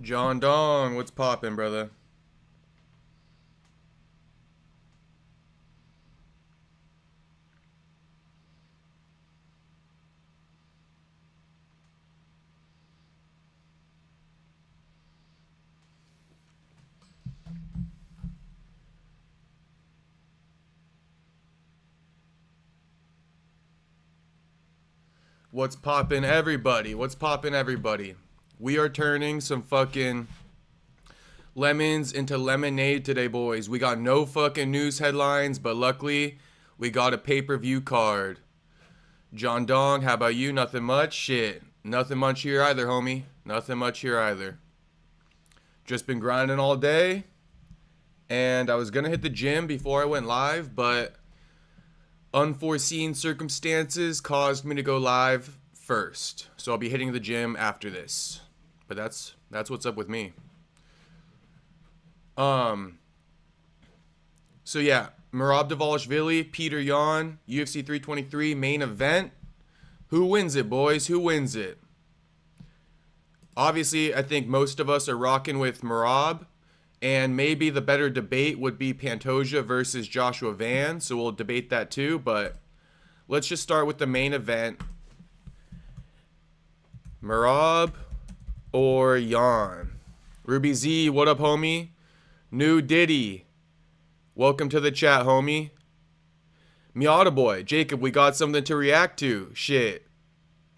John Dong, what's poppin', brother? What's poppin', everybody? What's poppin', everybody? We are turning some fucking lemons into lemonade today, boys. We got no fucking news headlines, but luckily, we got a pay-per-view card. John Dong, how about you? Nothing much? Shit. Nothing much here either, homie. Nothing much here either. Just been grinding all day. And I was gonna hit the gym before I went live, but unforeseen circumstances caused me to go live first. So I'll be hitting the gym after this. But that's what's up with me. So yeah, Merab Dvalishvili, Peter Yan, UFC 323 main event. Who wins it, boys? Who wins it? Obviously, I think most of us are rocking with Merab. And maybe the better debate would be Pantoja versus Joshua Van. So we'll debate that too. But let's just start with the main event. Merab or Yan? Ruby Z, what up, homie? New Diddy. Welcome to the chat, homie. Miata Boy. Jacob, we got something to react to. Shit.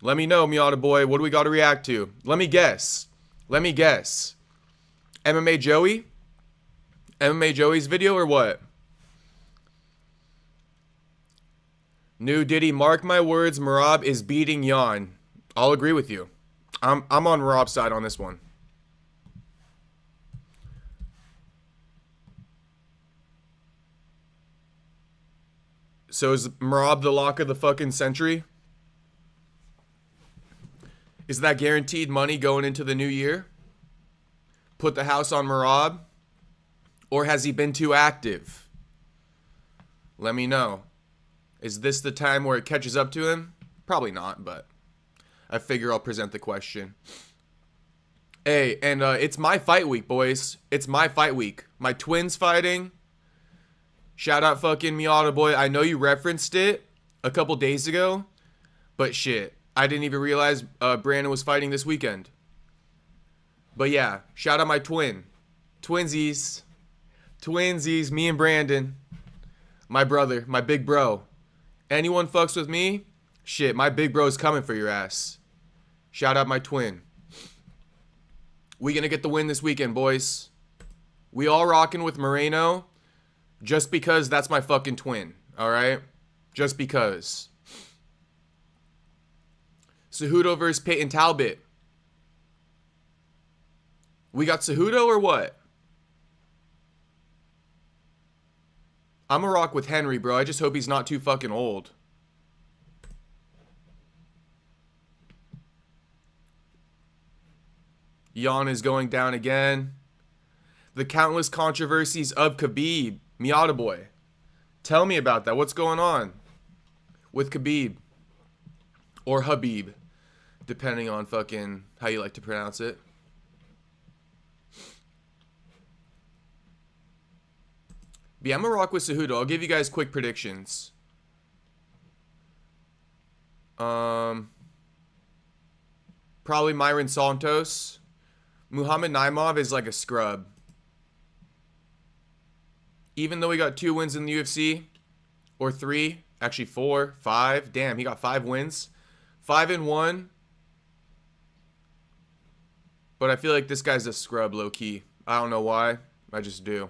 Let me know, Miata Boy. What do we got to react to? Let me guess. MMA Joey? MMA Joey's video or what? New Diddy, mark my words, Merab is beating Yan. I'll agree with you. I'm on Merab's side on this one. So is Merab the lock of the fucking century? Is that guaranteed money going into the new year? Put the house on Merab? Or has he been too active? Let me know. Is this the time where it catches up to him? Probably not, but I figure I'll present the question. Hey, and it's my fight week, boys. It's my fight week. My twins fighting. Shout out fucking Miata Boy. I know you referenced it a couple days ago, but shit. I didn't even realize Brandon was fighting this weekend. But yeah, shout out my twin. Twinsies. Twinsies, me and Brandon. My brother, my big bro. Anyone fucks with me? Shit, my big bro's coming for your ass. Shout out my twin. We gonna get the win this weekend, boys. We all rocking with Moreno. Just because that's my fucking twin, alright? Just because. Cejudo versus Peyton Talbot. We got Cejudo or what? I'm a rock with Henry, bro. I just hope he's not too fucking old. Yan is going down again. The countless controversies of Khabib. Miata Boy. Tell me about that. What's going on with Khabib? Or Habib. Depending on fucking how you like to pronounce it. But yeah, I'm gonna rock with Cejudo. I'll give you guys quick predictions. Probably Myron Santos. Muhammad Naimov is like a scrub. Even though he got 2 wins in the UFC, or 3, actually 4, 5. Damn, he got 5 wins. 5-1. But I feel like this guy's a scrub, low-key. I don't know why. I just do.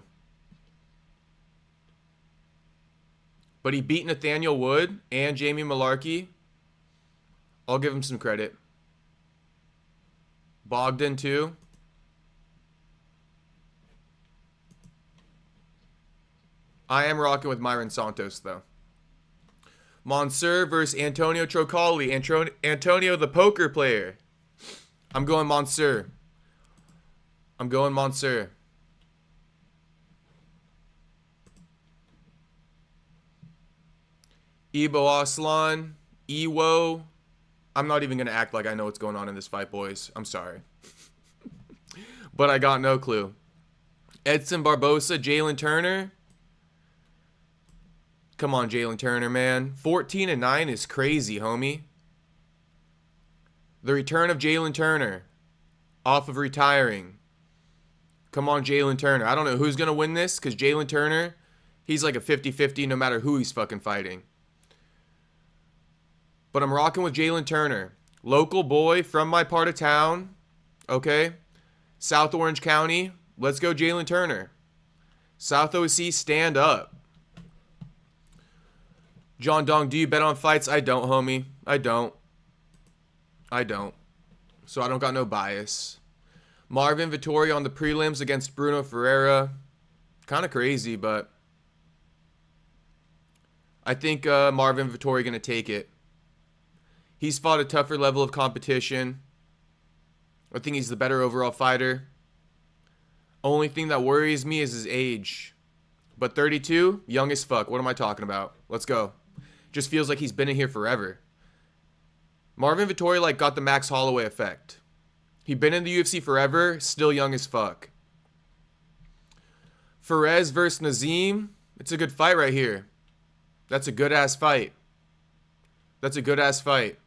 But he beat Nathaniel Wood and Jamie Malarkey. I'll give him some credit. Bogdan, too. I am rocking with Myron Santos, though. Monsieur versus Antonio Trocali. Antonio, the poker player. I'm going Monsieur. I'm going Monsieur. Ebo Aslan. Ewo. I'm not even going to act like I know what's going on in this fight, boys. I'm sorry. but I got no clue. Edson Barbosa, Jalen Turner. Come on, Jalen Turner, man. 14-9 is crazy, homie. The return of Jalen Turner off of retiring. Come on, Jalen Turner. I don't know who's going to win this because Jalen Turner, he's like a 50-50 no matter who he's fucking fighting. But I'm rocking with Jalen Turner. Local boy from my part of town. Okay? South Orange County. Let's go, Jalen Turner. South OC, stand up. John Dong, do you bet on fights? I don't, homie. I don't. So I don't got no bias. Marvin Vettori on the prelims against Bruno Ferreira. Kind of crazy, but I think Marvin Vettori going to take it. He's fought a tougher level of competition. I think he's the better overall fighter. Only thing that worries me is his age. But 32, young as fuck. What am I talking about? Let's go. Just feels like he's been in here forever. Marvin Vettori like got the Max Holloway effect. He been in the UFC forever, still young as fuck. Ferez versus Nazim. It's a good fight right here. That's a good ass fight. That's a good ass fight.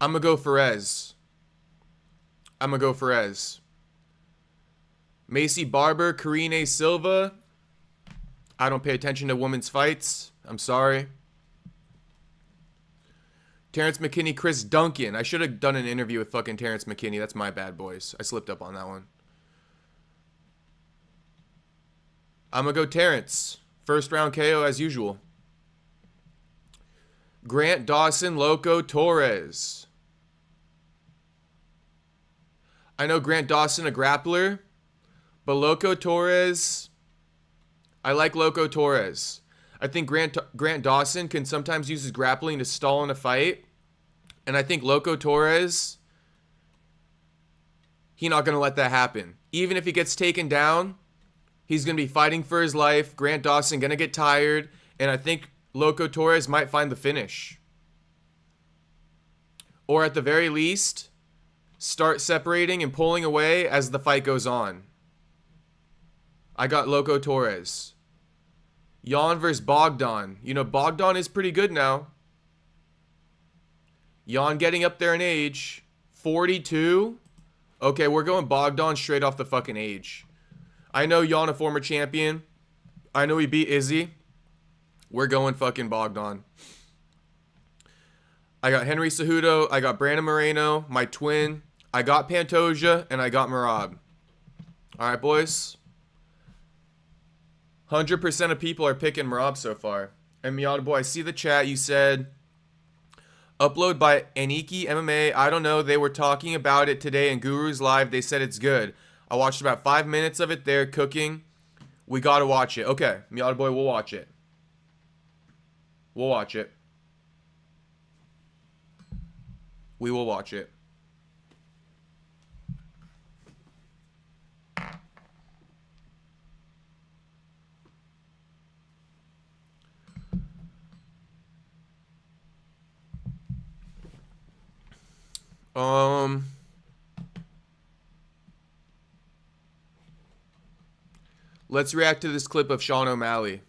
I'm going to go Ferez. Macy Barber, Karine Silva. I don't pay attention to women's fights. I'm sorry. Terrence McKinney, Chris Duncan. I should have done an interview with fucking Terrence McKinney. That's my bad, boys. I slipped up on that one. I'm going to go Terrence. First round KO as usual. Grant Dawson, Loco Torres. I know Grant Dawson, a grappler. But Loco Torres, I like Loco Torres. I think Grant Dawson can sometimes use his grappling to stall in a fight. And I think Loco Torres, he's not going to let that happen. Even if he gets taken down, he's going to be fighting for his life. Grant Dawson going to get tired. And I think Loco Torres might find the finish. Or at the very least, start separating and pulling away as the fight goes on. I got Loco Torres. Jan versus Bogdan. You know, Bogdan is pretty good now. Jan getting up there in age. 42. Okay, we're going Bogdan straight off the fucking age. I know Jan, a former champion. I know he beat Izzy. We're going fucking Bogdan. I got Henry Cejudo. I got Brandon Moreno, my twin. I got Pantoja, and I got Merab. All right, boys. 100% of people are picking Merab so far. And Miata Boy, I see the chat. You said, upload by Aniki MMA. I don't know. They were talking about it today in Guru's Live. They said it's good. I watched about 5 minutes of it there cooking. We got to watch it. Okay, Miata Boy, we'll watch it. We'll watch it. We will watch it. Let's react to this clip of Sean O'Malley.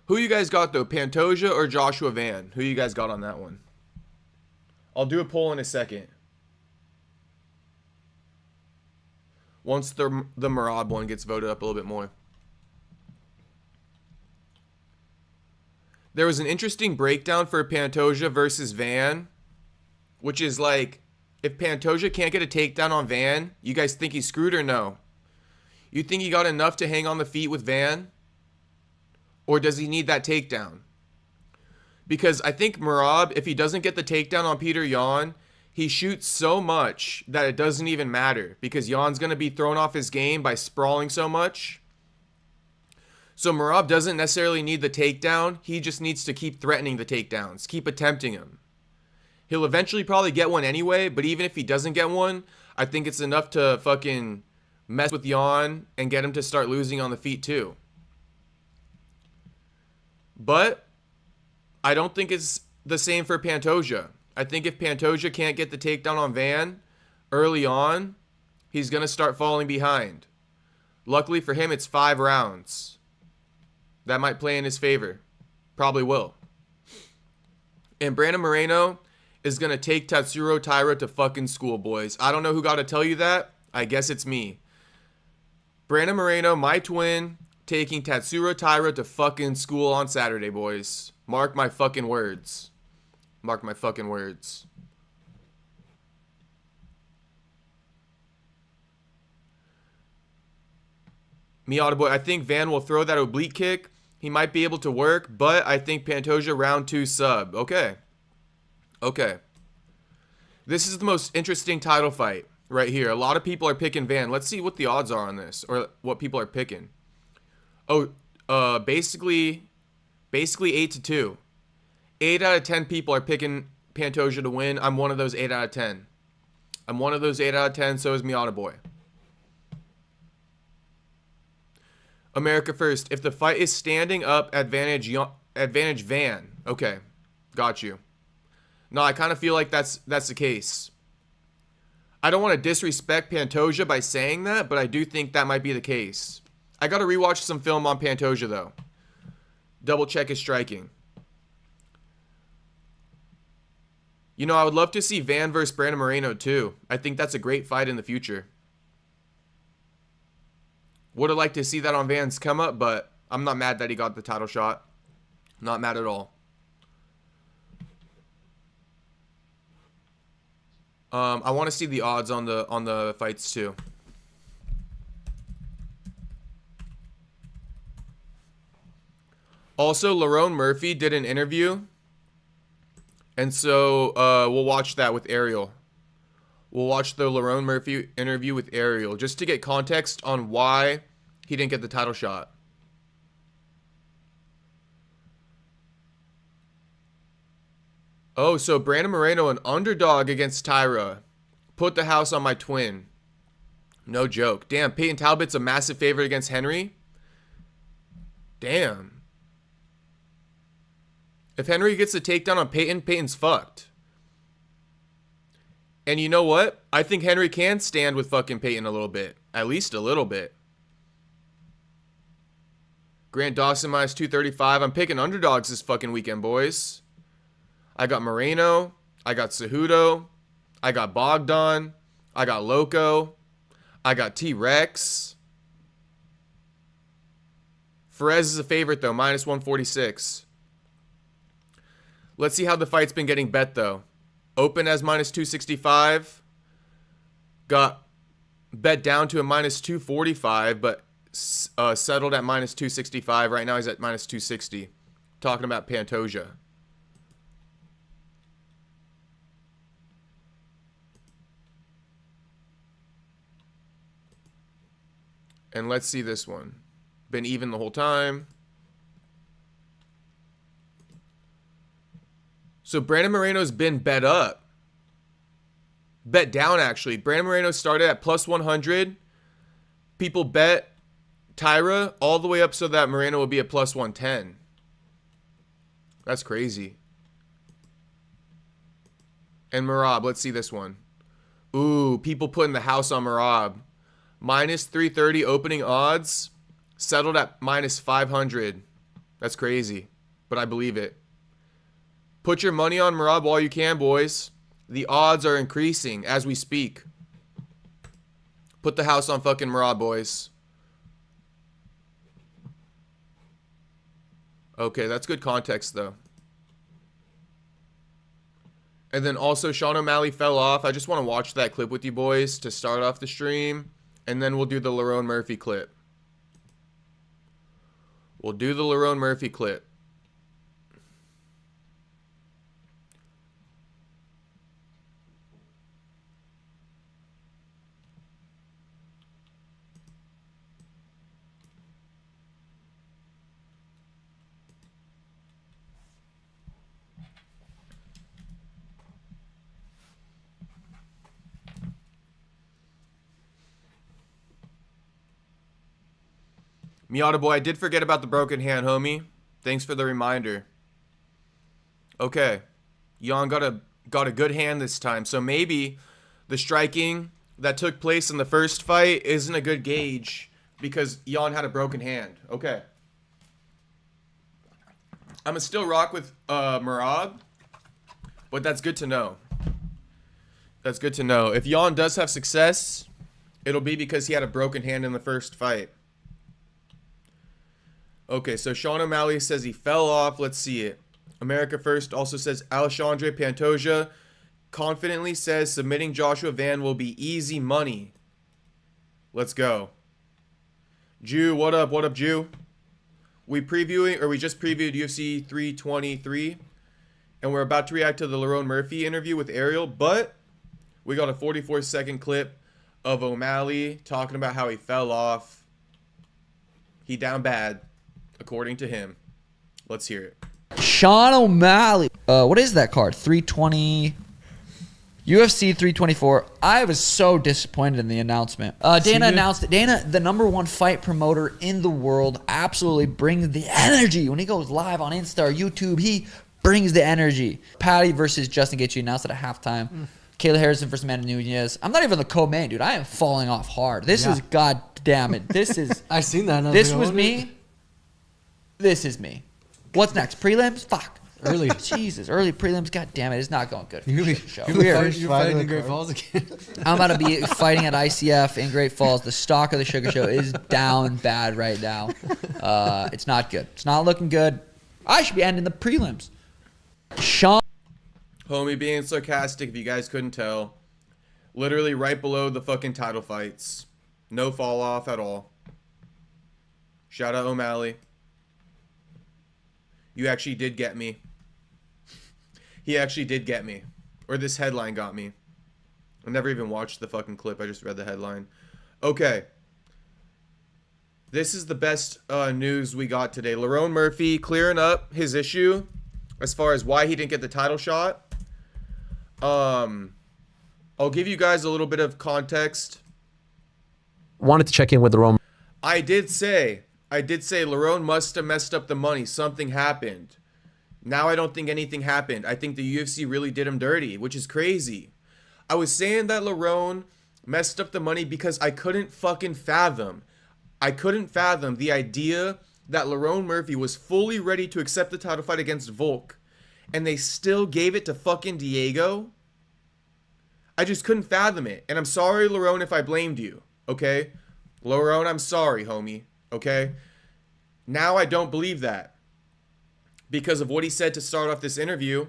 Who you guys got though? Pantoja or Joshua Van? Who you guys got on that one? I'll do a poll in a second. Once the Merab one gets voted up a little bit more. There was an interesting breakdown for Pantoja versus Van, which is like, if Pantoja can't get a takedown on Van, you guys think he's screwed or no? You think he got enough to hang on the feet with Van? Or does he need that takedown? Because I think Merab, if he doesn't get the takedown on Peter Yan, he shoots so much that it doesn't even matter. Because Yan's going to be thrown off his game by sprawling so much. So Merab doesn't necessarily need the takedown. He just needs to keep threatening the takedowns. Keep attempting them. He'll eventually probably get one anyway. But even if he doesn't get one, I think it's enough to fucking mess with Yan and get him to start losing on the feet too. But I don't think it's the same for Pantoja. I think if Pantoja can't get the takedown on Van early on, he's going to start falling behind. Luckily for him, it's 5 rounds. That might play in his favor. Probably will. And Brandon Moreno is going to take Tatsuro Taira to fucking school, boys. I don't know who got to tell you that. I guess it's me. Brandon Moreno, my twin, taking Tatsuro Taira to fucking school on Saturday, boys. Mark my fucking words. Mark my fucking words. Miata boy, I think Van will throw that oblique kick. He might be able to work, but I think Pantoja round 2 sub. Okay. Okay. This is the most interesting title fight right here. A lot of people are picking Van. Let's see what the odds are on this, or what people are picking. Oh, basically 8-2. 8 out of 10 people are picking Pantoja to win. I'm one of those 8 out of 10. I'm one of those 8 out of 10. So is Miata boy. America first. If the fight is standing up, advantage Van. Okay, got you. No, I kind of feel like that's the case. I don't want to disrespect Pantoja by saying that, but I do think that might be the case. I got to rewatch some film on Pantoja though. Double check his striking. You know, I would love to see Van versus Brandon Moreno too. I think that's a great fight in the future. Would have liked to see that on Van's come up, but I'm not mad that he got the title shot. Not mad at all. I want to see the odds on the fights too. Also, Lerone Murphy did an interview, and so we'll watch that with Ariel. We'll watch the Lerone Murphy interview with Ariel just to get context on why he didn't get the title shot. Oh, so Brandon Moreno, an underdog against Taira. Put the house on my twin. No joke. Damn, Peyton Talbot's a massive favorite against Henry. Damn. If Henry gets the takedown on Peyton, Peyton's fucked. And you know what? I think Henry can stand with fucking Peyton a little bit. At least a little bit. Grant Dawson minus 235. I'm picking underdogs this fucking weekend, boys. I got Moreno. I got Cejudo. I got Bogdan. I got Loco. I got T-Rex. Ferez is a favorite, though. Minus 146. Let's see how the fight's been getting bet, though. Open as minus 265. Got bet down to a minus 245, but settled at minus 265. Right now he's at minus 260. Talking about Pantoja. And let's see this one. Been even the whole time. So Brandon Moreno's been bet up. Bet down, actually. Brandon Moreno started at plus 100. People bet Taira all the way up so that Moreno will be at plus 110. That's crazy. And Merab, let's see this one. Ooh, people putting the house on Merab. Minus 330 opening odds. Settled at minus 500. That's crazy. But I believe it. Put your money on Merab while you can, boys. The odds are increasing as we speak. Put the house on fucking Merab, boys. Okay, that's good context, though. And then also, Sean O'Malley fell off. I just want to watch that clip with you boys to start off the stream. And then we'll do the Lerone Murphy clip. We'll do the Lerone Murphy clip. Miata boy, I did forget about the broken hand, homie. Thanks for the reminder. Okay. Jan got a good hand this time. So maybe the striking that took place in the first fight isn't a good gauge because Jan had a broken hand. Okay. I'm going to still rock with Merab, but that's good to know. That's good to know. If Jan does have success, it'll be because he had a broken hand in the first fight. Okay, so Sean O'Malley says he fell off. Let's see it. America First also says Alexandre Pantoja confidently says submitting Joshua Van will be easy money. Let's go. Jew, what up? What up, Jew? We just previewed UFC 323, and we're about to react to the Lerone Murphy interview with Ariel, but we got a 44-second clip of O'Malley talking about how he fell off. He down bad, according to him. Let's hear it. Sean O'Malley. What is that card? 320. UFC 324. I was so disappointed in the announcement. Dana announced it. Dana, the #1 fight promoter in the world, absolutely brings the energy. When he goes live on Insta or YouTube, he brings the energy. Patty versus Justin Gaethje announced it at halftime. Kayla Harrison versus Amanda Nunes. I'm not even the co-main, dude. I am falling off hard. This is, god damn it. This is. I seen that. This was me. This is me. What's next? Prelims? Fuck. Early. Jesus, early prelims. God damn it. It's not going good. You're fighting in Great Falls again. I'm about to be fighting at ICF in Great Falls. The stock of the Sugar Show is down bad right now. It's not good. It's not looking good. I should be ending the prelims. Sean. Homie being sarcastic, if you guys couldn't tell. Literally right below the fucking title fights. No fall off at all. Shout out O'Malley. You actually did get me. He actually did get me. Or this headline got me. I never even watched the fucking clip. I just read the headline. Okay. This is the best news we got today. Lerone Murphy clearing up his issue as far as why he didn't get the title shot. I'll give you guys a little bit of context. Wanted to check in with Lerone. I did say Lerone must have messed up the money. Something happened. Now I don't think anything happened. I think the UFC really did him dirty, which is crazy. I was saying that Lerone messed up the money because I couldn't fucking fathom. I couldn't fathom the idea that Lerone Murphy was fully ready to accept the title fight against Volk, and they still gave it to fucking Diego. I just couldn't fathom it. And I'm sorry, Lerone, if I blamed you. Okay? Lerone, I'm sorry, homie. Okay? Now I don't believe that. Because of what he said to start off this interview.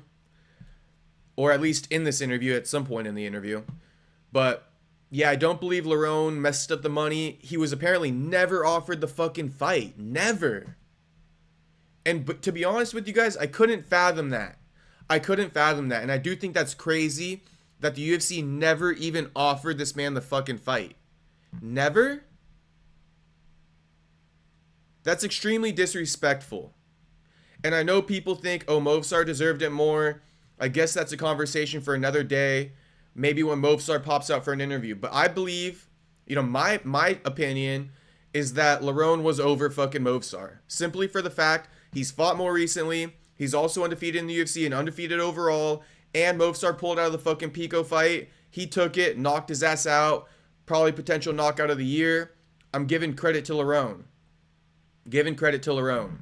Or at least in this interview, at some point in the interview. But, yeah, I don't believe Lerone messed up the money. He was apparently never offered the fucking fight. Never. But to be honest with you guys, I couldn't fathom that. I couldn't fathom that. And I do think that's crazy that the UFC never even offered this man the fucking fight. Never? That's extremely disrespectful. And I know people think, oh, Movsar deserved it more. I guess that's a conversation for another day. Maybe when Movsar pops out for an interview. But I believe, my opinion is that Lerone was over fucking Movsar. Simply for the fact he's fought more recently. He's also undefeated in the UFC and undefeated overall. And Movsar pulled out of the fucking Pico fight. He took it, knocked his ass out. Probably potential knockout of the year. I'm giving credit to Lerone. Giving credit to Lerone.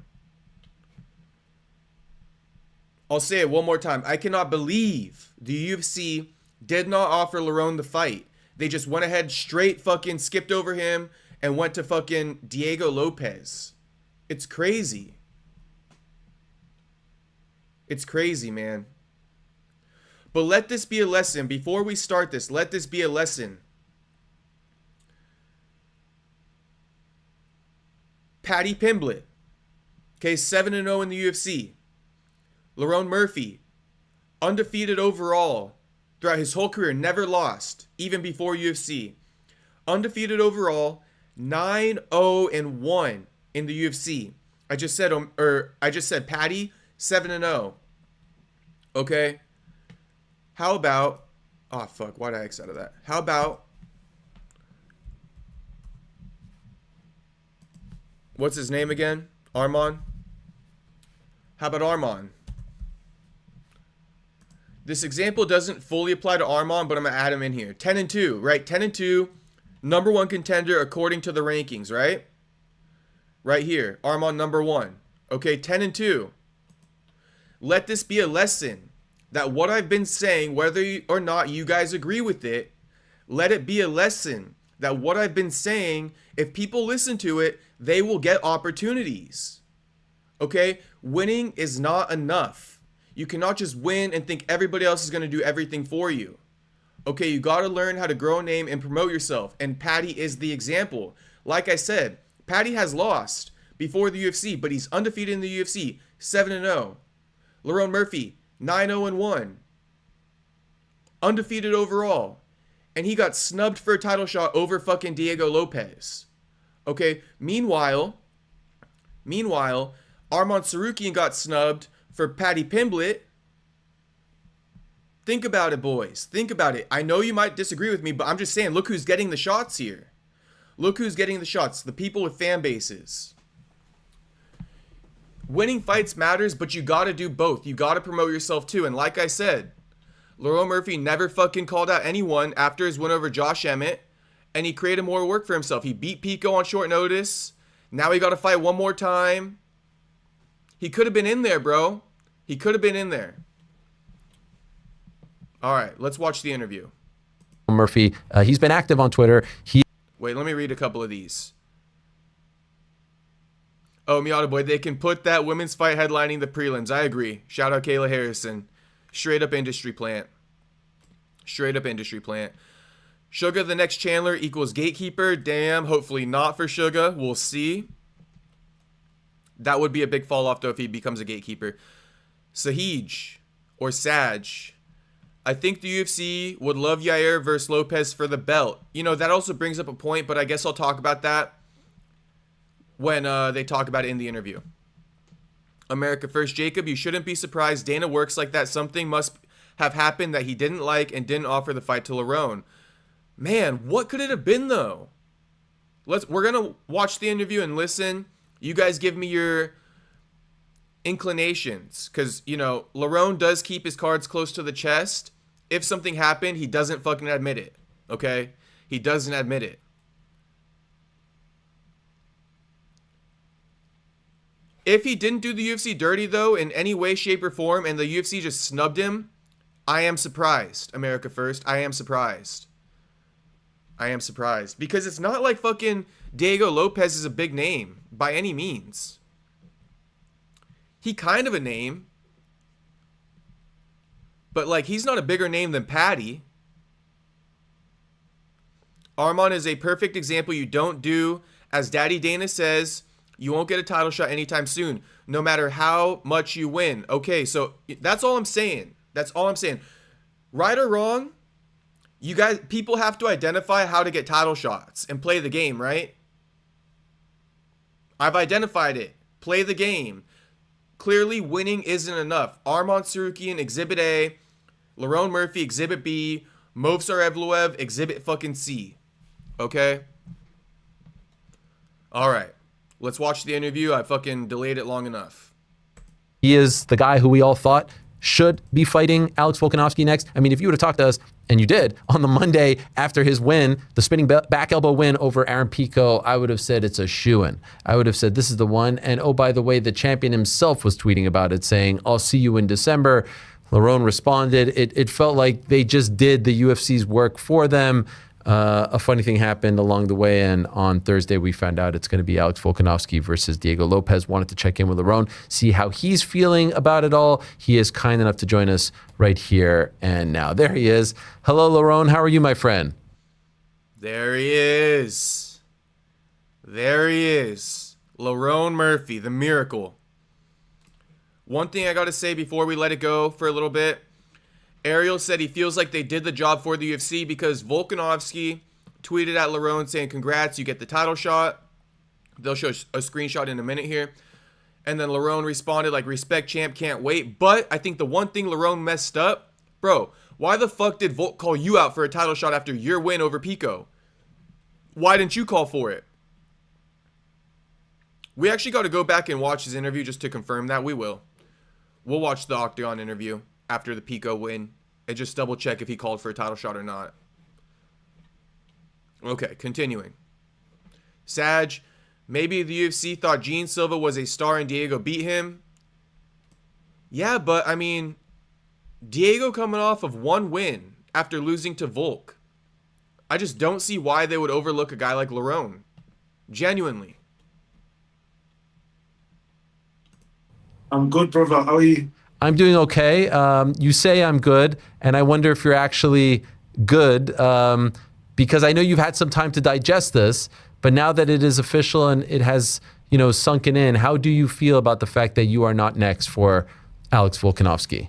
I'll say it one more time. I cannot believe the UFC did not offer Lerone the fight. They just went ahead, straight fucking skipped over him and went to fucking Diego Lopez. It's crazy. It's crazy, man. But let this be a lesson. Before we start this, let this be a lesson. Paddy Pimblett. Okay, 7-0 in the UFC. Lerone Murphy. Undefeated overall. Throughout his whole career. Never lost. Even before UFC. Undefeated overall. 9-0-1 in the UFC. I just said Paddy 7-0. Okay. How about... Oh, fuck. Why did I X out of that? How about... What's his name again? Arman? How about Arman? This example doesn't fully apply to Armand, but I'm going to add him in here. 10-2, right? 10-2, number one contender according to the rankings, right? Right here, Armand number one. Okay, 10-2. Let this be a lesson that what I've been saying, whether or not you guys agree with it, let it be a lesson that what I've been saying, if people listen to it, they will get opportunities. Okay? Winning is not enough. You cannot just win and think everybody else is going to do everything for you. Okay, you got to learn how to grow a name and promote yourself. And Paddy is the example. Like I said, Paddy has lost before the UFC, but he's undefeated in the UFC, 7-0. Lerone Murphy, 9-0-1. Undefeated overall. And he got snubbed for a title shot over fucking Diego Lopez. Okay, meanwhile, Arman Tsarukyan got snubbed for Paddy Pimblett. Think about it, boys. Think about it. I know you might disagree with me, but I'm just saying, look who's getting the shots here. Look who's getting the shots. The people with fan bases. Winning fights matters, but you got to do both. You got to promote yourself too. And like I said, Lerone Murphy never fucking called out anyone after his win over Josh Emmett, and he created more work for himself. He beat Pico on short notice. Now he got to fight one more time. He could have been in there, bro. He could have been in there. All right, let's watch the interview. Murphy, he's been active on Twitter. Wait, let me read a couple of these. Oh, Miata boy, they can put that women's fight headlining the prelims. I agree. Shout out Kayla Harrison. Straight up industry plant. Straight up industry plant. Suga the next Chandler equals gatekeeper. Damn, hopefully not for Suga. We'll see. That would be a big fall off though if he becomes a gatekeeper. Sahij or Saj. I think the UFC would love Yair versus Lopez for the belt. You know, that also brings up a point, but I guess I'll talk about that when they talk about it in the interview. America First, Jacob, you shouldn't be surprised. Dana works like that. Something must have happened that he didn't like and didn't offer the fight to Lerone. Man, what could it have been though? We're gonna watch the interview and listen. You guys give me your inclinations, because you know Lerone does keep his cards close to the chest. If something happened, he doesn't fucking admit it. Okay, he doesn't admit it. If he didn't do the UFC dirty, though, in any way, shape, or form, and the UFC just snubbed him, I am surprised, America First. I am surprised. I am surprised. Because it's not like fucking Diego Lopez is a big name, by any means. He kind of a name. But, like, he's not a bigger name than Paddy. Arman is a perfect example. You don't do, as Daddy Dana says, you won't get a title shot anytime soon, no matter how much you win. Okay, so that's all I'm saying. That's all I'm saying. Right or wrong, you guys, people have to identify how to get title shots and play the game, right? I've identified it. Play the game. Clearly, winning isn't enough. Arman Tsarukyan, Exhibit A. Lerone Murphy, Exhibit B. Movsar Evloev, Exhibit fucking C. Okay? All right. Let's watch the interview. I fucking delayed it long enough. He is the guy who we all thought should be fighting Alex Volkanovski next. I mean, if you would have talked to us, and you did, on the Monday after his win, the spinning back elbow win over Aaron Pico, I would have said it's a shoo-in. I would have said this is the one. And oh, by the way, the champion himself was tweeting about it, saying, I'll see you in December. Lerone responded. It felt like they just did the UFC's work for them. A funny thing happened along the way, and on Thursday we found out it's going to be Alex Volkanovski versus Diego Lopez. Wanted to check in with Lerone, see how he's feeling about it all. He is kind enough to join us right here and now. There he is. Hello, Lerone. How are you, my friend? There he is. There he is. Lerone Murphy, the miracle. One thing I got to say before we let it go for a little bit. Ariel said he feels like they did the job for the UFC because Volkanovski tweeted at Lerone saying, congrats, you get the title shot. They'll show a screenshot in a minute here. And then Lerone responded like, respect champ, can't wait. But I think the one thing Lerone messed up, bro, why the fuck did Volk call you out for a title shot after your win over Pico? Why didn't you call for it? We actually got to go back and watch his interview just to confirm that. We will. We'll watch the Octagon interview after the Pico win and just double check if he called for a title shot or not. Okay, continuing. Sag, maybe the UFC thought Gene Silva was a star and Diego beat him. Yeah, but I mean, Diego coming off of one win after losing to Volk. I just don't see why they would overlook a guy like Lerone. Genuinely. I'm good, brother. How are you? I'm doing okay. You say I'm good, and I wonder if you're actually good, because I know you've had some time to digest this, but now that it is official and it has, sunken in, how do you feel about the fact that you are not next for Alex Volkanovski?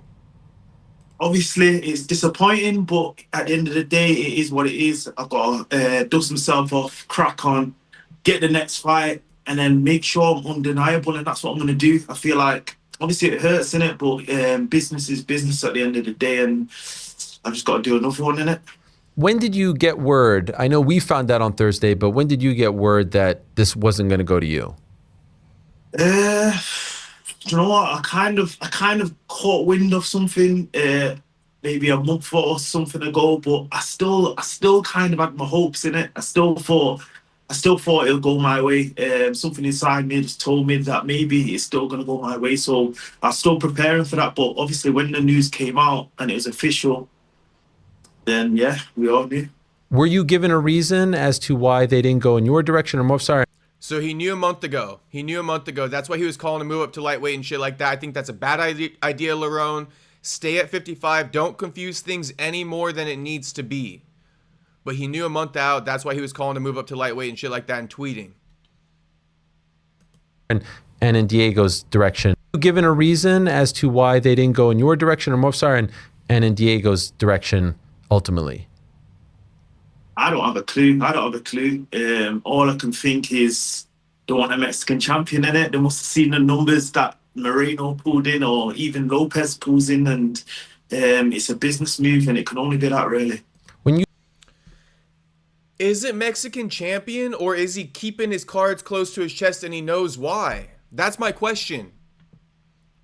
Obviously, it's disappointing, but at the end of the day, it is what it is. I've got to dust myself off, crack on, get the next fight, and then make sure I'm undeniable, and that's what I'm going to do. I feel like, obviously, it hurts, innit? But business is business at the end of the day, and I've just got to do another one, innit? When did you get word? I know we found out on Thursday, but when did you get word that this wasn't going to go to you? Do you know what? I kind of caught wind of something maybe a month or something ago, but I still kind of had my hopes in it. I still thought it'll go my way. Something inside me just told me that maybe it's still gonna go my way. So I'm still preparing for that. But obviously, when the news came out and it was official, then yeah, we all knew. Were you given a reason as to why they didn't go in your direction, or more? Sorry. So he knew a month ago. That's why he was calling to move up to lightweight and shit like that. I think that's a bad idea, Lerone. Stay at 55. Don't confuse things any more than it needs to be. But he knew a month out. That's why he was calling to move up to lightweight and shit like that and tweeting. And in Diego's direction. Were you given a reason as to why they didn't go in your direction, or more? Sorry, and in Diego's direction ultimately? I don't have a clue. All I can think is they want a Mexican champion in it. They must have seen the numbers that Moreno pulled in, or even Lopez pulls in, and it's a business move, and it can only be that, really. Is it Mexican champion, or is he keeping his cards close to his chest and he knows why? That's my question.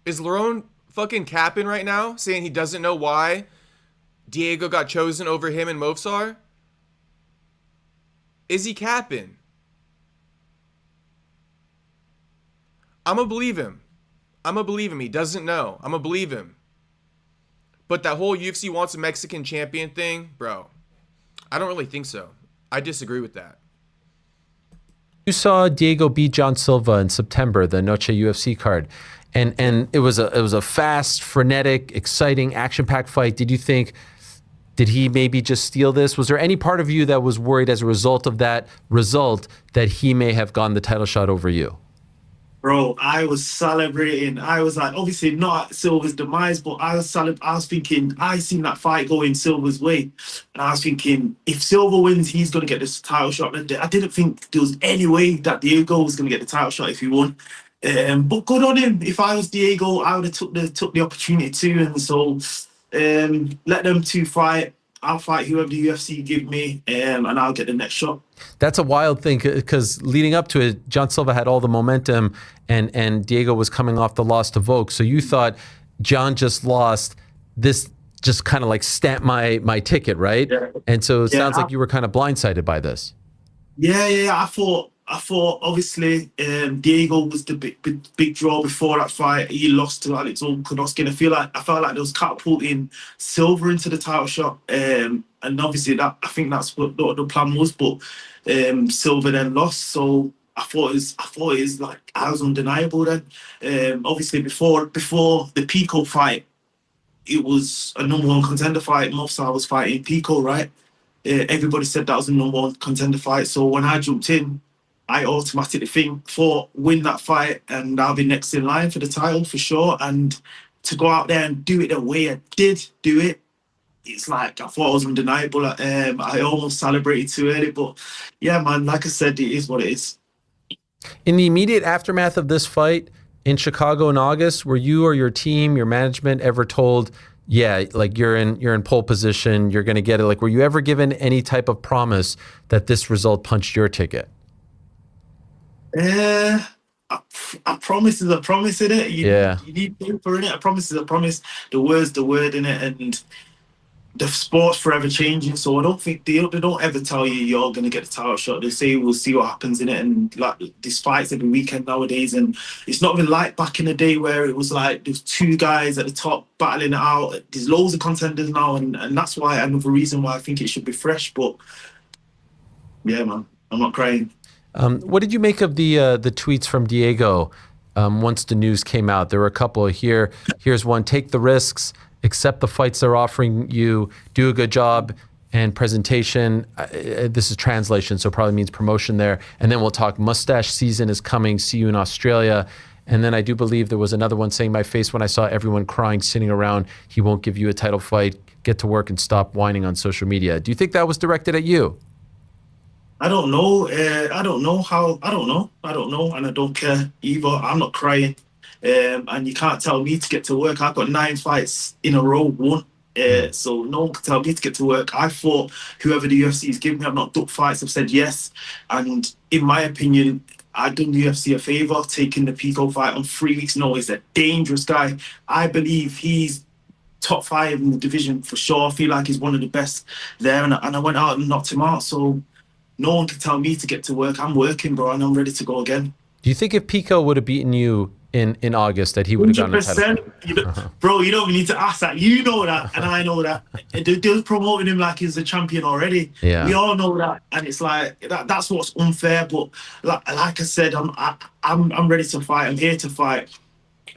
Is Lerone fucking capping right now, saying he doesn't know why Diego got chosen over him and Movsar? Is he capping? I'm gonna believe him. He doesn't know. I'm gonna believe him. But that whole UFC wants a Mexican champion thing, bro, I don't really think so. I disagree with that. You saw Diego beat John Silva in September, the Noche UFC card, and it was a fast, frenetic, exciting, action-packed fight. Did you think, did he maybe just steal this? Was there any part of you that was worried as a result of that result that he may have gotten the title shot over you? Bro, I was celebrating. I was like, obviously not at Silva's demise, but I was thinking, I seen that fight going Silva's way. And I was thinking, if Silva wins, he's going to get this title shot. I didn't think there was any way that Diego was going to get the title shot if he won. But good on him. If I was Diego, I would have took the opportunity too. And so let them two fight. I'll fight whoever the UFC give me, and I'll get the next shot. That's a wild thing, because leading up to it, John Silva had all the momentum, and Diego was coming off the loss to Volk. So you thought John just lost. This just kind of like stamped my ticket, right? Yeah. And so it sounds like you were kind of blindsided by this. Yeah. I thought obviously Diego was the big draw before that fight. He lost to Alex Volkanovski, and I felt like there was catapulting Silva into the title shot. And obviously I think that's what the plan was. But Silva then lost, so I thought it was like I was undeniable then. Obviously before the Pico fight, it was a number one contender fight. Movsar was fighting Pico, right? Everybody said that was a number one contender fight. So when I jumped in, I automatically thought win that fight and I'll be next in line for the title for sure. And to go out there and do it the way I did do it, it's like I thought I was undeniable. I almost celebrated too early, but yeah, man, like I said, it is what it is. In the immediate aftermath of this fight in Chicago in August, were you or your team, your management ever told, yeah, like you're in pole position, you're going to get it? Like, were you ever given any type of promise that this result punched your ticket? A promise is a promise, innit? You Yeah. need paper in it. A promise is a promise. The word's the word in it, and the sport's forever changing, so I don't think they don't ever tell you you're gonna get the title shot. They say we'll see what happens in it, and like these fights every weekend nowadays, and it's not been like back in the day where it was like there's two guys at the top battling it out. There's loads of contenders now, and that's why another reason why I think it should be fresh. But yeah, man, I'm not crying. What did you make of the tweets from Diego once the news came out? There were a couple here. Here's one: take the risks, accept the fights they're offering you, do a good job and presentation. This is translation, so it probably means promotion there. And then we'll talk mustache season is coming. See you in Australia. And then I do believe there was another one saying, my face when I saw everyone crying, sitting around, he won't give you a title fight. Get to work and stop whining on social media. Do you think that was directed at you? I don't know. I don't know, and I don't care either. I'm not crying. And you can't tell me to get to work. I've got 9 fights in a row, won. So no one can tell me to get to work. I fought whoever the UFC has given me. I've not ducked fights. I've said yes. And in my opinion, I've done the UFC a favour taking the Pico fight on 3 weeks' notice. He's a dangerous guy. I believe he's top 5 in the division for sure. I feel like he's one of the best there. And I went out and knocked him out. So no one can tell me to get to work. I'm working, bro, and I'm ready to go again. Do you think if Pico would have beaten you in August that he would have gotten a title? 100%. Bro, you don't need to ask that. You know that, and I know that. They're promoting him like he's a champion already. Yeah. We all know that, and it's like that's what's unfair. But like I said, I'm ready to fight. I'm here to fight.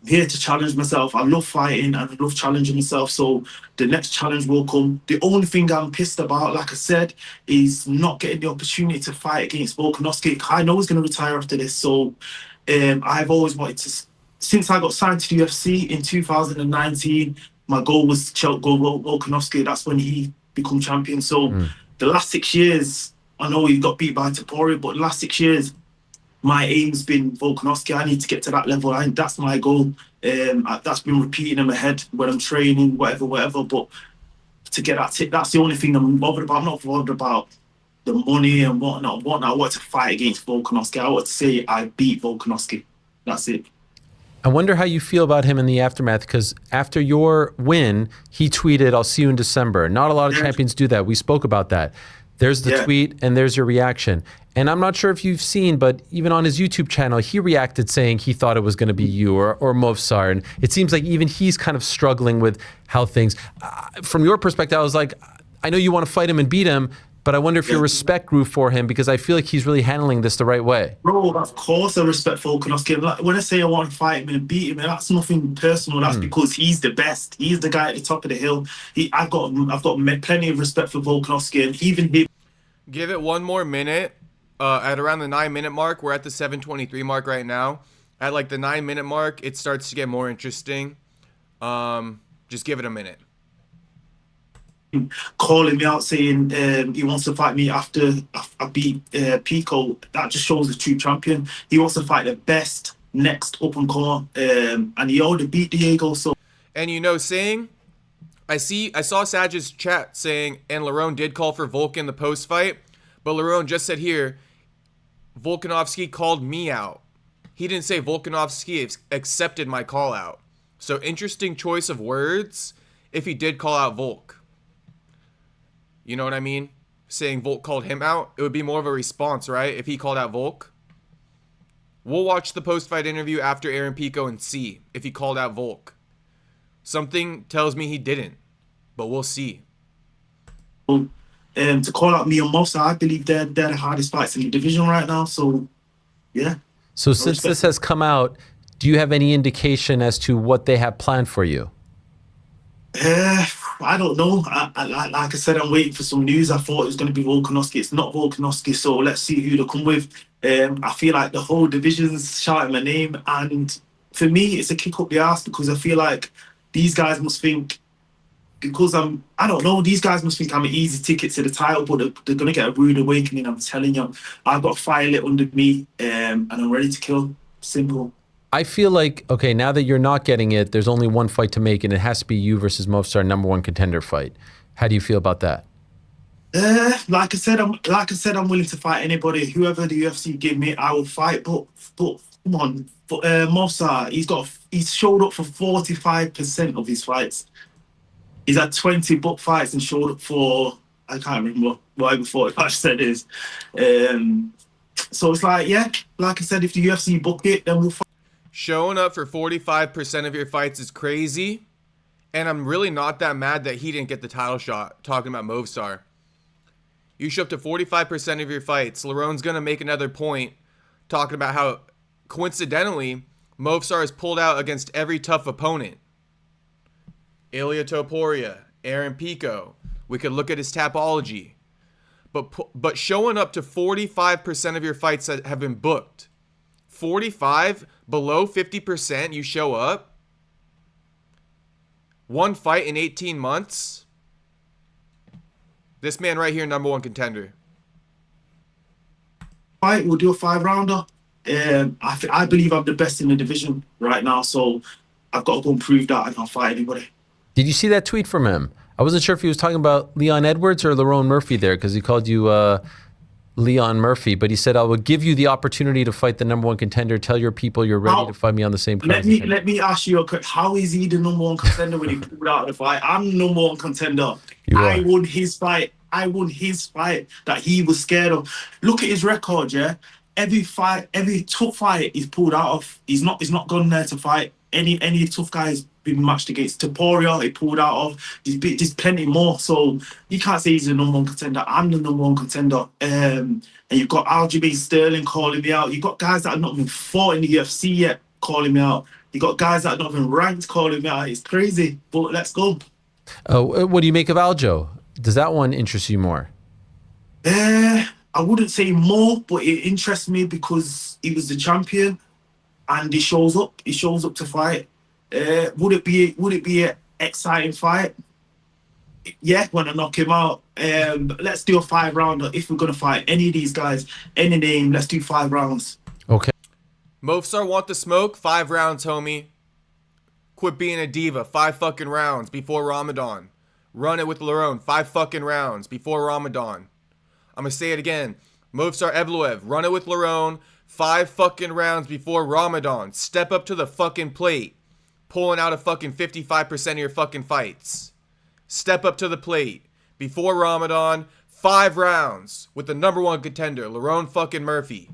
I'm here to challenge myself. I love fighting and I love challenging myself. So the next challenge will come. The only thing I'm pissed about, like I said, is not getting the opportunity to fight against Volkanovski. I know he's going to retire after this, so I've always wanted to. Since I got signed to the UFC in 2019, my goal was to go Volkanovski. That's when he become champion. So the last 6 years, I know he got beat by Topuria, but the last 6 years, my aim's been Volkanovski. I need to get to that level. That's my goal. That's been repeating in my head when I'm training, whatever. But to get that's the only thing I'm bothered about. I'm not bothered about the money and whatnot. I want to fight against Volkanovski. I want to say I beat Volkanovski. That's it. I wonder how you feel about him in the aftermath, because after your win, he tweeted, I'll see you in December. Not a lot of champions do that. We spoke about that. There's the tweet and there's your reaction. And I'm not sure if you've seen, but even on his YouTube channel, he reacted saying he thought it was going to be you or Movsar. And it seems like even he's kind of struggling with how things, from your perspective, I was like, I know you want to fight him and beat him, but I wonder if your respect grew for him, because I feel like he's really handling this the right way. Bro, of course I respect Volkanovski. Like, when I say I want to fight him and beat him, that's nothing personal. That's because he's the best. He's the guy at the top of the hill. I've got plenty of respect for Volkanovski, and even him. Give it one more minute. At around the 9-minute mark, we're at the 7:23 mark right now. At like the 9-minute mark, it starts to get more interesting. Just give it a minute. Calling me out saying he wants to fight me after I beat Pico. That just shows the true champion. He wants to fight the best next up and comer, and he already beat Diego. So, and saying, I saw Saj's chat saying, and Lerone did call for Volk in the post fight, but Lerone just said here, Volkanovski called me out. He didn't say Volkanovski accepted my call out. So interesting choice of words if he did call out Volk. You know what I mean? Saying Volk called him out, it would be more of a response, right? If he called out Volk. We'll watch the post-fight interview after Aaron Pico and see if he called out Volk. Something tells me he didn't, but we'll see. To call out me and Mosa, I believe they're the hardest fights in the division right now. So, yeah. So since this has come out, do you have any indication as to what they have planned for you? I don't know. Like I said, I'm waiting for some news. I thought it was going to be Volkanovski. It's not Volkanovski, so let's see who they come with. I feel like the whole division's shouting my name, and for me, it's a kick up the arse, because I feel like these guys must think, because I don't know, these guys must think I'm an easy ticket to the title, but they're going to get a rude awakening. I'm telling you, I've got fire lit under me, and I'm ready to kill. Simple. I feel like, okay, now that you're not getting it, there's only one fight to make, and it has to be you versus Movsar, #1 contender fight. How do you feel about that? Like I said, I'm willing to fight anybody. Whoever the UFC give me, I will fight. But come on, Movsar, he's showed up for 45% of his fights. He's had 20 book fights and showed up for, I can't remember whatever 45 said is. So it's like, yeah, like I said, if the UFC book it, then we'll fight. Showing up for 45% of your fights is crazy. And I'm really not that mad that he didn't get the title shot, talking about Movsar. You show up to 45% of your fights. Lerone's going to make another point talking about how, coincidentally, Movsar has pulled out against every tough opponent. Ilia Topuria, Aaron Pico. We could look at his Tapology. But showing up to 45% of your fights that have been booked. 45, below 50%, you show up. One fight in 18 months. This man right here, number one contender. Fight, we'll do a 5-rounder. I believe I'm the best in the division right now, so I've got to go and prove that I can't fight anybody. Did you see that tweet from him? I wasn't sure if he was talking about Leon Edwards or Lerone Murphy there, because he called you Leon Murphy, but he said, I will give you the opportunity to fight the number one contender. Tell your people you're ready to fight me on the same card. Let me ask you a quick, how is he the number one contender when he pulled out of the fight? I'm the number one contender. I won his fight. That he was scared of. Look at his record, yeah? Every tough fight he's pulled out of. He's not gone there to fight any tough guy he's been matched against. Topuria, he pulled out of. There's plenty more. So you can't say he's the number one contender. I'm the number one contender. And you've got Aljamain Sterling calling me out. You've got guys that have not even fought in the UFC yet calling me out. You've got guys that are not even ranked calling me out. It's crazy. But let's go. What do you make of Aljo? Does that one interest you more? I wouldn't say more, but it interests me because he was the champion and he shows up. He shows up to fight. Would it be an exciting fight? Yeah, when I knock him out. Let's do a 5-rounder. If we're gonna fight any of these guys, any name, let's do 5 rounds. Okay. Movsar want the smoke? 5 rounds, homie. Quit being a diva. 5 fucking rounds before Ramadan. Run it with Lerone. 5 fucking rounds before Ramadan. I'm gonna say it again. Movsar Evloev. Run it with Lerone. 5 fucking rounds before Ramadan. Step up to the fucking plate. Pulling out a fucking 55% of your fucking fights. Step up to the plate. Before Ramadan. 5 rounds with the number one contender, Lerone fucking Murphy.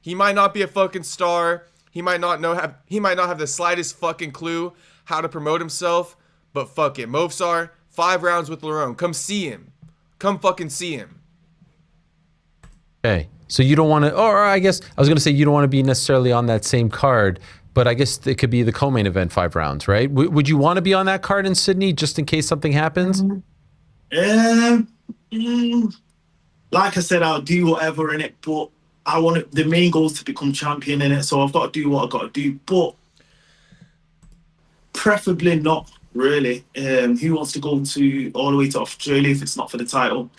He might not be a fucking star. He might not have the slightest fucking clue how to promote himself. But fuck it. Movsar, 5 rounds with Lerone. Come see him. Come fucking see him. Okay. So you don't want to, or I guess I was going to say you don't want to be necessarily on that same card, but I guess it could be the co-main event 5 rounds, right? Would you want to be on that card in Sydney just in case something happens? Like I said, I'll do whatever in it, but the main goal is to become champion in it, so I've got to do what I've got to do, but preferably not really. Who wants to go all the way to Australia if it's not for the title?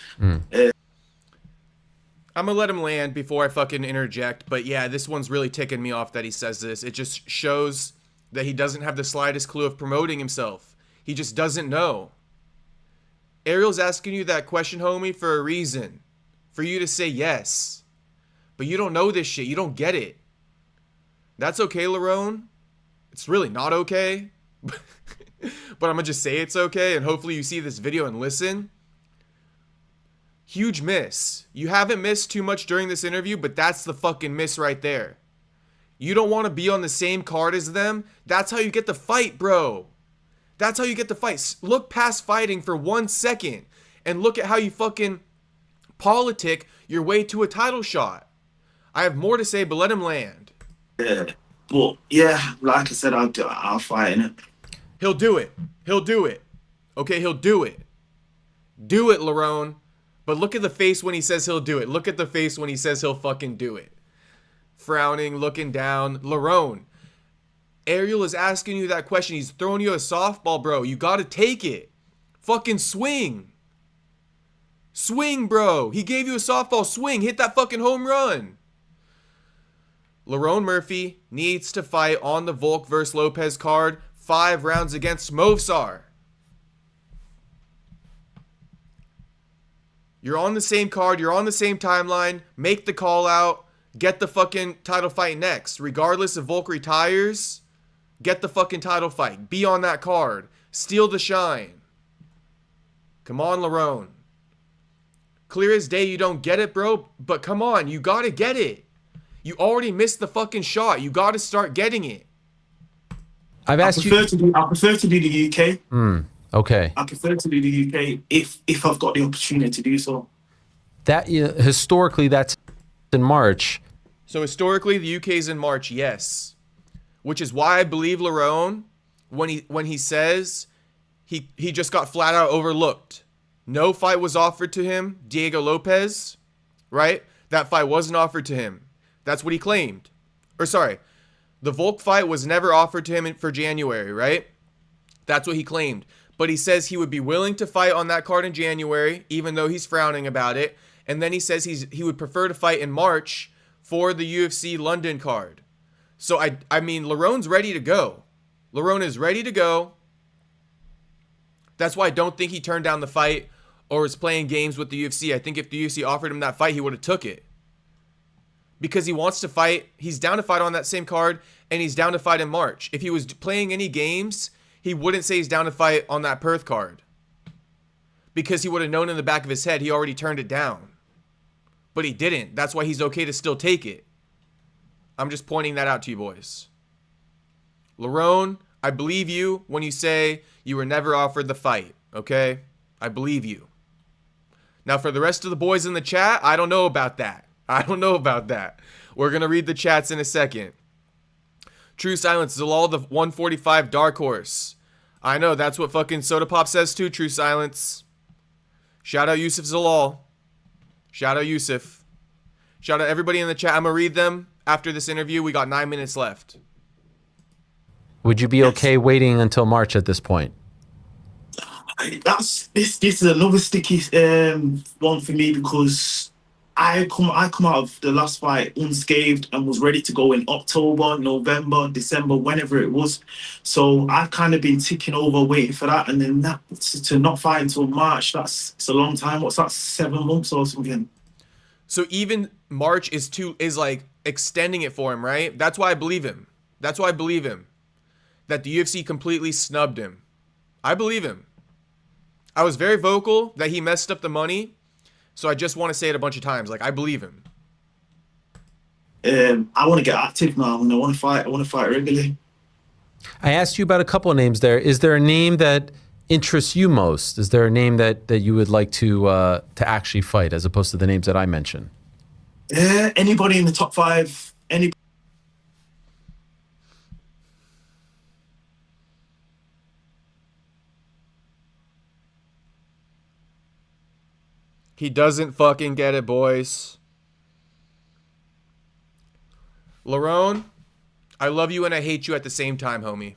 I'm gonna let him land before I fucking interject, but yeah, this one's really ticking me off that he says this. It just shows that he doesn't have the slightest clue of promoting himself. He just doesn't know. Ariel's asking you that question, homie, for a reason. For you to say yes. But you don't know this shit. You don't get it. That's okay, Lerone. It's really not okay. But I'm gonna just say it's okay, and hopefully you see this video and listen. Huge miss. You haven't missed too much during this interview, but that's the fucking miss right there. You don't want to be on the same card as them. That's how you get the fight, bro. That's how you get the fight. Look past fighting for 1 second and look at how you fucking politic your way to a title shot. I have more to say, but let him land. Yeah, but yeah, like I said, I'll fight in it. He'll do it. He'll do it. Okay, he'll do it. Do it, Lerone. But look at the face when he says he'll do it. Look at the face when he says he'll fucking do it. Frowning, looking down. Lerone, Ariel is asking you that question. He's throwing you a softball, bro. You gotta take it. Fucking swing. Swing, bro. He gave you a softball. Swing. Hit that fucking home run. Lerone Murphy needs to fight on the Volk vs. Lopez card. 5 rounds against Movsar. You're on the same card. You're on the same timeline. Make the call out. Get the fucking title fight next. Regardless if Volk retires, get the fucking title fight. Be on that card. Steal the shine. Come on, Lerone. Clear as day you don't get it, bro, but come on, you gotta get it. You already missed the fucking shot. You gotta start getting it. I've asked I prefer to do the UK. Okay. I prefer to do the UK if I've got the opportunity to do so. That historically, that's in March. So historically, the UK's in March, yes. Which is why I believe Lerone when he says he just got flat out overlooked. No fight was offered to him. Diego Lopez, right? That fight wasn't offered to him. That's what he claimed. Or sorry, the Volk fight was never offered to him for January, right? That's what he claimed. But he says he would be willing to fight on that card in January, even though he's frowning about it. And then he says he would prefer to fight in March for the UFC London card. So, I mean, Lerone's ready to go. Lerone is ready to go. That's why I don't think he turned down the fight or is playing games with the UFC. I think if the UFC offered him that fight, he would have took it. Because he wants to fight. He's down to fight on that same card, and he's down to fight in March. If he was playing any games, he wouldn't say he's down to fight on that Perth card. Because he would have known in the back of his head he already turned it down. But he didn't. That's why he's okay to still take it. I'm just pointing that out to you boys. Lerone, I believe you when you say you were never offered the fight, okay? I believe you. Now, for the rest of the boys in the chat, I don't know about that. We're going to read the chats in a second. True Silence, Zalal, the 145 dark horse. I know, that's what fucking Soda Pop says too, True Silence. Shout out Yusuf Zalal. Shout out Yusuf. Shout out everybody in the chat. I'm going to read them after this interview. We got 9 minutes left. Would you be okay waiting until March at this point? This is another sticky one for me because I come out of the last fight unscathed and was ready to go in October, November, December, whenever it was. So I've kind of been ticking over waiting for that, and then that to not fight until March. It's a long time. What's that? 7 months or something. So even March is like extending it for him, right? That's why I believe him. That the UFC completely snubbed him. I believe him. I was very vocal that he messed up the money, so I just want to say it a bunch of times. Like, I believe him. I want to get active now. I want to fight regularly. I asked you about a couple of names there. Is there a name that interests you most? Is there a name that you would like to actually fight as opposed to the names that I mentioned? Anybody in the top 5. He doesn't fucking get it, boys. Lerone, I love you and I hate you at the same time, homie.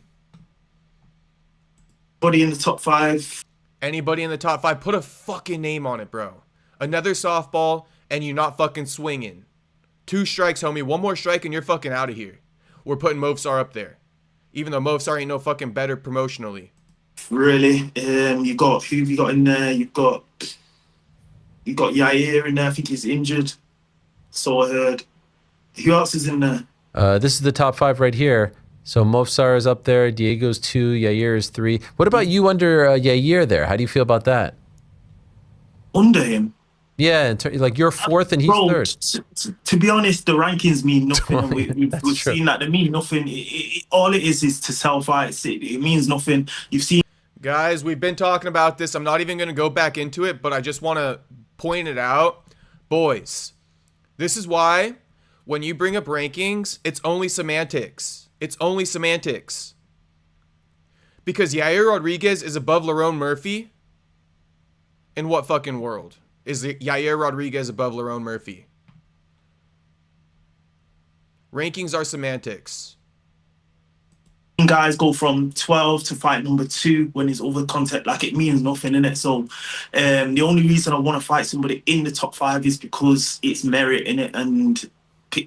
Anybody in the top 5. Anybody in the top 5, put a fucking name on it, bro. Another softball and you're not fucking swinging. 2 strikes, homie. 1 more strike and you're fucking out of here. We're putting Movsar up there. Even though Movsar ain't no fucking better promotionally. Really? You got who have you got in there? You got Yair in there. I think he's injured. So I heard. Who else is in there? This is the top 5 right here. So Movsar is up there. Diego's 2. Yair is 3. What about you under Yair there? How do you feel about that? Under him? Yeah, like you're 4th and he's 3rd. To be honest, the rankings mean nothing. We've true. seen that. They mean nothing. All it is to sell fights. It means nothing. You've seen. Guys, we've been talking about this. I'm not even going to go back into it, but I just want to point it out. Boys, this is why when you bring up rankings, it's only semantics. It's only semantics. Because Yair Rodriguez is above Lerone Murphy? In what fucking world is Yair Rodriguez above Lerone Murphy? Rankings are semantics. Guys go from 12 to fight number 2 when it's over contact, like it means nothing in it. So the only reason I want to fight somebody in the top 5 is because it's merit in it, and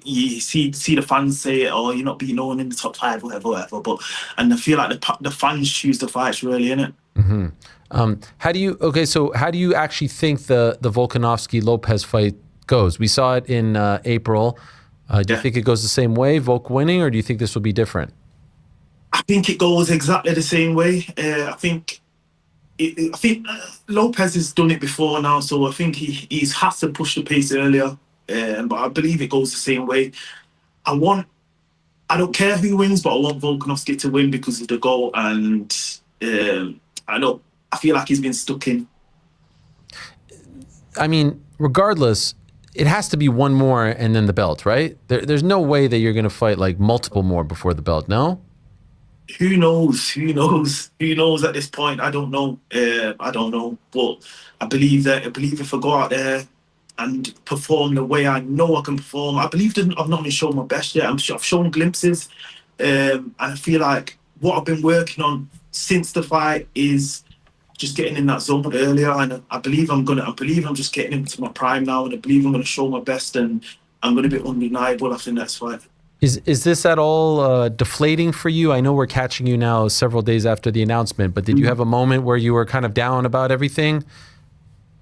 you see the fans say, "Oh, you're not being known in the top 5, whatever." But I feel like the fans choose the fights really in it. Mm-hmm. How do you actually think the Volkanovski Lopez fight goes? We saw it in April. Do you think it goes the same way, Volk winning, or do you think this will be different? I think it goes exactly the same way. I think I think Lopez has done it before now, so I think he's has to push the pace earlier. But I believe it goes the same way. I don't care who wins, but I want Volkanovski to win because of the goal, and I feel like he's been stuck in. I mean, regardless, it has to be one more and then the belt, right? There's no way that you're going to fight like multiple more before the belt, no? Who knows? Who knows at this point? I don't know. I don't know. But I believe if I go out there and perform the way I know I can perform, I believe that I've not even shown my best yet. I've shown glimpses. And I feel like what I've been working on since the fight is just getting in that zone earlier. And I believe I'm just getting into my prime now, and I believe I'm gonna show my best, and I'm gonna be undeniable after the next fight. Is this at all deflating for you? I know we're catching you now several days after the announcement, but did you have a moment where you were kind of down about everything?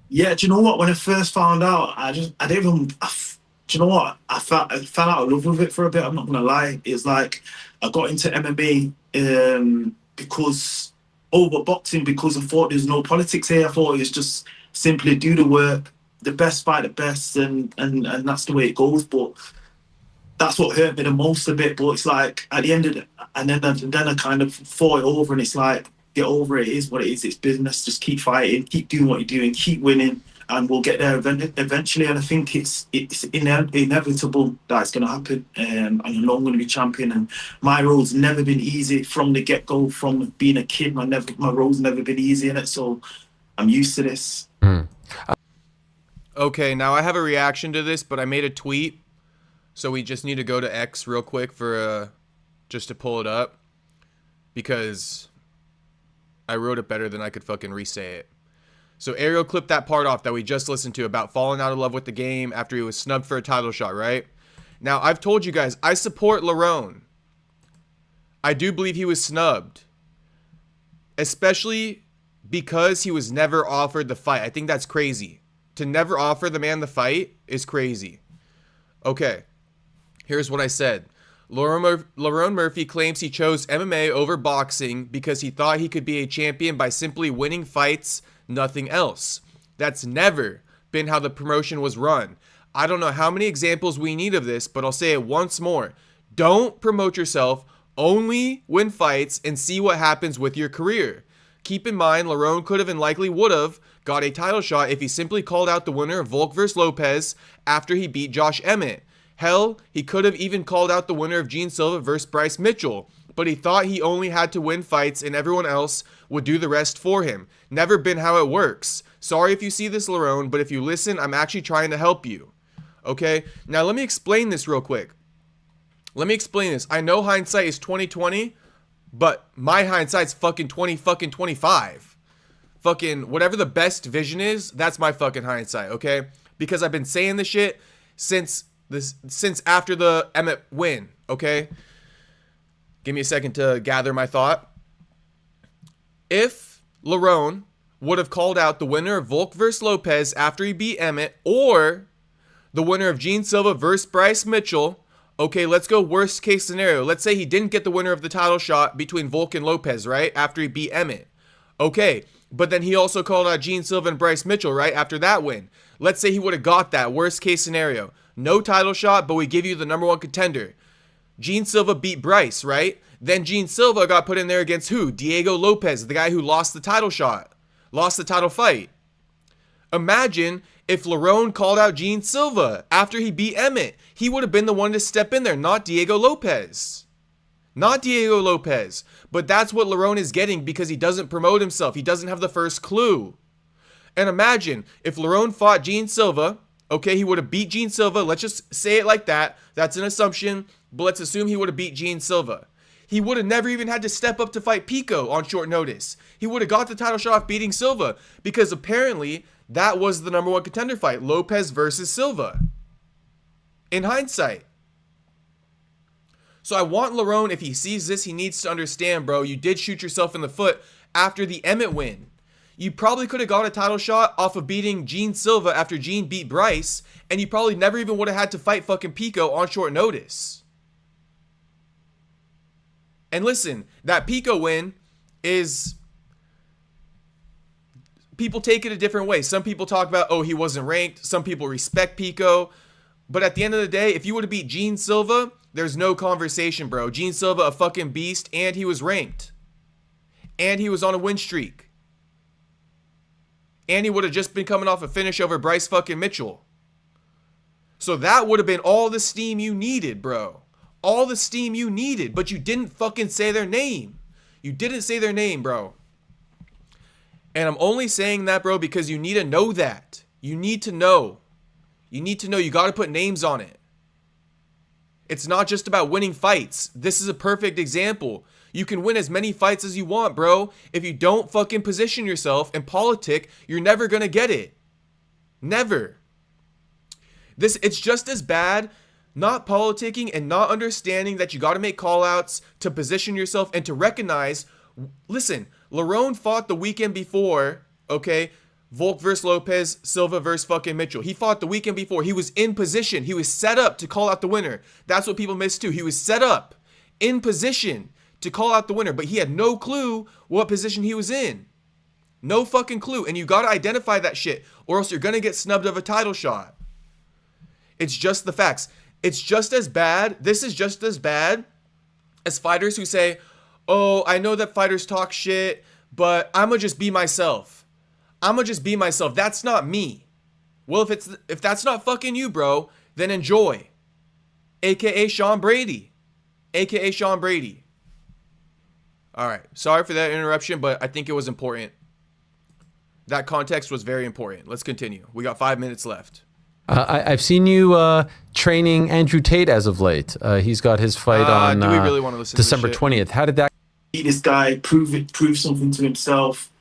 Yeah, do you know what? When I first found out, do you know what? I fell out of love with it for a bit. I'm not gonna lie. It's like I got into MMA over boxing because I thought there's no politics here. I thought it was just simply do the work, the best fight the best, and that's the way it goes. But that's what hurt me the most a bit. But it's like at the end of it, and then I kind of thought it over, and it's like, get over it. It is what it is. It's business. Just keep fighting, keep doing what you're doing, keep winning, and we'll get there eventually. And I think it's inevitable that it's going to happen. And I know I'm going to be champion. And my road's never been easy from the get go. From being a kid, my road's never been easy in it. So I'm used to this. Okay, now I have a reaction to this, but I made a tweet, so we just need to go to X real quick for just to pull it up, because I wrote it better than I could fucking re-say it. So Ariel clipped that part off that we just listened to about falling out of love with the game after he was snubbed for a title shot, right? Now, I've told you guys, I support Lerone. I do believe he was snubbed, especially because he was never offered the fight. I think that's crazy. To never offer the man the fight is crazy. Okay, here's what I said. Lerone Murphy claims he chose MMA over boxing because he thought he could be a champion by simply winning fights, nothing else. That's never been how the promotion was run. I don't know how many examples we need of this, but I'll say it once more. Don't promote yourself, only win fights and see what happens with your career. Keep in mind, Lerone could have and likely would have got a title shot if he simply called out the winner of Volk vs. Lopez after he beat Josh Emmett. Hell, he could have even called out the winner of Gene Silva versus Bryce Mitchell, but he thought he only had to win fights and everyone else would do the rest for him. Never been how it works. Sorry if you see this, Lerone, but if you listen, I'm actually trying to help you. Okay? Now let me explain this real quick. Let me explain this. I know hindsight is 20/20, but my hindsight's fucking 20/25. Fucking whatever the best vision is, that's my fucking hindsight, okay? Because I've been saying this shit since after the Emmett win, okay? Give me a second to gather my thought. If Lerone would have called out the winner of Volk vs. Lopez after he beat Emmett, or the winner of Gene Silva versus Bryce Mitchell, okay, let's go worst case scenario. Let's say he didn't get the winner of the title shot between Volk and Lopez, right? After he beat Emmett. Okay, but then he also called out Gene Silva and Bryce Mitchell, right? After that win. Let's say he would have got that worst case scenario. No title shot, but we give you the number one contender. Gene Silva beat Bryce, right? Then Gene Silva got put in there against who? Diego Lopez, the guy who lost the title shot. Lost the title fight. Imagine if Lerone called out Gene Silva after he beat Emmett. He would have been the one to step in there, not Diego Lopez. Not Diego Lopez. But that's what Lerone is getting because he doesn't promote himself. He doesn't have the first clue. And imagine if Lerone fought Gene Silva. Okay, he would have beat Gene Silva. Let's just say it like that. That's an assumption, but let's assume he would have beat Gene Silva. He would have never even had to step up to fight Pico on short notice. He would have got the title shot off beating Silva because apparently that was the number one contender fight, Lopez versus Silva. In hindsight. So I want Lerone, if he sees this, he needs to understand, bro, you did shoot yourself in the foot after the Emmett win. You probably could have got a title shot off of beating Gene Silva after Gene beat Bryce, and you probably never even would have had to fight fucking Pico on short notice. And listen, that Pico win is people take it a different way. Some people talk about, oh, he wasn't ranked. Some people respect Pico. But at the end of the day, if you would have beat Gene Silva, there's no conversation, bro. Gene Silva, a fucking beast, and he was ranked. And he was on a win streak. And he would have just been coming off a finish over Bryce fucking Mitchell. So that would have been all the steam you needed, bro. All the steam you needed, but you didn't fucking say their name. You didn't say their name, bro. And I'm only saying that, bro, because you need to know that. You need to know. You need to know. You got to put names on it. It's not just about winning fights. This is a perfect example. You can win as many fights as you want, bro. If you don't fucking position yourself and politic, you're never going to get it. Never. It's just as bad not politicking and not understanding that you got to make call-outs to position yourself and to recognize. Listen, Lerone fought the weekend before, okay? Volk versus Lopez, Silva versus fucking Mitchell. He fought the weekend before. He was in position. He was set up to call out the winner. That's what people miss too. He was set up in position to call out the winner, but he had no clue what position he was in. No fucking clue. And you got to identify that shit or else you're going to get snubbed of a title shot. It's just the facts. It's just as bad. This is just as bad as fighters who say, oh, I know that fighters talk shit, but I'm going to just be myself. I'm going to just be myself. That's not me. Well, if that's not fucking you, bro, then enjoy. AKA Sean Brady. AKA Sean Brady. All right. Sorry for that interruption, but I think it was important. That context was very important. Let's continue. We got 5 minutes left. I've seen you training Andrew Tate as of late. He's got his fight on do we really want to listen December to this 20th. How did that? This guy prove something to himself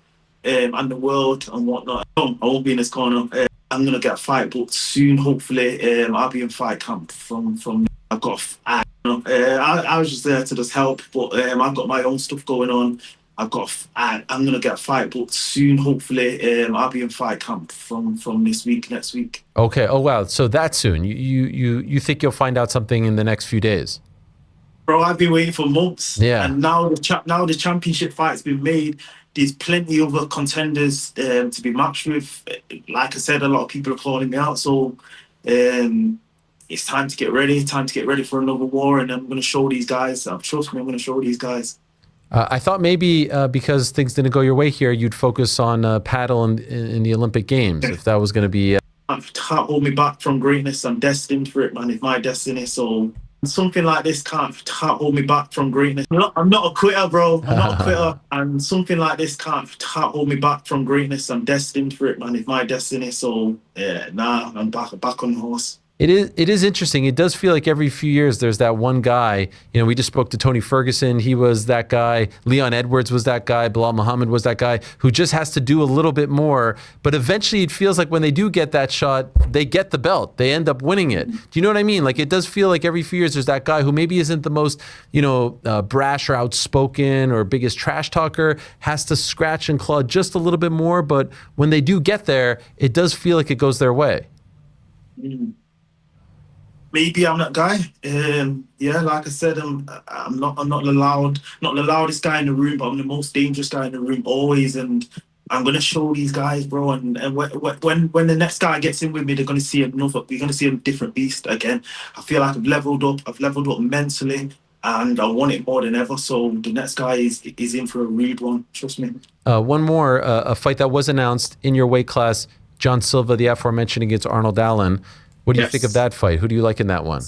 and the world and whatnot. I won't be in his corner. I'm gonna get a fight booked soon. Hopefully, I'll be in fight camp from. I've got. I was just there to just help, but I've got my own stuff going on. I'm gonna get a fight booked soon. Hopefully, I'll be in fight camp from this week, next week. Okay. Oh wow. So that soon? You think you'll find out something in the next few days? Bro, I've been waiting for months. Yeah. And now the championship fight's been made. There's plenty of other contenders to be matched with. Like I said, a lot of people are calling me out. So it's time to get ready. Time to get ready for another war. And I'm going to show these guys. Trust me, I'm going to show these guys. I thought maybe because things didn't go your way here, you'd focus on paddle in the Olympic Games, if that was going to be... Can't hold me back from greatness. I'm destined for it, man. It's my destiny. So something like this can't hold me back from greatness. I'm not a quitter, bro. I'm not a quitter. And something like this can't hold me back from greatness. I'm destined for it, man. It's my destiny. So I'm back on the horse. It is interesting. It does feel like every few years there's that one guy. You know, we just spoke to Tony Ferguson. He was that guy. Leon Edwards was that guy. Bilal Muhammad was that guy who just has to do a little bit more. But eventually it feels like when they do get that shot, they get the belt. They end up winning it. Do you know what I mean? Like it does feel like every few years there's that guy who maybe isn't the most, brash or outspoken or biggest trash talker, has to scratch and claw just a little bit more. But when they do get there, it does feel like it goes their way. Maybe I'm that guy. Like I said, I'm not the loudest guy in the room, but I'm the most dangerous guy in the room always. And I'm gonna show these guys, bro. And when the next guy gets in with me, they're gonna see we're gonna see a different beast again. I feel like I've leveled up mentally, and I want it more than ever. So the next guy is in for a read one. Trust me. One more, a fight that was announced in your weight class: John Silva, the aforementioned, against Arnold Allen. What do you think of that fight? Who do you like in that one?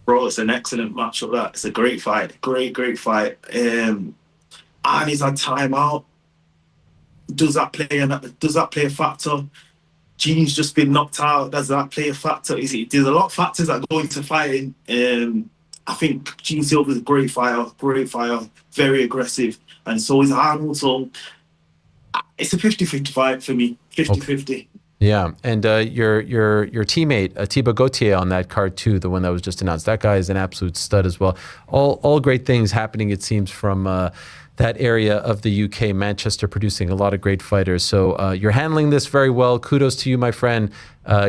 Bro, it's an excellent matchup. That it's a great fight. Great fight. And he's had time out. Does that play a factor? Gene's just been knocked out. Does that play a factor? There's a lot of factors that go into fighting. I think Gene Silva's a great fighter, very aggressive, and so is Arnold. So it's a 50-50 fight for me. 50-50. Okay. Yeah, and your teammate Atiba Gauthier on that card too, the one that was just announced. That guy is an absolute stud as well. All great things happening, it seems, from that area of the UK, Manchester, producing a lot of great fighters. So you're handling this very well. Kudos to you, my friend.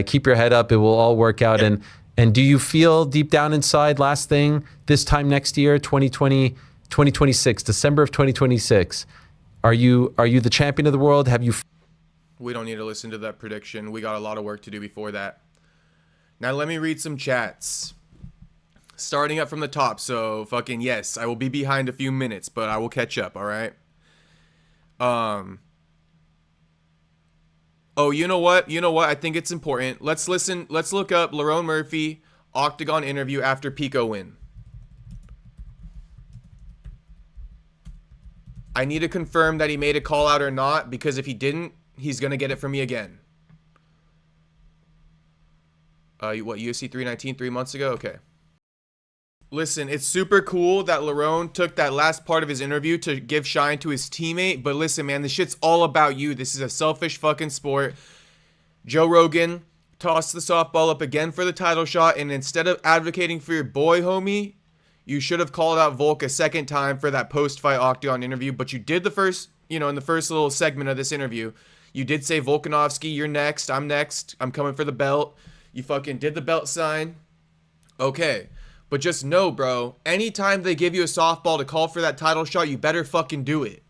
Keep your head up. It will all work out. Yeah. And do you feel deep down inside, last thing, this time next year, 2026, December of 2026, are you the champion of the world? Have you We don't need to listen to that prediction. We got a lot of work to do before that. Now let me read some chats. Starting up from the top. So fucking yes, I will be behind a few minutes, but I will catch up, all right? Oh, you know what? I think it's important. Let's listen. Let's look up Lerone Murphy Octagon interview after Pico win. I need to confirm that he made a call out or not, because if he didn't, he's going to get it from me again. What, UFC 319 3 months ago? Okay. Listen, it's super cool that Lerone took that last part of his interview to give shine to his teammate, but listen, man, this shit's all about you. This is a selfish fucking sport. Joe Rogan tossed the softball up again for the title shot, and instead of advocating for your boy, homie, you should have called out Volk a second time for that post-fight Octagon interview, but you did the first, in the first little segment of this interview, you did say, Volkanovski, you're next, I'm coming for the belt. You fucking did the belt sign. Okay. But just know, bro, anytime they give you a softball to call for that title shot, you better fucking do it.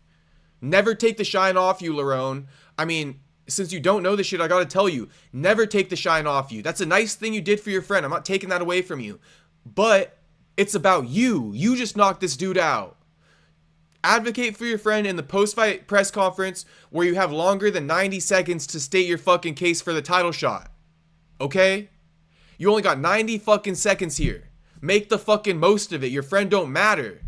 Never take the shine off you, Lerone. I mean, since you don't know this shit, I gotta tell you, never take the shine off you. That's a nice thing you did for your friend. I'm not taking that away from you. But it's about you. You just knocked this dude out. Advocate for your friend in the post-fight press conference where you have longer than 90 seconds to state your fucking case for the title shot. Okay? You only got 90 fucking seconds here. Make the fucking most of it. Your friend don't matter.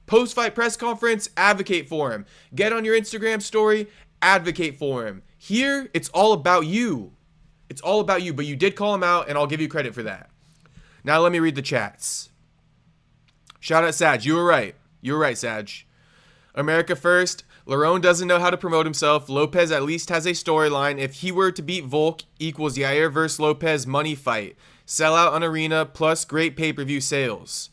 Post-fight press conference, advocate for him. Get on your Instagram story, advocate for him. Here, it's all about you. It's all about you, but you did call him out, and I'll give you credit for that. Now let me read the chats. Shout out Sag. You were right. You were right, Sag. America first. Lerone doesn't know how to promote himself. Lopez at least has a storyline. If he were to beat Volk, equals Yair versus Lopez money fight. Sell out on arena, plus great pay-per-view sales.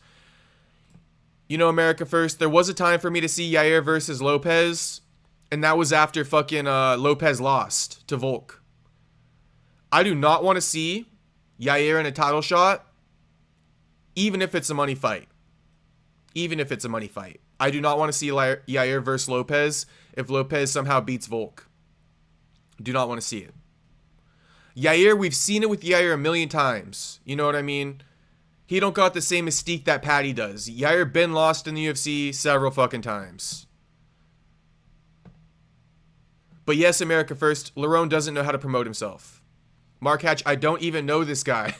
America first, there was a time for me to see Yair versus Lopez, and that was after fucking Lopez lost to Volk. I do not want to see Yair in a title shot, even if it's a money fight. Even if it's a money fight. I do not want to see Yair versus Lopez if Lopez somehow beats Volk. Do not want to see it. Yair, we've seen it with Yair a million times. You know what I mean? He don't got the same mystique that Patty does. Yair been lost in the UFC several fucking times. But yes, America first, Lerone doesn't know how to promote himself. Mark Hatch, I don't even know this guy.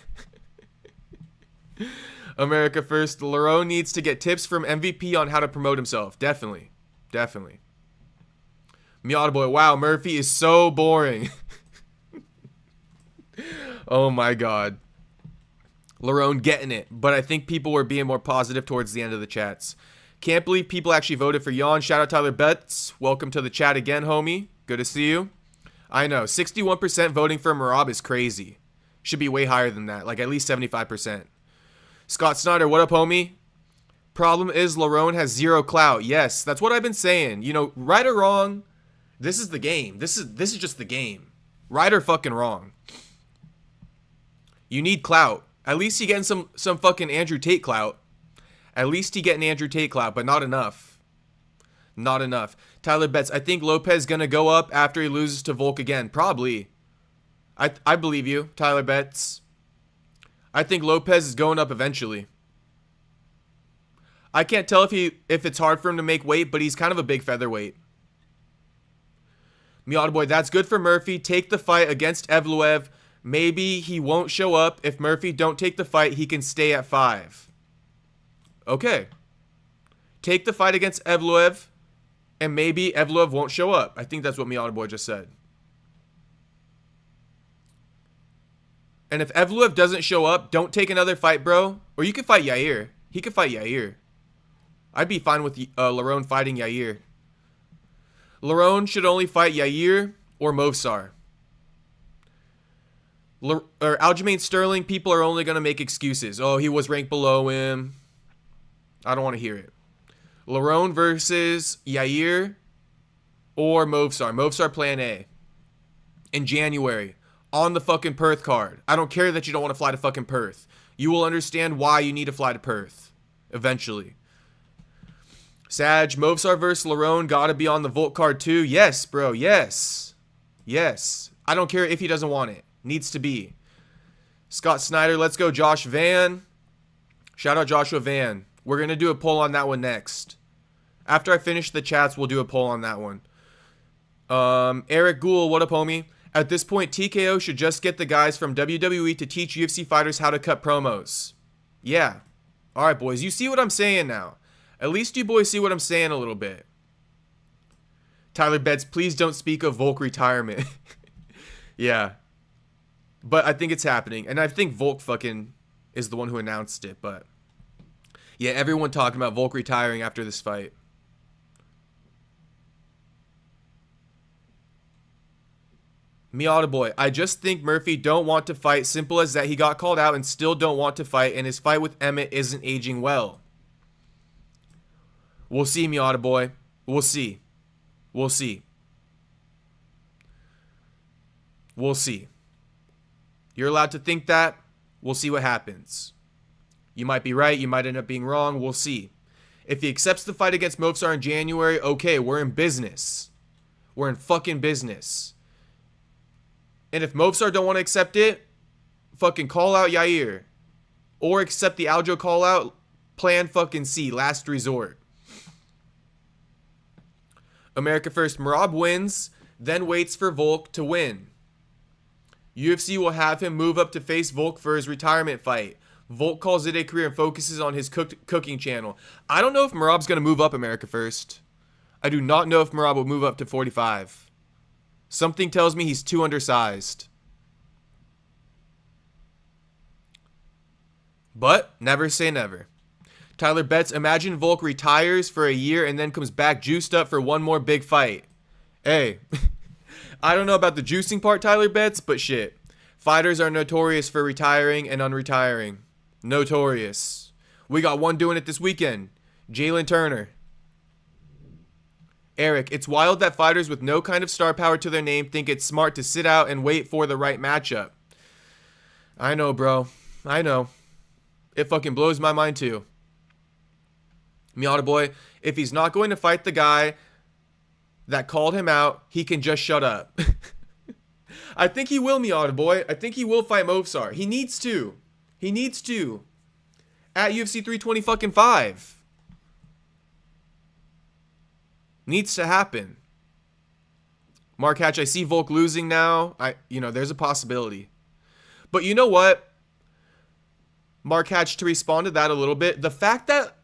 America first, Lerone needs to get tips from MVP on how to promote himself. Definitely. Definitely. Miata Boy, wow, Murphy is so boring. Oh my god. Lerone getting it, but I think people were being more positive towards the end of the chats. Can't believe people actually voted for Jan. Shout out Tyler Betts. Welcome to the chat again, homie. Good to see you. I know, 61% voting for Merab is crazy. Should be way higher than that, like at least 75%. Scott Snyder, what up, homie? Problem is Lerone has zero clout. Yes, that's what I've been saying. Right or wrong, this is the game. This is just the game. Right or fucking wrong. You need clout. At least you getting some fucking Andrew Tate clout. At least you getting Andrew Tate clout, but not enough. Not enough. Tyler Betts, I think Lopez gonna go up after he loses to Volk again. Probably. I believe you, Tyler Betts. I think Lopez is going up eventually. I can't tell if it's hard for him to make weight, but he's kind of a big featherweight. Miata Boy, that's good for Murphy. Take the fight against Evloev. Maybe he won't show up. If Murphy don't take the fight, he can stay at 5. Okay. Take the fight against Evloev, and maybe Evloev won't show up. I think that's what Miata Boy just said. And if Evloev doesn't show up, don't take another fight, bro. Or you can fight Yair. He could fight Yair. I'd be fine with Lerone fighting Yair. Lerone should only fight Yair or Movsar. Aljamain Sterling, people are only going to make excuses. Oh, he was ranked below him. I don't want to hear it. Lerone versus Yair or Movsar. Movsar plan A. In January. On the fucking Perth card. I don't care that you don't want to fly to fucking Perth. You will understand why you need to fly to Perth. Eventually. Sag, Movsar versus Lerone gotta be on the Volt card too. Yes, bro. Yes. Yes. I don't care if he doesn't want it. Needs to be. Scott Snyder, let's go. Josh Van. Shout out Joshua Van. We're going to do a poll on that one next. After I finish the chats, we'll do a poll on that one. Eric Gould, what up, homie? At this point, TKO should just get the guys from WWE to teach UFC fighters how to cut promos. Yeah. All right, boys. You see what I'm saying now. At least you boys see what I'm saying a little bit. Tyler Betts, please don't speak of Volk retirement. Yeah. But I think it's happening. And I think Volk fucking is the one who announced it. But yeah, everyone talking about Volk retiring after this fight. Miata boy, I just think Murphy don't want to fight. Simple as that. He got called out and still don't want to fight. And his fight with Emmett isn't aging well. We'll see, Miata boy. We'll see. We'll see. We'll see. You're allowed to think that. We'll see what happens. You might be right. You might end up being wrong. We'll see. If he accepts the fight against Movsar in January, okay, we're in business. We're in fucking business. And if Movsar don't want to accept it, fucking call out Yair. Or accept the Aljo call out, plan fucking C, last resort. America first, Merab wins, then waits for Volk to win. UFC will have him move up to face Volk for his retirement fight. Volk calls it a career and focuses on his cooking channel. I don't know if Merab's going to move up America first. I do not know if Merab will move up to 45. Something tells me he's too undersized. But never say never. Tyler Betts, imagine Volk retires for a year and then comes back juiced up for one more big fight. Hey, I don't know about the juicing part, Tyler Betts, but shit. Fighters are notorious for retiring and unretiring. Notorious. We got one doing it this weekend. Jalen Turner. Eric, it's wild that fighters with no kind of star power to their name think it's smart to sit out and wait for the right matchup. I know, bro. I know. It fucking blows my mind too. Miata boy, if he's not going to fight the guy that called him out, he can just shut up. I think he will, Miata boy. I think he will fight Movsar. He needs to. He needs to. At UFC 320 fucking 5. Needs to happen. Mark Hatch, I see Volk losing now. There's a possibility. But you know what? Mark Hatch, to respond to that a little bit, the fact that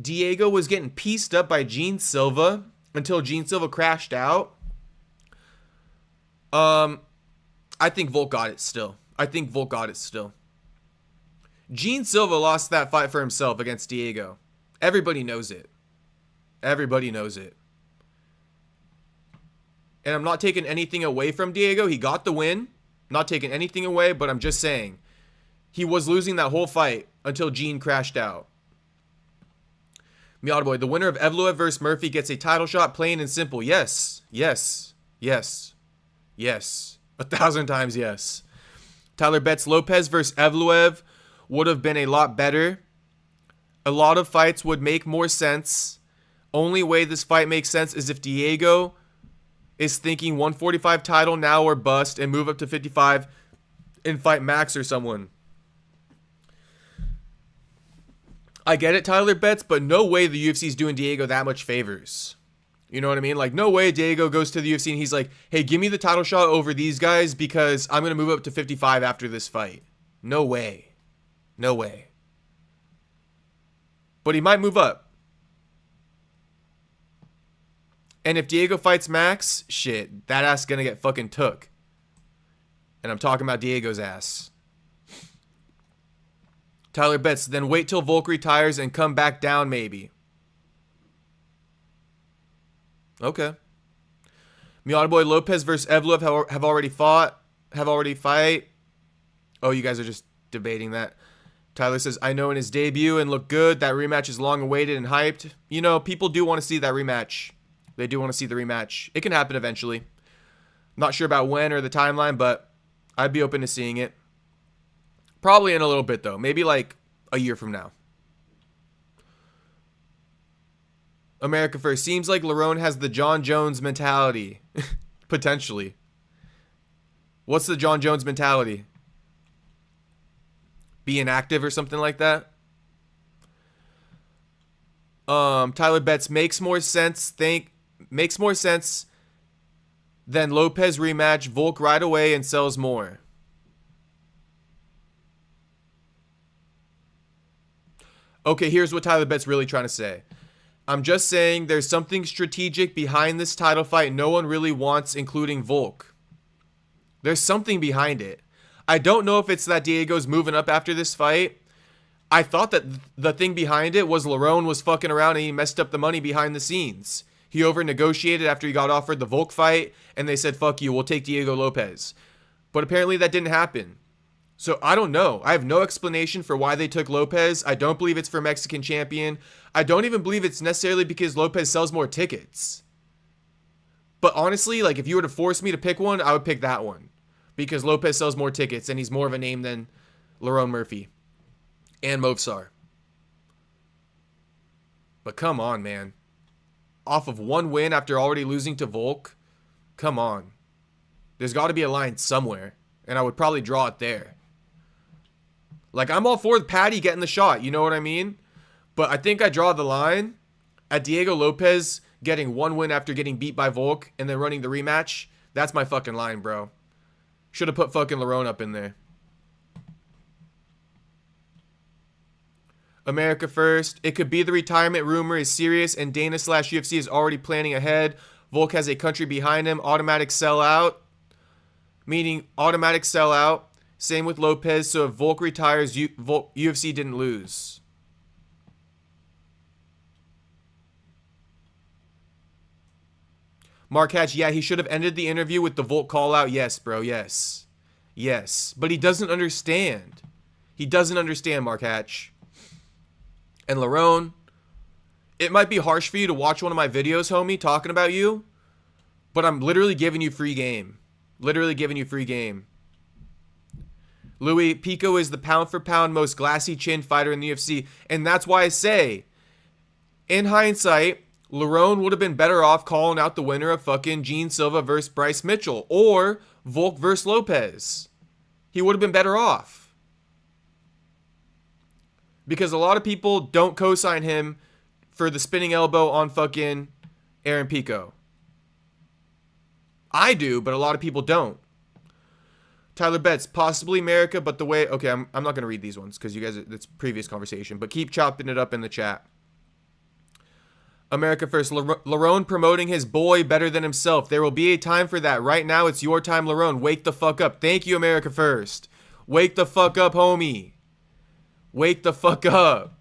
Diego was getting pieced up by Gene Silva until Gene Silva crashed out, I think Volk got it still. Gene Silva lost that fight for himself against Diego. Everybody knows it. And I'm not taking anything away from Diego. He got the win. Not taking anything away, but I'm just saying. He was losing that whole fight until Gene crashed out. Miata boy, the winner of Evloev versus Murphy gets a title shot, plain and simple. Yes. 1,000 times yes. Tyler Betts, Lopez versus Evloev would have been a lot better. A lot of fights would make more sense. Only way this fight makes sense is if Diego is thinking 145 title now or bust and move up to 55 and fight Max or someone. I get it, Tyler Betts, but no way the UFC is doing Diego that much favors. You know what I mean? Like, no way Diego goes to the UFC and he's like, hey, give me the title shot over these guys because I'm going to move up to 55 after this fight. No way. But he might move up. And if Diego fights Max, shit, that ass gonna get fucking took. And I'm talking about Diego's ass. Tyler Betts, then wait till Volk retires and come back down maybe. Okay. Miata boy, Lopez versus Evloev have already fight. Oh, you guys are just debating that. Tyler says, I know in his debut and looked good. That rematch is long awaited and hyped. You know, people do want to see that rematch. They do want to see the rematch. It can happen eventually. Not sure about when or the timeline, but I'd be open to seeing it. Probably in a little bit, though. Maybe like a year from now. America first. Seems like Lerone has the John Jones mentality. Potentially. What's the John Jones mentality? Be inactive or something like that? Tyler Betts makes more sense than Lopez rematch, Volk right away and sells more. Okay, here's what Tyler Betts really trying to say. I'm just saying there's something strategic behind this title fight no one really wants, including Volk. There's something behind it. I don't know if it's that Diego's moving up after this fight. I thought that the thing behind it was Lerone was fucking around and he messed up the money behind the scenes. He over-negotiated after he got offered the Volk fight, and they said, fuck you, we'll take Diego Lopez. But apparently that didn't happen. So I don't know. I have no explanation for why they took Lopez. I don't believe it's for Mexican champion. I don't even believe it's necessarily because Lopez sells more tickets. But honestly, like if you were to force me to pick one, I would pick that one. Because Lopez sells more tickets and he's more of a name than Lerone Murphy and Movsar. But come on, man. Off of one win after already losing to Volk? Come on. There's got to be a line somewhere. And I would probably draw it there. Like, I'm all for Patty getting the shot. You know what I mean? But I think I draw the line at Diego Lopez getting one win after getting beat by Volk and then running the rematch. That's my fucking line, bro. Should have put fucking Lerone up in there. America first. It could be the retirement rumor is serious and Dana/UFC is already planning ahead. Volk has a country behind him. Automatic sellout. Meaning automatic sellout. Same with Lopez. So if Volk retires, UFC didn't lose. Mark Hatch, yeah, he should have ended the interview with the Volk call out. Yes, bro, yes. Yes. But he doesn't understand. He doesn't understand, Mark Hatch. And Lerone, it might be harsh for you to watch one of my videos, homie, talking about you, but I'm literally giving you free game. Literally giving you free game. Louis, Pico is the pound for pound most glassy chin fighter in the UFC. And that's why I say, in hindsight, Lerone would have been better off calling out the winner of fucking Gene Silva versus Bryce Mitchell or Volk versus Lopez. He would have been better off. Because a lot of people don't co-sign him for the spinning elbow on fucking Aaron Pico. I do, but a lot of people don't. Tyler Betts, possibly America, but the way... Okay, I'm not going to read these ones because you guys... It's previous conversation, but keep chopping it up in the chat. America first. Lerone promoting his boy better than himself. There will be a time for that. Right now, it's your time, Lerone. Wake the fuck up. Thank you, America first. Wake the fuck up, homie. Wake the fuck up.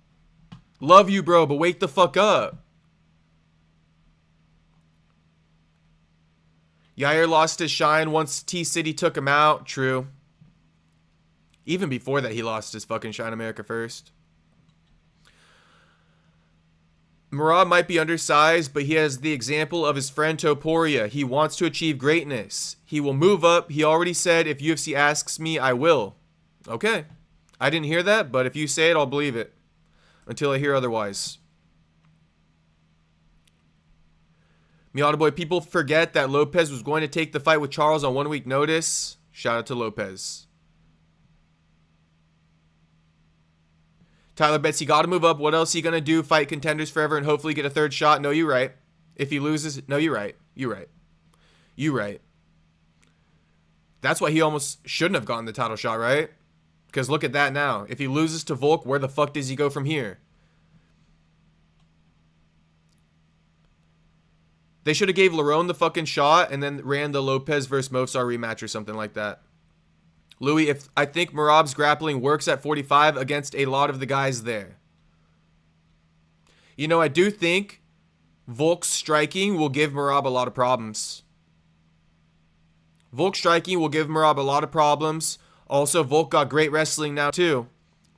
Love you, bro, but wake the fuck up. Yair lost his shine once T-City took him out. True. Even before that, he lost his fucking shine, America first. Merab might be undersized, but he has the example of his friend Topuria. He wants to achieve greatness. He will move up. He already said, if UFC asks me, I will. Okay. I didn't hear that, but if you say it, I'll believe it. Until I hear otherwise. Miata Boy, people forget that Lopez was going to take the fight with Charles on 1 week notice. Shout out to Lopez. Tyler Betts, he got to move up. What else he going to do? Fight contenders forever and hopefully get a third shot? No, you're right. If he loses, no, you're right. You're right. You're right. That's why he almost shouldn't have gotten the title shot, right? Because look at that now. If he loses to Volk, where the fuck does he go from here? They should have gave Lerone the fucking shot and then ran the Lopez versus Movsar rematch or something like that. Louis, I think Merab's grappling works at 45 against a lot of the guys there. You know, I do think Volk's striking will give Merab a lot of problems. Volk's striking will give Merab a lot of problems. Also, Volk got great wrestling now too.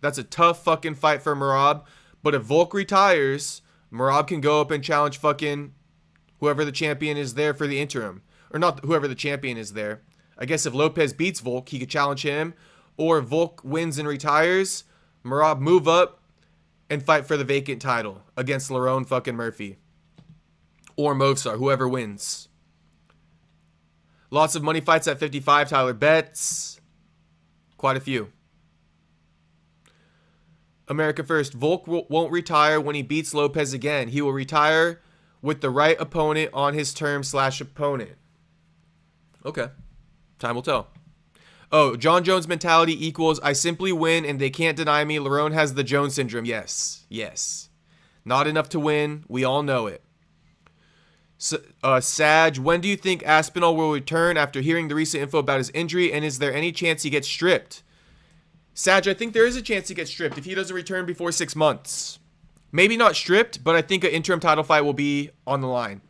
That's a tough fucking fight for Merab. But if Volk retires, Merab can go up and challenge fucking whoever the champion is there for the interim. Or not whoever the champion is there. I guess if Lopez beats Volk, he could challenge him. Or if Volk wins and retires, Merab move up and fight for the vacant title against Lerone fucking Murphy. Or Movsar, whoever wins. Lots of money fights at 55. Tyler Betts. Quite a few. America First. Volk won't retire when he beats Lopez again. He will retire with the right opponent on his terms / opponent. Okay. Time will tell. Oh, John Jones mentality equals I simply win and they can't deny me. Lerone has the Jones syndrome. Yes. Yes. Not enough to win. We all know it. Sag, when do you think Aspinall will return after hearing the recent info about his injury? And is there any chance he gets stripped? Sag, I think there is a chance he gets stripped if he doesn't return before 6 months. Maybe not stripped, but I think an interim title fight will be on the line.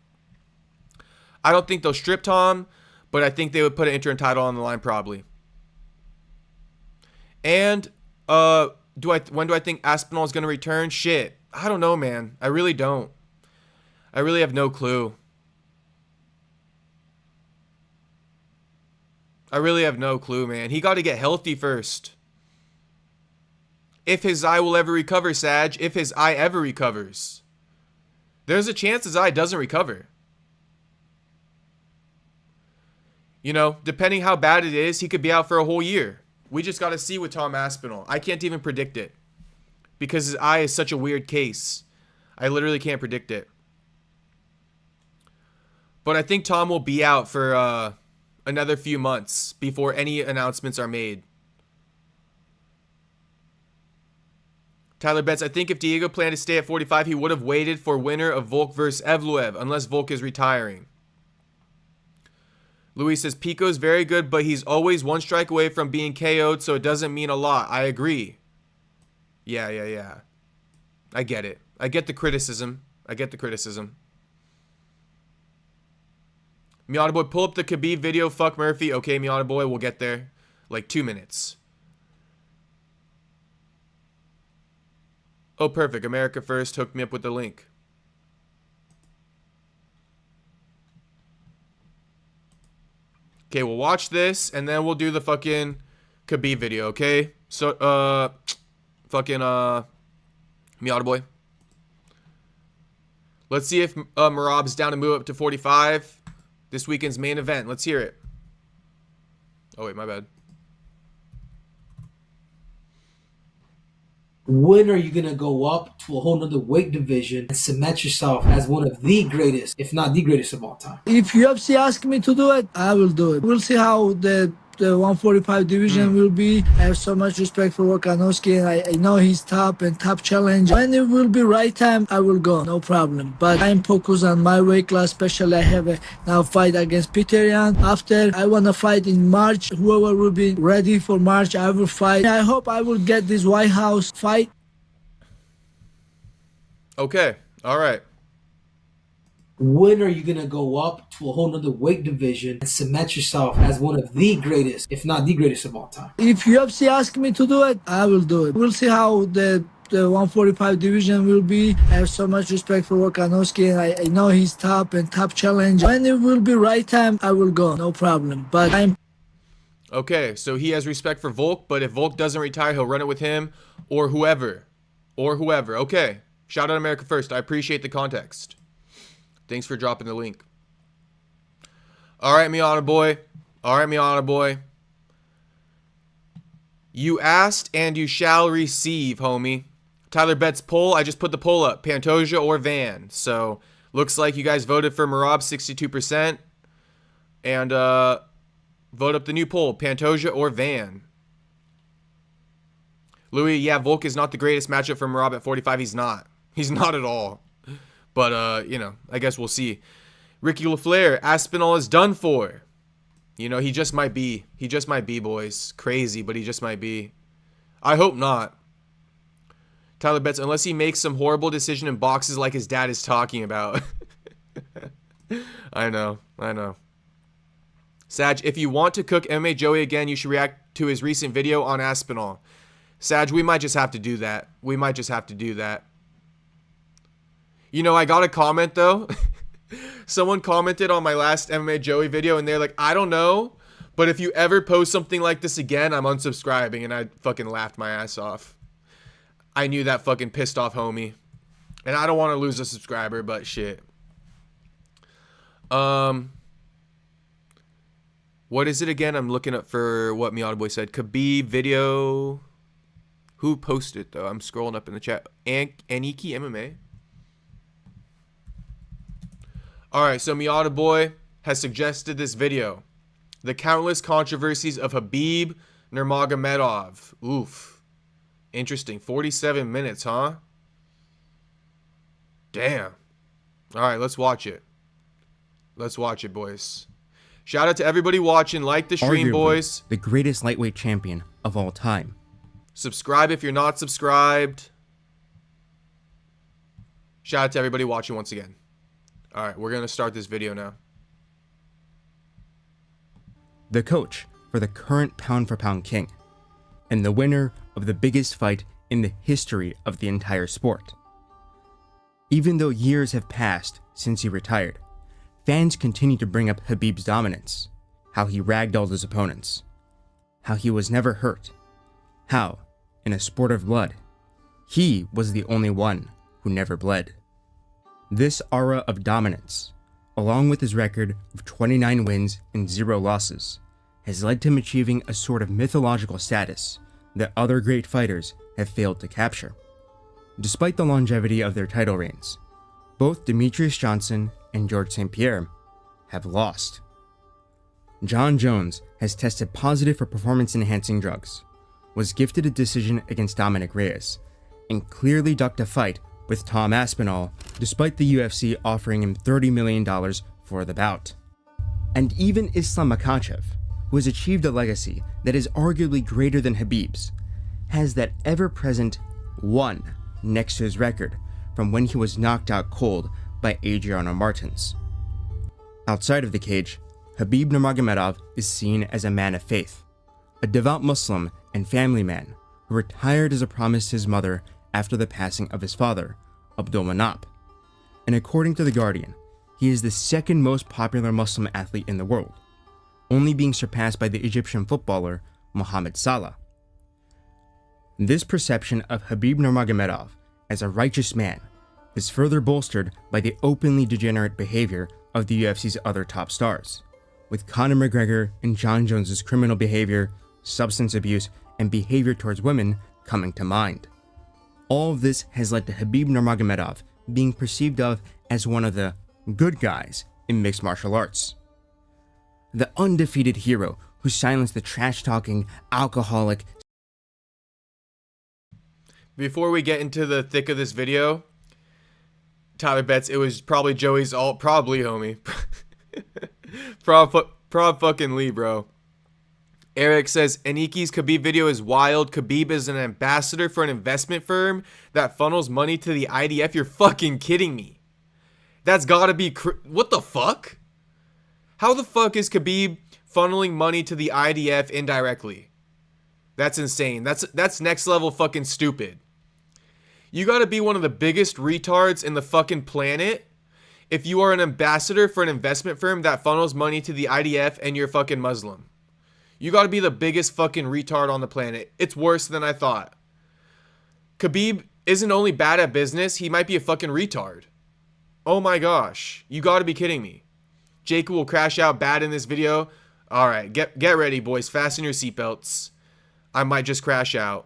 I don't think they'll strip Tom, but I think they would put an interim title on the line probably. And when do I think Aspinall is going to return? Shit. I don't know, man. I really don't. I really have no clue. I really have no clue, man. He got to get healthy first. If his eye will ever recover, Sag. If his eye ever recovers. There's a chance his eye doesn't recover. You know, depending how bad it is, he could be out for a whole year. We just got to see with Tom Aspinall. I can't even predict it. Because his eye is such a weird case. I literally can't predict it. But I think Tom will be out for another few months before any announcements are made. Tyler Betts, I think if Diego planned to stay at 45, he would have waited for winner of Volk versus Evloev, unless Volk is retiring. Luis says, Pico's very good, but he's always one strike away from being KO'd, so it doesn't mean a lot. I agree. Yeah. I get it. I get the criticism. Miata Boy, pull up the Khabib video. Fuck Murphy. Okay, Miata Boy, we'll get there. Like 2 minutes. Oh, perfect. America First hooked me up with the link. Okay, we'll watch this, and then we'll do the fucking Khabib video, okay? So, Miata Boy. Let's see if Merab's down to move up to 45. This weekend's main event. Let's hear it. Oh, wait, my bad. When are you going to go up to a whole nother weight division and cement yourself as one of the greatest, if not the greatest of all time? If UFC asks me to do it, I will do it. We'll see how the 145 division will be. I have so much respect for Volkanovski, and I know he's top and top challenge. When it will be right time, I will go, no problem. But I'm focused on my weight class, especially I have a now fight against Peter Yan. After, I want to fight in March. Whoever will be ready for March, I will fight. I hope I will get this White House fight. Okay, all right. When are you going to go up to a whole nother weight division and cement yourself as one of the greatest, if not the greatest of all time? If UFC asks me to do it, I will do it. We'll see how the 145 division will be. I have so much respect for Volkanovski, and I know he's top and top challenge. When it will be right time, I will go, no problem. But I'm... Okay, so he has respect for Volk, but if Volk doesn't retire, he'll run it with him or whoever. Okay, shout out America First. I appreciate the context. Thanks for dropping the link. All right, Miata Boy. You asked and you shall receive, homie. Tyler Betts poll. I just put the poll up. Pantoja or Van. So, looks like you guys voted for Merab 62%. And vote up the new poll. Pantoja or Van. Louis, yeah, Volk is not the greatest matchup for Merab at 45. He's not. He's not at all. But, you know, I guess we'll see. Ricky LaFleur, Aspinall is done for. You know, he just might be. He just might be, boys. Crazy, but he just might be. I hope not. Tyler Betts, unless he makes some horrible decision in boxes like his dad is talking about. I know. Sag, if you want to cook MMA Joey again, you should react to his recent video on Aspinall. Sag, we might just have to do that. You know, I got a comment, though. Someone commented on my last MMA Joey video, and they're like, I don't know, but if you ever post something like this again, I'm unsubscribing. And I fucking laughed my ass off. I knew that fucking pissed off homie. And I don't want to lose a subscriber, but shit. What is it again? I'm looking up for what Miata Boy said. Khabib video. Who posted it, though? I'm scrolling up in the chat. Aniki MMA. All right, so Miata Boy has suggested this video. The countless controversies of Khabib Nurmagomedov. Oof. Interesting. 47 minutes, huh? Damn. All right, let's watch it. Let's watch it, boys. Shout out to everybody watching. Like the stream, Arguably boys. the greatest lightweight champion of all time. Subscribe if you're not subscribed. Shout out to everybody watching once again. All right, we're going to start this video now. The coach for the current pound-for-pound king, and the winner of the biggest fight in the history of the entire sport. Even though years have passed since he retired, fans continue to bring up Khabib's dominance, how he ragdolled his opponents, how he was never hurt, how, in a sport of blood, he was the only one who never bled. This aura of dominance, along with his record of 29 wins and 0 losses, has led to him achieving a sort of mythological status that other great fighters have failed to capture. Despite the longevity of their title reigns, both Demetrius Johnson and George St. Pierre have lost. John Jones has tested positive for performance-enhancing drugs, was gifted a decision against Dominic Reyes, and clearly ducked a fight with Tom Aspinall despite the UFC offering him $30 million for the bout. And even Islam Makhachev, who has achieved a legacy that is arguably greater than Khabib's, has that ever-present 1 next to his record from when he was knocked out cold by Adriano Martins. Outside of the cage, Khabib Nurmagomedov is seen as a man of faith, a devout Muslim and family man who retired as a promise to his mother after the passing of his father, Abdulmanap. And according to The Guardian, he is the second most popular Muslim athlete in the world, only being surpassed by the Egyptian footballer Mohamed Salah. This perception of Khabib Nurmagomedov as a righteous man is further bolstered by the openly degenerate behavior of the UFC's other top stars, with Conor McGregor and John Jones' criminal behavior, substance abuse, and behavior towards women coming to mind. All of this has led to Khabib Nurmagomedov being perceived of as one of the good guys in mixed martial arts. The undefeated hero who silenced the trash-talking, alcoholic. Before we get into the thick of this video, Tyler bets it was probably Joey's alt. Probably, homie. Prob fucking Lee, bro. Eric says, Aniki's Khabib video is wild. Khabib is an ambassador for an investment firm that funnels money to the IDF. You're fucking kidding me. That's gotta be... What the fuck? How the fuck is Khabib funneling money to the IDF indirectly? That's insane. That's next level fucking stupid. You gotta be one of the biggest retards in the fucking planet if you are an ambassador for an investment firm that funnels money to the IDF and you're fucking Muslim. You gotta be the biggest fucking retard on the planet. It's worse than I thought. Khabib isn't only bad at business, he might be a fucking retard. Oh my gosh. You gotta be kidding me. Jacob will crash out bad in this video. Alright, get ready, boys. Fasten your seatbelts. I might just crash out.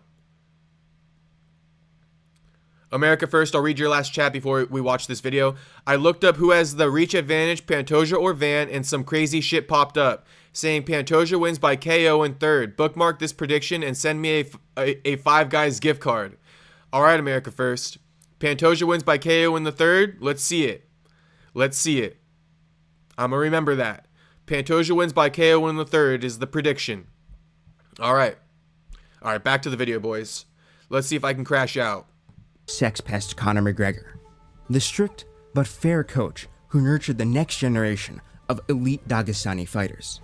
America First, I'll read your last chat before we watch this video. I looked up who has the reach advantage, Pantoja or Van, and some crazy shit popped up, saying Pantoja wins by KO in third. Bookmark this prediction and send me a Five Guys gift card. All right, America First. Pantoja wins by KO in the third. Let's see it. Let's see it. I'm going to remember that. Pantoja wins by KO in the third is the prediction. All right. All right, back to the video, boys. Let's see if I can crash out. Sex pest Conor McGregor, the strict but fair coach who nurtured the next generation of elite Dagestani fighters,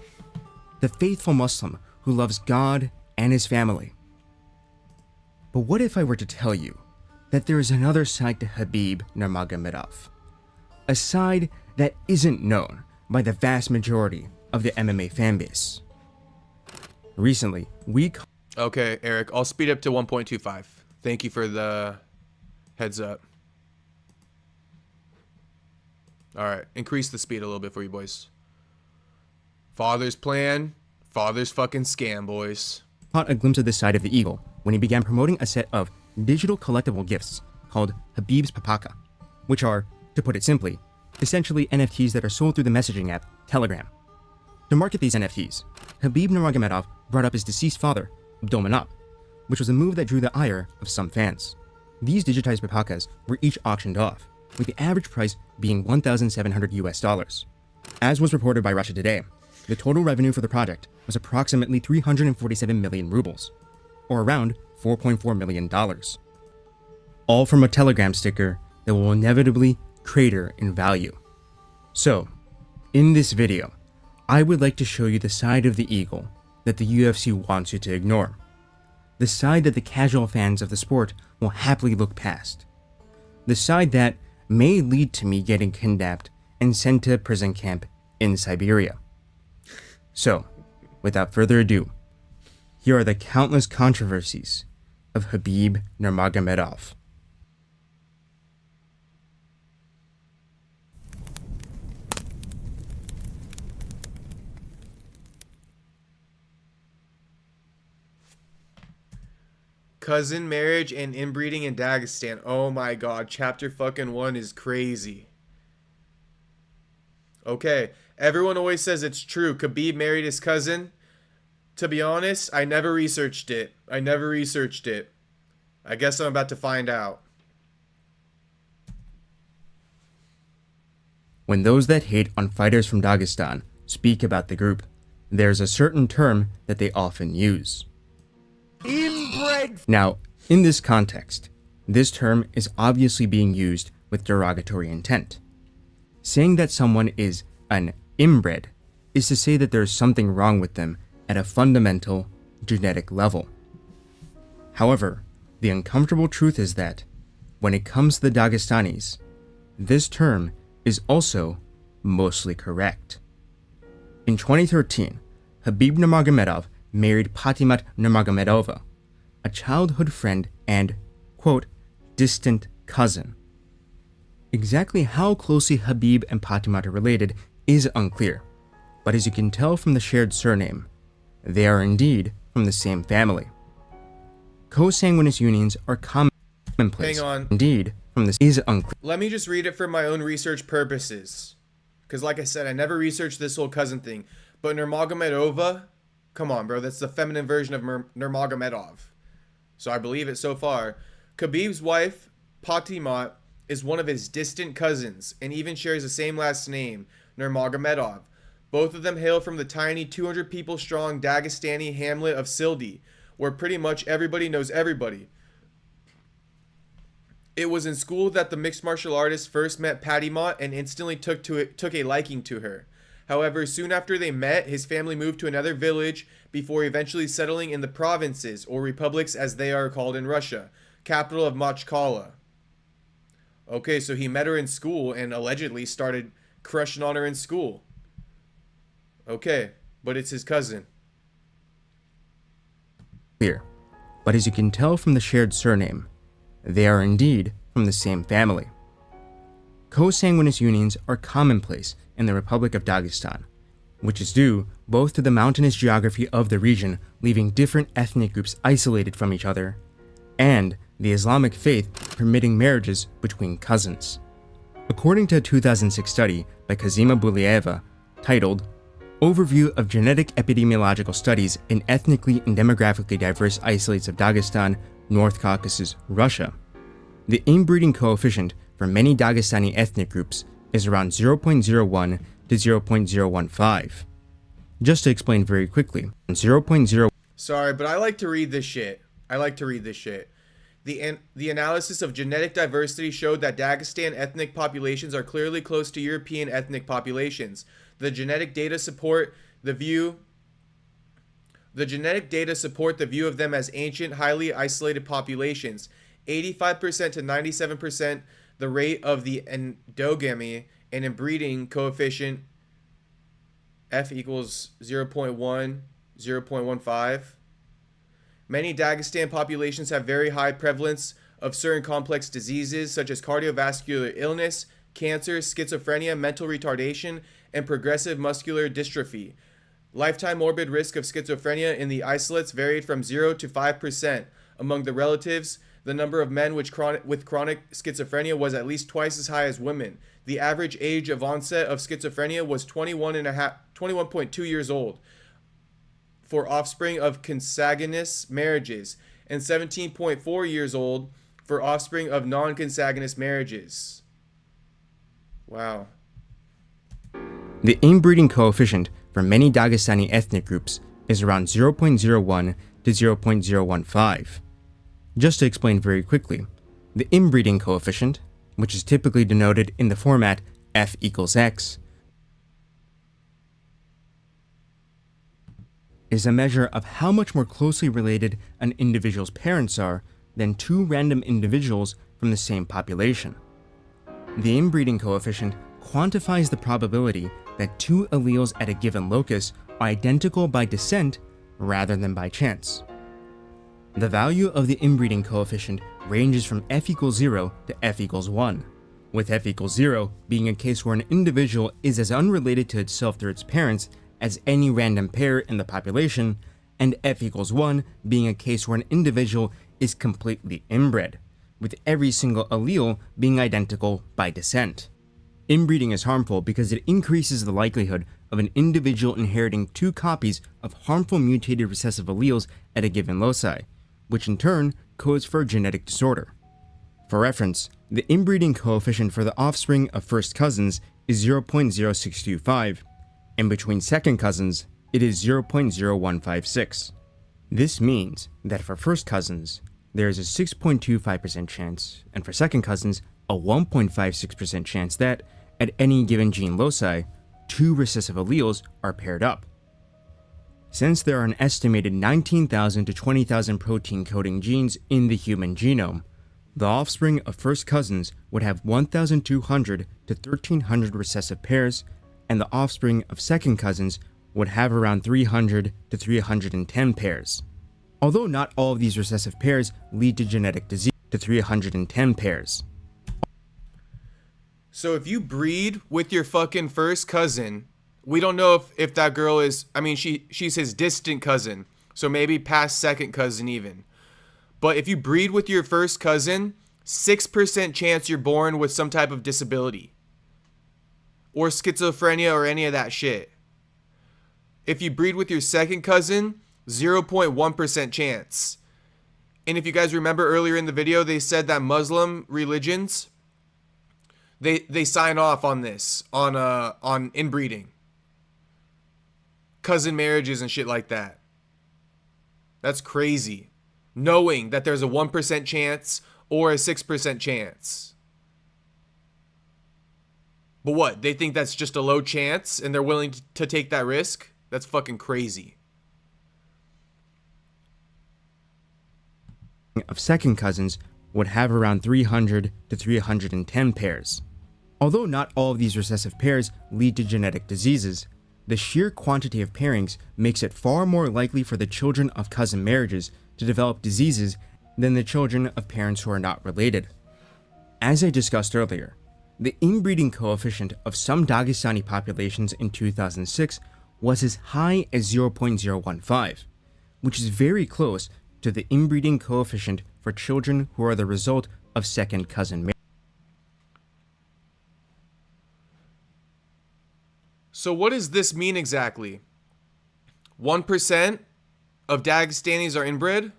the faithful Muslim who loves God and his family. But what if I were to tell you that there is another side to Khabib Nurmagomedov, a side that isn't known by the vast majority of the MMA fanbase? Recently, Okay, Eric, I'll speed up to 1.25. Thank you for the heads up. All right, increase the speed a little bit for you boys. Father's plan, father's fucking scam, boys. caught a glimpse of this side of the eagle when he began promoting a set of digital collectible gifts called Khabib's Papaka, which are, to put it simply, essentially NFTs that are sold through the messaging app Telegram. To market these NFTs, Khabib Nurmagomedov brought up his deceased father, Abdulmanap, which was a move that drew the ire of some fans. These digitized papakas were each auctioned off, with the average price being $1,700 US. As was reported by Russia Today, the total revenue for the project was approximately 347 million rubles, or around $4.4 million. All from a Telegram sticker that will inevitably crater in value. So, in this video, I would like to show you the side of the eagle that the UFC wants you to ignore. The side that the casual fans of the sport will happily look past. The side that may lead to me getting kidnapped and sent to a prison camp in Siberia. So, without further ado, here are the countless controversies of Khabib Nurmagomedov. Cousin marriage and inbreeding in Dagestan. Oh my god, chapter fucking 1 is crazy. Okay, everyone always says it's true. Khabib married his cousin. To be honest, I never researched it. I guess I'm about to find out. When those that hate on fighters from Dagestan speak about the group, there's a certain term that they often use. Inbred! Now, in this context, this term is obviously being used with derogatory intent. Saying that someone is an inbred is to say that there's something wrong with them at a fundamental genetic level. However, the uncomfortable truth is that, when it comes to the Dagestanis, this term is also mostly correct. In 2013, Khabib Nurmagomedov married Patimat Nurmagomedova, a childhood friend and, quote, distant cousin. Exactly how closely Khabib and Patimat are related is unclear, but as you can tell from the shared surname, they are indeed from the same family. Co-sanguineous unions are commonplace. Hang on. Indeed, from this is unclear. Let me just read it for my own research purposes. Because like I said, I never researched this whole cousin thing. But Nurmagomedova, come on, bro. That's the feminine version of Nurmagomedov. So I believe it so far. Khabib's wife, Patimat, is one of his distant cousins and even shares the same last name, Nurmagomedov. Both of them hail from the tiny 200 people strong Dagestani hamlet of Sildi, where pretty much everybody knows everybody. It was in school that the mixed martial artist first met Patimat and instantly took a liking to her. However, soon after they met, his family moved to another village before eventually settling in the provinces, or republics as they are called in Russia, capital of Machkala. Okay, so he met her in school and allegedly started crushing on her in school. Okay, but it's his cousin. Clear, but as you can tell from the shared surname, they are indeed from the same family. Co-sanguineous unions are commonplace in the Republic of Dagestan, which is due both to the mountainous geography of the region leaving different ethnic groups isolated from each other, and the Islamic faith permitting marriages between cousins. According to a 2006 study by Kazima Bulieva titled Overview of Genetic Epidemiological Studies in Ethnically and Demographically Diverse Isolates of Dagestan, North Caucasus, Russia, the inbreeding coefficient for many Dagestani ethnic groups is around 0.01 to 0.015. Just to explain very quickly, 0.0... Sorry, but I like to read this shit. The analysis of genetic diversity showed that Dagestan ethnic populations are clearly close to European ethnic populations. The genetic data support the view of them as ancient, highly isolated populations. 85% to 97% the rate of the endogamy and inbreeding coefficient F equals 0.1, 0.15. Many Dagestan populations have very high prevalence of certain complex diseases such as cardiovascular illness, cancer, schizophrenia, mental retardation, and progressive muscular dystrophy. Lifetime morbid risk of schizophrenia in the isolates varied from 0 to 5%. Among the relatives, the number of men with chronic schizophrenia was at least twice as high as women. The average age of onset of schizophrenia was 21.2 years old for offspring of consanguineous marriages and 17.4 years old for offspring of non-consanguineous marriages. Wow. The inbreeding coefficient for many Dagestani ethnic groups is around 0.01 to 0.015. Just to explain very quickly, the inbreeding coefficient, which is typically denoted in the format F equals X, is a measure of how much more closely related an individual's parents are than two random individuals from the same population. The inbreeding coefficient quantifies the probability that two alleles at a given locus are identical by descent rather than by chance. The value of the inbreeding coefficient ranges from f equals 0 to f equals 1, with f equals 0 being a case where an individual is as unrelated to itself through its parents as any random pair in the population, and f equals 1 being a case where an individual is completely inbred, with every single allele being identical by descent. Inbreeding is harmful because it increases the likelihood of an individual inheriting two copies of harmful mutated recessive alleles at a given loci, which in turn codes for a genetic disorder. For reference, the inbreeding coefficient for the offspring of first cousins is 0.0625, and between second cousins, it is 0.0156. This means that for first cousins, there is a 6.25% chance, and for second cousins, a 1.56% chance that, at any given gene loci, two recessive alleles are paired up. Since there are an estimated 19,000 to 20,000 protein coding genes in the human genome, the offspring of first cousins would have 1,200 to 1,300 recessive pairs, and the offspring of second cousins would have around 300 to 310 pairs. Although not all of these recessive pairs lead to genetic disease, to 310 pairs. So if you breed with your fucking first cousin, we don't know if that girl is, I mean, she's his distant cousin, so maybe past second cousin even. But if you breed with your first cousin, 6% chance you're born with some type of disability. Or schizophrenia or any of that shit. If you breed with your second cousin, 0.1% chance. And if you guys remember earlier in the video, they said that Muslim religions, they sign off on this, on inbreeding. Cousin marriages and shit like that. That's crazy. Knowing that there's a 1% chance or a 6% chance. But what? They think that's just a low chance and they're willing to take that risk? That's fucking crazy. Of second cousins would have around 300 to 310 pairs. Although not all of these recessive pairs lead to genetic diseases, the sheer quantity of pairings makes it far more likely for the children of cousin marriages to develop diseases than the children of parents who are not related. As I discussed earlier, the inbreeding coefficient of some Dagestani populations in 2006 was as high as 0.015, which is very close to the inbreeding coefficient for children who are the result of second cousin marriage. So what does this mean exactly? 1% of Dagestanis are inbred?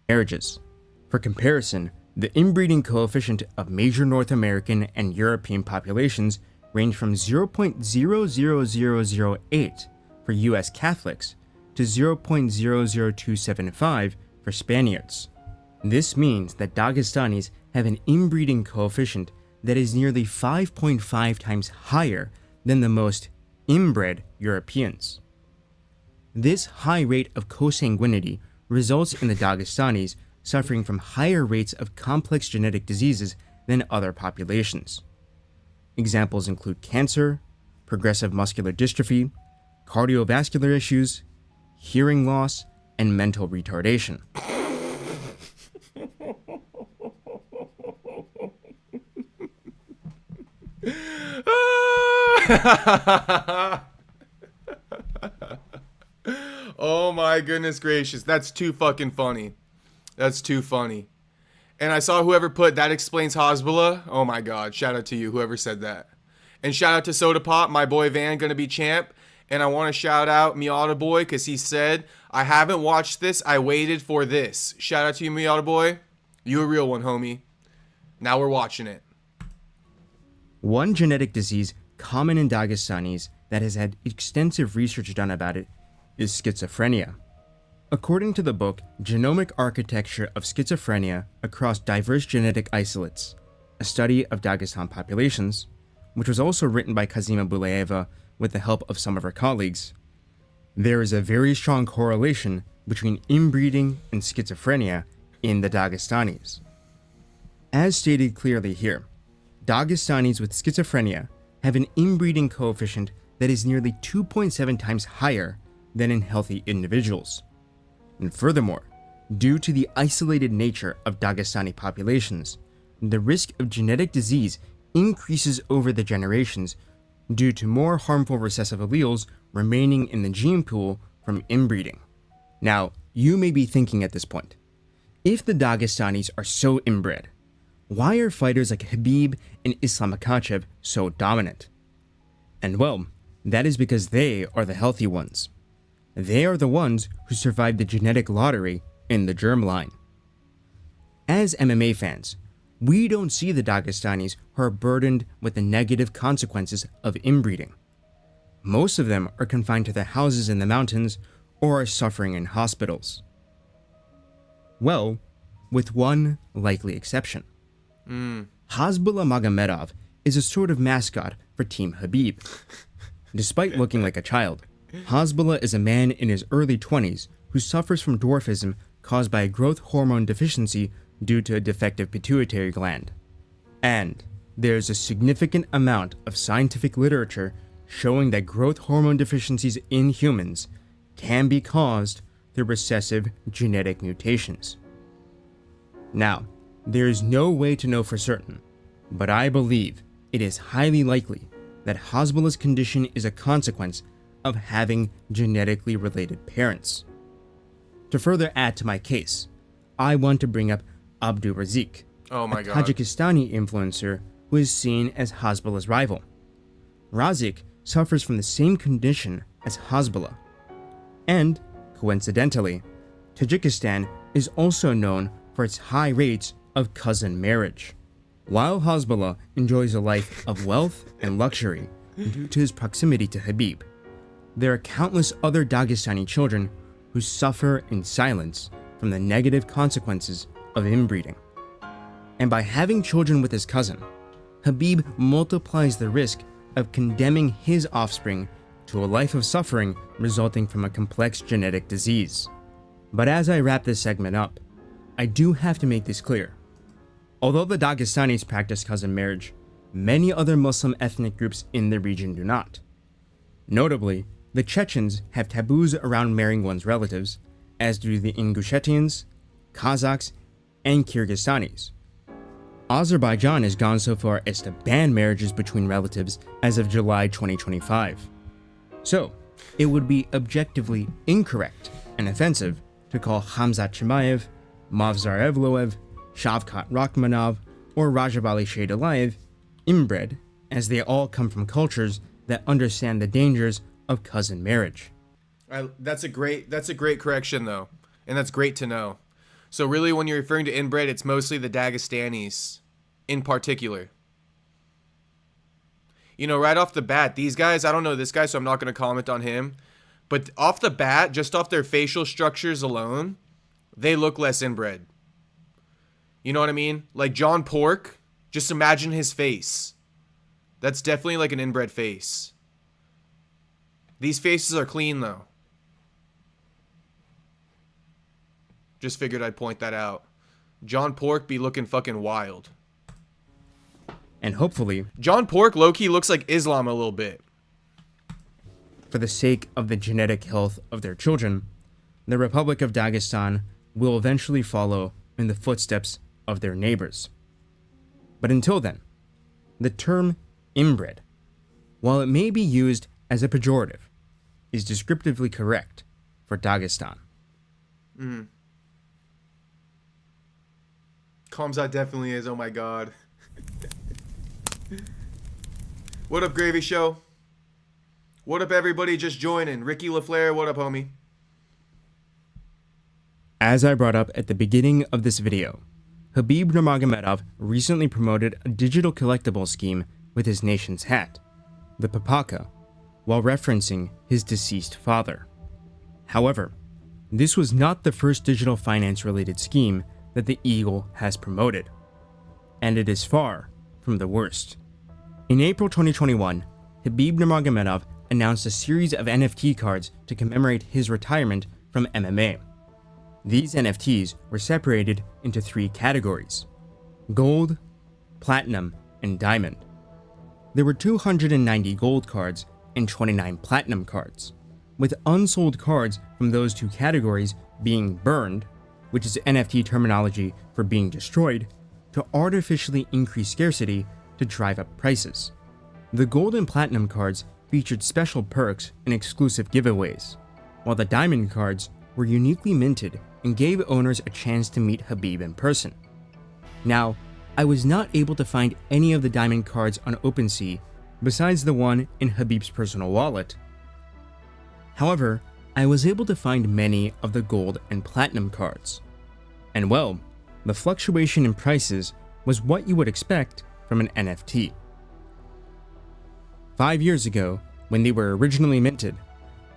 Marriages. For comparison, the inbreeding coefficient of major North American and European populations range from 0.00008 for US Catholics to 0.00275 for Spaniards. This means that Dagestanis have an inbreeding coefficient that is nearly 5.5 times higher than the most inbred Europeans. This high rate of consanguinity results in the Dagestanis suffering from higher rates of complex genetic diseases than other populations. Examples include cancer, progressive muscular dystrophy, cardiovascular issues, hearing loss, and mental retardation. Oh my goodness gracious. That's too fucking funny. That's too funny. And I saw whoever put that explains Hezbollah. Oh my god. Shout out to you, whoever said that. And shout out to Soda Pop, my boy Van, gonna be champ. And I want to shout out Miata Boy because he said, I haven't watched this. I waited for this. Shout out to you, Miata Boy. You a real one, homie. Now we're watching it. One genetic disease common in Dagestanis that has had extensive research done about it is schizophrenia. According to the book Genomic Architecture of Schizophrenia Across Diverse Genetic Isolates, a study of Dagestan populations, which was also written by Kazima Bulaeva with the help of some of her colleagues, there is a very strong correlation between inbreeding and schizophrenia in the Dagestanis. As stated clearly here, Dagestanis with schizophrenia have an inbreeding coefficient that is nearly 2.7 times higher than in healthy individuals. And furthermore, due to the isolated nature of Dagestani populations, the risk of genetic disease increases over the generations due to more harmful recessive alleles remaining in the gene pool from inbreeding. Now, you may be thinking at this point, if the Dagestanis are so inbred, why are fighters like Khabib and Islam Makhachev so dominant? And well, that is because they are the healthy ones. They are the ones who survived the genetic lottery in the germline. As MMA fans, we don't see the Dagestanis who are burdened with the negative consequences of inbreeding. Most of them are confined to their houses in the mountains or are suffering in hospitals. Well, with one likely exception. Hezbollah Magomedov is a sort of mascot for Team Khabib. Despite looking like a child, Hezbollah is a man in his early 20s who suffers from dwarfism caused by a growth hormone deficiency due to a defective pituitary gland. And there's a significant amount of scientific literature showing that growth hormone deficiencies in humans can be caused through recessive genetic mutations. Now, there is no way to know for certain, but I believe it is highly likely that Hezbollah's condition is a consequence of having genetically related parents. To further add to my case, I want to bring up Abdur Razik, Oh my a god. Tajikistani influencer who is seen as Hezbollah's rival. Razik suffers from the same condition as Hezbollah. And, coincidentally, Tajikistan is also known for its high rates of cousin marriage. While Hezbollah enjoys a life of wealth and luxury due to his proximity to Khabib, there are countless other Dagestani children who suffer in silence from the negative consequences of inbreeding. And by having children with his cousin, Khabib multiplies the risk of condemning his offspring to a life of suffering resulting from a complex genetic disease. But as I wrap this segment up, I do have to make this clear. Although the Dagestanis practice cousin marriage, many other Muslim ethnic groups in the region do not. Notably, the Chechens have taboos around marrying one's relatives, as do the Ingushetians, Kazakhs, and Kyrgyzstanis. Azerbaijan has gone so far as to ban marriages between relatives as of July 2025. So, it would be objectively incorrect and offensive to call Hamzat Chimaev, Mavzar Evloev, Shavkat Rakhmanov, or Rajab Ali Shaydalayev inbred, as they all come from cultures that understand the dangers of cousin marriage. That's a great correction though, and that's great to know. So really, when you're referring to inbred, it's mostly the Dagestanis in particular. You know, right off the bat, these guys, I don't know this guy, so I'm not going to comment on him, but off the bat, just off their facial structures alone, they look less inbred. You know what I mean? Like John Pork, just imagine his face. That's definitely like an inbred face. These faces are clean though. Just figured I'd point that out. John Pork be looking fucking wild. And hopefully, John Pork low-key looks like Islam a little bit. for the sake of the genetic health of their children, the Republic of Dagestan will eventually follow in the footsteps of their neighbors. But until then, the term inbred while it may be used as a pejorative, is descriptively correct for Dagestan. Kamzat definitely is. Oh my god. What up, Gravy Show? What up, everybody just joining? Ricky LaFleur, what up, homie? As I brought up at the beginning of this video, Khabib Nurmagomedov recently promoted a digital collectible scheme with his nation's hat, the Papaka, while referencing his deceased father. However, this was not the first digital finance-related scheme that the Eagle has promoted, and it is far from the worst. In April 2021, Khabib Nurmagomedov announced a series of NFT cards to commemorate his retirement from MMA. These NFTs were separated into 3 categories: gold, platinum, and diamond. There were 290 gold cards and 29 platinum cards, with unsold cards from those 2 categories being burned, which is NFT terminology for being destroyed, to artificially increase scarcity to drive up prices. The gold and platinum cards featured special perks and exclusive giveaways, while the diamond cards were uniquely minted and gave owners a chance to meet Khabib in person. Now, I was not able to find any of the diamond cards on OpenSea besides the one in Khabib's personal wallet. However, I was able to find many of the gold and platinum cards. And well, the fluctuation in prices was what you would expect from an NFT. 5 years ago, when they were originally minted,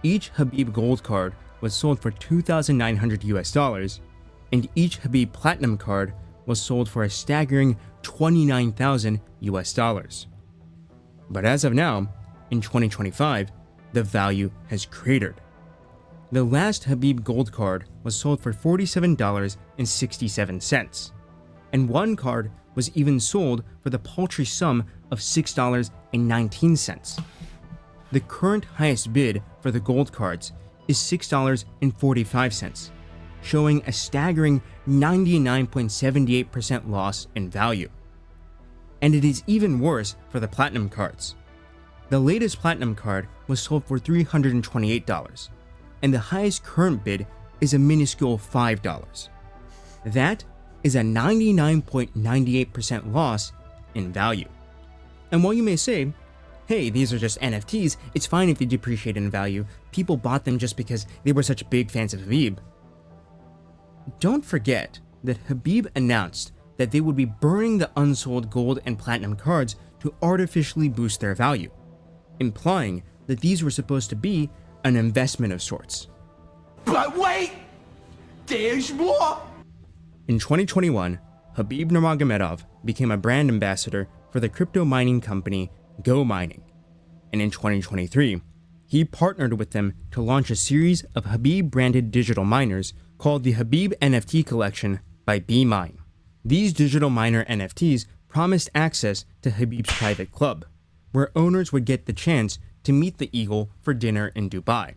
each Khabib gold card was sold for $2,900 US, and each Khabib platinum card was sold for a staggering $29,000 US. But as of now, in 2025, the value has cratered. The last Khabib gold card was sold for $47.67, and one card was even sold for the paltry sum of $6.19. The current highest bid for the gold cards is $6.45, showing a staggering 99.78% loss in value. And it is even worse for the platinum cards. The latest platinum card was sold for $328, and the highest current bid is a minuscule $5. That is a 99.98% loss in value. And while you may say, hey, these are just NFTs, it's fine if they depreciate in value, people bought them just because they were such big fans of Khabib. Don't forget that Khabib announced that they would be burning the unsold gold and platinum cards to artificially boost their value, implying that these were supposed to be an investment of sorts. But wait! There's more! In 2021, Khabib Nurmagomedov became a brand ambassador for the crypto mining company Go Mining, and in 2023, he partnered with them to launch a series of Khabib-branded digital miners called the Khabib NFT Collection by BMine. These digital miner NFTs promised access to Khabib's private club, where owners would get the chance to meet the Eagle for dinner in Dubai,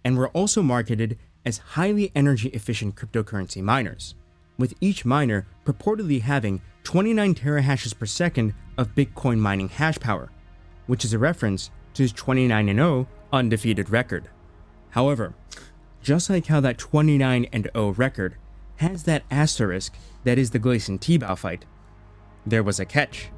and were also marketed as highly energy-efficient cryptocurrency miners, with each miner purportedly having 29 terahashes per second of Bitcoin mining hash power, which is a reference to his 29-0 undefeated record. However, just like how that 29-0 record has that asterisk that is the Gleison-Tebow fight, there was a catch.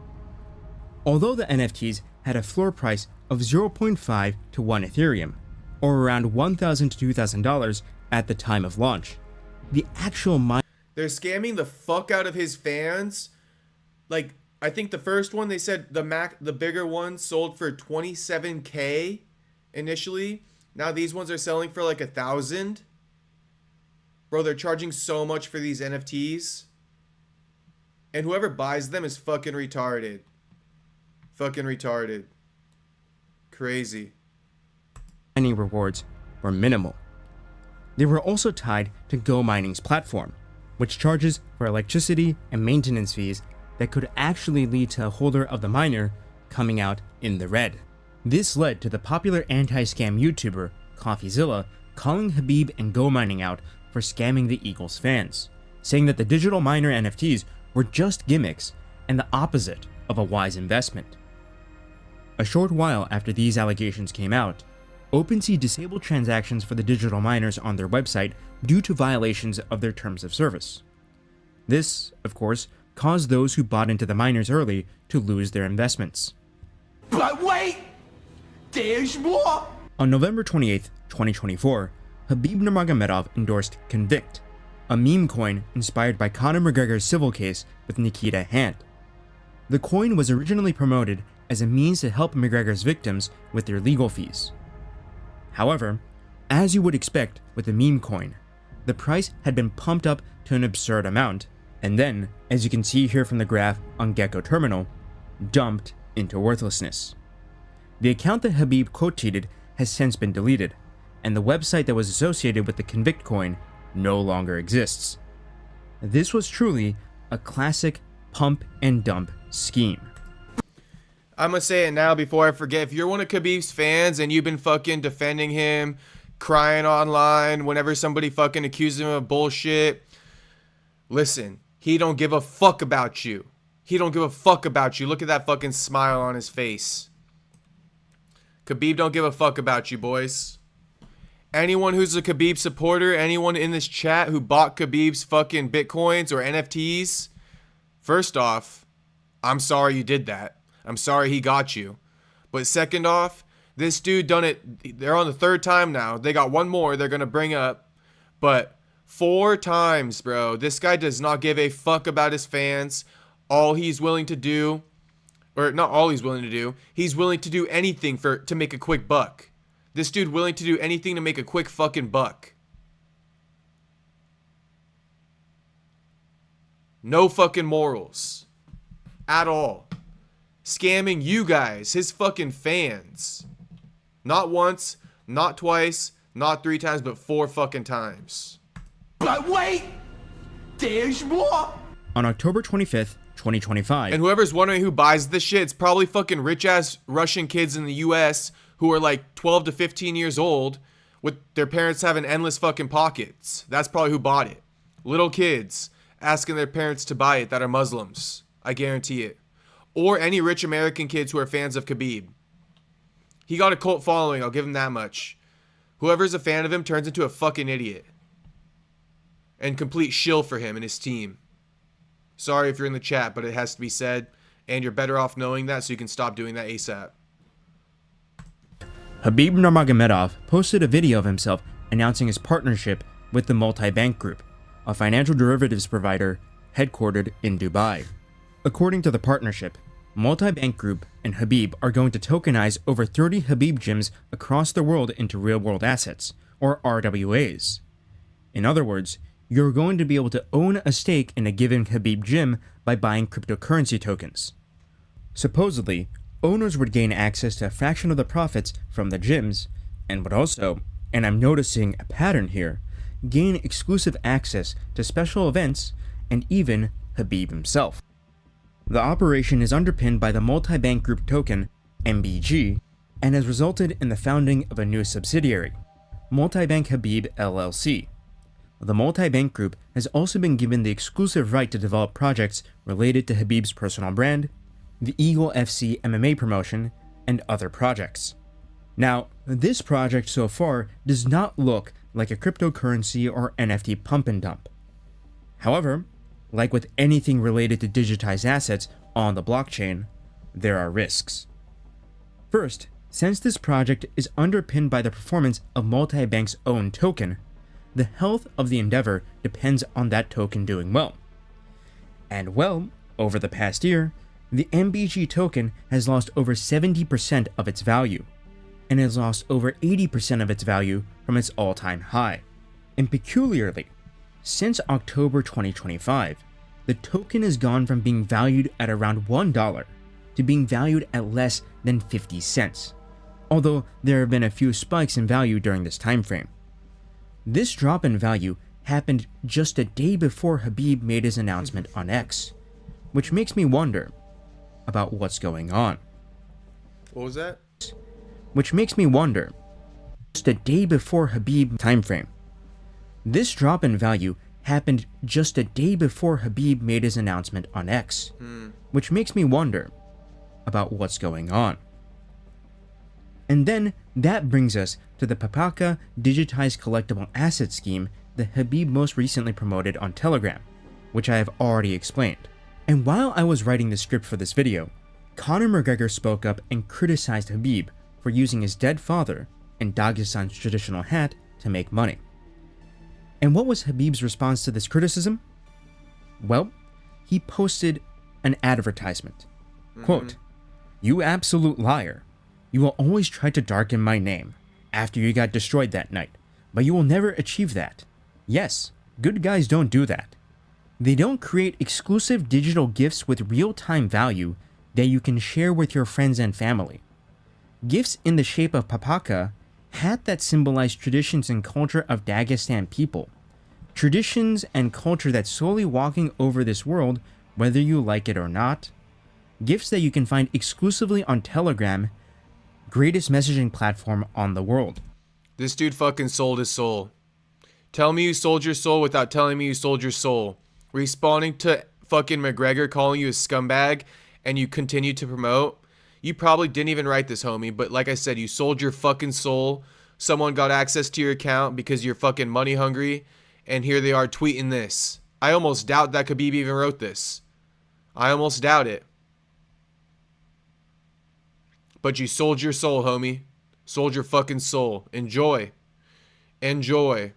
Although the NFTs had a floor price of 0.5 to 1 Ethereum, or around $1,000 to $2,000 at the time of launch, the actual They're scamming the fuck out of his fans. Like, I think the first one, they said the bigger one sold for $27K initially. Now these ones are selling for like $1,000. Bro, they're charging so much for these NFTs. And whoever buys them is fucking retarded. Fucking retarded. Crazy. mining rewards were minimal. They were also tied to Go Mining's platform, which charges for electricity and maintenance fees that could actually lead to a holder of the miner coming out in the red. This led to the popular anti-scam YouTuber, CoffeeZilla, calling Khabib and Go Mining out for scamming the Eagles fans, saying that the digital miner NFTs were just gimmicks and the opposite of a wise investment. A short while after these allegations came out, OpenSea disabled transactions for the digital miners on their website due to violations of their terms of service. This, of course, caused those who bought into the miners early to lose their investments. But wait, there's more. On November 28, 2024, Khabib Nurmagomedov endorsed Convict, a meme coin inspired by Conor McGregor's civil case with Nikita Hand. The coin was originally promoted as a means to help McGregor's victims with their legal fees. However, as you would expect with a meme coin, the price had been pumped up to an absurd amount, and then, as you can see here from the graph on Gecko Terminal, dumped into worthlessness. The account that Khabib quote-tweeted has since been deleted, and the website that was associated with the Convict coin no longer exists. This was truly a classic pump and dump scheme. I'm gonna say it now before I forget. If you're one of Khabib's fans and you've been fucking defending him, crying online whenever somebody fucking accuses him of bullshit, listen, he don't give a fuck about you. He don't give a fuck about you. Look at that fucking smile on his face. Khabib don't give a fuck about you, boys. Anyone who's a Khabib supporter, anyone in this chat who bought Khabib's fucking Bitcoins or NFTs, first off, I'm sorry you did that. I'm sorry he got you. But second off, this dude done it. They're on the third time now. They got one more they're going to bring up. But 4 times, bro. This guy does not give a fuck about his fans. All he's willing to do, or not all he's willing to do, he's willing to do anything to make a quick buck. This dude willing to do anything to make a quick fucking buck. No fucking morals. At all. Scamming you guys, his fucking fans. Not once, not twice, not 3 times, but 4 fucking times. But wait, there's more. On October 25th, 2025. And whoever's wondering who buys this shit, it's probably fucking rich-ass Russian kids in the US who are like 12 to 15 years old with their parents having endless fucking pockets. That's probably who bought it. Little kids asking their parents to buy it that are Muslims. I guarantee it. Or any rich American kids who are fans of Khabib. He got a cult following, I'll give him that much. Whoever's a fan of him turns into a fucking idiot. And complete shill for him and his team. Sorry if you're in the chat, but it has to be said. And you're better off knowing that so you can stop doing that ASAP. Khabib Nurmagomedov posted a video of himself announcing his partnership with the Multibank Group, a financial derivatives provider headquartered in Dubai. According to the partnership, Multibank Group and Khabib are going to tokenize over 30 Khabib gyms across the world into real-world assets, or RWAs. In other words, you're going to be able to own a stake in a given Khabib gym by buying cryptocurrency tokens. Supposedly, owners would gain access to a fraction of the profits from the gyms, and would also, and I'm noticing a pattern here, gain exclusive access to special events and even Khabib himself. The operation is underpinned by the Multibank Group token, MBG, and has resulted in the founding of a new subsidiary, Multibank Khabib LLC. The Multibank Group has also been given the exclusive right to develop projects related to Khabib's personal brand, the Eagle FC MMA promotion, and other projects. Now, this project so far does not look like a cryptocurrency or NFT pump and dump. However, like with anything related to digitized assets on the blockchain, there are risks. First, since this project is underpinned by the performance of Multibank's own token, the health of the endeavor depends on that token doing well. And well, over the past year, the MBG token has lost over 70% of its value, and has lost over 80% of its value from its all-time high. And peculiarly, since October 2025, the token has gone from being valued at around $1 to being valued at less than 50 cents, although there have been a few spikes in value during this time frame. This drop in value happened just a day before Khabib made his announcement on X, which makes me wonder about what's going on. What was that? Which makes me wonder, just a day before Khabib time frame. This drop in value happened just a day before Khabib made his announcement on X, which makes me wonder about what's going on. And then that brings us to the Papaka digitized collectible asset scheme that Khabib most recently promoted on Telegram, which I have already explained. And while I was writing the script for this video, Conor McGregor spoke up and criticized Khabib for using his dead father and Dagestan's traditional hat to make money. And what was Khabib's response to this criticism? Well, he posted an advertisement. Quote, "You absolute liar. You will always try to darken my name after you got destroyed that night, but you will never achieve that. Yes, good guys don't do that. They don't create exclusive digital gifts with real-time value that you can share with your friends and family. Gifts in the shape of papaka hat that symbolize traditions and culture of Dagestan people. Traditions and culture that's slowly walking over this world, whether you like it or not. Gifts that you can find exclusively on Telegram, greatest messaging platform on the world." This dude fucking sold his soul. Tell me you sold your soul without telling me you sold your soul. Responding to fucking McGregor calling you a scumbag and you continue to promote. You probably didn't even write this, homie, but like I said, you sold your fucking soul. Someone got access to your account because you're fucking money hungry, and here they are tweeting this. I almost doubt that Khabib even wrote this. I almost doubt it. But you sold your soul, homie. Sold your fucking soul. Enjoy. Enjoy.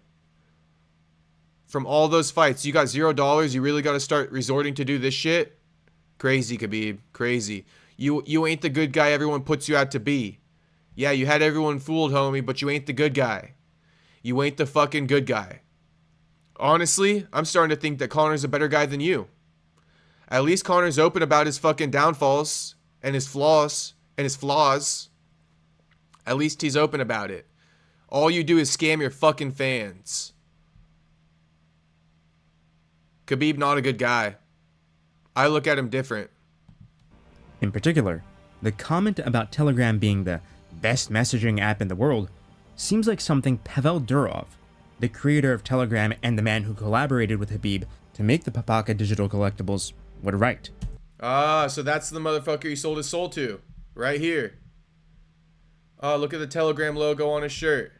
From all those fights, you got $0. You really got to start resorting to do this shit? Crazy, Khabib. Crazy. You ain't the good guy everyone puts you out to be. Yeah, you had everyone fooled, homie, but you ain't the good guy. You ain't the fucking good guy. Honestly, I'm starting to think that Conor's a better guy than you. At least Conor's open about his fucking downfalls and his flaws. At least he's open about it. All you do is scam your fucking fans. Khabib not a good guy. I look at him different. In particular, the comment about Telegram being the best messaging app in the world seems like something Pavel Durov, the creator of Telegram and the man who collaborated with Khabib to make the Papaka digital collectibles, would write. Ah, so that's the motherfucker he sold his soul to. Right here. Oh, look at the Telegram logo on his shirt.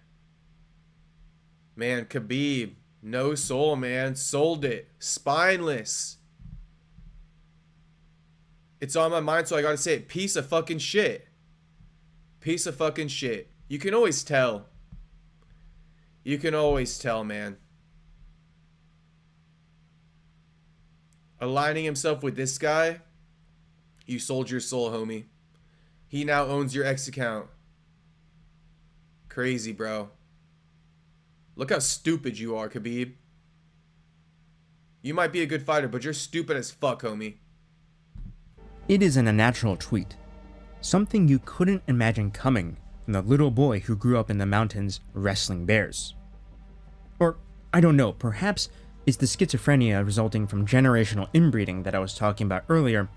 Man, Khabib. No soul, man. Sold it. Spineless. It's on my mind, so I gotta say it. Piece of fucking shit. Piece of fucking shit. You can always tell. You can always tell, man. Aligning himself with this guy, you sold your soul, homie. He now owns your X account. Crazy, bro. Look how stupid you are, Khabib. You might be a good fighter, but you're stupid as fuck, homie. It is an unnatural tweet. Something you couldn't imagine coming from the little boy who grew up in the mountains wrestling bears. Or, I don't know, perhaps it's the schizophrenia resulting from generational inbreeding that I was talking about earlier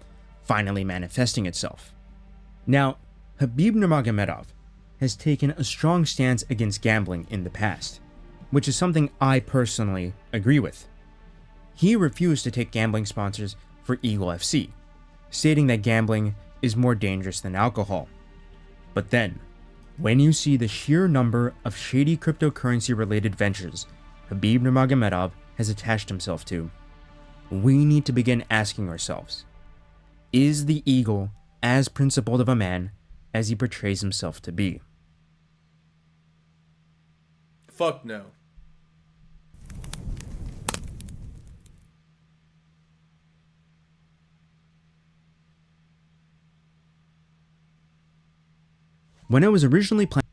finally manifesting itself. Now, Khabib Nurmagomedov has taken a strong stance against gambling in the past, which is something I personally agree with. He refused to take gambling sponsors for Eagle FC, stating that gambling is more dangerous than alcohol. But then, when you see the sheer number of shady cryptocurrency-related ventures Khabib Nurmagomedov has attached himself to, we need to begin asking ourselves, is the Eagle as principled of a man as he portrays himself to be? Fuck no. When I was originally planning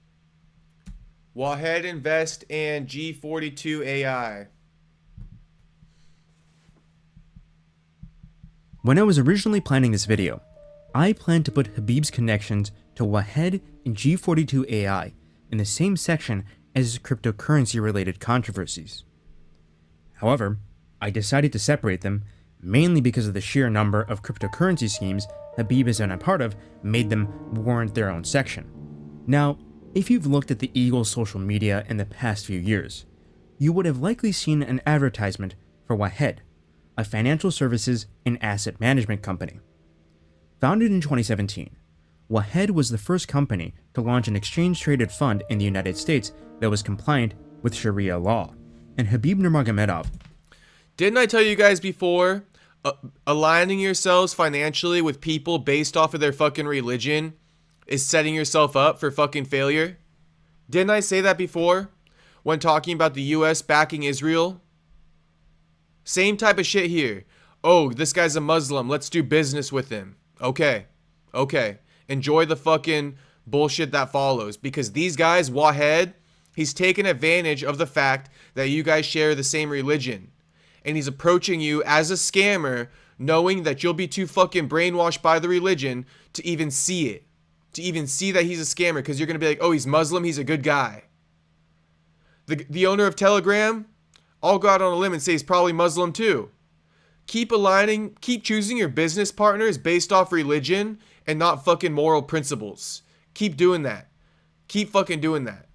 Wahed Invest and G42 AI. When I was originally planning this video, I planned to put Khabib's connections to Wahed and G42 AI in the same section as his cryptocurrency-related controversies. However, I decided to separate them mainly because of the sheer number of cryptocurrency schemes Khabib has been a part of made them warrant their own section. Now, if you've looked at the Eagle's social media in the past few years, you would have likely seen an advertisement for Wahed, a financial services and asset management company. Founded in 2017, Wahed was the first company to launch an exchange-traded fund in the United States that was compliant with Sharia law. And Khabib Nurmagomedov. Didn't I tell you guys before, aligning yourselves financially with people based off of their fucking religion is setting yourself up for fucking failure? Didn't I say that before when talking about the US backing Israel? Same type of shit here. Oh, this guy's a Muslim. Let's do business with him. Okay. Enjoy the fucking bullshit that follows. Because these guys, Wahed, he's taken advantage of the fact that you guys share the same religion. And he's approaching you as a scammer, knowing that you'll be too fucking brainwashed by the religion to even see it. To even see that he's a scammer. Because you're going to be like, oh, he's Muslim. He's a good guy. The owner of Telegram, I'll go out on a limb and say he's probably Muslim too. Keep choosing your business partners based off religion and not fucking moral principles. Keep doing that. Keep fucking doing that.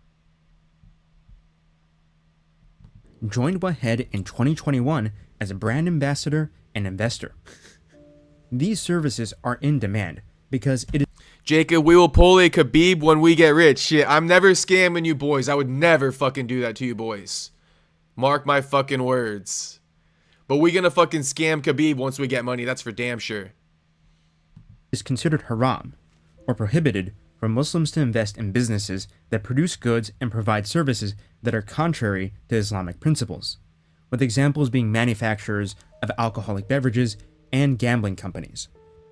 Joined Wahed in 2021 as a brand ambassador and investor. These services are in demand because it is... Jacob, we will pull a Khabib when we get rich. Shit, I'm never scamming you boys. I would never fucking do that to you boys. Mark my fucking words. But we gonna fucking scam Khabib once we get money. That's for damn sure. Is considered haram or prohibited for Muslims to invest in businesses that produce goods and provide services that are contrary to Islamic principles, with examples being manufacturers of alcoholic beverages and gambling companies.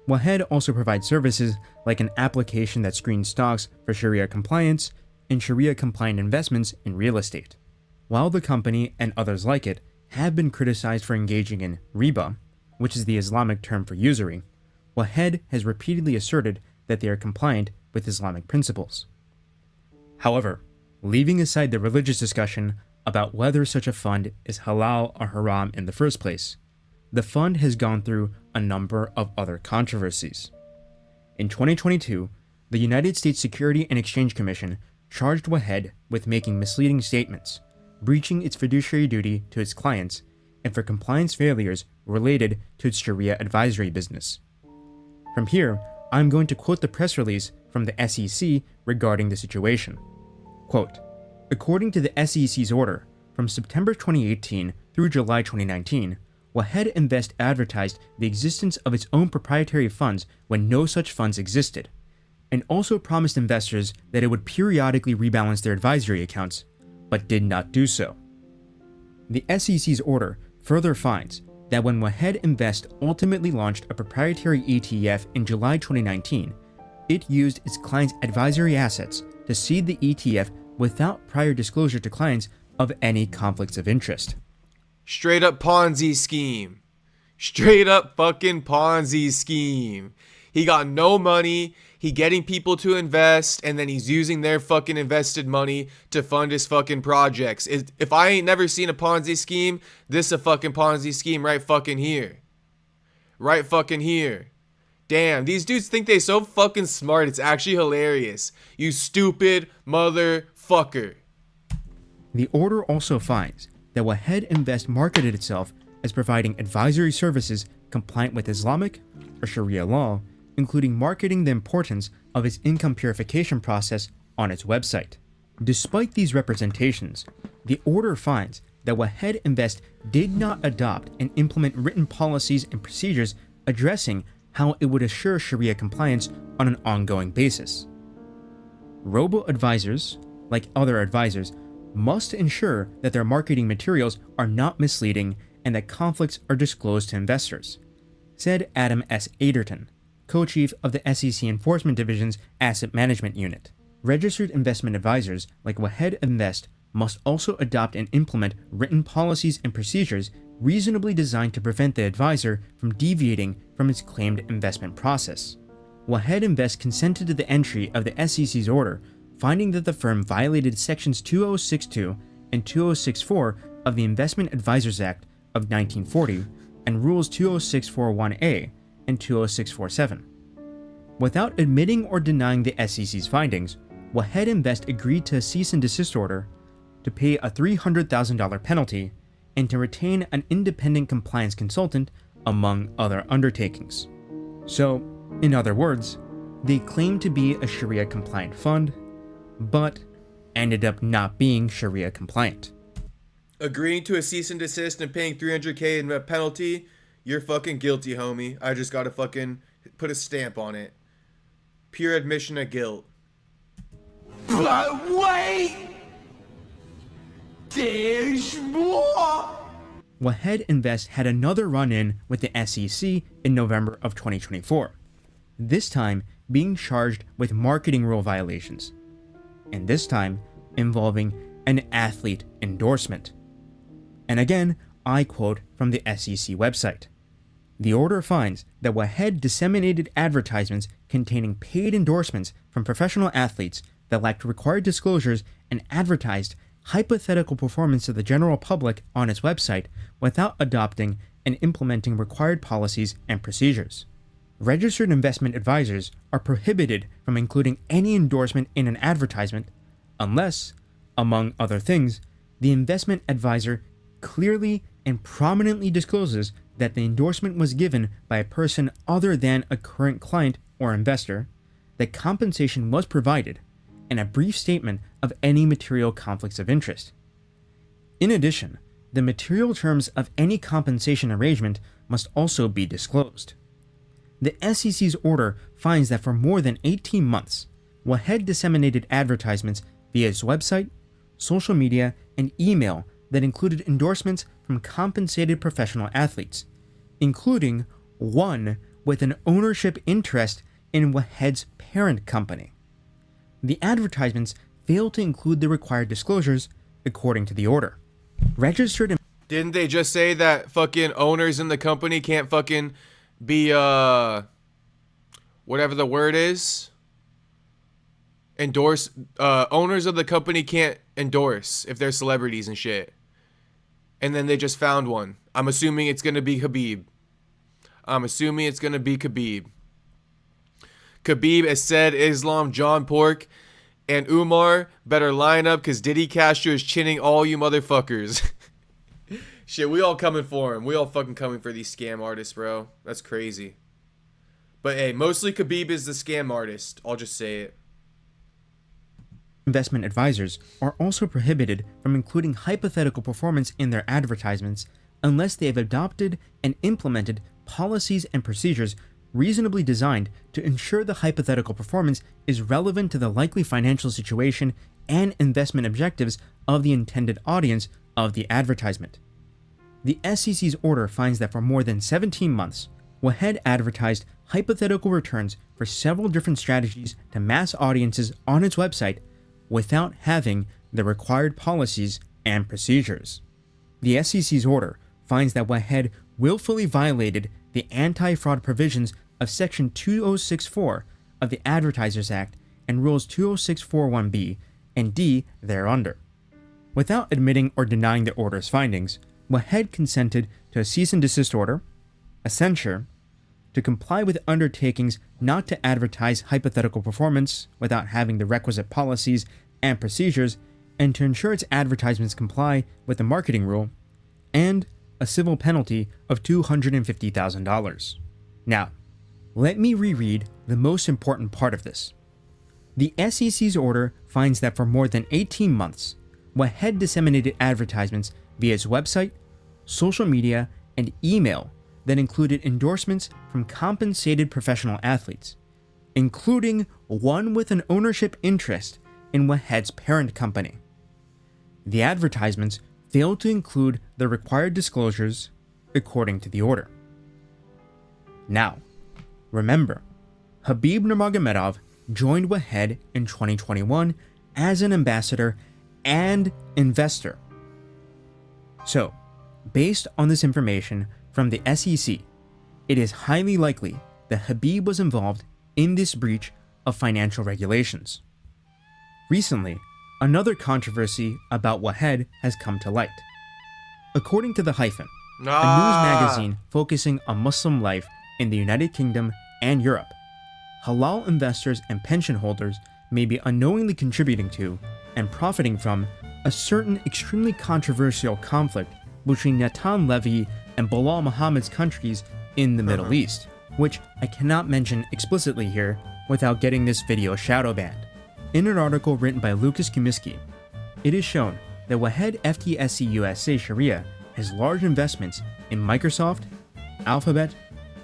Wahed also provides services like an application that screens stocks for Sharia compliance and Sharia compliant investments in real estate. While the company and others like it have been criticized for engaging in riba, which is the Islamic term for usury, Wahed has repeatedly asserted that they are compliant with Islamic principles. However, leaving aside the religious discussion about whether such a fund is halal or haram in the first place, the fund has gone through a number of other controversies. In 2022, the United States Security and Exchange Commission charged Wahed with making misleading statements, breaching its fiduciary duty to its clients, and for compliance failures related to its Sharia advisory business. From here, I'm going to quote the press release from the SEC regarding the situation. Quote, according to the SEC's order, from September 2018 through July 2019, Wahed Invest advertised the existence of its own proprietary funds when no such funds existed, and also promised investors that it would periodically rebalance their advisory accounts, but did not do so. The SEC's order further finds that when Wahed Invest ultimately launched a proprietary ETF in July 2019, it used its clients' advisory assets to seed the ETF without prior disclosure to clients of any conflicts of interest. Straight up Ponzi scheme. Straight up fucking Ponzi scheme. He got no money. He getting people to invest, and then he's using their fucking invested money to fund his fucking projects. If I ain't never seen a Ponzi scheme, this a fucking Ponzi scheme right fucking here. Right fucking here. Damn, these dudes think they so fucking smart. It's actually hilarious. You stupid motherfucker. The order also finds that Wahed Invest marketed itself as providing advisory services compliant with Islamic or Sharia law, including marketing the importance of its income purification process on its website. Despite these representations, the order finds that Wahed Invest did not adopt and implement written policies and procedures addressing how it would assure Sharia compliance on an ongoing basis. Robo-advisors, like other advisors, must ensure that their marketing materials are not misleading and that conflicts are disclosed to investors, said Adam S. Aderton, co-chief of the SEC Enforcement Division's Asset Management Unit. Registered investment advisors like Wahed Invest must also adopt and implement written policies and procedures reasonably designed to prevent the advisor from deviating from its claimed investment process. Wahed Invest consented to the entry of the SEC's order, finding that the firm violated Sections 2062 and 2064 of the Investment Advisors Act of 1940 and Rules 20641A and 20647. Without admitting or denying the SEC's findings, Wahed Invest agreed to a cease and desist order, to pay a $300,000 penalty, and to retain an independent compliance consultant, among other undertakings. So, in other words, they claimed to be a Sharia compliant fund, but ended up not being Sharia compliant. Agreeing to a cease and desist and paying $300K in a penalty, you're fucking guilty, homie. I just gotta fucking put a stamp on it. Pure admission of guilt. But wait! There's more! Wahed Invest had another run-in with the SEC in November of 2024, this time being charged with marketing rule violations, and this time involving an athlete endorsement. And again, I quote from the SEC website. The order finds that Wahed disseminated advertisements containing paid endorsements from professional athletes that lacked required disclosures and advertised hypothetical performance to the general public on its website without adopting and implementing required policies and procedures. Registered investment advisors are prohibited from including any endorsement in an advertisement unless, among other things, the investment advisor clearly and prominently discloses that the endorsement was given by a person other than a current client or investor, that compensation was provided, and a brief statement of any material conflicts of interest. In addition, the material terms of any compensation arrangement must also be disclosed. The SEC's order finds that for more than 18 months, Wahed disseminated advertisements via its website, social media, and email that included endorsements from compensated professional athletes, including one with an ownership interest in Wahed's parent company. The advertisements failed to include the required disclosures according to the order. Registered. Didn't they just say that fucking owners in the company can't fucking be, whatever the word is? Owners of the company can't endorse if they're celebrities and shit. And then they just found one. I'm assuming it's going to be Khabib. Khabib, Ased, Islam, John Pork, and Umar better line up because Diddy Castro is chinning all you motherfuckers. Shit, we all coming for him. We all fucking coming for these scam artists, bro. That's crazy. But hey, mostly Khabib is the scam artist. I'll just say it. Investment advisors are also prohibited from including hypothetical performance in their advertisements unless they have adopted and implemented policies and procedures reasonably designed to ensure the hypothetical performance is relevant to the likely financial situation and investment objectives of the intended audience of the advertisement. The SEC's order finds that for more than 17 months, Wahed advertised hypothetical returns for several different strategies to mass audiences on its website without having the required policies and procedures. The SEC's order finds that Wahed willfully violated the anti-fraud provisions of Section 2064 of the Advertisers Act and Rules 20641B and D thereunder. Without admitting or denying the order's findings, Wahed consented to a cease and desist order, a censure, to comply with undertakings not to advertise hypothetical performance without having the requisite policies and procedures, and to ensure its advertisements comply with the marketing rule, and a civil penalty of $250,000. Now, let me reread the most important part of this. The SEC's order finds that for more than 18 months, Wahed disseminated advertisements via its website, social media, and email that included endorsements from compensated professional athletes, including one with an ownership interest in Wahed's parent company. The advertisements failed to include the required disclosures according to the order. Now, remember, Khabib Nurmagomedov joined Wahed in 2021 as an ambassador and investor. So, based on this information from the SEC, it is highly likely that Khabib was involved in this breach of financial regulations. Recently, another controversy about Wahed has come to light. According to The Hyphen, a news magazine focusing on Muslim life in the United Kingdom and Europe, halal investors and pension holders may be unknowingly contributing to and profiting from a certain extremely controversial conflict between Natan Levy and Bilal Muhammad's countries in the Middle East, which I cannot mention explicitly here without getting this video shadow banned. In an article written by Lucas Kumiski, it is shown that Wahed FTSE USA Sharia has large investments in Microsoft, Alphabet,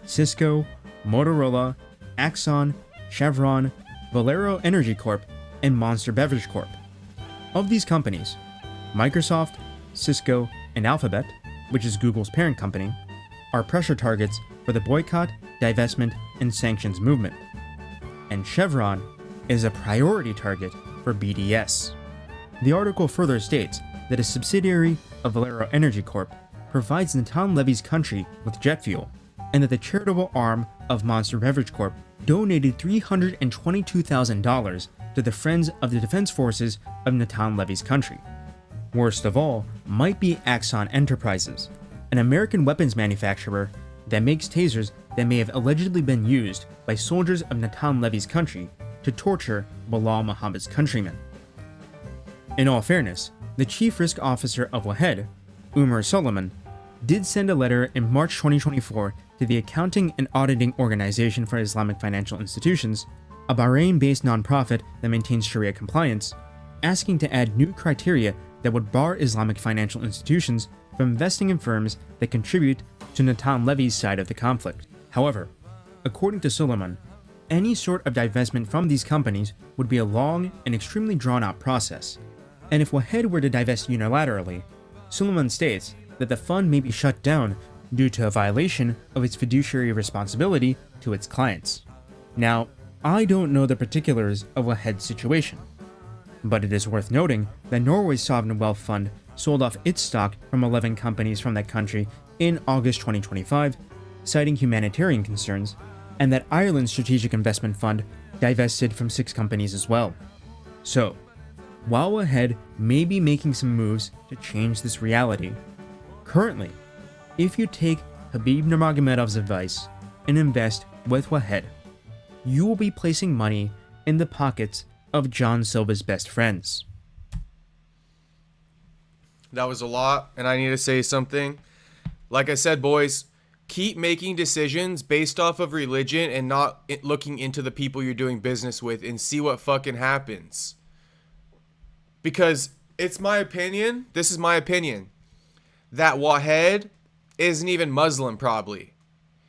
Cisco, Motorola, Axon, Chevron, Valero Energy Corp, and Monster Beverage Corp. Of these companies, Microsoft, Cisco, and Alphabet, which is Google's parent company, are pressure targets for the boycott, divestment, and sanctions movement. And Chevron is a priority target for BDS. The article further states that a subsidiary of Valero Energy Corp provides Natan Levy's country with jet fuel, and that the charitable arm of Monster Beverage Corp donated $322,000 to the Friends of the Defense Forces of Natan Levy's country. Worst of all might be Axon Enterprises, an American weapons manufacturer that makes tasers that may have allegedly been used by soldiers of Natan Levy's country to torture Bilal Muhammad's countrymen. In all fairness, the chief risk officer of Wahed, Umar Solomon, did send a letter in March 2024 to the Accounting and Auditing Organization for Islamic Financial Institutions, a Bahrain-based nonprofit that maintains Sharia compliance, asking to add new criteria that would bar Islamic financial institutions from investing in firms that contribute to Natan Levy's side of the conflict. However, according to Solomon, any sort of divestment from these companies would be a long and extremely drawn-out process, and if Wahed were to divest unilaterally, Solomon states that the fund may be shut down due to a violation of its fiduciary responsibility to its clients. Now, I don't know the particulars of Wahed's situation, but it is worth noting that Norway's sovereign wealth fund sold off its stock from 11 companies from that country in August 2025, citing humanitarian concerns, and that Ireland's strategic investment fund divested from 6 companies as well. So, while Wahed may be making some moves to change this reality, currently, if you take Khabib Nurmagomedov's advice and invest with Wahed, you will be placing money in the pockets of John Silva's best friends. That was a lot, and I need to say something. Like I said, boys, keep making decisions based off of religion and not looking into the people you're doing business with and see what fucking happens. Because it's my opinion, this is my opinion, that Wahed isn't even Muslim probably.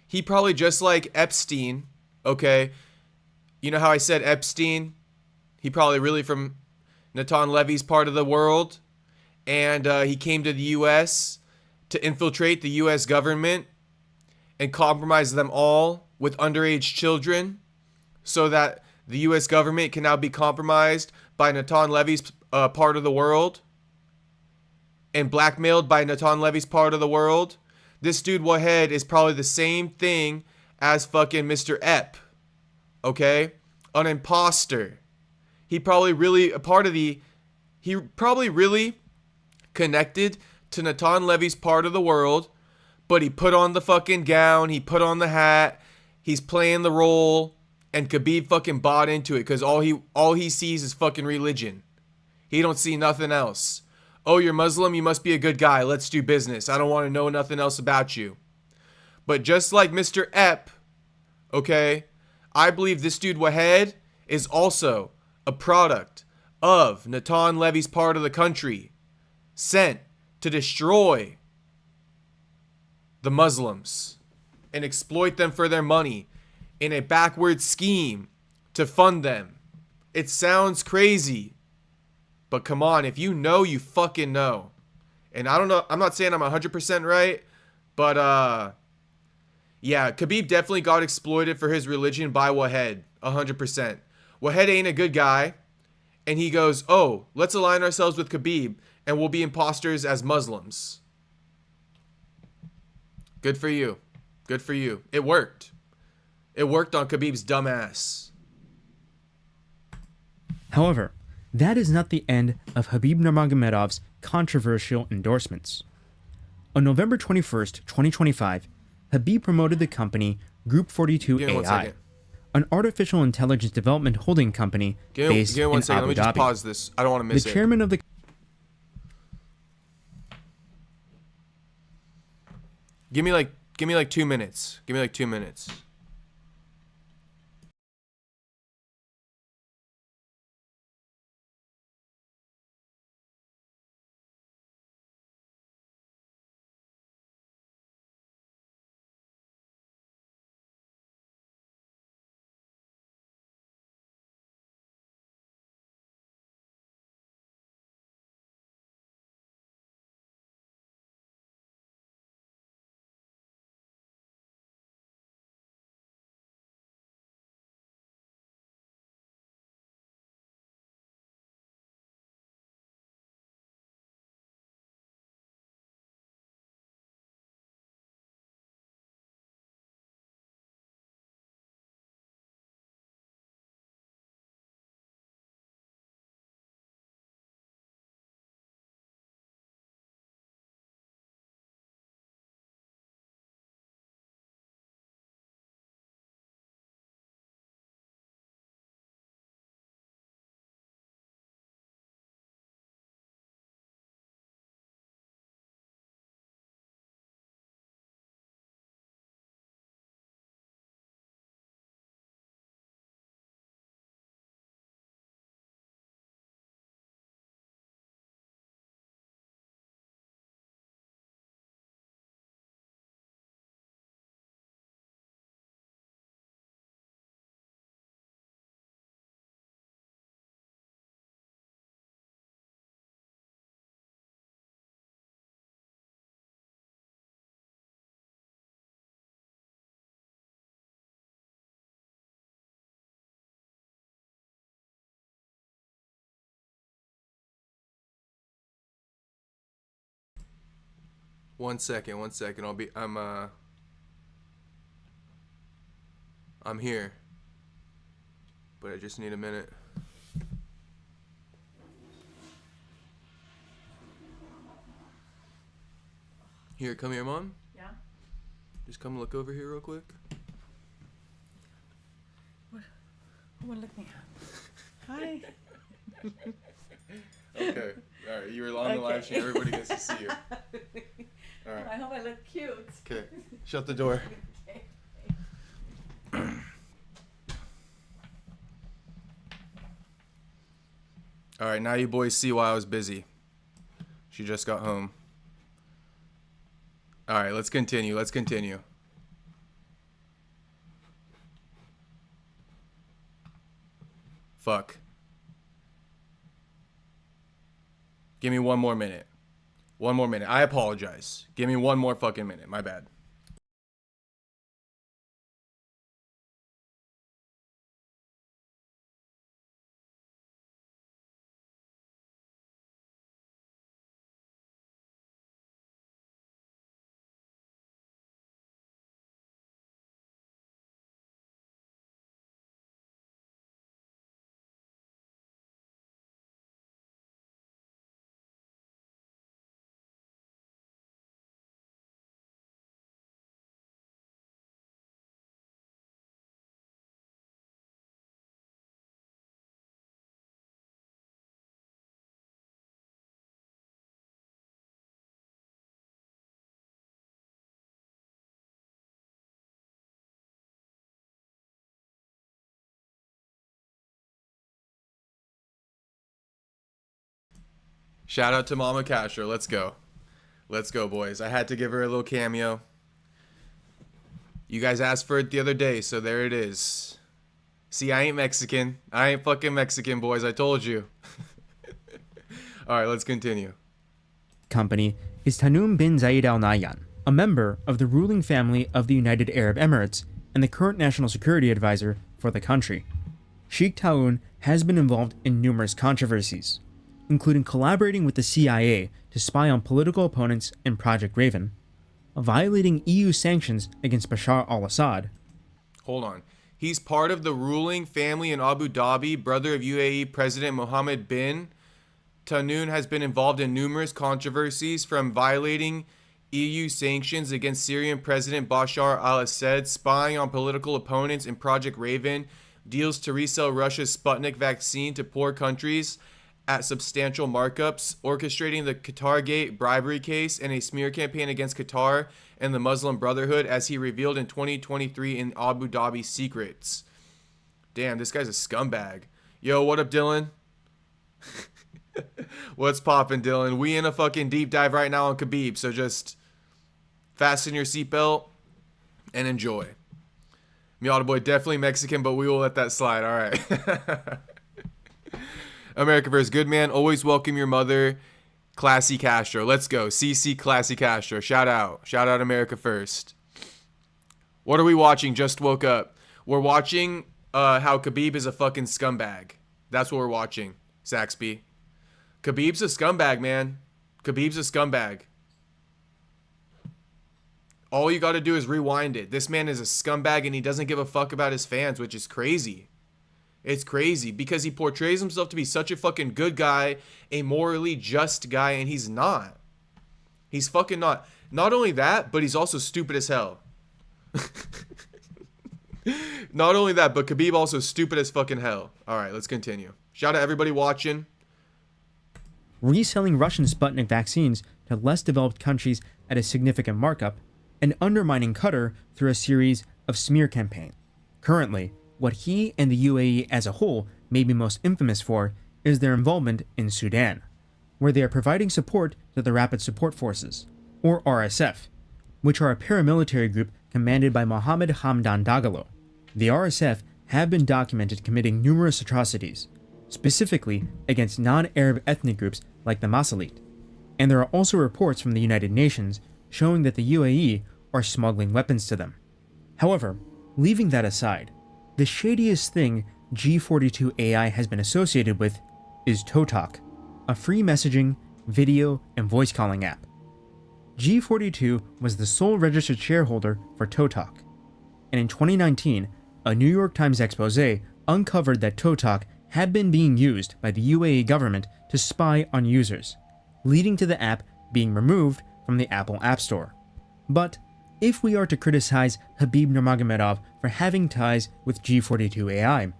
He probably just like Epstein, okay? You know how I said Epstein? He probably really from Natan Levy's part of the world. And he came to the U.S. to infiltrate the U.S. government and compromise them all with underage children so that the U.S. government can now be compromised by Natan Levy's part of the world and blackmailed by Natan Levy's part of the world. This dude Wahed is probably the same thing as fucking Mr. Ep, okay? An imposter. He probably really connected to Natan Levy's part of the world, but he put on the fucking gown, he put on the hat, he's playing the role, and Khabib fucking bought into it because all he sees is fucking religion. He don't see nothing else. Oh, you're Muslim, you must be a good guy, let's do business. I don't want to know nothing else about you. But just like Mr. Ep, okay, I believe this dude Wahed is also a product of Natan Levy's part of the country, sent to destroy the Muslims and exploit them for their money in a backward scheme to fund them. It sounds crazy, but come on, if you know, you fucking know. And I don't know, I'm not saying I'm 100% right, but yeah, Khabib definitely got exploited for his religion by Wahed, 100%. Wahed ain't a good guy, and he goes, oh, let's align ourselves with Khabib, and we'll be imposters as Muslims. Good for you. Good for you. It worked. It worked on Khabib's dumb ass. However, that is not the end of Khabib Nurmagomedov's controversial endorsements. On November 21st, 2025, Khabib promoted the company Group 42 AI, an artificial intelligence development holding company based in Abu Dhabi. Let me just pause this. I don't want to miss it. The chairman of the Give me like 2 minutes. Give me like 2 minutes. 1 second, 1 second. I'm here. But I just need a minute. Here, come here, Mom. Yeah? Just come look over here real quick. What are looking at? Hi. Okay. All right. You were on the live stream. Everybody gets to see you. All right. I hope I look cute. Okay. Shut the door. All right. Now you boys see why I was busy. She just got home. All right. Let's continue. Let's continue. Fuck. Give me 1 more minute. 1 more minute. I apologize. Give me 1 more fucking minute. My bad. Shout out to Mama Castro. Let's go. Let's go, boys. I had to give her a little cameo. You guys asked for it the other day, so there it is. See, I ain't Mexican. I ain't fucking Mexican, boys. I told you. All right, let's continue. Company is Tanoum bin Zayed Al Nahyan, a member of the ruling family of the United Arab Emirates and the current national security advisor for the country. Sheikh Taoun has been involved in numerous controversies, including collaborating with the CIA to spy on political opponents in Project Raven, violating EU sanctions against Bashar al-Assad. Hold on. He's part of the ruling family in Abu Dhabi, brother of UAE President Mohammed bin. Tanoun has been involved in numerous controversies, from violating EU sanctions against Syrian President Bashar al-Assad, spying on political opponents in Project Raven, deals to resell Russia's Sputnik vaccine to poor countries at substantial markups, orchestrating the Qatargate bribery case and a smear campaign against Qatar and the Muslim Brotherhood, as he revealed in 2023 in Abu Dhabi Secrets. Damn, this guy's a scumbag. Yo, what up, Dylan? What's poppin', Dylan? We in a fucking deep dive right now on Khabib, so just fasten your seatbelt and enjoy. Miata boy, definitely Mexican, but we will let that slide. All right. America First, good man. Always welcome your mother. Classy Castro. Let's go. CC Classy Castro. Shout out. Shout out America First. What are we watching? Just woke up. We're watching how Khabib is a fucking scumbag. That's what we're watching, Saxby. Khabib's a scumbag, man. Khabib's a scumbag. All you got to do is rewind it. This man is a scumbag and he doesn't give a fuck about his fans, which is crazy. It's crazy because he portrays himself to be such a fucking good guy, a morally just guy, and he's not. He's fucking not. Not only that, but he's also stupid as hell. Not only that, but Khabib also stupid as fucking hell. All right, let's continue. Shout out everybody watching. Reselling Russian Sputnik vaccines to less developed countries at a significant markup, and undermining Qatar through a series of smear campaigns. Currently, what he and the UAE as a whole may be most infamous for is their involvement in Sudan, where they are providing support to the Rapid Support Forces, or RSF, which are a paramilitary group commanded by Mohammed Hamdan Dagalo. The RSF have been documented committing numerous atrocities, specifically against non-Arab ethnic groups like the Masalit, and there are also reports from the United Nations showing that the UAE are smuggling weapons to them. However, leaving that aside, the shadiest thing G42 AI has been associated with is ToeTalk, a free messaging, video, and voice calling app. G42 was the sole registered shareholder for Totok. And in 2019, a New York Times expose uncovered that Totok had been being used by the UAE government to spy on users, leading to the app being removed from the Apple App Store. But if we are to criticize Khabib Nurmagomedov for having ties with G42 AI,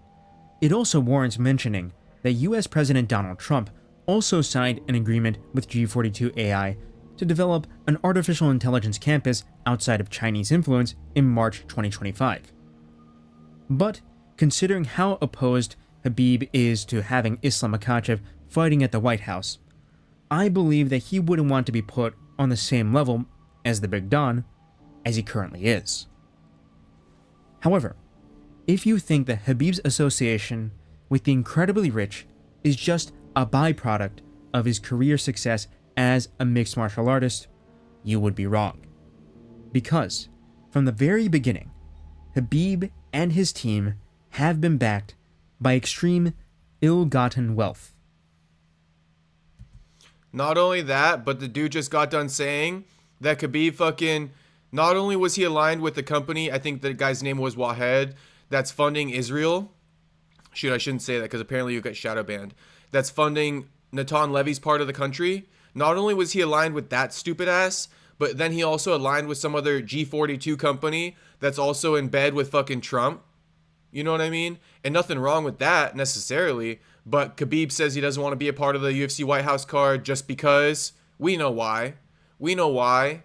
it also warrants mentioning that US President Donald Trump also signed an agreement with G42 AI to develop an artificial intelligence campus outside of Chinese influence in March 2025. But considering how opposed Khabib is to having Islam Makhachev fighting at the White House, I believe that he wouldn't want to be put on the same level as the Big Don as he currently is. However, if you think that Khabib's association with the incredibly rich is just a byproduct of his career success as a mixed martial artist, you would be wrong. Because, from the very beginning, Khabib and his team have been backed by extreme, ill-gotten wealth. Not only that, but the dude just got done saying that Khabib fucking, not only was he aligned with the company, I think the guy's name was Wahed, that's funding Israel. Shoot, I shouldn't say that because apparently you got shadow banned. That's funding Natan Levy's part of the country. Not only was he aligned with that stupid ass, but then he also aligned with some other G42 company that's also in bed with fucking Trump. You know what I mean? And nothing wrong with that necessarily, but Khabib says he doesn't want to be a part of the UFC White House card just because. We know why. We know why.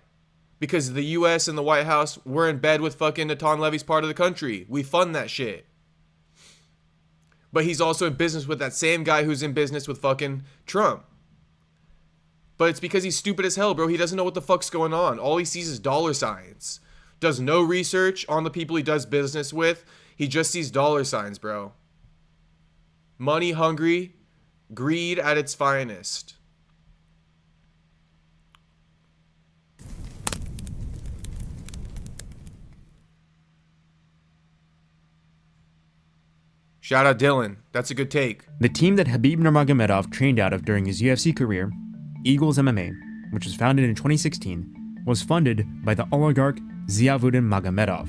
Because the US and the White House were in bed with fucking Natan Levy's part of the country. We fund that shit. But he's also in business with that same guy who's in business with fucking Trump. But it's because he's stupid as hell, bro. He doesn't know what the fuck's going on. All he sees is dollar signs. Does no research on the people he does business with. He just sees dollar signs, bro. Money hungry, greed at its finest. Shout out Dylan. That's a good take. The team that Khabib Nurmagomedov trained out of during his UFC career, Eagles MMA, which was founded in 2016, was funded by the oligarch Ziauddin Magomedov.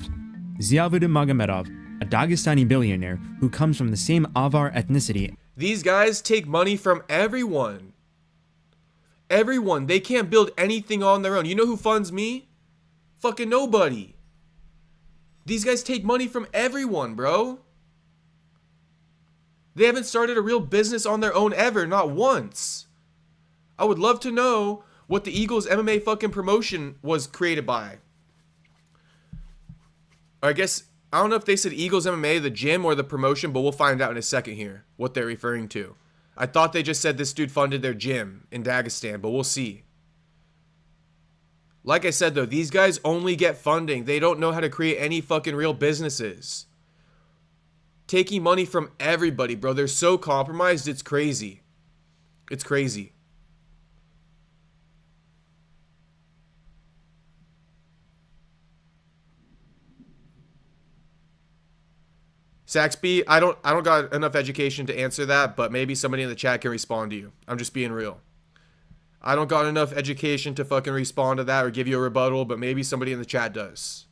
Ziauddin Magomedov, a Dagestani billionaire who comes from the same Avar ethnicity. These guys take money from everyone. Everyone. They can't build anything on their own. You know who funds me? Fucking nobody. These guys take money from everyone, bro. They haven't started a real business on their own ever, not once. I would love to know what the Eagles MMA fucking promotion was created by. Or I guess, I don't know if they said Eagles MMA, the gym, or the promotion, but we'll find out in a second here what they're referring to. I thought they just said this dude funded their gym in Dagestan, but we'll see. Like I said though, these guys only get funding. They don't know how to create any fucking real businesses. Taking money from everybody, bro. They're so compromised, it's crazy. It's crazy. Saxby, I don't got enough education to answer that, but maybe somebody in the chat can respond to you. I'm just being real. I don't got enough education to fucking respond to that or give you a rebuttal, but maybe somebody in the chat does.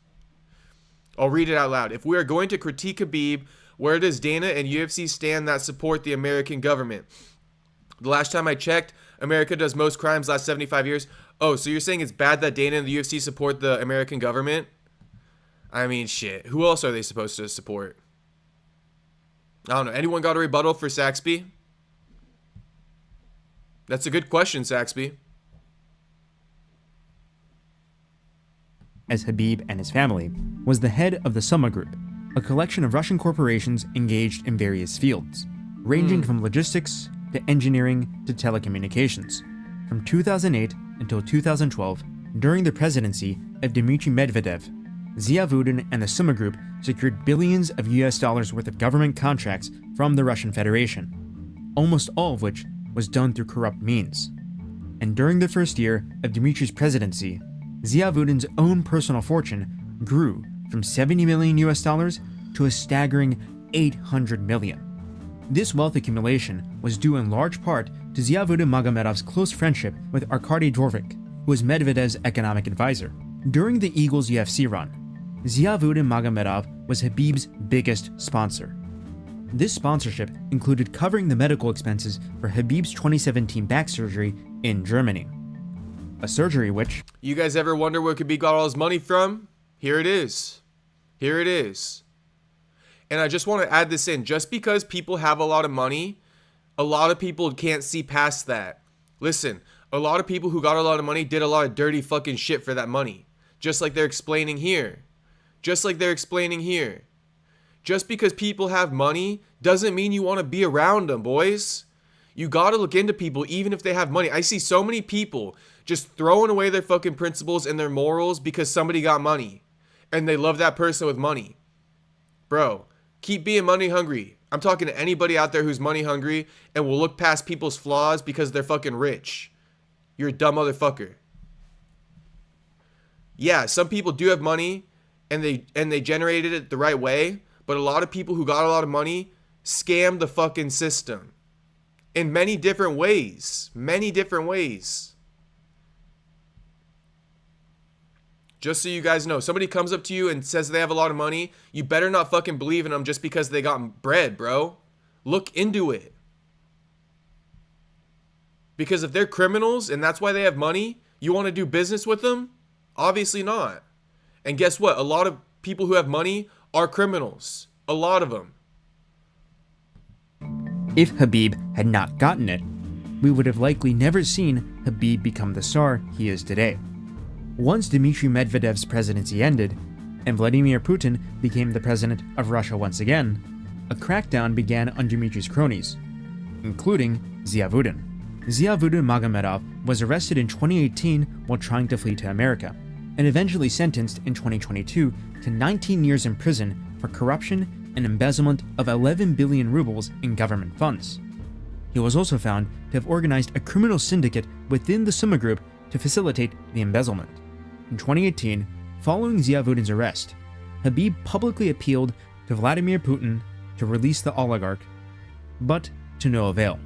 I'll read it out loud. If we are going to critique Khabib, where does Dana and UFC stand that support the American government? The last time I checked, America does most crimes last 75 years. Oh, so you're saying it's bad that Dana and the UFC support the American government? I mean, shit. Who else are they supposed to support? I don't know. Anyone got a rebuttal for Saxby? That's a good question, Saxby. As Khabib and his family was the head of the Summa Group, a collection of Russian corporations engaged in various fields, ranging from logistics to engineering to telecommunications. From 2008 until 2012, during the presidency of Dmitry Medvedev, Ziauddin and the Summa Group secured billions of US dollars worth of government contracts from the Russian Federation, almost all of which was done through corrupt means. And during the first year of Dmitry's presidency, Ziauddin's own personal fortune grew from 70 million US dollars to a staggering 800 million. This wealth accumulation was due in large part to Ziauddin Magomedov's close friendship with Arkady Dvorvik, was Medvedev's economic advisor. During the Eagles UFC run, Ziauddin Magomedov was Khabib's biggest sponsor. This sponsorship included covering the medical expenses for Khabib's 2017 back surgery in Germany. A surgery which... You guys ever wonder where Khabib got all his money from? Here it is. Here it is. And I just want to add this in. Just because people have a lot of money, a lot of people can't see past that. Listen, a lot of people who got a lot of money did a lot of dirty fucking shit for that money. Just like they're explaining here. Just like they're explaining here. Just because people have money doesn't mean you want to be around them, boys. You got to look into people even if they have money. I see so many people just throwing away their fucking principles and their morals because somebody got money. And they love that person with money. Bro, keep being money hungry. I'm talking to anybody out there who's money hungry and will look past people's flaws because they're fucking rich. You're a dumb motherfucker. Yeah, some people do have money and they generated it the right way, but a lot of people who got a lot of money scammed the fucking system in many different ways. Many different ways. Just so you guys know, somebody comes up to you and says they have a lot of money, you better not fucking believe in them just because they got bread, bro. Look into it. Because if they're criminals and that's why they have money, you want to do business with them? Obviously not. And guess what? A lot of people who have money are criminals. A lot of them. If Khabib had not gotten it, we would have likely never seen Khabib become the star he is today. Once Dmitry Medvedev's presidency ended, and Vladimir Putin became the president of Russia once again, a crackdown began on Dmitry's cronies, including Ziauddin. Ziauddin Magomedov was arrested in 2018 while trying to flee to America, and eventually sentenced in 2022 to 19 years in prison for corruption and embezzlement of 11 billion rubles in government funds. He was also found to have organized a criminal syndicate within the Summa Group to facilitate the embezzlement. In 2018, following Ziauddin's arrest, Khabib publicly appealed to Vladimir Putin to release the oligarch, but to no avail.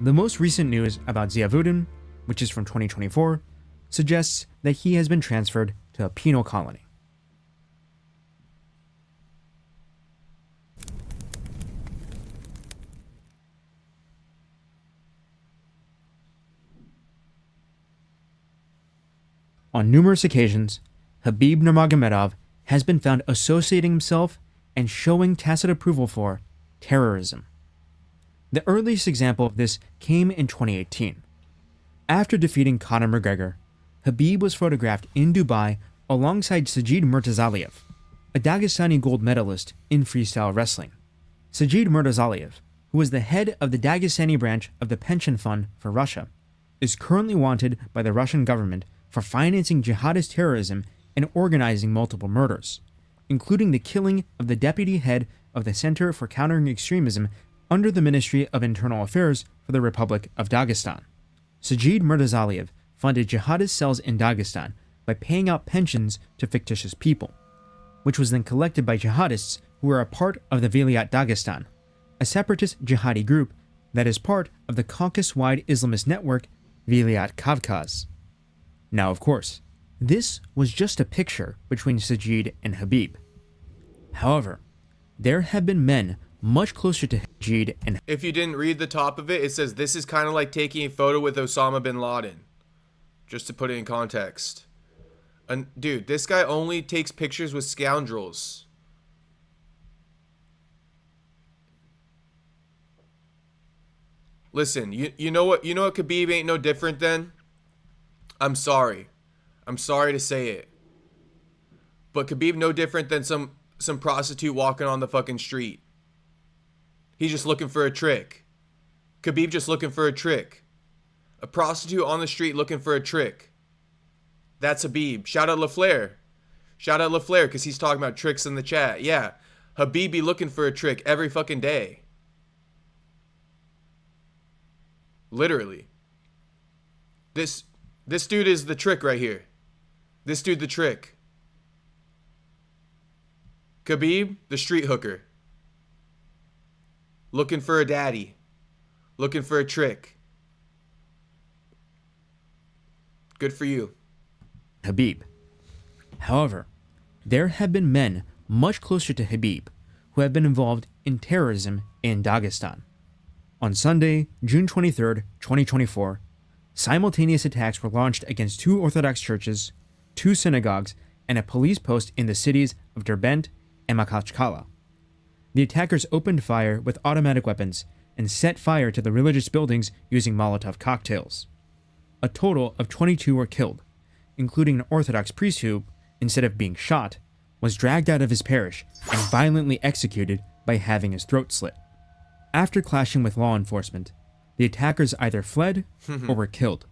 The most recent news about Ziauddin, which is from 2024, suggests that he has been transferred to a penal colony. On numerous occasions, Khabib Nurmagomedov has been found associating himself and showing tacit approval for terrorism. The earliest example of this came in 2018. After defeating Conor McGregor, Khabib was photographed in Dubai alongside Sajid Murtazaliev, a Dagestani gold medalist in freestyle wrestling. Sajid Murtazaliev, who was the head of the Dagestani branch of the pension fund for Russia, is currently wanted by the Russian government for financing jihadist terrorism and organizing multiple murders, including the killing of the deputy head of the Center for Countering Extremism under the Ministry of Internal Affairs for the Republic of Dagestan. Sajid Murtazaliev funded jihadist cells in Dagestan by paying out pensions to fictitious people, which was then collected by jihadists who were a part of the Vilayat Dagestan, a separatist jihadi group that is part of the Caucasus-wide Islamist network Vilayat Kavkaz. Now, of course, this was just a picture between Sajid and Khabib. However, there have been men much closer to Sajid and... If you didn't read the top of it, it says this is kind of like taking a photo with Osama bin Laden. Just to put it in context. And dude, this guy only takes pictures with scoundrels. Listen, you know what Khabib ain't no different than? I'm sorry. I'm sorry to say it. But Khabib no different than some prostitute walking on the fucking street. He's just looking for a trick. Khabib just looking for a trick. A prostitute on the street looking for a trick. That's Khabib. Shout out LaFleur. Shout out LaFleur because he's talking about tricks in the chat. Yeah. Khabib be looking for a trick every fucking day. Literally. This dude is the trick right here. This dude the trick. Khabib, the street hooker. Looking for a daddy. Looking for a trick. Good for you. Khabib. However, there have been men much closer to Khabib who have been involved in terrorism in Dagestan. On Sunday, June 23, 2024, simultaneous attacks were launched against 2 Orthodox churches, 2 synagogues, and a police post in the cities of Derbent and Makhachkala. The attackers opened fire with automatic weapons and set fire to the religious buildings using Molotov cocktails. A total of 22 were killed, including an Orthodox priest who, instead of being shot, was dragged out of his parish and violently executed by having his throat slit. After clashing with law enforcement, the attackers either fled or were killed.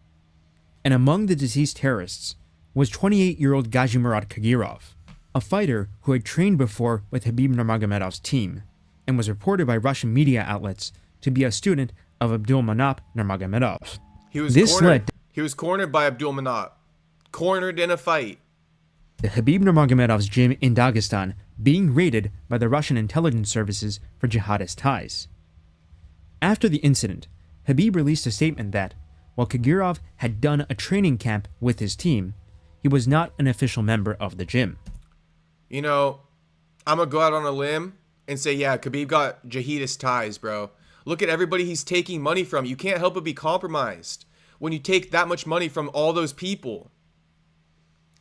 And among the deceased terrorists was 28-year-old Gazimurad Kadyrov, a fighter who had trained before with Khabib Nurmagomedov's team and was reported by Russian media outlets to be a student of Abdulmanap Nurmagomedov. He was cornered by Abdulmanap. Cornered in a fight. The Khabib Nurmagomedov's gym in Dagestan being raided by the Russian intelligence services for jihadist ties. After the incident, Khabib released a statement that, while Kadyrov had done a training camp with his team, he was not an official member of the gym. You know, I'm going to go out on a limb and say, yeah, Khabib got jihadist ties, bro. Look at everybody he's taking money from. You can't help but be compromised when you take that much money from all those people.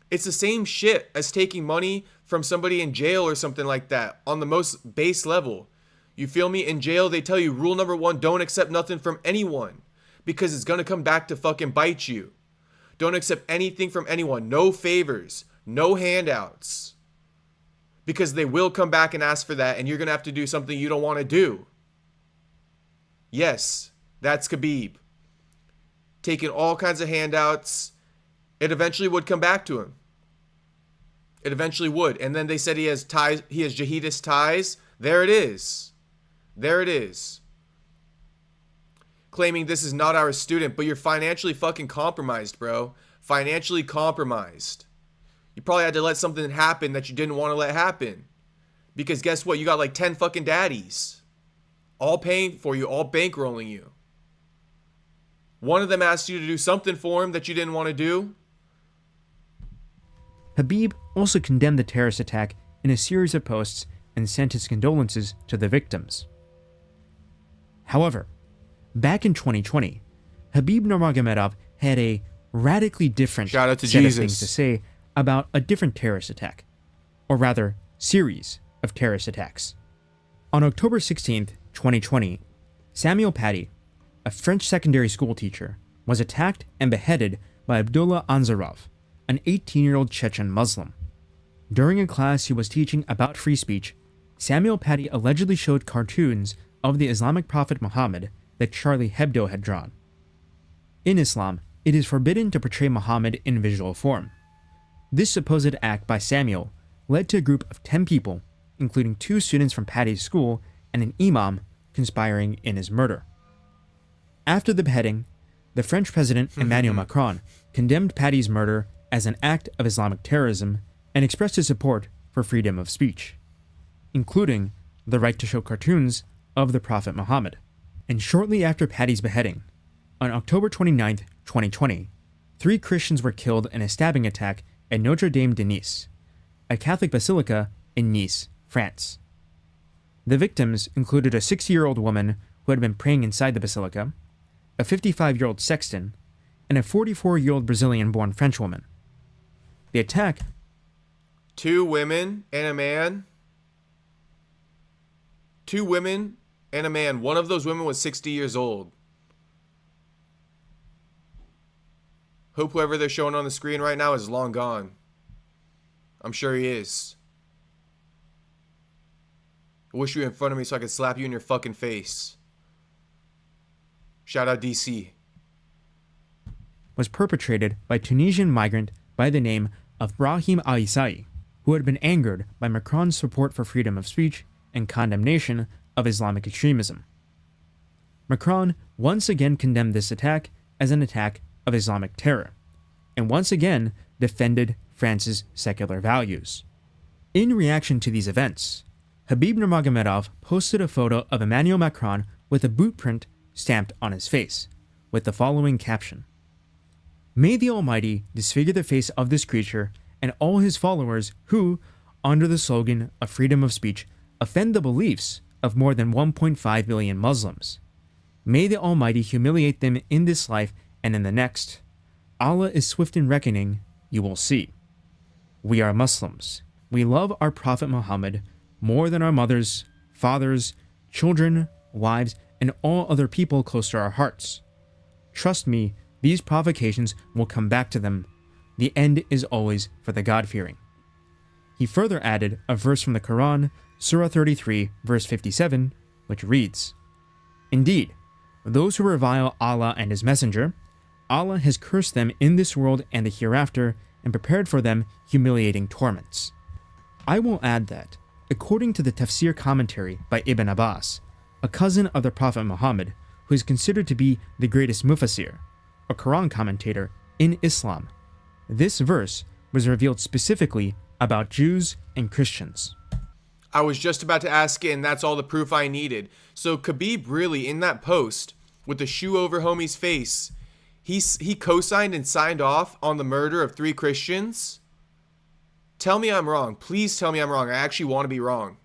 It's the same shit as taking money from somebody in jail or something like that on the most base level. You feel me? In jail, they tell you rule number 1, don't accept nothing from anyone because it's going to come back to fucking bite you. Don't accept anything from anyone. No favors, no handouts. Because they will come back and ask for that and you're going to have to do something you don't want to do. Yes, that's Khabib. Taking all kinds of handouts. It eventually would come back to him. It eventually would. And then they said he has ties, he has jihadist ties. There it is. There it is. Claiming this is not our student, but you're financially fucking compromised, bro. Financially compromised. You probably had to let something happen that you didn't want to let happen. Because guess what? You got like 10 fucking daddies. All paying for you, all bankrolling you. One of them asked you to do something for him that you didn't want to do. Khabib also condemned the terrorist attack in a series of posts and sent his condolences to the victims. However, back in 2020, Khabib Nurmagomedov had a radically different Shout out to set Jesus. of things to say about a different terrorist attack, or rather, series of terrorist attacks. On October 16th, 2020, Samuel Paty, a French secondary school teacher, was attacked and beheaded by Abdullah Anzarov, an 18-year-old Chechen Muslim. During a class he was teaching about free speech, Samuel Paty allegedly showed cartoons of the Islamic prophet Muhammad that Charlie Hebdo had drawn. In Islam, it is forbidden to portray Muhammad in visual form. This supposed act by Samuel led to a group of 10 people, including 2 students from Paty's school and an imam, conspiring in his murder. After the beheading, the French president Emmanuel Macron condemned Paty's murder as an act of Islamic terrorism and expressed his support for freedom of speech, including the right to show cartoons of the Prophet Muhammad. And shortly after Paty's beheading, on October 29, 2020, 3 Christians were killed in a stabbing attack at Notre Dame de Nice, a Catholic basilica in Nice, France. The victims included a 60-year-old woman who had been praying inside the basilica, a 55-year-old sexton, and a 44-year-old Brazilian-born Frenchwoman. The attack... 2 women and a man. 2 women and a man. One of those women was 60 years old. Hope whoever they're showing on the screen right now is long gone. I'm sure he is. I wish you were in front of me so I could slap you in your fucking face. Shout out DC. Was perpetrated by a Tunisian migrant by the name of Brahim Aissai, who had been angered by Macron's support for freedom of speech and condemnation of Islamic extremism. Macron once again condemned this attack as an attack of Islamic terror, and once again defended France's secular values. In reaction to these events, Khabib Nurmagomedov posted a photo of Emmanuel Macron with a boot print stamped on his face, with the following caption: May the Almighty disfigure the face of this creature and all his followers who, under the slogan of freedom of speech, offend the beliefs of more than 1.5 billion Muslims. May the Almighty humiliate them in this life and in the next. Allah is swift in reckoning, you will see. We are Muslims. We love our Prophet Muhammad more than our mothers, fathers, children, wives, and all other people close to our hearts. Trust me, these provocations will come back to them. The end is always for the God-fearing. He further added a verse from the Quran, Surah 33, verse 57, which reads, Indeed, those who revile Allah and His Messenger, Allah has cursed them in this world and the hereafter and prepared for them humiliating torments. I will add that, according to the tafsir commentary by Ibn Abbas, a cousin of the Prophet Muhammad, who is considered to be the greatest mufassir, a Quran commentator in Islam, this verse was revealed specifically about Jews and Christians. I was just about to ask it, and that's all the proof I needed. So Khabib really, in that post, with the shoe over homie's face, he co-signed and signed off on the murder of 3 Christians? Tell me I'm wrong. Please tell me I'm wrong. I actually want to be wrong.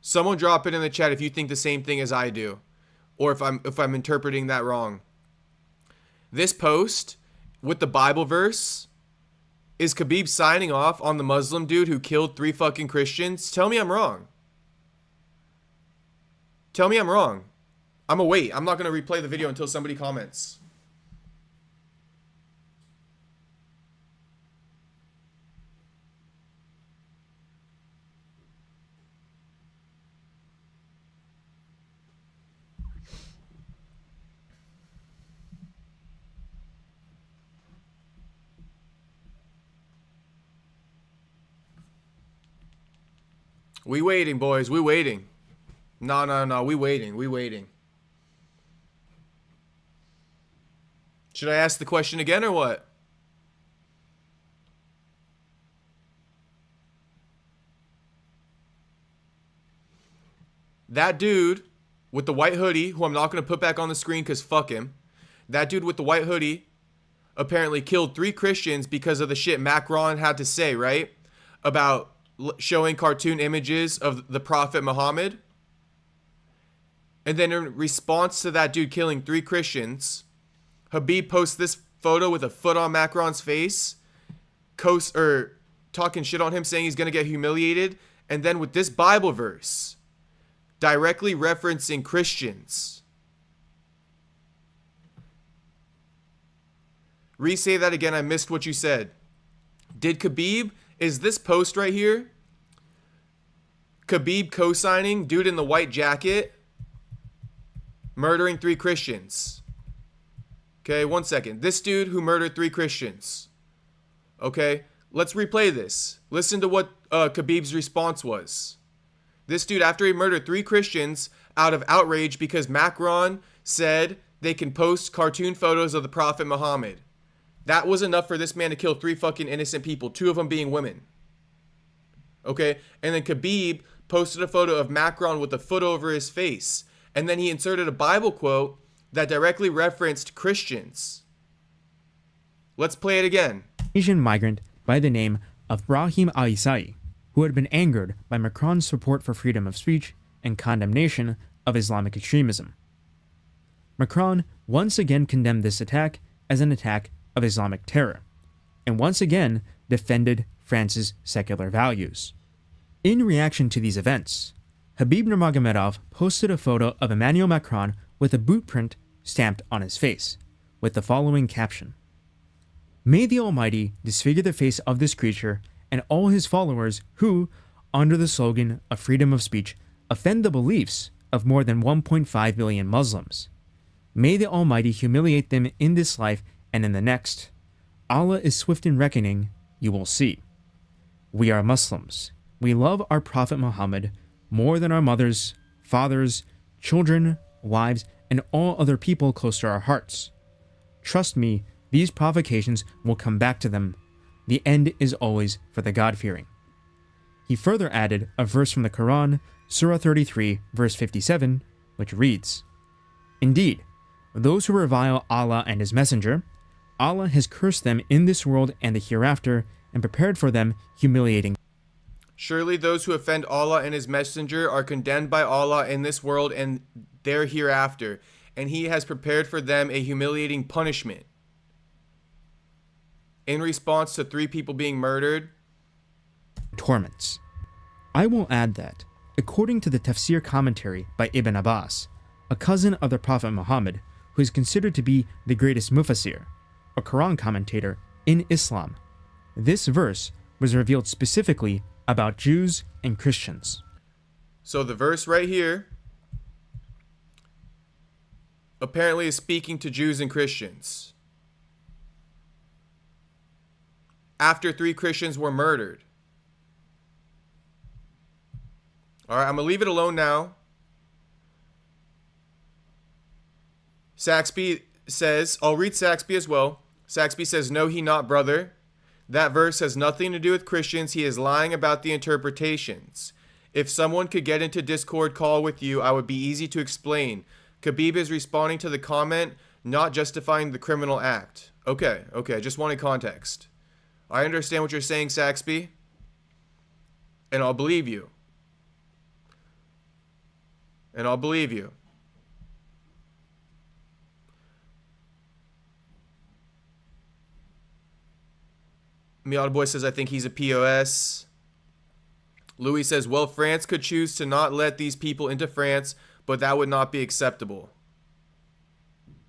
Someone drop it in the chat if you think the same thing as I do, or if I'm interpreting that wrong. This post with the Bible verse is Khabib signing off on the Muslim dude who killed 3 fucking Christians. Tell me I'm wrong. Tell me I'm wrong. I'm gonna wait. I'm not gonna replay the video until somebody comments. We waiting, boys. We waiting. No. We waiting. We waiting. Should I ask the question again or what? That dude with the white hoodie, who I'm not going to put back on the screen because fuck him. That dude with the white hoodie apparently killed 3 Christians because of the shit Macron had to say, right? About showing cartoon images of the Prophet Muhammad. And then in response to that dude killing 3 Christians, Khabib posts this photo with a foot on Macron's face, talking shit on him, saying he's going to get humiliated. And then with this Bible verse, directly referencing Christians. Re-say that again. I missed what you said. Did Khabib... Is this post right here Khabib co-signing, dude in the white jacket, murdering 3 Christians? Okay, 1 second. This dude who murdered 3 Christians. Okay, let's replay this. Listen to what Khabib's response was. This dude, after he murdered 3 Christians out of outrage because Macron said they can post cartoon photos of the Prophet Muhammad. That was enough for this man to kill 3 fucking innocent people, 2 of them being women. Okay? And then Khabib posted a photo of Macron with a foot over his face. And then he inserted a Bible quote that directly referenced Christians. Let's play it again. Asian migrant by the name of Brahim Aisai, who had been angered by Macron's support for freedom of speech and condemnation of Islamic extremism. Macron once again condemned this attack as an attack of Islamic terror, and once again defended France's secular values. In reaction to these events, Khabib Nurmagomedov posted a photo of Emmanuel Macron with a boot print stamped on his face, with the following caption: May the Almighty disfigure the face of this creature and all his followers who, under the slogan of freedom of speech, offend the beliefs of more than 1.5 billion Muslims. May the Almighty humiliate them in this life and in the next. Allah is swift in reckoning, you will see. We are Muslims. We love our Prophet Muhammad more than our mothers, fathers, children, wives, and all other people close to our hearts. Trust me, these provocations will come back to them. The end is always for the God-fearing. He further added a verse from the Quran, Surah 33, verse 57, which reads, Indeed, those who revile Allah and His Messenger, Allah has cursed them in this world and the hereafter, and prepared for them humiliating. Surely those who offend Allah and His Messenger are condemned by Allah in this world and their hereafter, and He has prepared for them a humiliating punishment. In response to 3 people being murdered, torments. I will add that, according to the tafsir commentary by Ibn Abbas, a cousin of the Prophet Muhammad, who is considered to be the greatest mufassir, a Quran commentator in Islam, this verse was revealed specifically about Jews and Christians. so the verse right here apparently is speaking to Jews and Christians. After 3 Christians were murdered. Alright, I'm going to leave it alone now. Saxby says, I'll read Saxby as well. Saxby says, no, he not, brother. That verse has nothing to do with Christians. He is lying about the interpretations. If someone could get into Discord call with you, I would be easy to explain. Khabib is responding to the comment, not justifying the criminal act. Okay, I just wanted context. I understand what you're saying, Saxby, and I'll believe you. Miata Boy says, I think he's a POS. Louis says, well, France could choose to not let these people into France, but that would not be acceptable.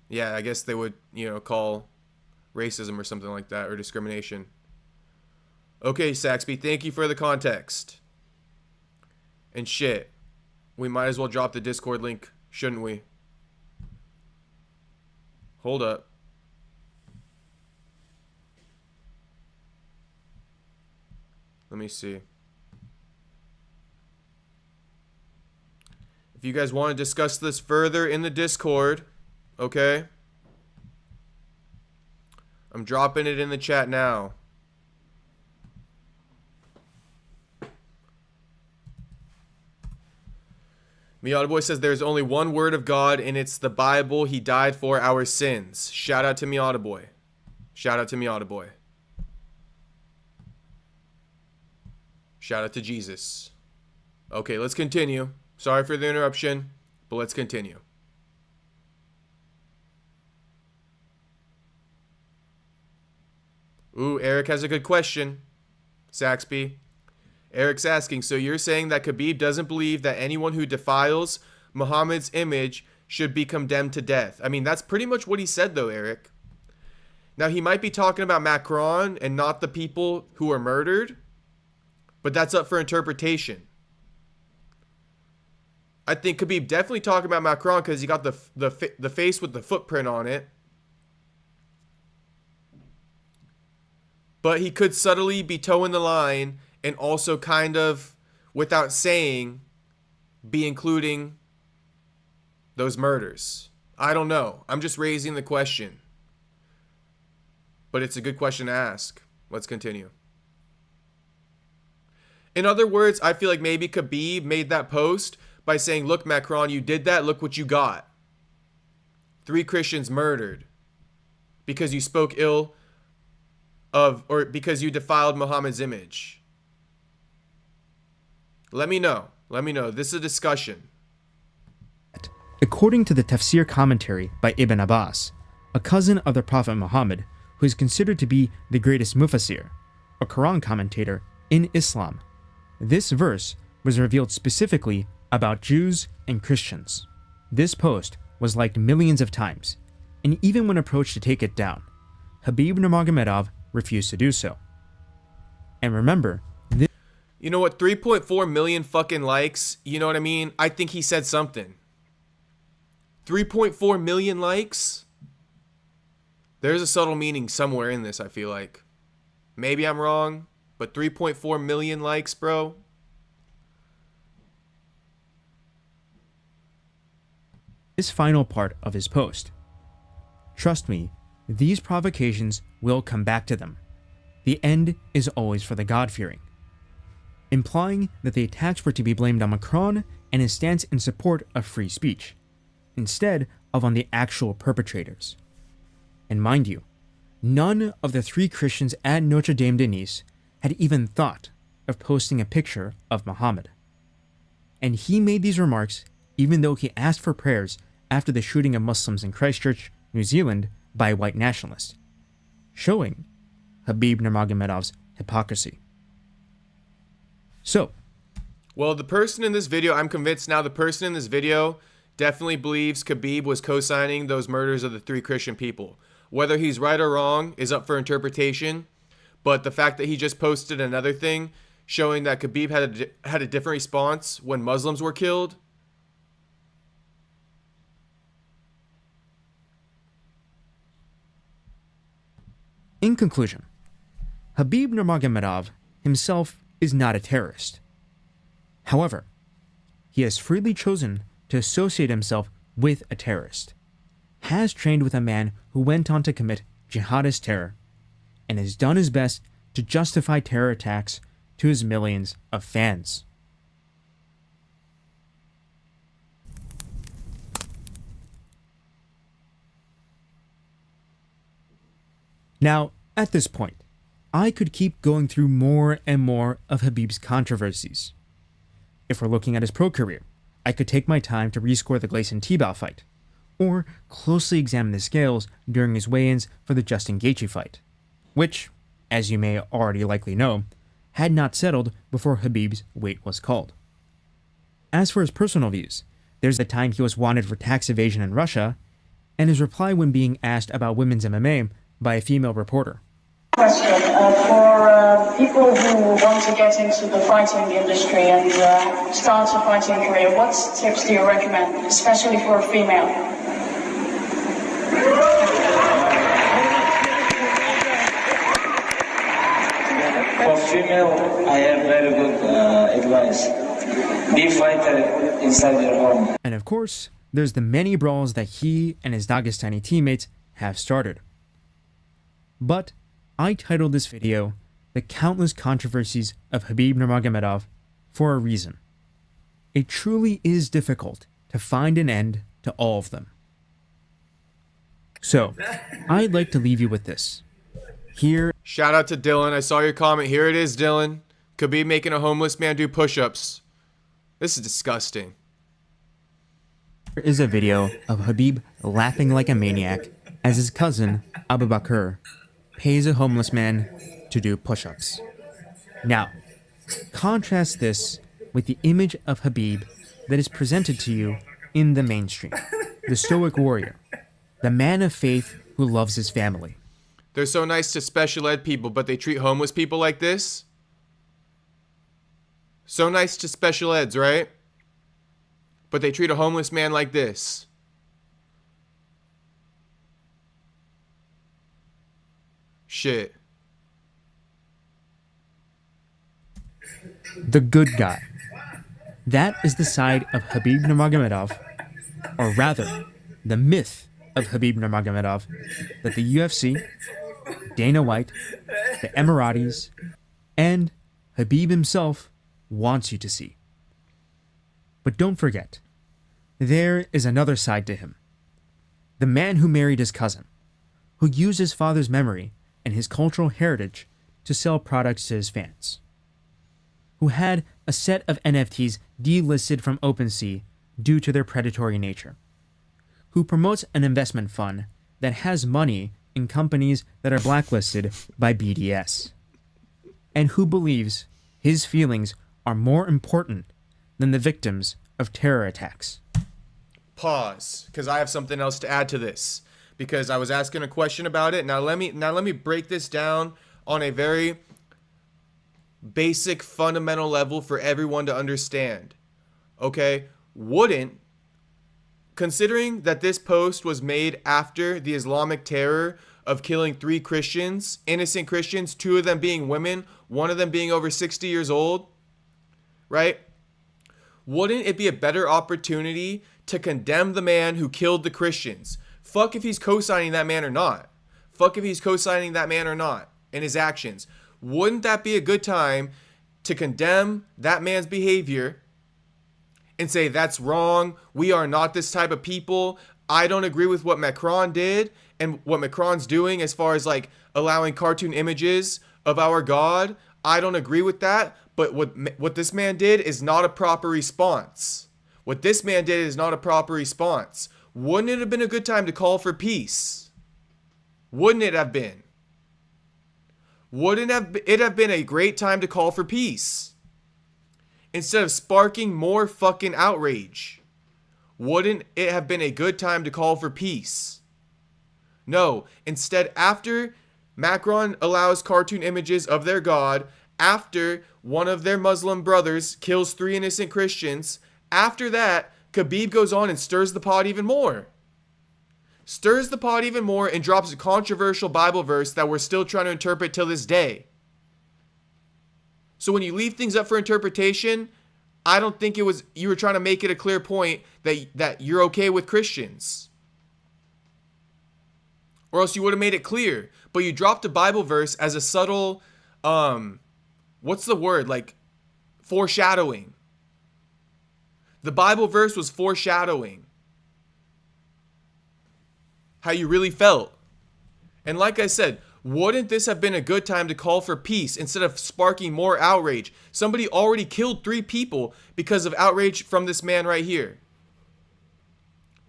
Yeah, I guess they would, call racism or something like that, or discrimination. Okay, Saxby, thank you for the context. And shit, we might as well drop the Discord link, shouldn't we? Hold up. Let me see. If you guys want to discuss this further in the Discord, okay? I'm dropping it in the chat now. Miata Boy says there's only one word of God and it's the Bible. He died for our sins. Shout out to Miata Boy. Shout out to Miata Boy. Shout out to Jesus. Okay, let's continue. Sorry for the interruption, but let's continue. Ooh, Eric has a good question. Saxby. Eric's asking, so you're saying that Khabib doesn't believe that anyone who defiles Muhammad's image should be condemned to death? I mean, that's pretty much what he said, though, Eric. Now, he might be talking about Macron and not the people who were murdered, but that's up for interpretation. I think Khabib definitely talking about Macron because he got the face with the footprint on it. But he could subtly be towing the line and also kind of, without saying, be including those murders. I don't know. I'm just raising the question. But it's a good question to ask. Let's continue. In other words, I feel like maybe Khabib made that post by saying, look, Macron, you did that. Look what you got. 3 Christians murdered because you spoke ill of, or because you defiled Muhammad's image. Let me know. Let me know. This is a discussion. According to the tafsir commentary by Ibn Abbas, a cousin of the Prophet Muhammad, who is considered to be the greatest mufassir, a Quran commentator in Islam, this verse was revealed specifically about Jews and Christians. This post was liked millions of times, and even when approached to take it down, Khabib Nurmagomedov refused to do so. And remember, this— you know what, 3.4 million fucking likes, you know what I mean? I think he said something. 3.4 million likes? There's a subtle meaning somewhere in this, I feel like. Maybe I'm wrong, but 3.4 million likes, bro? This final part of his post. Trust me, these provocations will come back to them. The end is always for the God-fearing. Implying that the attacks were to be blamed on Macron and his stance in support of free speech, instead of on the actual perpetrators. And mind you, none of the 3 Christians at Notre Dame de Nice had even thought of posting a picture of Muhammad. And he made these remarks even though he asked for prayers after the shooting of Muslims in Christchurch, New Zealand by a white nationalist, showing Khabib Nurmagomedov's hypocrisy. So, well, the person in this video, I'm convinced now the person in this video definitely believes Khabib was co-signing those murders of the 3 Christian people. Whether he's right or wrong is up for interpretation, but the fact that he just posted another thing showing that Khabib had a different response when Muslims were killed. In conclusion, Khabib Nurmagomedov himself is not a terrorist. However, he has freely chosen to associate himself with a terrorist, has trained with a man who went on to commit jihadist terror, and has done his best to justify terror attacks to his millions of fans. Now, at this point, I could keep going through more and more of Khabib's controversies. If we're looking at his pro career, I could take my time to rescore the Gleison-Tibau fight, or closely examine the scales during his weigh-ins for the Justin Gaethje fight, which, as you may already likely know, had not settled before Khabib's weight was called. As for his personal views, there's the time he was wanted for tax evasion in Russia, and his reply when being asked about women's MMA by a female reporter. Question for people who want to get into the fighting industry and start a fighting career, what tips do you recommend, especially for a female? For female, I have very good advice. Be fighter inside your home. And of course, there's the many brawls that he and his Dagestani teammates have started. But I titled this video, The Countless Controversies of Khabib Nurmagomedov, for a reason. It truly is difficult to find an end to all of them. So, I'd like to leave you with this. Here... Shout out to Dylan. I saw your comment. Here it is, Dylan. Khabib making a homeless man do push-ups. This is disgusting. Here is a video of Khabib laughing like a maniac as his cousin, Abu Bakr, pays a homeless man to do push-ups. Now, contrast this with the image of Khabib that is presented to you in the mainstream. The stoic warrior, the man of faith who loves his family. They're so nice to special ed people, but they treat homeless people like this? So nice to special eds, right? But they treat a homeless man like this. Shit. The good guy. That is the side of Khabib Nurmagomedov, or rather, the myth of Khabib Nurmagomedov that the UFC, Dana White, the Emiratis, and Khabib himself wants you to see. But don't forget, there is another side to him. The man who married his cousin, who used his father's memory and his cultural heritage to sell products to his fans, who had a set of NFTs delisted from OpenSea due to their predatory nature, who promotes an investment fund that has money in companies that are blacklisted by BDS, and who believes his feelings are more important than the victims of terror attacks. Pause, because I have something else to add to this. Because I was asking a question about it. Now let me break this down on a very basic, fundamental level for everyone to understand. Okay? Considering that this post was made after the Islamic terror of killing 3 Christians, innocent Christians, 2 of them being women, 1 of them being over 60 years old, right? Wouldn't it be a better opportunity to condemn the man who killed the Christians? Fuck if he's co-signing that man or not. Fuck if he's co-signing that man or not in his actions. Wouldn't that be a good time to condemn that man's behavior and say, that's wrong, we are not this type of people, I don't agree with what Macron did and what Macron's doing as far as like allowing cartoon images of our God. I don't agree with that. But what this man did is not a proper response. What this man did is not a proper response. Wouldn't it have been a good time to call for peace? Wouldn't it have been? Wouldn't it have been a great time to call for peace? Instead of sparking more fucking outrage. Wouldn't it have been a good time to call for peace? No. Instead, after Macron allows cartoon images of their God, after one of their Muslim brothers kills 3 innocent Christians, after that, Khabib goes on and stirs the pot even more. Stirs the pot even more and drops a controversial Bible verse that we're still trying to interpret till this day. So when you leave things up for interpretation, I don't think you were trying to make it a clear point that you're okay with Christians. Or else you would have made it clear. But you dropped a Bible verse as a subtle, what's the word? Like, foreshadowing. The Bible verse was foreshadowing how you really felt. And like I said, wouldn't this have been a good time to call for peace instead of sparking more outrage? Somebody already killed 3 people because of outrage from this man right here.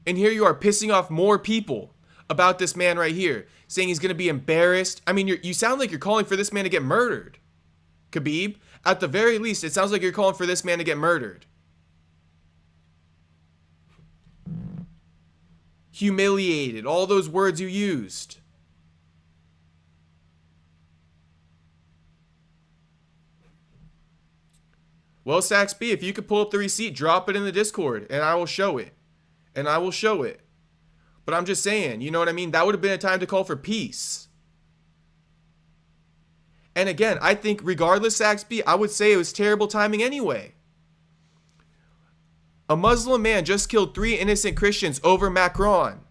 And here you are pissing off more people about this man right here, saying he's going to be embarrassed. I mean, you sound like you're calling for this man to get murdered, Khabib. At the very least, it sounds like you're calling for this man to get murdered. Humiliated, all those words you used. Well, Saxby, if you could pull up the receipt, drop it in the Discord, and I will show it. And I will show it. But I'm just saying, you know what I mean? That would have been a time to call for peace. And again, I think regardless, Saxby, I would say it was terrible timing anyway. A Muslim man just killed 3 innocent Christians over Macron.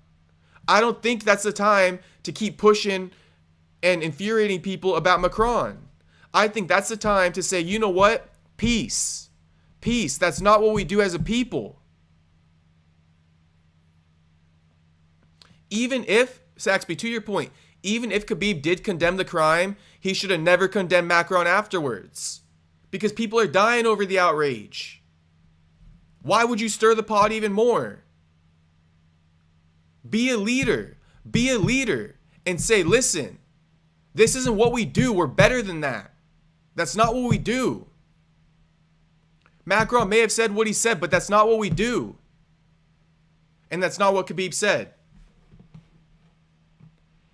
I don't think that's the time to keep pushing and infuriating people about Macron. I think that's the time to say, you know what? Peace. Peace. That's not what we do as a people. Even if, Saxby, to your point, even if Khabib did condemn the crime, he should have never condemned Macron afterwards. Because people are dying over the outrage. Why would you stir the pot even more? Be a leader. Be a leader. And say, listen, this isn't what we do. We're better than that. That's not what we do. Macron may have said what he said, but that's not what we do. And that's not what Khabib said.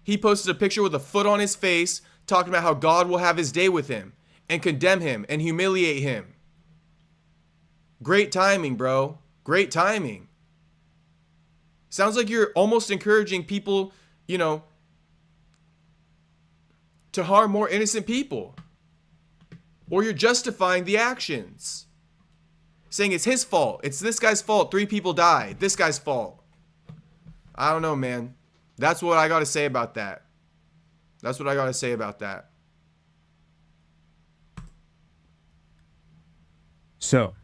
He posted a picture with a foot on his face, talking about how God will have his day with him, and condemn him, and humiliate him. Great timing, bro. Great timing. Sounds like you're almost encouraging people, you know, to harm more innocent people. Or you're justifying the actions. Saying it's his fault. It's this guy's fault. 3 people died. This guy's fault. I don't know, man. That's what I got to say about that. That's what I got to say about that. So,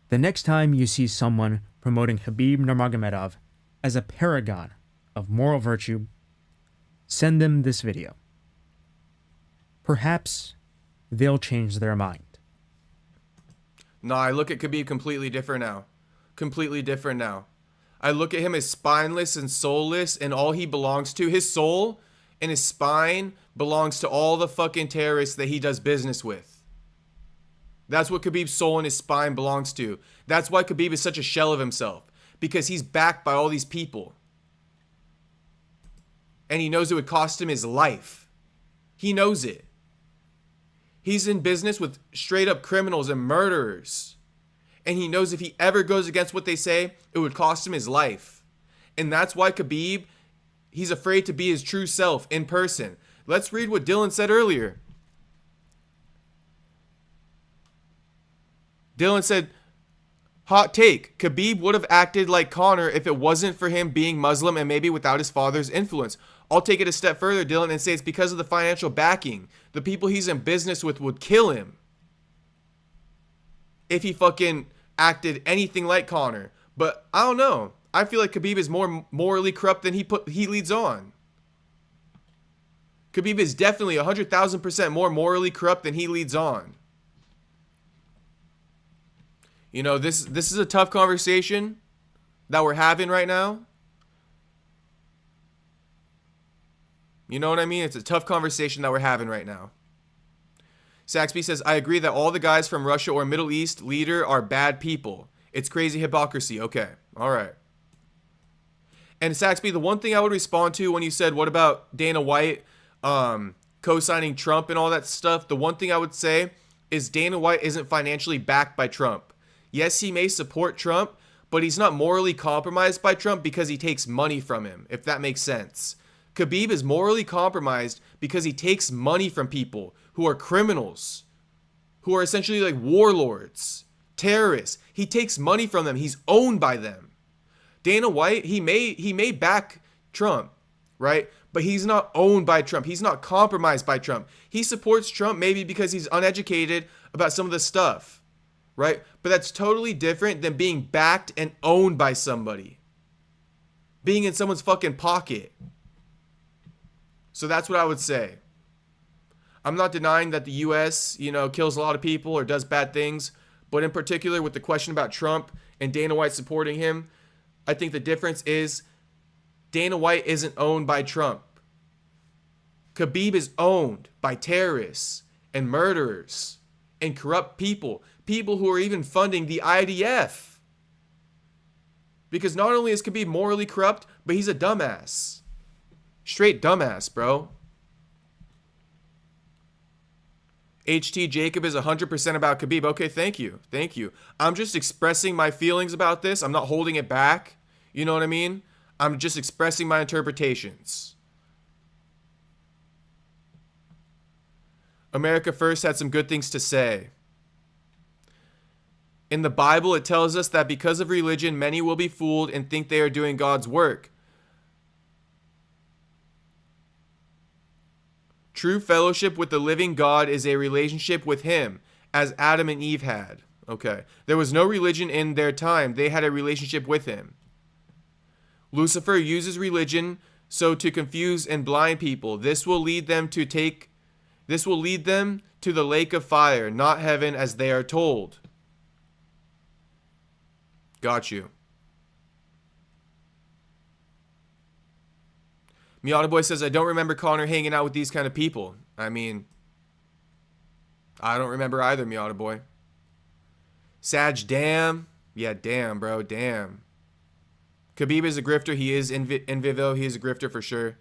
the next time you see someone promoting Khabib Nurmagomedov as a paragon of moral virtue, send them this video. Perhaps they'll change their mind. No, I look at Khabib completely different now. Completely different now. I look at him as spineless and soulless, and all he belongs to, his soul and his spine, belongs to all the fucking terrorists that he does business with. That's what Khabib's soul and his spine belongs to. That's why Khabib is such a shell of himself. Because he's backed by all these people. And he knows it would cost him his life. He knows it. He's in business with straight up criminals and murderers. And he knows if he ever goes against what they say, it would cost him his life. And that's why Khabib, he's afraid to be his true self in person. Let's read what Dylan said earlier. Dylan said, hot take, Khabib would have acted like Conor if it wasn't for him being Muslim and maybe without his father's influence. I'll take it a step further, Dylan, and say it's because of the financial backing. The people he's in business with would kill him if he fucking acted anything like Conor. But I don't know. I feel like Khabib is more morally corrupt than he leads on. Khabib is definitely 100,000% more morally corrupt than he leads on. You know, this is a tough conversation that we're having right now. You know what I mean? It's a tough conversation that we're having right now. Saxby says, I agree that all the guys from Russia or Middle East leader are bad people. It's crazy hypocrisy. Okay. All right. And Saxby, the one thing I would respond to when you said, what about Dana White co-signing Trump and all that stuff? The one thing I would say is Dana White isn't financially backed by Trump. Yes, he may support Trump, but he's not morally compromised by Trump because he takes money from him, if that makes sense. Khabib is morally compromised because he takes money from people who are criminals, who are essentially like warlords, terrorists. He takes money from them. He's owned by them. Dana White, he may back Trump, right? But he's not owned by Trump. He's not compromised by Trump. He supports Trump maybe because he's uneducated about some of the stuff, right? But that's totally different than being backed and owned by somebody. Being in someone's fucking pocket. So that's what I would say. I'm not denying that the U.S., kills a lot of people or does bad things. But in particular, with the question about Trump and Dana White supporting him, I think the difference is Dana White isn't owned by Trump. Khabib is owned by terrorists and murderers and corrupt people. People who are even funding the IDF. Because not only is Khabib morally corrupt, but he's a dumbass. Straight dumbass, bro. HT Jacob is 100% about Khabib. Okay, thank you. Thank you. I'm just expressing my feelings about this. I'm not holding it back. You know what I mean? I'm just expressing my interpretations. America First had some good things to say. In the Bible, it tells us that because of religion, many will be fooled and think they are doing God's work. True fellowship with the living God is a relationship with Him, as Adam and Eve had. Okay. There was no religion in their time. They had a relationship with Him. Lucifer uses religion so to confuse and blind people. This will lead them to the lake of fire, not heaven, as they are told. Got you. Miata Boy says, I don't remember Connor hanging out with these kind of people. I mean, I don't remember either, Miata Boy. Sag, damn. Yeah, damn, bro, damn. Khabib is a grifter. He is in Vivo. He is a grifter for sure.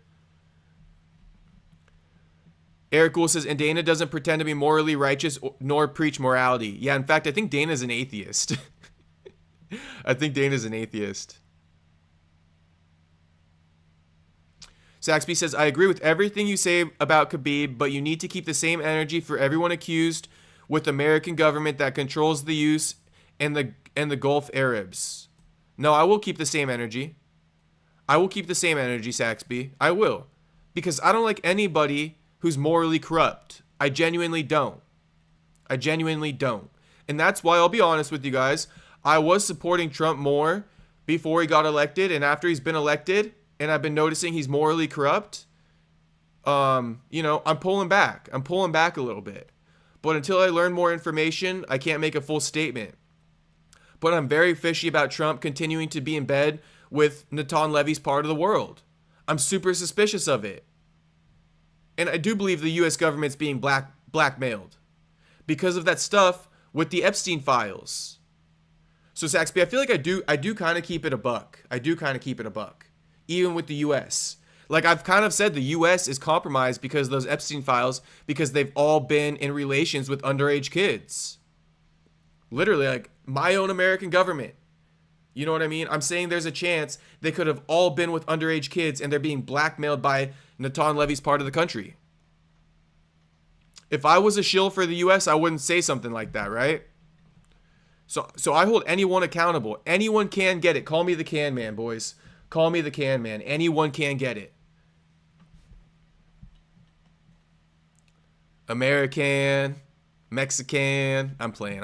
Eric Gould says, and Dana doesn't pretend to be morally righteous nor preach morality. Yeah, in fact, I think Dana's an atheist. I think Dana's an atheist. Saxby says, I agree with everything you say about Khabib, but you need to keep the same energy for everyone accused with the American government that controls the use and the Gulf Arabs. No, I will keep the same energy. I will keep the same energy, Saxby. I will. Because I don't like anybody who's morally corrupt. I genuinely don't. I genuinely don't. And that's why I'll be honest with you guys. I was supporting Trump more before he got elected, and after he's been elected, and I've been noticing he's morally corrupt, I'm pulling back. I'm pulling back a little bit. But until I learn more information, I can't make a full statement. But I'm very fishy about Trump continuing to be in bed with Natan Levy's part of the world. I'm super suspicious of it. And I do believe the U.S. government's being blackmailed because of that stuff with the Epstein files. So Saxby, I feel like I do kind of keep it a buck. I do kind of keep it a buck. Even with the U.S. Like I've kind of said, the U.S. is compromised because of those Epstein files, because they've all been in relations with underage kids. Literally, like my own American government. You know what I mean? I'm saying there's a chance they could have all been with underage kids and they're being blackmailed by Natan Levy's part of the country. If I was a shill for the U.S., I wouldn't say something like that, right? So I hold anyone accountable. Anyone can get it. Call me the can man, boys. Call me the can man. Anyone can get it. American, Mexican. I'm playing.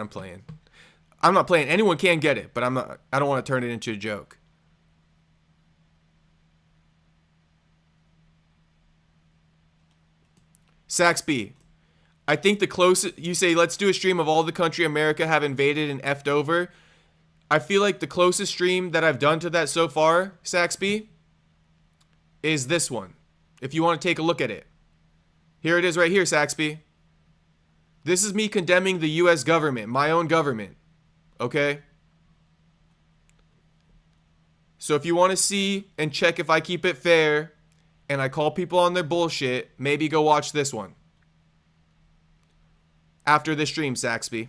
I'm not playing. Anyone can get it, but I don't want to turn it into a joke. Saxby, I think the closest, you say, let's do a stream of all the country America have invaded and effed over. I feel like the closest stream that I've done to that so far, Saxby, is this one. If you want to take a look at it. Here it is right here, Saxby. This is me condemning the U.S. government, my own government. Okay? So if you want to see and check if I keep it fair and I call people on their bullshit, maybe go watch this one. After this stream, Saxby.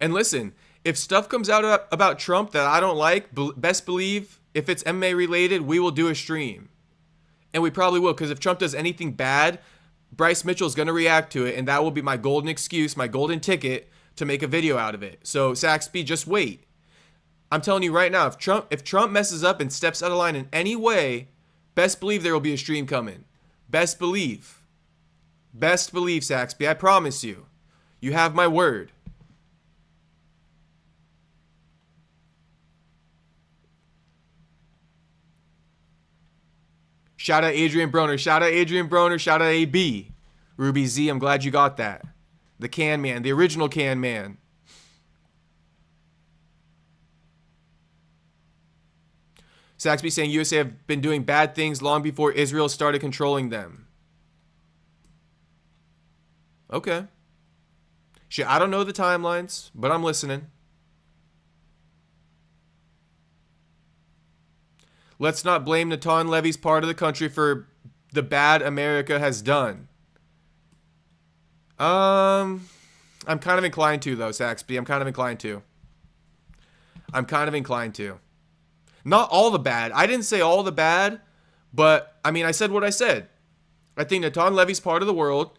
And listen, if stuff comes out about Trump that I don't like, best believe if it's MMA related, we will do a stream. And we probably will, because if Trump does anything bad, Bryce Mitchell's going to react to it, and that will be my golden excuse, my golden ticket to make a video out of it. So, Saxby, just wait. I'm telling you right now, if Trump messes up and steps out of line in any way, best believe there will be a stream coming. Best believe. Best believe, Saxby. I promise you. You have my word. Shout out Adrian Broner. Shout out Adrian Broner. Shout out AB. Ruby Z, I'm glad you got that. The Can Man. The original Can Man. Saxby saying USA have been doing bad things long before Israel started controlling them. Okay. Shit, I don't know the timelines, but I'm listening. Let's not blame Natan Levy's part of the country for the bad America has done. I'm kind of inclined to, though, Saxby. I'm kind of inclined to. Not all the bad. I didn't say all the bad, but, I mean, I said what I said. I think Natan Levy's part of the world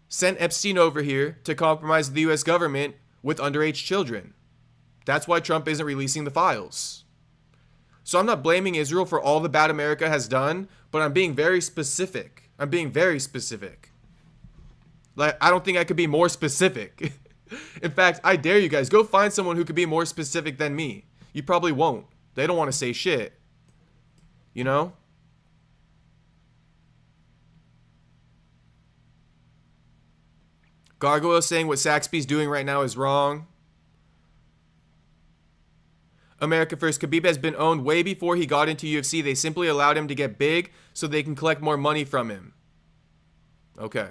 sent Epstein over here to compromise the U.S. government with underage children. That's why Trump isn't releasing the files. So I'm not blaming Israel for all the bad America has done, but I'm being very specific. Like, I don't think I could be more specific. In fact, I dare you guys, go find someone who could be more specific than me. You probably won't. They don't want to say shit. You know? Gargoyle saying what Saxby's doing right now is wrong. America First. Khabib has been owned way before he got into UFC. They simply allowed him to get big so they can collect more money from him. Okay.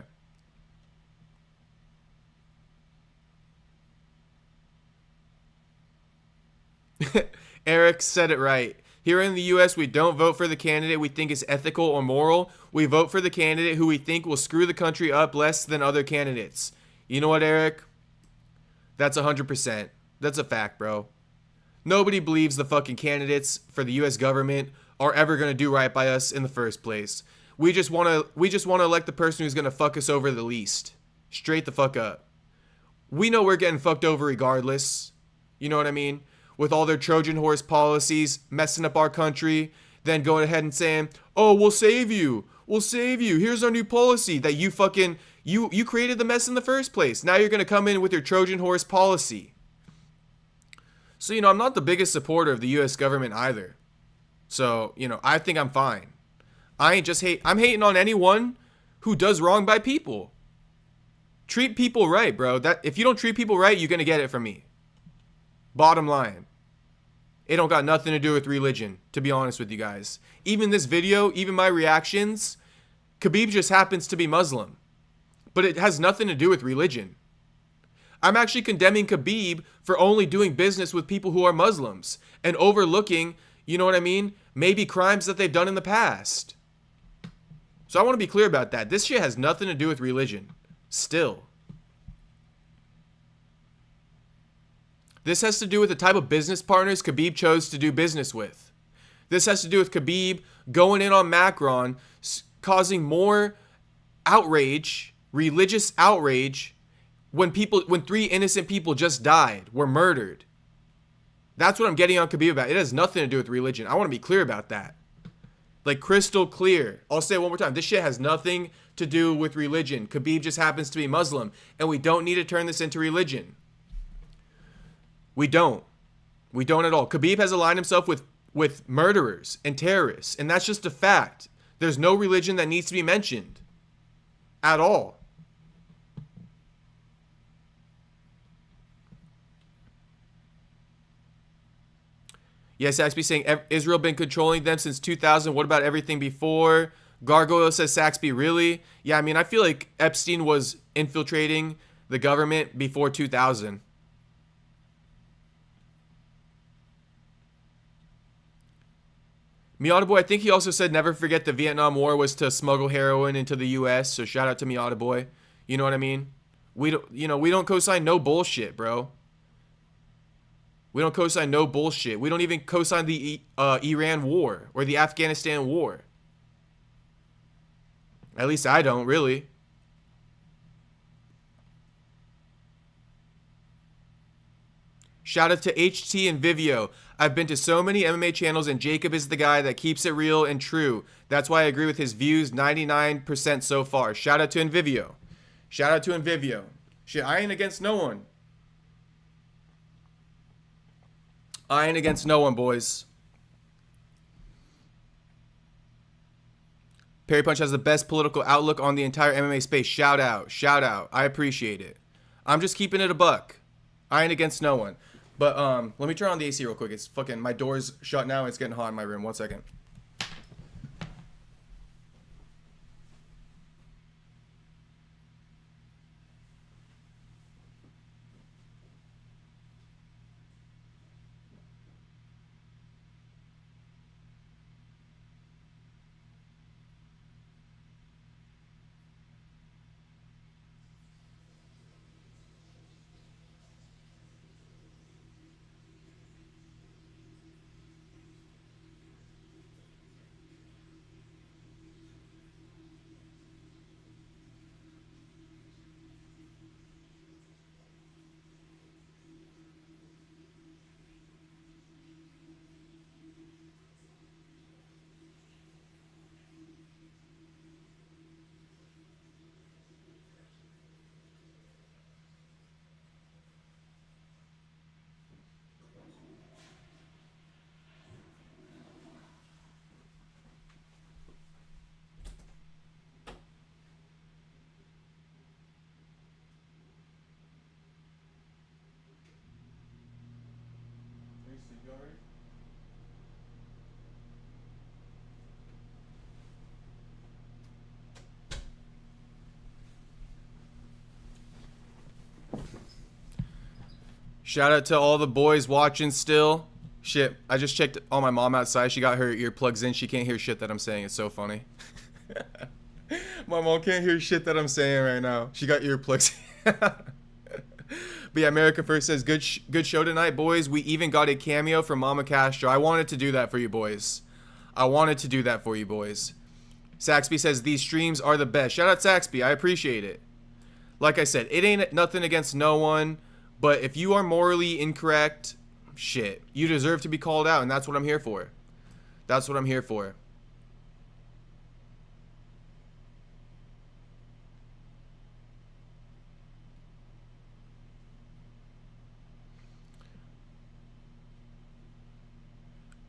Eric said it right. Here in the U.S., we don't vote for the candidate we think is ethical or moral. We vote for the candidate who we think will screw the country up less than other candidates. You know what, Eric? That's 100%. That's a fact, bro. Nobody believes the fucking candidates for the U.S. government are ever going to do right by us in the first place. We just want to elect the person who's going to fuck us over the least. Straight the fuck up. We know we're getting fucked over regardless. You know what I mean? With all their Trojan horse policies messing up our country, then going ahead and saying, "Oh, we'll save you. We'll save you. Here's our new policy that you fucking you created the mess in the first place. Now you're going to come in with your Trojan horse policy." So, you know, I'm not the biggest supporter of the U.S. government either. So, you know, I think I'm fine. I'm hating on anyone who does wrong by people. Treat people right, bro. That if you don't treat people right, you're going to get it from me. Bottom line. It don't got nothing to do with religion, to be honest with you guys. Even this video, even my reactions, Khabib just happens to be Muslim. But it has nothing to do with religion. I'm actually condemning Khabib for only doing business with people who are Muslims and overlooking, you know what I mean, maybe crimes that they've done in the past. So I want to be clear about that. This shit has nothing to do with religion. Still. This has to do with the type of business partners Khabib chose to do business with. This has to do with Khabib going in on Macron, causing more outrage, religious outrage, when 3 innocent people just died, were murdered. That's what I'm getting on Khabib about. It has nothing to do with religion. I want to be clear about that. Like crystal clear. I'll say it one more time. This shit has nothing to do with religion. Khabib just happens to be Muslim, and we don't need to turn this into religion. We don't. We don't at all. Khabib has aligned himself with murderers and terrorists, and that's just a fact. There's no religion that needs to be mentioned at all. Yes, Saxby saying Israel been controlling them since 2000. What about everything before? Gargoyle says Saxby, really? Yeah, I mean, I feel like Epstein was infiltrating the government before 2000. Miata Boy, I think he also said never forget the Vietnam War was to smuggle heroin into the U.S. So shout out to Miata Boy. You know what I mean? We don't co-sign no bullshit, bro. We don't co-sign no bullshit. We don't even co-sign the Iran war or the Afghanistan war. At least I don't, really. Shout out to HT and Vivio. I've been to so many MMA channels and Jacob is the guy that keeps it real and true. That's why I agree with his views 99% so far. Shout out to Envivio. Shout out to Envivio. Shit, I ain't against no one. I ain't against no one, boys. Perry Punch has the best political outlook on the entire MMA space. Shout out. Shout out. I appreciate it. I'm just keeping it a buck. I ain't against no one. But let me turn on the AC real quick. It's fucking, my door's shut now and it's getting hot in my room. 1 second. Shout out to all the boys watching still. Shit, I just checked on my mom outside. She got her earplugs in. She can't hear shit that I'm saying. It's so funny. My mom can't hear shit that I'm saying right now. She got earplugs. But yeah, America First says, good show tonight, boys. We even got a cameo from Mama Castro. I wanted to do that for you, boys. I wanted to do that for you, boys. Saxby says, these streams are the best. Shout out Saxby. I appreciate it. Like I said, it ain't nothing against no one. But if you are morally incorrect, shit, you deserve to be called out, and that's what I'm here for. That's what I'm here for.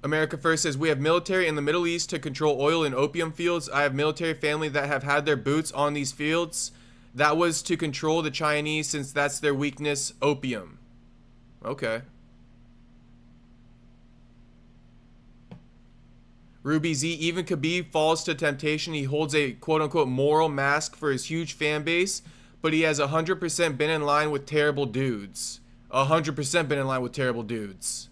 America First says, we have military in the Middle East to control oil and opium fields. I have military family that have had their boots on these fields. That was to control the Chinese since that's their weakness, opium. Okay. Ruby Z, even Khabib falls to temptation. He holds a quote-unquote moral mask for his huge fan base, but he has 100% been in line with terrible dudes. 100% been in line with terrible dudes.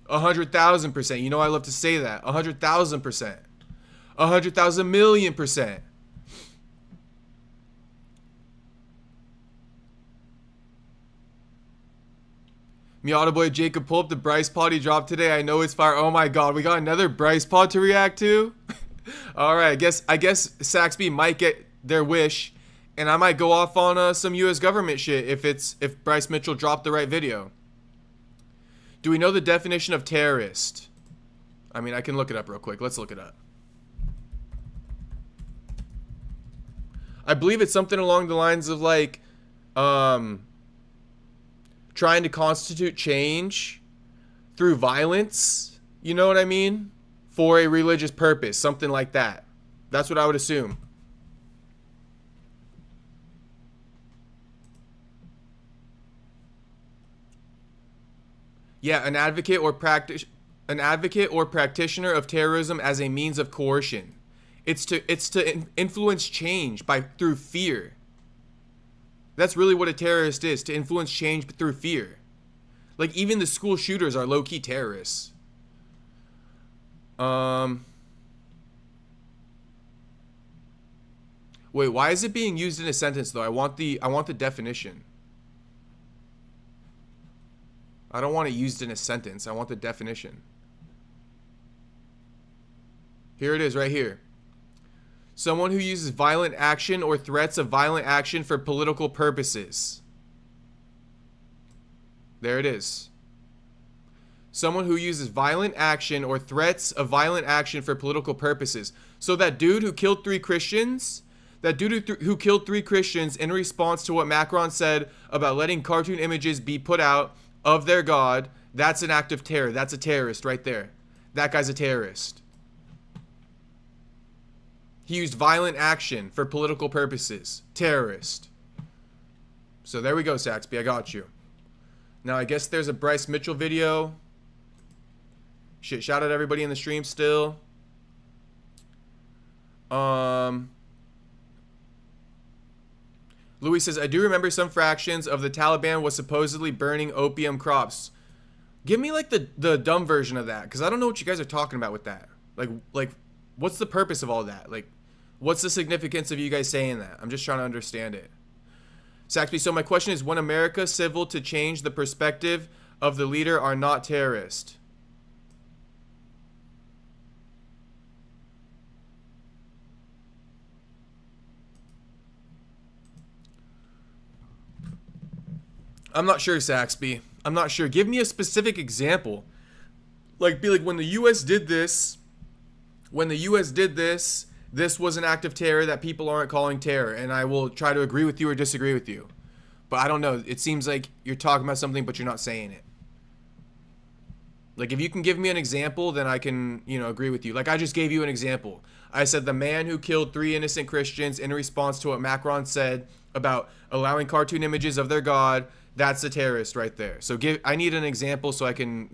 100,000%. You know I love to say that. 100,000%. 100,000 million%. Miata Boy Jacob, pull up the Bryce pod he dropped today. I know it's fire. Oh my god, we got another Bryce pod to react to? Alright, I guess Saxby might get their wish, and I might go off on some US government shit if Bryce Mitchell dropped the right video. Do we know the definition of terrorist? I mean, I can look it up real quick. Let's look it up. I believe it's something along the lines of like, trying to constitute change through violence, you know what I mean? For a religious purpose, something like that. That's what I would assume. Yeah, an advocate or practitioner of terrorism as a means of coercion. It's to influence change through fear. That's really what a terrorist is, to influence change through fear. Like, even the school shooters are low-key terrorists. Wait, why is it being used in a sentence though? I want the definition. I don't want it used in a sentence. I want the definition. Here it is right here. Someone who uses violent action or threats of violent action for political purposes. There it is. Someone who uses violent action or threats of violent action for political purposes. So that dude who killed three Christians, who killed three Christians in response to what Macron said about letting cartoon images be put out of their God, that's an act of terror. That's a terrorist right there. That guy's a terrorist. He used violent action for political purposes. Terrorist. So there we go, Saxby. I got you. Now I guess there's a Bryce Mitchell video. Shit, shout out everybody in the stream still. Louis says, I do remember some fractions of the Taliban was supposedly burning opium crops. Give me like the dumb version of that, because I don't know what you guys are talking about with that. Like, what's the purpose of all that? Like, what's the significance of you guys saying that? I'm just trying to understand it. Saxby, so my question is, when America civil to change the perspective of the leader are not terrorist? I'm not sure, Saxby. I'm not sure. Give me a specific example. Like, be like, when the U.S. did this, this was an act of terror that people aren't calling terror, and I will try to agree with you or disagree with you. But I don't know. It seems like you're talking about something, but you're not saying it. Like, if you can give me an example, then I can, agree with you. Like, I just gave you an example. I said the man who killed three innocent Christians in response to what Macron said about allowing cartoon images of their God, that's a terrorist right there. So I need an example so I can,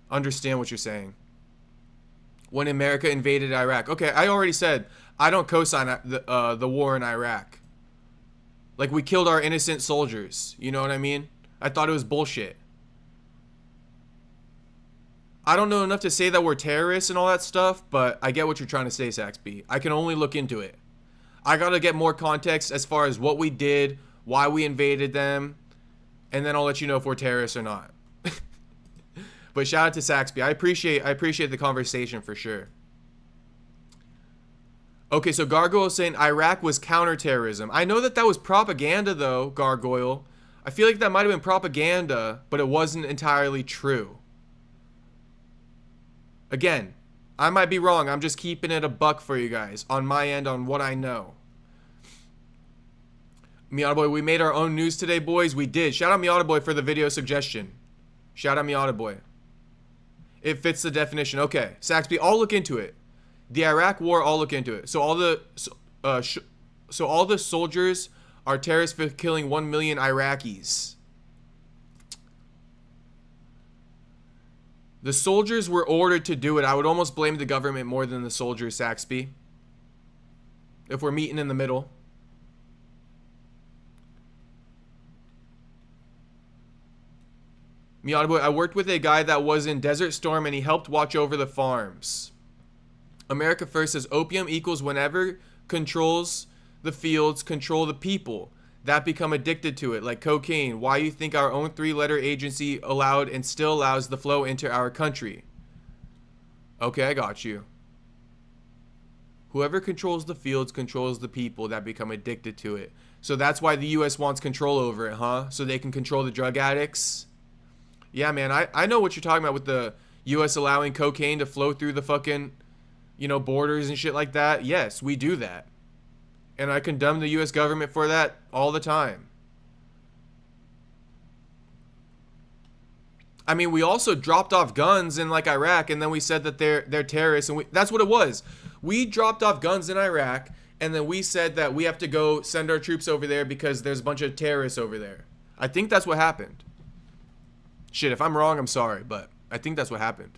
understand what you're saying. When America invaded Iraq. Okay, I already said I don't co-sign the war in Iraq. Like, we killed our innocent soldiers. You know what I mean? I thought it was bullshit. I don't know enough to say that we're terrorists and all that stuff, but I get what you're trying to say, Saxby. I can only look into it. I gotta get more context as far as what we did, why we invaded them, and then I'll let you know if we're terrorists or not. But shout out to Saxby. I appreciate the conversation for sure. Okay, so Gargoyle is saying Iraq was counterterrorism. I know that was propaganda though, Gargoyle. I feel like that might have been propaganda, but it wasn't entirely true. Again, I might be wrong. I'm just keeping it a buck for you guys on my end on what I know. Miata Boy, we made our own news today, boys. We did. Shout out Miata Boy for the video suggestion. Shout out Miata Boy. It fits the definition. Okay, Saxby, I'll look into it. The Iraq War, I'll look into it. So all the soldiers are terrorists for killing 1 million Iraqis. The soldiers were ordered to do it. I would almost blame the government more than the soldiers, Saxby. If we're meeting in the middle. Miata Boy, I worked with a guy that was in Desert Storm and he helped watch over the farms. America First says opium equals whenever controls the fields, control the people that become addicted to it, like cocaine. Why you think our own 3-letter agency allowed and still allows the flow into our country? Okay, I got you. Whoever controls the fields controls the people that become addicted to it. So that's why the U.S. wants control over it, huh? So they can control the drug addicts? Yeah, man, I know what you're talking about with the U.S. allowing cocaine to flow through the fucking, borders and shit like that. Yes, we do that. And I condemn the U.S. government for that all the time. I mean, we also dropped off guns in like Iraq, and then we said that they're terrorists, and that's what it was. We dropped off guns in Iraq, and then we said that we have to go send our troops over there because there's a bunch of terrorists over there. I think that's what happened. Shit, if I'm wrong, I'm sorry, but I think that's what happened.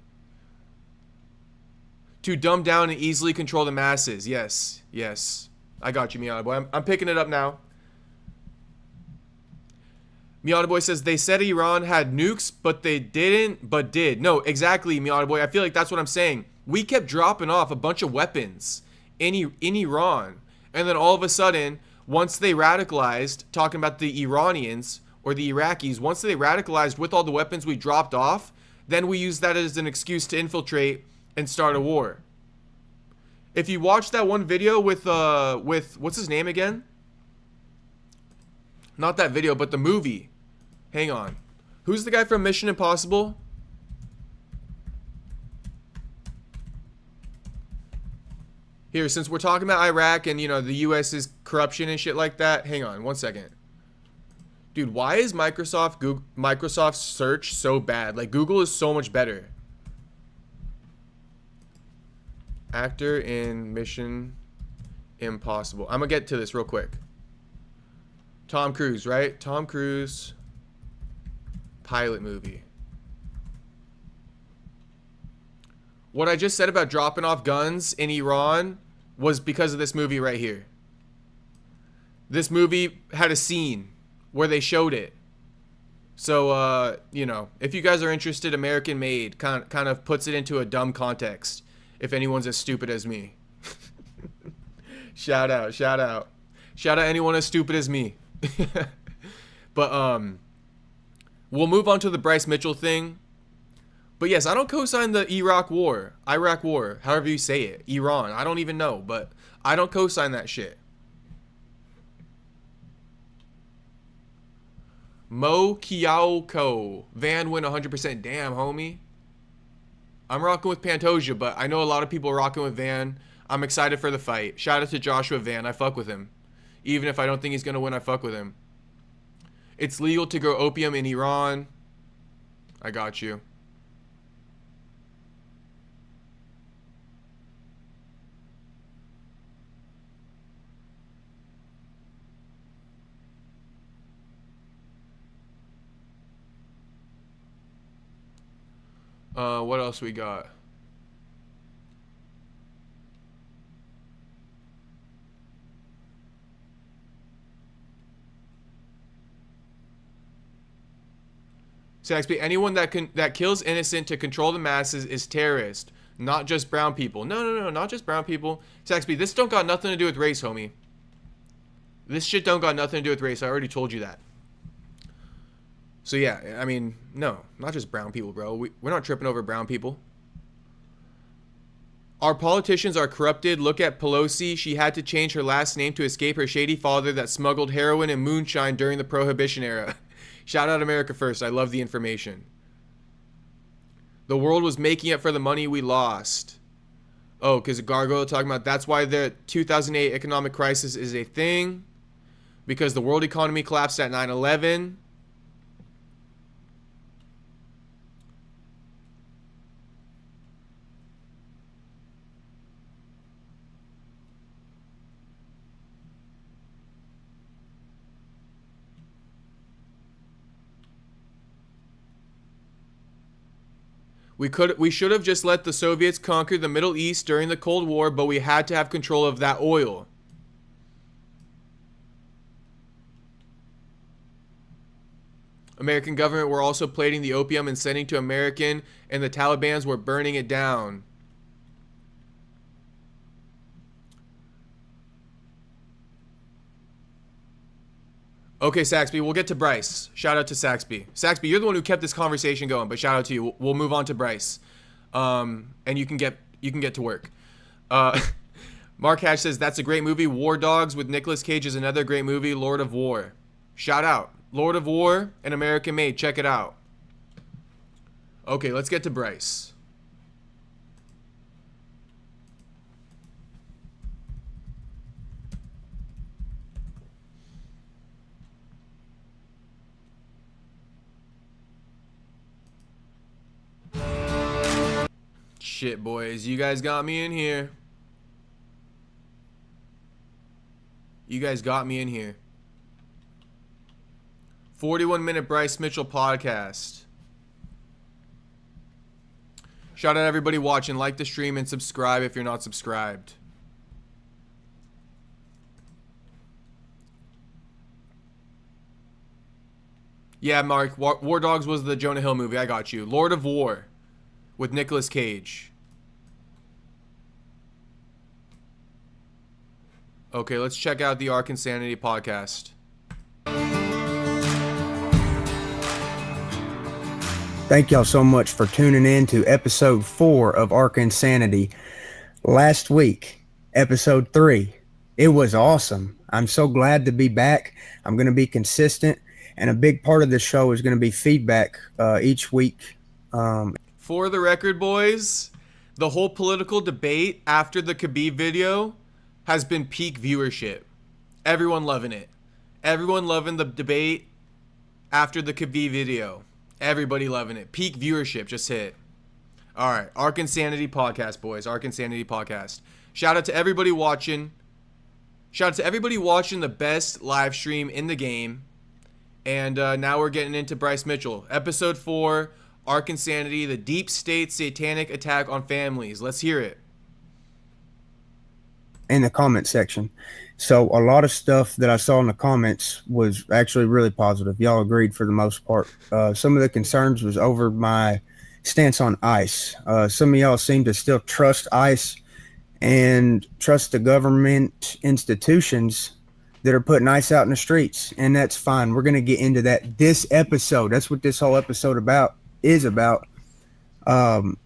To dumb down and easily control the masses. Yes, yes. I got you, Miata Boy. I'm picking it up now. Miata Boy says, they said Iran had nukes, but they didn't, but did. No, exactly, Miata Boy. I feel like that's what I'm saying. We kept dropping off a bunch of weapons in Iran. And then all of a sudden, once they radicalized, talking about the Iranians or the Iraqis, once they radicalized with all the weapons we dropped off, then we used that as an excuse to infiltrate and start a war. If you watch that one video with what's his name again? Not that video, but the movie. Hang on. Who's the guy from Mission Impossible? Here, since we're talking about Iraq and, you know, the US's corruption and shit like that. Hang on, one second. Dude, why is Microsoft search so bad? Like, Google is so much better. Actor in Mission Impossible. I'm gonna get to this real quick. Tom Cruise, right? Tom Cruise pilot movie. What I just said about dropping off guns in Iran was because of this movie right here. This movie had a scene where they showed it. So, you know, if you guys are interested, American Made kind of puts it into a dumb context. If anyone's as stupid as me. Shout out, shout out. Shout out anyone as stupid as me. But, we'll move on to the Bryce Mitchell thing. But yes, I don't co-sign the Iraq war, however you say it. Iran, I don't even know, but I don't co-sign that shit. Mo Kiaoko. Van win 100%. Damn, homie. I'm rocking with Pantoja, but I know a lot of people are rocking with Van. I'm excited for the fight. Shout out to Joshua Van. I fuck with him. Even if I don't think he's going to win, I fuck with him. It's legal to grow opium in Iran. I got you. What else we got? Saxby, anyone that kills innocent to control the masses is terrorist, not just brown people. No, not just brown people. Saxby, this don't got nothing to do with race, homie. This shit don't got nothing to do with race. I already told you that. So yeah, I mean, no, not just brown people, bro. We're not tripping over brown people. Our politicians are corrupted. Look at Pelosi. She had to change her last name to escape her shady father that smuggled heroin and moonshine during the Prohibition era. Shout out America First. I love the information. The world was making up for the money we lost. Oh, because Gargoyle talking about that's why the 2008 economic crisis is a thing. Because the world economy collapsed at 9/11. We should have just let the Soviets conquer the Middle East during the Cold War, but we had to have control of that oil. American government were also plating the opium and sending to American, and the Taliban's were burning it down. Okay, Saxby, we'll get to Bryce. Shout out to Saxby. Saxby, you're the one who kept this conversation going, but shout out to you. We'll move on to Bryce. And you can get to work. Mark Hatch says, that's a great movie. War Dogs with Nicolas Cage is another great movie. Lord of War. Shout out. Lord of War and American Made. Check it out. Okay, let's get to Bryce. Shit, boys. You guys got me in here. You guys got me in here. 41-minute Bryce Mitchell podcast. Shout out everybody watching. Like the stream and subscribe if you're not subscribed. Yeah, Mark. War Dogs was the Jonah Hill movie. I got you. Lord of War with Nicolas Cage. Okay, let's check out the Ark Insanity podcast. Thank y'all so much for tuning in to episode 4 of Ark Insanity. Last week, episode 3, it was awesome. I'm so glad to be back. I'm going to be consistent, and a big part of the show is going to be feedback each week. For the record, boys, the whole political debate after the Khabib video has been peak viewership. Everyone loving it. Everyone loving the debate after the Khabib video. Everybody loving it. Peak viewership just hit. All right. Ark Insanity podcast, boys. Ark Insanity podcast. Shout out to everybody watching. Shout out to everybody watching the best live stream in the game. And now we're getting into Bryce Mitchell. Episode 4, Ark Insanity, the deep state satanic attack on families. Let's hear it. In the comment section. So a lot of stuff that I saw in the comments was actually really positive. Y'all agreed for the most part. Some of the concerns was over my stance on ICE. Some of y'all seem to still trust ICE and trust the government institutions that are putting ICE out in the streets, and that's fine. We're going to get into that this episode. That's what this whole episode is about.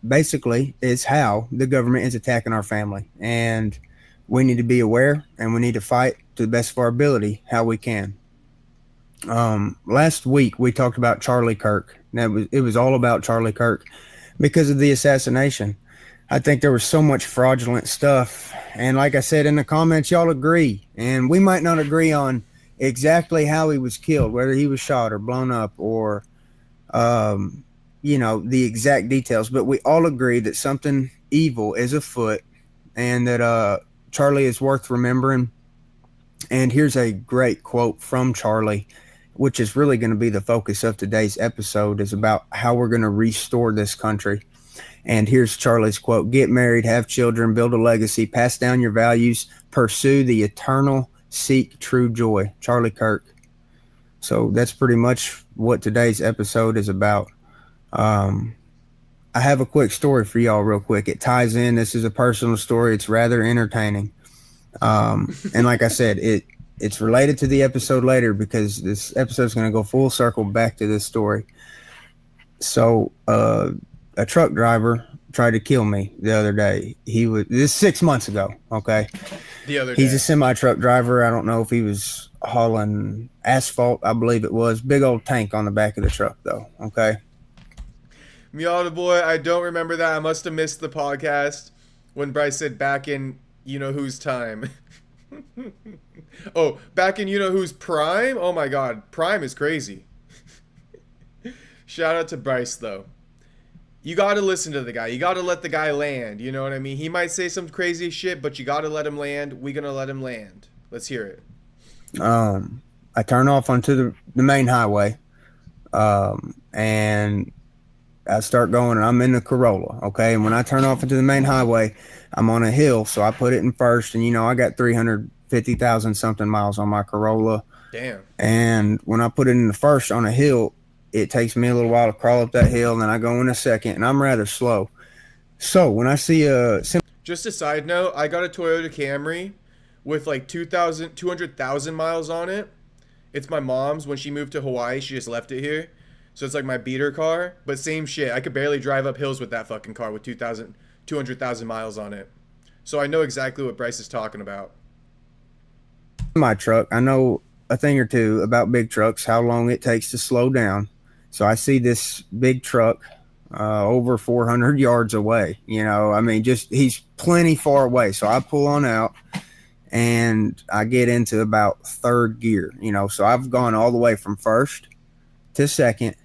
Basically, is how the government is attacking our family, and we need to be aware, and we need to fight to the best of our ability how we can. Last week we talked about Charlie Kirk. It was all about Charlie Kirk because of the assassination. I think there was so much fraudulent stuff, and like I said in the comments, y'all agree, and we might not agree on exactly how he was killed, whether he was shot or blown up or the exact details, but we all agree that something evil is afoot, and that Charlie is worth remembering. And here's a great quote from Charlie, which is really going to be the focus of today's episode, is about how we're going to restore this country. And here's Charlie's quote: "Get married, have children, build a legacy, pass down your values, pursue the eternal, seek true joy." Charlie Kirk. So that's pretty much what today's episode is about. I have a quick story for y'all real quick. It ties in. This is a personal story. It's rather entertaining. And like I said, it's related to the episode later because this episode is going to go full circle back to this story. So a truck driver tried to kill me the other day. This is 6 months ago, okay? The other day. He's a semi-truck driver. I don't know if he was hauling asphalt. I believe it was. Big old tank on the back of the truck, though, okay? Miata boy, I don't remember that. I must have missed the podcast when Bryce said back in you-know-whose time. Oh, back in you-know-whose prime? Oh my god, prime is crazy. Shout out to Bryce, though. You gotta listen to the guy. You gotta let the guy land, you know what I mean? He might say some crazy shit, but you gotta let him land. We gonna let him land. Let's hear it. I turn off onto the main highway, and I start going, and I'm in the Corolla, okay? And when I turn off into the main highway, I'm on a hill, so I put it in first, and, I got 350,000 something miles on my Corolla. Damn. And when I put it in the first on a hill, it takes me a little while to crawl up that hill, and then I go in a second, and I'm rather slow. So when I see Just a side note, I got a Toyota Camry with like 200,000 miles on it. It's my mom's. When she moved to Hawaii, she just left it here. So it's like my beater car, but same shit. I could barely drive up hills with that fucking car with 200,000 miles on it. So I know exactly what Bryce is talking about. My truck, I know a thing or two about big trucks, how long it takes to slow down. So I see this big truck over 400 yards away. He's plenty far away. So I pull on out and I get into about third gear, so I've gone all the way from first to second,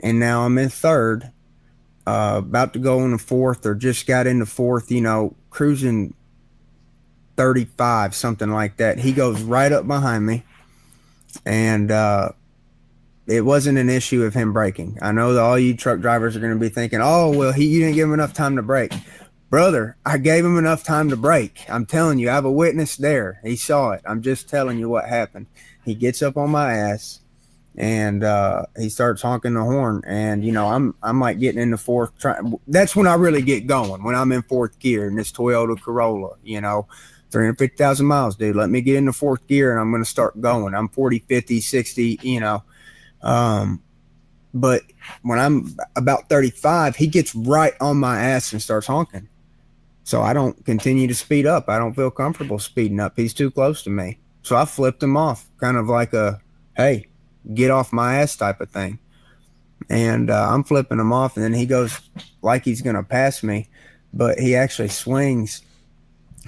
and now I'm in third, about to go into fourth, or just got into fourth, cruising 35, something like that. He goes right up behind me, and it wasn't an issue of him breaking. I know that all you truck drivers are going to be thinking, oh, well, you didn't give him enough time to break. Brother, I gave him enough time to break. I'm telling you, I have a witness there. He saw it. I'm just telling you what happened. He gets up on my ass, and he starts honking the horn. And, you know, I'm like getting in the fourth. That's when I really get going, when I'm in fourth gear in this Toyota Corolla, you know. 350,000 miles, dude. Let me get into fourth gear, and I'm going to start going. I'm 40, 50, 60, you know. But when I'm about 35, he gets right on my ass and starts honking. So I don't continue to speed up. I don't feel comfortable speeding up. He's too close to me. So I flipped him off, kind of like a, hey, get off my ass type of thing. And I'm flipping him off, and then he goes like he's going to pass me, but he actually swings.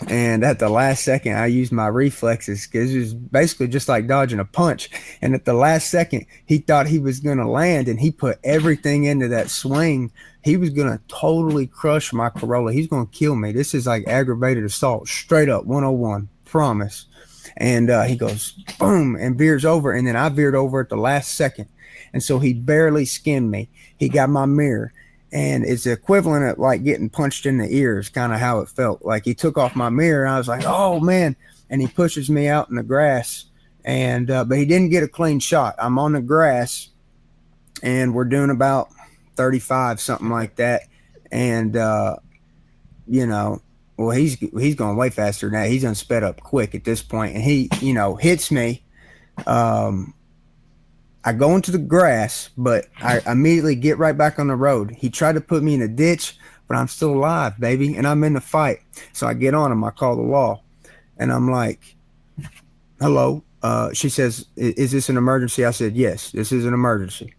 And at the last second, I used my reflexes because it was basically just like dodging a punch. And at the last second, he thought he was going to land, and he put everything into that swing. He was going to totally crush my Corolla. He's going to kill me. This is like aggravated assault, straight up 101, promise. And he goes, boom, and veers over. And then I veered over at the last second. And so he barely skinned me. He got my mirror. And it's the equivalent of like getting punched in the ears, kind of how it felt. Like he took off my mirror, and I was like, oh, man. And he pushes me out in the grass. And but he didn't get a clean shot. I'm on the grass, and we're doing about 35, something like that. And, you know, well, he's going way faster than that. He's done sped up quick at this point. And he, you know, hits me. I go into the grass, but I immediately get right back on the road. He tried to put me in a ditch, but I'm still alive, baby, and I'm in the fight. So I get on him. I call the law, and I'm like, hello. She says, is this an emergency? I said, yes, this is an emergency.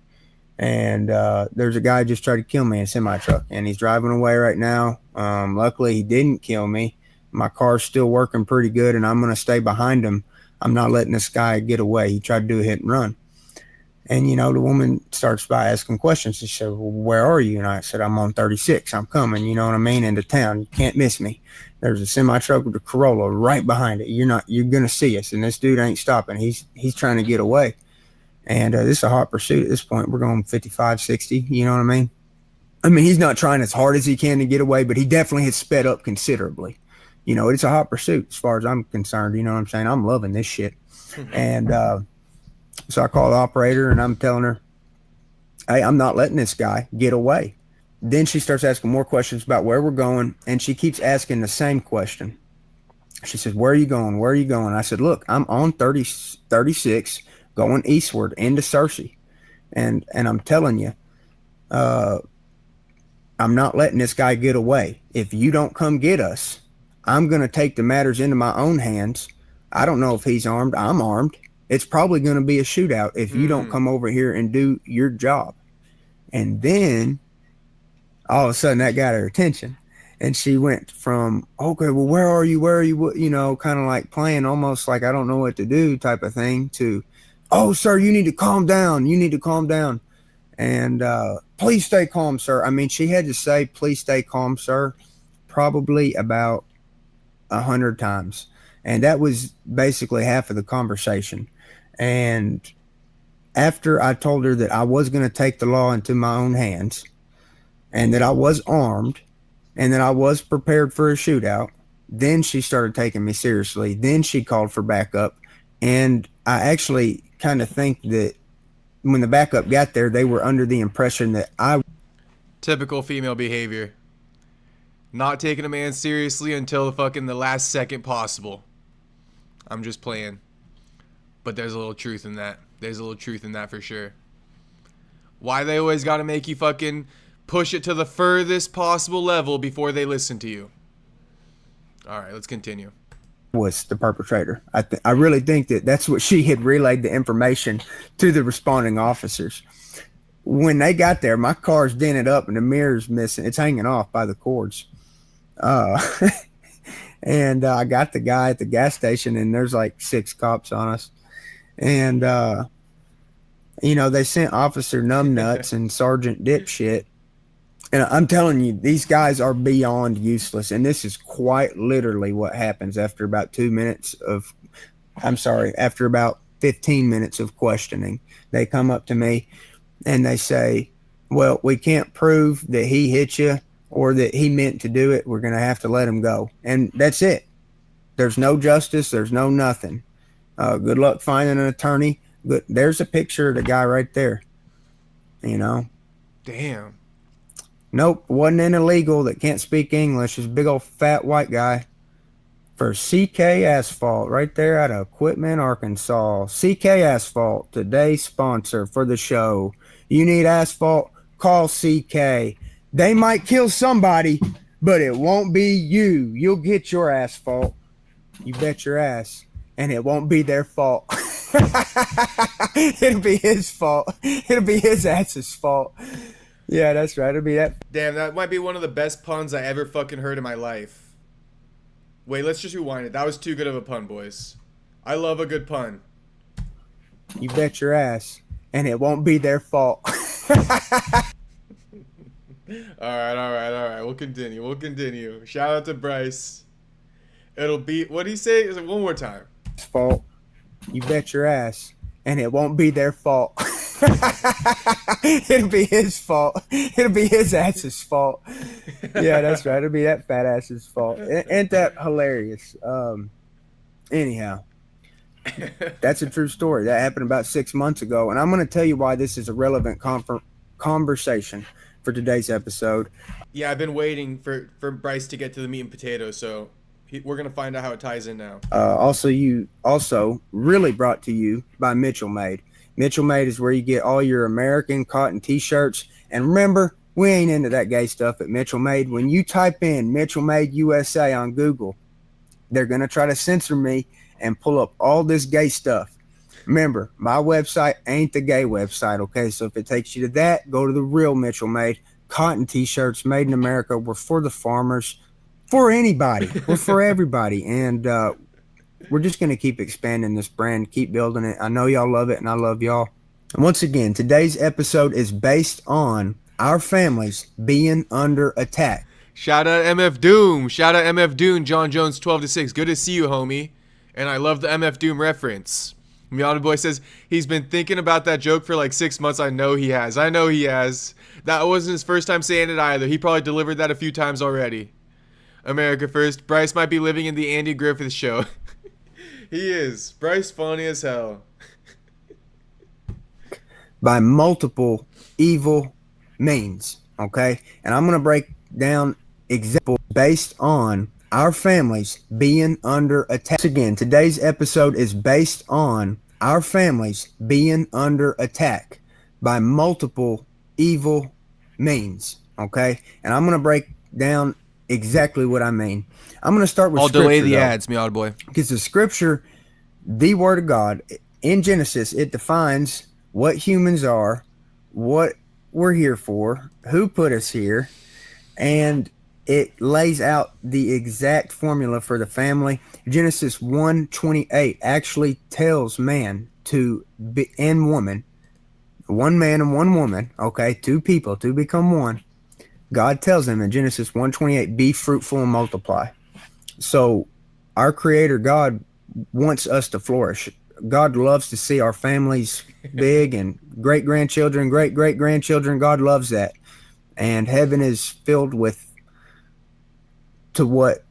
And there's a guy just tried to kill me in a semi-truck, and he's driving away right now. Luckily, he didn't kill me. My car's still working pretty good, and I'm going to stay behind him. I'm not letting this guy get away. He tried to do a hit and run. And, you know, the woman starts by asking questions. She said, well, where are you? And I said, I'm on 36. I'm coming, you know what I mean, into town. You can't miss me. There's a semi-truck with a Corolla right behind it. You're going to see us. And this dude ain't stopping. He's trying to get away. And this is a hot pursuit at this point. We're going 55, 60. You know what I mean? I mean, he's not trying as hard as he can to get away, but he definitely has sped up considerably. You know, it's a hot pursuit as far as I'm concerned. You know what I'm saying? I'm loving this shit. And so I call the operator, and I'm telling her, hey, I'm not letting this guy get away. Then she starts asking more questions about where we're going, and she keeps asking the same question. She says, where are you going? Where are you going? I said, look, I'm on 36 going eastward into Cersei. And I'm telling you, I'm not letting this guy get away. If you don't come get us, I'm going to take the matters into my own hands. I don't know if he's armed. I'm armed. It's probably going to be a shootout if you don't come over here and do your job. And then all of a sudden that got her attention. And she went from, okay, well, where are you? Where are you? You know, kind of like playing almost like I don't know what to do type of thing to, oh, sir, you need to calm down. You need to calm down. And please stay calm, sir. I mean, she had to say, please stay calm, sir, probably about 100 times. And that was basically half of the conversation. And after I told her that I was going to take the law into my own hands and that I was armed and that I was prepared for a shootout, then she started taking me seriously. Then she called for backup. And I actually kind of think that when the backup got there, they were under the impression that I... Typical female behavior. Not taking a man seriously until the last second possible. I'm just playing. But there's a little truth in that. There's a little truth in that for sure. Why they always got to make you fucking push it to the furthest possible level before they listen to you. All right, let's continue. Was the perpetrator. I really think that that's what she had relayed the information to the responding officers. When they got there, my car's dented up and the mirror's missing. It's hanging off by the cords. And I got the guy at the gas station, and there's like 6 cops on us. And, you know, they sent Officer Numbnuts and Sergeant Dipshit And I'm telling you, these guys are beyond useless. And this is quite literally what happens after about after about 15 minutes of questioning. They come up to me and they say, well, we can't prove that he hit you or that he meant to do it. We're going to have to let him go. And that's it. There's no justice. There's no nothing. Good luck finding an attorney. But there's a picture of the guy right there. You know? Damn. Nope, wasn't an illegal that can't speak English. This big old fat white guy for CK Asphalt right there out of Quitman, Arkansas. CK Asphalt, today's sponsor for the show. You need asphalt? Call CK. They might kill somebody, but it won't be you. You'll get your asphalt. You bet your ass. And it won't be their fault. It'll be his fault. It'll be his ass's fault. Yeah, that's right. It'll be that. Damn, that might be one of the best puns I ever fucking heard in my life. Wait, let's just rewind it. That was too good of a pun, boys. I love a good pun. You bet your ass. And it won't be their fault. Alright. We'll continue. Shout out to Bryce. It'll be, what'd he say? Is it one more time? Fault. You bet your ass. And it won't be their fault. It'll be his fault. It'll be his ass's fault. Yeah, that's right. It'll be that fat ass's fault. Ain't that hilarious? Anyhow, that's a true story. That happened about 6 months ago. And I'm going to tell you why this is a relevant conversation for today's episode. Yeah, I've been waiting for Bryce to get to the meat and potatoes, so we're going to find out how it ties in now. Also really brought to you by Mitchell Made. Mitchell Made is where you get all your American cotton t-shirts. And remember, we ain't into that gay stuff at Mitchell Made. When you type in Mitchell Made USA on Google, they're going to try to censor me and pull up all this gay stuff. Remember, my website ain't the gay website, okay? So if it takes you to that, go to the real Mitchell Made. Cotton t-shirts made in America. We're for the farmers, for anybody. We're for everybody. And we're just going to keep expanding this brand, keep building it. I know y'all love it, and I love y'all. And once again, today's episode is based on our families being under attack. Shout out MF Doom. John Jones 12-6. Good to see you, homie. And I love the MF Doom reference. Miata Boy says he's been thinking about that joke for like 6 months. I know he has. That wasn't his first time saying it either. He probably delivered that a few times already. America first. Bryce might be living in the Andy Griffith show. He is. Bryce funny as hell. By multiple evil means, okay? And I'm going to break down examples based on our families being under attack. Again, today's episode is based on our families being under attack by multiple evil means, okay? And I'm going to break down exactly what I mean. I'm going to start with I'll scripture, delay the though, ads, Miata Boy. because the scripture, the word of God, in Genesis, it defines what humans are, what we're here for, who put us here, and it lays out the exact formula for the family. Genesis 1:28 actually tells man to be, and woman, one man and one woman, okay, two people to become one. God tells them in Genesis 1:28, be fruitful and multiply. So our Creator God wants us to flourish. God loves to see our families big and great-grandchildren, great-great-grandchildren. God loves that. And heaven is filled with, to what,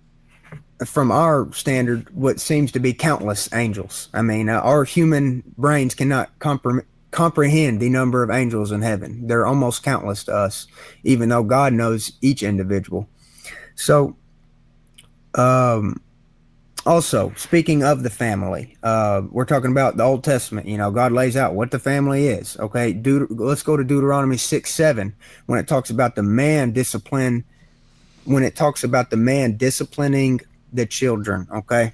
from our standard, what seems to be countless angels. I mean, our human brains cannot comprehend the number of angels in heaven. They're almost countless to us, even though God knows each individual. So, also, speaking of the family, we're talking about the Old Testament. You know, God lays out what the family is. Okay, let's go to Deuteronomy 6:7 when it talks about the man disciplining the children, okay,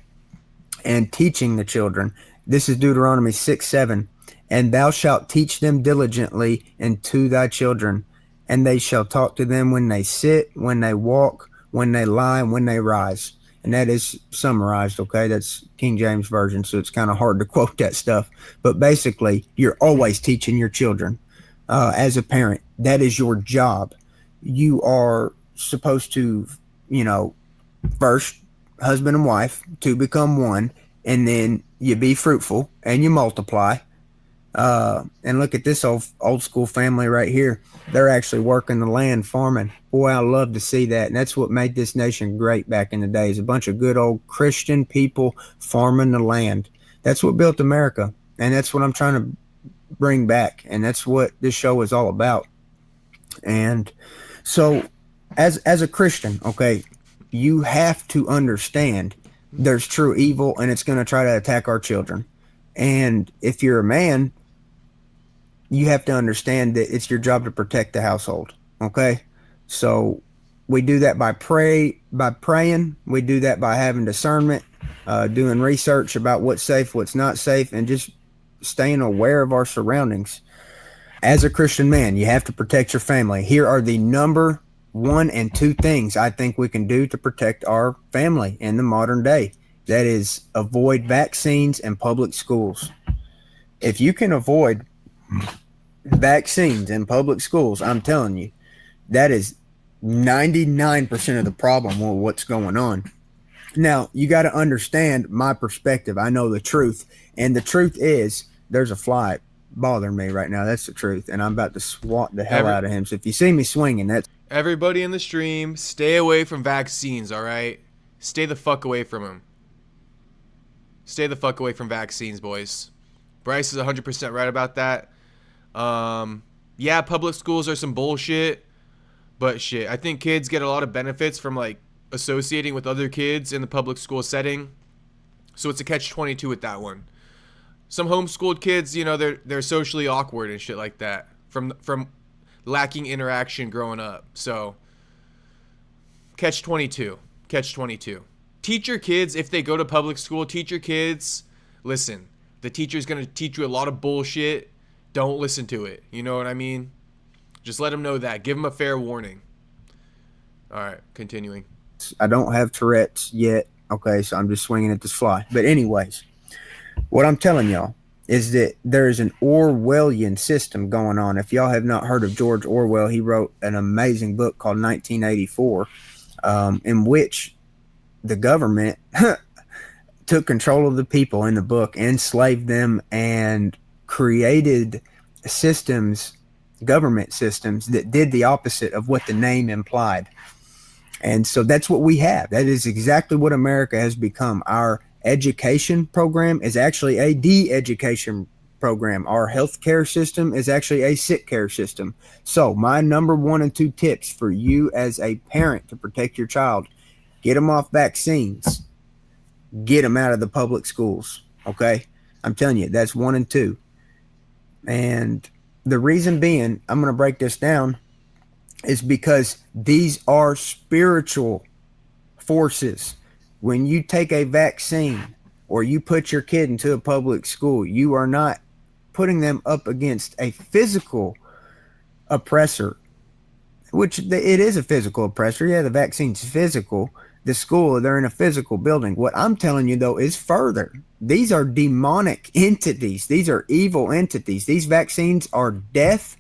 and teaching the children. This is Deuteronomy 6:7. And thou shalt teach them diligently unto thy children, and they shall talk to them when they sit, when they walk, when they lie, and when they rise. And that is summarized, okay? That's King James Version, so it's kind of hard to quote that stuff. But basically, you're always teaching your children as a parent. That is your job. you are supposed to, you know, first husband and wife to become one, and then you be fruitful and you multiply. And look at this old school family right here. They're actually working the land, farming. Boy, I love to see that. And that's what made this nation great back in the days. A bunch of good old Christian people farming the land. That's what built America. And that's what I'm trying to bring back. And that's what this show is all about. And so as a Christian, okay, you have to understand there's true evil, and it's going to try to attack our children. And if you're a man, you have to understand that it's your job to protect the household. Okay. So we do that by praying. We do that by having discernment, doing research about what's safe, what's not safe, and just staying aware of our surroundings. As a Christian man, you have to protect your family. Here are the number 1 and 2 things I think we can do to protect our family in the modern day. That is, avoid vaccines and public schools. If you can avoid vaccines in public schools, I'm telling you, that is 99% of the problem with what's going on. Now, you got to understand my perspective. I know the truth, and the truth is there's a fly bothering me right now. That's the truth, and I'm about to swat the hell out of him. So if you see me swinging, that's... Everybody in the stream, stay away from vaccines, all right? Stay the fuck away from them. Stay the fuck away from vaccines, boys. Bryce is 100% right about that. Yeah, public schools are some bullshit, but shit, I think kids get a lot of benefits from like associating with other kids in the public school setting. So it's a catch-22 with that one. Some homeschooled kids, you know, they're socially awkward and shit like that from lacking interaction growing up. So catch-22. Teach your kids, if they go to public school, teach your kids, listen, the teacher's going to teach you a lot of bullshit. Don't listen to it. You know what I mean? Just let them know that. Give them a fair warning. All right, continuing. I don't have Tourette's yet. Okay, so I'm just swinging at this fly. But anyways, what I'm telling y'all is that there's an Orwellian system going on. If y'all have not heard of George Orwell, he wrote an amazing book called 1984, in which the government took control of the people in the book, enslaved them, and created systems, government systems, that did the opposite of what the name implied. And so that's what we have. That is exactly what America has become. Our education program is actually a de-education program. Our healthcare system is actually a sick care system. So my number 1 and 2 tips for you as a parent to protect your child: get them off vaccines, get them out of the public schools. Okay, I'm telling you, that's 1 and 2. And the reason being, I'm going to break this down, is because these are spiritual forces. When you take a vaccine or you put your kid into a public school, you are not putting them up against a physical oppressor, which it is a physical oppressor. Yeah, the vaccine's physical. The school, they're in a physical building. What I'm telling you, though, is further. These are demonic entities. These are evil entities. These vaccines are death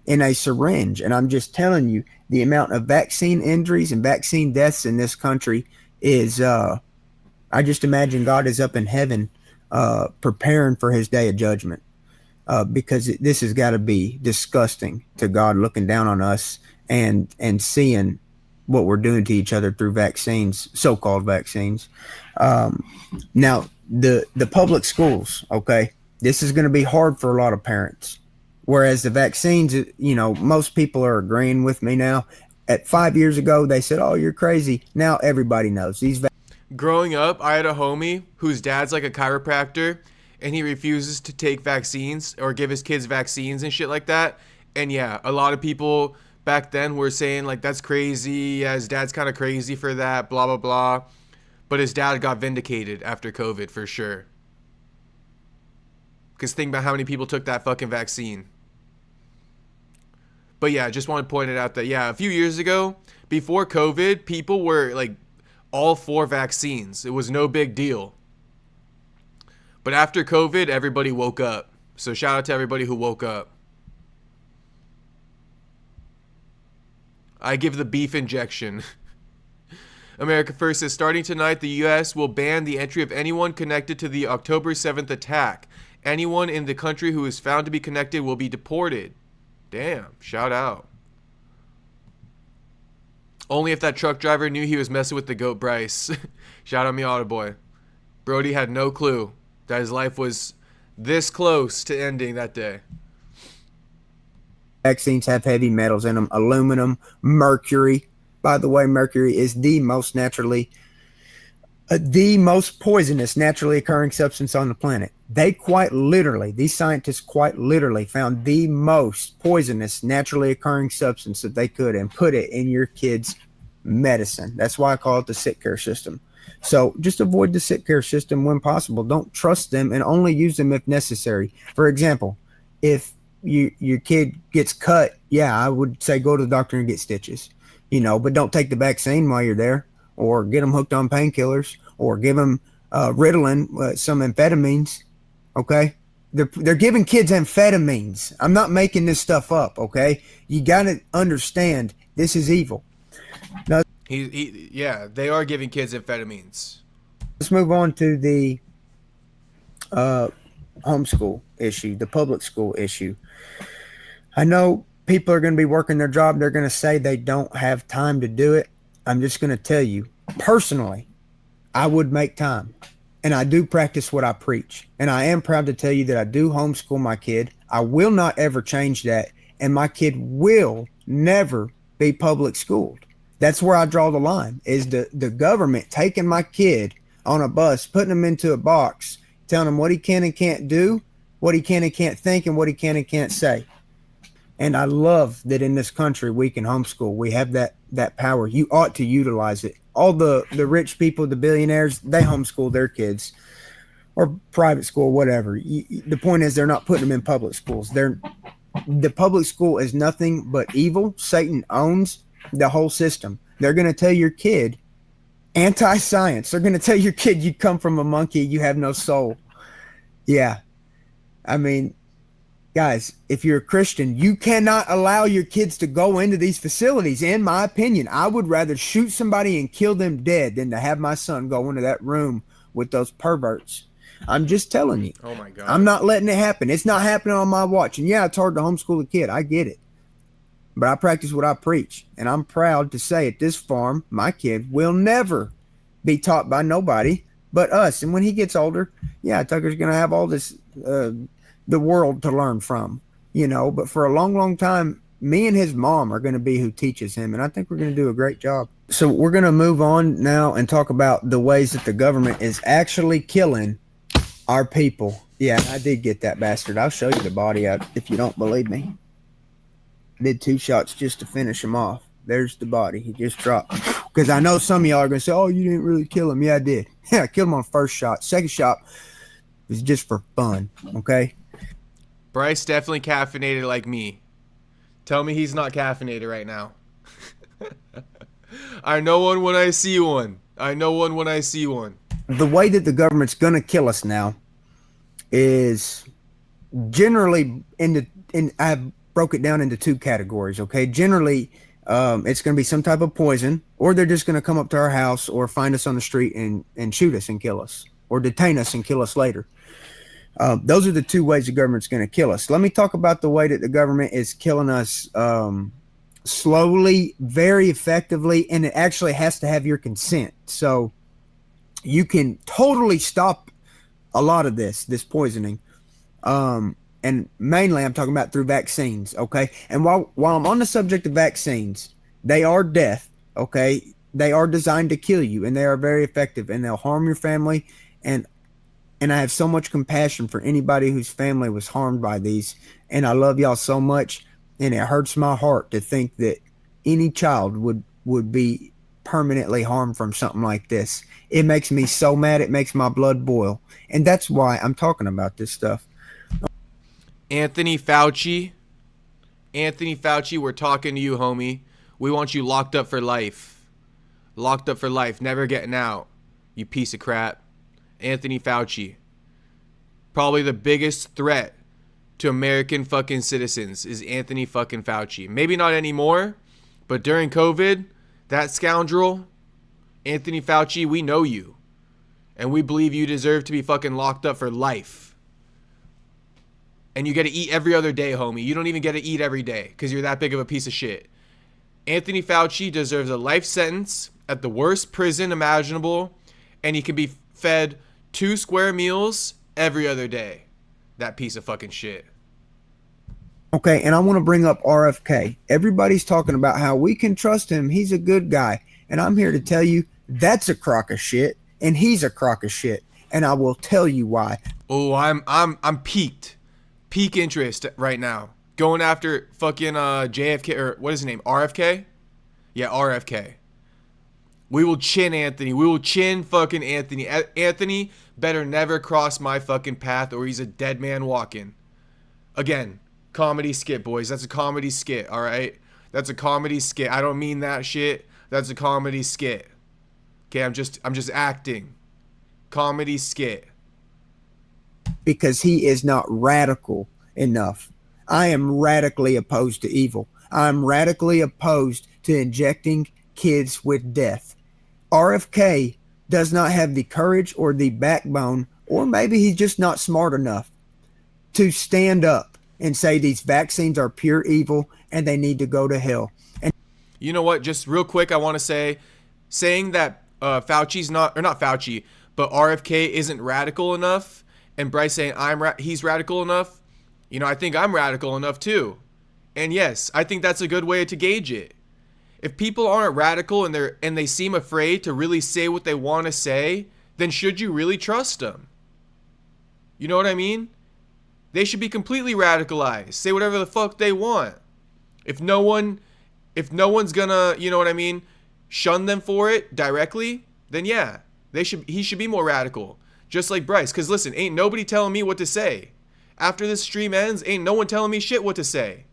in a syringe. And I'm just telling you, the amount of vaccine injuries and vaccine deaths in this country is, I just imagine God is up in heaven preparing for his day of judgment, because this has got to be disgusting to God, looking down on us and seeing what we're doing to each other through vaccines, so-called vaccines. Now, the public schools, okay, this is going to be hard for a lot of parents. Whereas the vaccines, you know, most people are agreeing with me now. At 5 years ago, they said, "Oh, you're crazy." Now everybody knows these. Growing up, I had a homie whose dad's like a chiropractor, and he refuses to take vaccines or give his kids vaccines and shit like that. And yeah, a lot of people back then were saying like, that's crazy. Yeah, his dad's kind of crazy for that, blah, blah, blah. But his dad got vindicated after COVID for sure. Because think about how many people took that fucking vaccine. But yeah, I just want to point it out that, yeah, a few years ago, before COVID, people were like all for vaccines. It was no big deal. But after COVID, everybody woke up. So shout out to everybody who woke up. I give the beef injection. America First says, starting tonight, the U.S. will ban the entry of anyone connected to the October 7th attack. Anyone in the country who is found to be connected will be deported. Damn, shout out. Only if that truck driver knew he was messing with the GOAT Bryce. Shout out Miata boy. Brody had no clue that his life was this close to ending that day. Vaccines have heavy metals in them, aluminum, mercury. By the way, mercury is the most poisonous naturally occurring substance on the planet. These scientists quite literally found the most poisonous naturally occurring substance that they could and put it in your kid's medicine. That's why I call it the sick care system. So just avoid the sick care system when possible. Don't trust them and only use them if necessary. For example, if your kid gets cut, yeah, I would say go to the doctor and get stitches. But don't take the vaccine while you're there, or get them hooked on painkillers, or give them Ritalin, some amphetamines. Okay, they're giving kids amphetamines. I'm not making this stuff up. Okay, you got to understand this is evil. Now, yeah, they are giving kids amphetamines. Let's move on to the homeschool issue, the public school issue. I know people are going to be working their job. They're going to say they don't have time to do it. I'm just going to tell you, personally, I would make time. And I do practice what I preach. And I am proud to tell you that I do homeschool my kid. I will not ever change that. And my kid will never be public schooled. That's where I draw the line, is the government taking my kid on a bus, putting him into a box, telling him what he can and can't do, what he can and can't think, and what he can and can't say. And I love that in this country we can homeschool. We have that power. You ought to utilize it. All the rich people, the billionaires, they homeschool their kids, or private school, whatever. The point is, they're not putting them in public schools. The public school is nothing but evil. Satan owns the whole system. They're going to tell your kid anti-science. They're going to tell your kid you come from a monkey, you have no soul. Yeah. I mean, guys, if you're a Christian, you cannot allow your kids to go into these facilities. In my opinion, I would rather shoot somebody and kill them dead than to have my son go into that room with those perverts. I'm just telling you. Oh my God. I'm not letting it happen. It's not happening on my watch. And yeah, it's hard to homeschool a kid. I get it. But I practice what I preach. And I'm proud to say at this farm, my kid will never be taught by nobody but us. And when he gets older, yeah, Tucker's going to have all this, the world to learn from, but for a long, long time, me and his mom are going to be who teaches him. And I think we're going to do a great job. So we're going to move on now and talk about the ways that the government is actually killing our people. Yeah, I did get that bastard. I'll show you the body out if you don't believe me. I did 2 shots just to finish him off. There's the body. He just dropped. Because I know some of y'all are going to say, oh, you didn't really kill him. Yeah, I did. Yeah, I killed him on first shot. Second shot was just for fun. Okay. Bryce definitely caffeinated like me. Tell me he's not caffeinated right now. I know one when I see one. I know one when I see one. The way that the government's going to kill us now is generally I broke it down into 2 categories. Okay. Generally, it's going to be some type of poison, or they're just going to come up to our house or find us on the street and shoot us and kill us, or detain us and kill us later. Those are the 2 ways the government's going to kill us. Let me talk about the way that the government is killing us slowly, very effectively, and it actually has to have your consent. So you can totally stop a lot of this poisoning. And mainly I'm talking about through vaccines, okay? And while I'm on the subject of vaccines, they are death, okay? They are designed to kill you, and they are very effective, and they'll harm your family. And I have so much compassion for anybody whose family was harmed by these. And I love y'all so much, and it hurts my heart to think that any child would be permanently harmed from something like this. It makes me so mad. It makes my blood boil. And that's why I'm talking about this stuff. Anthony Fauci, we're talking to you, homie. We want you locked up for life. Locked up for life, never getting out, you piece of crap. Anthony Fauci. Probably the biggest threat to American fucking citizens is Anthony fucking Fauci. Maybe not anymore, But during COVID, that scoundrel, Anthony Fauci, we know you. And we believe you deserve to be fucking locked up for life. And you get to eat every other day, homie. You don't even get to eat every day because you're that big of a piece of shit. Anthony Fauci deserves a life sentence at the worst prison imaginable, and he can be fed 2 square meals every other day. That piece of fucking shit. Okay, and I want to bring up RFK. Everybody's talking about how we can trust him. He's a good guy. And I'm here to tell you that's a crock of shit, and he's a crock of shit. And I will tell you why. Oh, I'm peaked. Peak interest right now. Going after fucking JFK, or what is his name? RFK? Yeah, RFK. We will chin Anthony. We will chin fucking Anthony. Anthony better never cross my fucking path or he's a dead man walking. Again, comedy skit, boys. That's a comedy skit, all right? That's a comedy skit. I don't mean that shit. That's a comedy skit. Okay, I'm just acting. Comedy skit. Because he is not radical enough. I am radically opposed to evil. I'm radically opposed to injecting kids with death. RFK does not have the courage or the backbone, or maybe he's just not smart enough to stand up and say these vaccines are pure evil and they need to go to hell. And you know what? Just real quick, I want to say, saying that Fauci's not Fauci, but RFK isn't radical enough, and Bryce saying he's radical enough. You know, I think I'm radical enough too. And yes, I think that's a good way to gauge it. If people aren't radical and they seem afraid to really say what they want to say, then should you really trust them? You know what I mean? They should be completely radicalized. Say whatever the fuck they want. If no one's gonna, you know what I mean, shun them for it directly, then yeah, he should be more radical. Just like Bryce. Cause listen, ain't nobody telling me what to say. After this stream ends, ain't no one telling me shit what to say.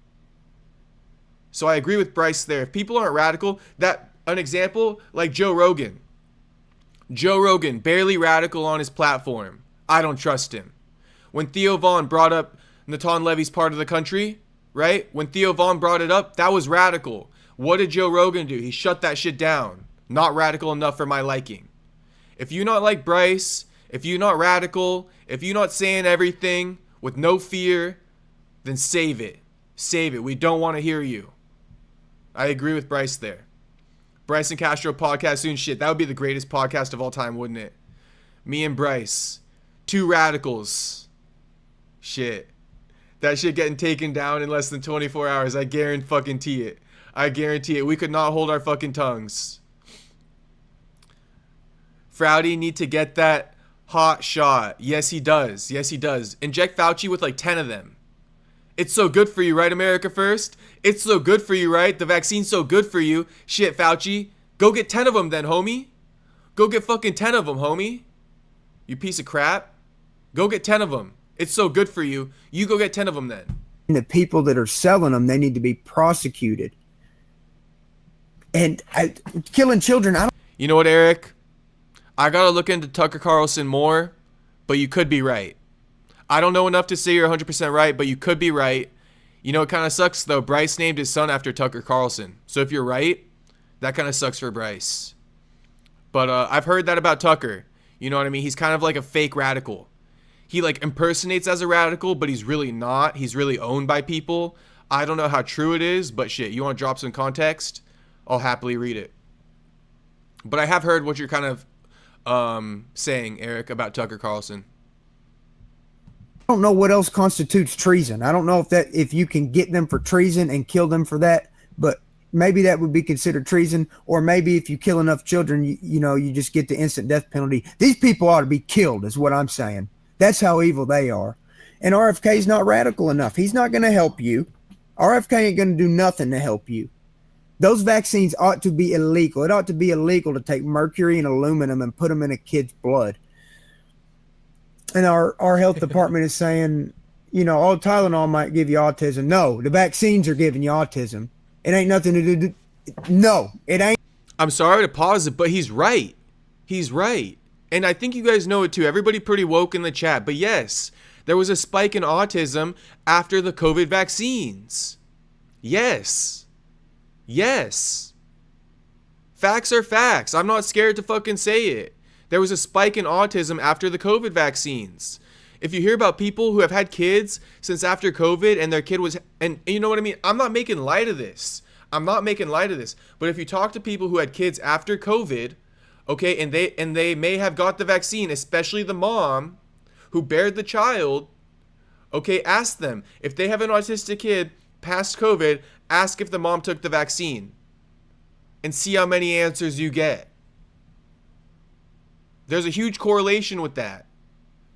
So I agree with Bryce there. If people aren't radical, an example like Joe Rogan. Joe Rogan, barely radical on his platform. I don't trust him. When Theo Vaughn brought up Natan Levy's part of the country, right? When Theo Vaughn brought it up, that was radical. What did Joe Rogan do? He shut that shit down. Not radical enough for my liking. If you're not like Bryce, if you're not radical, if you're not saying everything with no fear, then save it. Save it. We don't want to hear you. I agree with Bryce there. Bryce and Castro podcast soon. Shit, that would be the greatest podcast of all time, wouldn't it? Me and Bryce. 2 radicals. Shit. That shit getting taken down in less than 24 hours. I guarantee it. I guarantee it. We could not hold our fucking tongues. Froudy need to get that hot shot. Yes, he does. Yes, he does. Inject Fauci with like 10 of them. It's so good for you, right, America First? It's so good for you, right? The vaccine's so good for you. Shit, Fauci. Go get 10 of them then, homie. Go get fucking 10 of them, homie. You piece of crap. Go get 10 of them. It's so good for you. You go get 10 of them then. the people that are selling them, they need to be prosecuted. And killing children, I don't. You know what, Eric? I gotta look into Tucker Carlson more, but you could be right. I don't know enough to say you're 100% right, but you could be right. You know, it kind of sucks, though. Bryce named his son after Tucker Carlson. So if you're right, that kind of sucks for Bryce. But I've heard that about Tucker. You know what I mean? He's kind of like a fake radical. He like impersonates as a radical, but he's really not. He's really owned by people. I don't know how true it is, but shit, you want to drop some context? I'll happily read it. But I have heard what you're kind of saying, Eric, about Tucker Carlson. I don't know what else constitutes treason. I don't know if you can get them for treason and kill them for that, but maybe that would be considered treason. Or maybe if you kill enough children, you just get the instant death penalty. These people ought to be killed is what I'm saying. That's how evil they are. And RFK is not radical enough. He's not going to help you. RFK ain't going to do nothing to help you. Those vaccines ought to be illegal. It ought to be illegal to take mercury and aluminum and put them in a kid's blood. And our health department is saying, Tylenol might give you autism. No, the vaccines are giving you autism. It ain't nothing to do. No, it ain't. I'm sorry to pause it, but he's right. He's right. And I think you guys know it too. Everybody pretty woke in the chat. But yes, there was a spike in autism after the COVID vaccines. Yes. Yes. Facts are facts. I'm not scared to fucking say it. There was a spike in autism after the COVID vaccines. If you hear about people who have had kids since after COVID and their kid was, and you know what I mean? I'm not making light of this. But if you talk to people who had kids after COVID, okay, and they may have got the vaccine, especially the mom who bared the child, okay, ask them. If they have an autistic kid past COVID, ask if the mom took the vaccine and see how many answers you get. There's a huge correlation with that.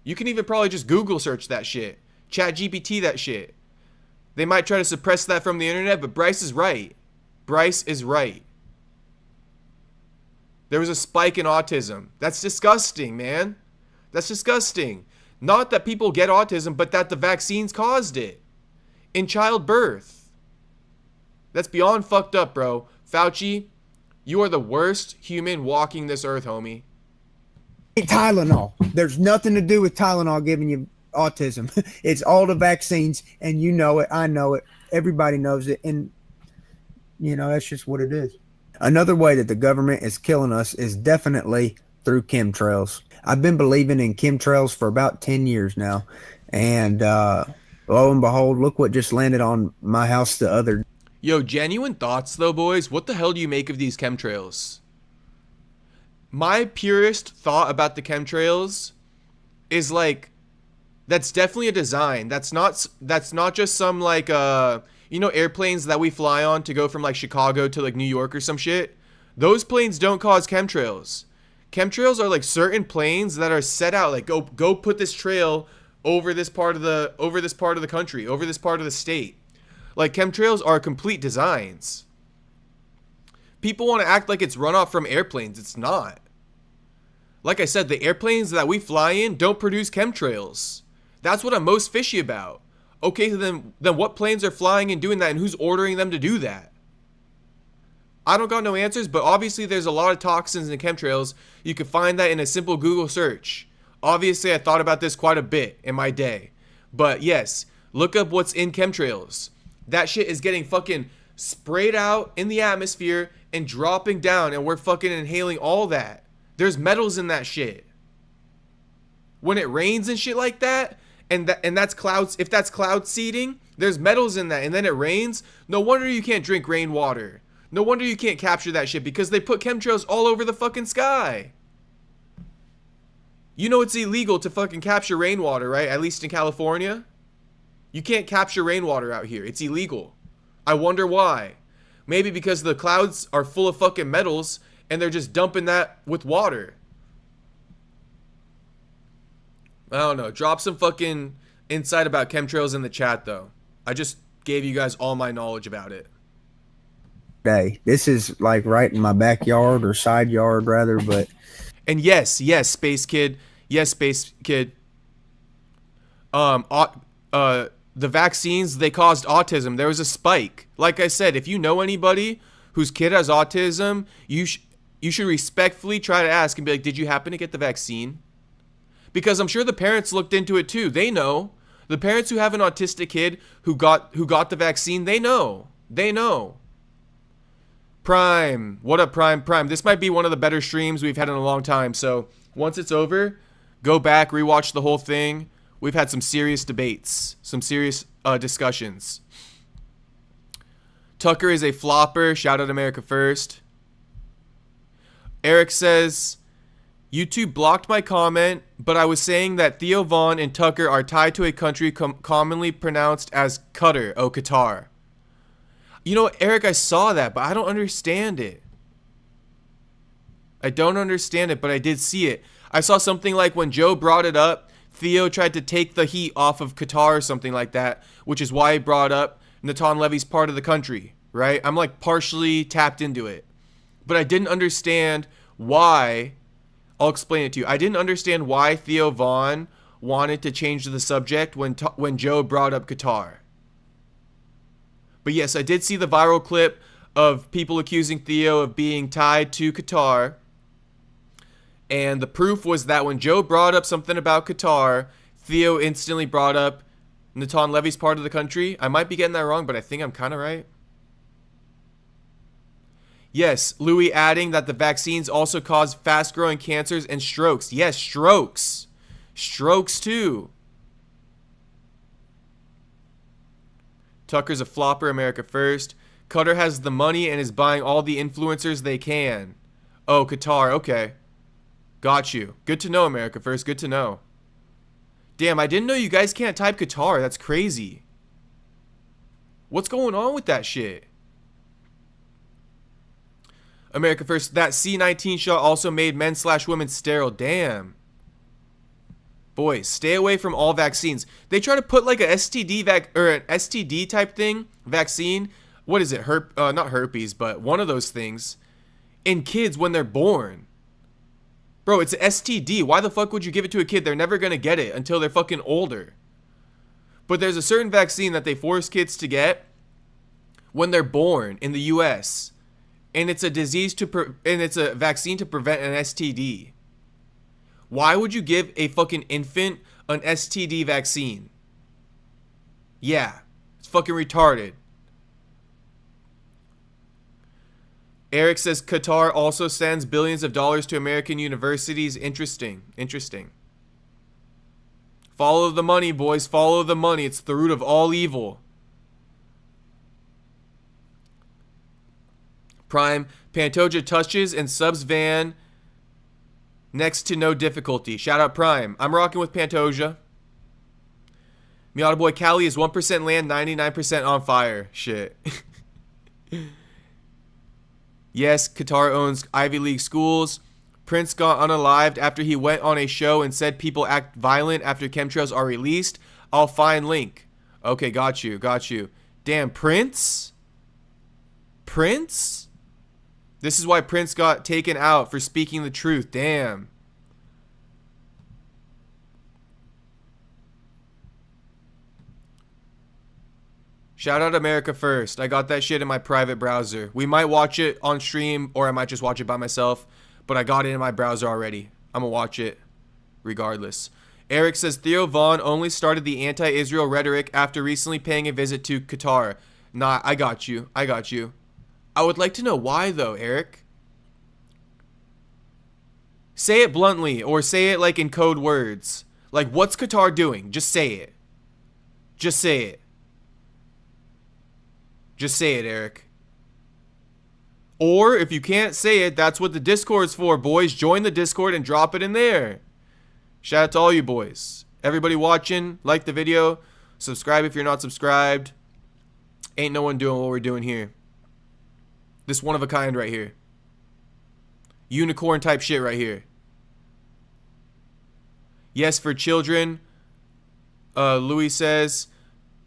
You can even probably just Google search that shit. Chat GPT that shit. They might try to suppress that from the internet, but Bryce is right. Bryce is right. There was a spike in autism. That's disgusting, man. That's disgusting. Not that people get autism, but that the vaccines caused it. In childbirth. That's beyond fucked up, bro. Fauci, you are the worst human walking this earth, homie. Tylenol. There's nothing to do with Tylenol giving you autism. It's all the vaccines, and you know it. I know it. Everybody knows it. And, you know, that's just what it is. Another way that the government is killing us is definitely through chemtrails. I've been believing in chemtrails for about 10 years now. And lo and behold, look what just landed on my house the other day. Yo, genuine thoughts though, boys. What the hell do you make of these chemtrails? My purest thought about the chemtrails is like, that's definitely a design. That's not just some like you know, airplanes that we fly on to go from like Chicago to like New York or some shit. Those planes don't cause chemtrails. Chemtrails are like certain planes that are set out like go put this trail over this part of the country, over this part of the state. Like chemtrails are complete designs. People want to act like it's runoff from airplanes. It's not. Like I said, the airplanes that we fly in don't produce chemtrails. That's what I'm most fishy about. Okay, so then what planes are flying and doing that, and who's ordering them to do that? I don't got no answers, but obviously there's a lot of toxins in chemtrails. You can find that in a simple Google search. Obviously, I thought about this quite a bit in my day. But yes, look up what's in chemtrails. That shit is getting fucking sprayed out in the atmosphere and dropping down, and we're fucking inhaling all that. There's metals in that shit. When it rains and shit like that, and that's clouds, if that's cloud seeding, there's metals in that, and then it rains. No wonder you can't drink rainwater. No wonder you can't capture that shit, because they put chemtrails all over the fucking sky. You know it's illegal to fucking capture rainwater, right? At least in California. You can't capture rainwater out here. It's illegal. I wonder why. Maybe because the clouds are full of fucking metals and they're just dumping that with water. I don't know. Drop some fucking insight about chemtrails in the chat, though. I just gave you guys all my knowledge about it. This is like right in my backyard or side yard, rather, but... And yes, Space Kid. Yes, Space Kid. The vaccines, they caused autism. There was a spike. Like I said, if you know anybody whose kid has autism, you should respectfully try to ask and be like, did you happen to get the vaccine? Because I'm sure the parents looked into it too. They know. The parents who have an autistic kid who got the vaccine, they know. They know. Prime. What up, Prime? Prime. This might be one of the better streams we've had in a long time. So once it's over, go back, rewatch the whole thing. We've had some serious debates, some serious discussions. Tucker is a flopper. Shout out America First. Eric says, YouTube blocked my comment, but I was saying that Theo Von and Tucker are tied to a country commonly pronounced as Qatar, Qatar. You know, Eric, I saw that, but I don't understand it. I don't understand it, but I did see it. I saw something like when Joe brought it up, Theo tried to take the heat off of Qatar or something like that, which is why he brought up Natan Levy's part of the country, right? I'm like partially tapped into it. But I didn't understand why. I'll explain it to you. I didn't understand why Theo Von wanted to change the subject when Joe brought up Qatar. But yes, I did see the viral clip of people accusing Theo of being tied to Qatar. And the proof was that when Joe brought up something about Qatar, Theo instantly brought up Natan Levy's part of the country. I might be getting that wrong, but I think I'm kind of right. Yes, Louis adding that the vaccines also cause fast-growing cancers and strokes. Yes, strokes. Strokes too. Tucker's a flopper, America first. Qatar has the money and is buying all the influencers they can. Oh, Qatar, okay. Got you. Good to know, America first. Good to know. Damn, I didn't know you guys can't type Qatar. That's crazy. What's going on with that shit? America first. That C-19 shot also made men/women sterile. Damn. Boys, stay away from all vaccines. They try to put like a STD or an STD type thing, vaccine. What is it? Not herpes, but one of those things in kids when they're born. Bro, it's an STD. Why the fuck would you give it to a kid? They're never gonna get it until they're fucking older. But there's a certain vaccine that they force kids to get when they're born in the US. And it's a it's a vaccine to prevent an STD. Why would you give a fucking infant an STD vaccine? Yeah, it's fucking retarded. Eric says Qatar also sends billions of dollars to American universities. Interesting. Interesting. Follow the money, boys. Follow the money. It's the root of all evil. Prime, Pantoja touches and subs Van next to no difficulty. Shout out Prime. I'm rocking with Pantoja. Miata Boy Cali is 1% land, 99% on fire. Shit. Yes, Qatar owns Ivy League schools. Prince got unalived after he went on a show and said people act violent after chemtrails are released. I'll find link. Okay, got you. Got you. Damn, Prince? Prince? This is why Prince got taken out for speaking the truth. Damn. Shout out America First. I got that shit in my private browser. We might watch it on stream or I might just watch it by myself. But I got it in my browser already. I'm going to watch it regardless. Eric says Theo Vaughn only started the anti-Israel rhetoric after recently paying a visit to Qatar. Nah, I got you. I got you. I would like to know why, though, Eric. Say it bluntly, or say it like in code words. Like, what's Qatar doing? Just say it. Just say it. Just say it, Eric. Or, if you can't say it, that's what the Discord's for, boys. Join the Discord and drop it in there. Shout out to all you boys. Everybody watching, like the video. Subscribe if you're not subscribed. Ain't no one doing what we're doing here. This one of a kind right here. Unicorn type shit right here. Yes, for children. Louis says,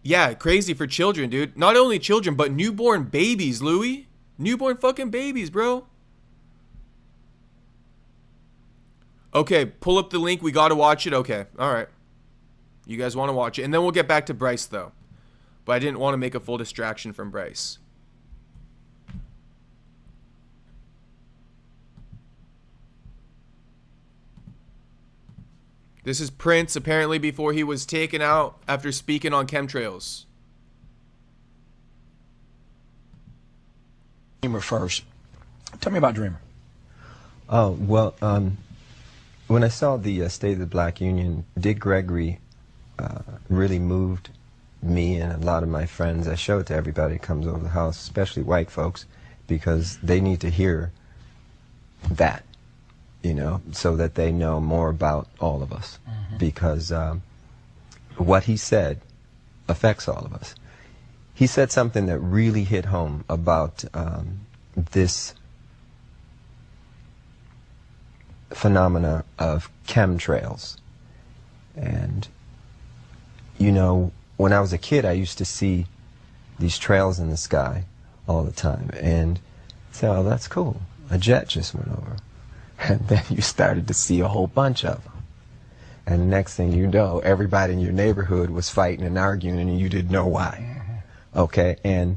yeah, crazy for children, dude. Not only children, but newborn babies, Louis. Newborn fucking babies, bro. Okay, pull up the link. We got to watch it. Okay, all right. You guys want to watch it. And then we'll get back to Bryce, though. But I didn't want to make a full distraction from Bryce. This is Prince, apparently before he was taken out after speaking on chemtrails. Dreamer first. Tell me about Dreamer. Oh, well, when I saw the State of the Black Union, Dick Gregory really moved me and a lot of my friends. I show it to everybody who comes over the house, especially white folks, because they need to hear that, you know, so that they know more about all of us. Mm-hmm. Because what he said affects all of us. He said something that really hit home about this phenomena of chemtrails. And, you know, when I was a kid, I used to see these trails in the sky all the time and say, oh, that's cool. A jet just went over. And then you started to see a whole bunch of them. And the next thing you know, everybody in your neighborhood was fighting and arguing and you didn't know why. Okay, and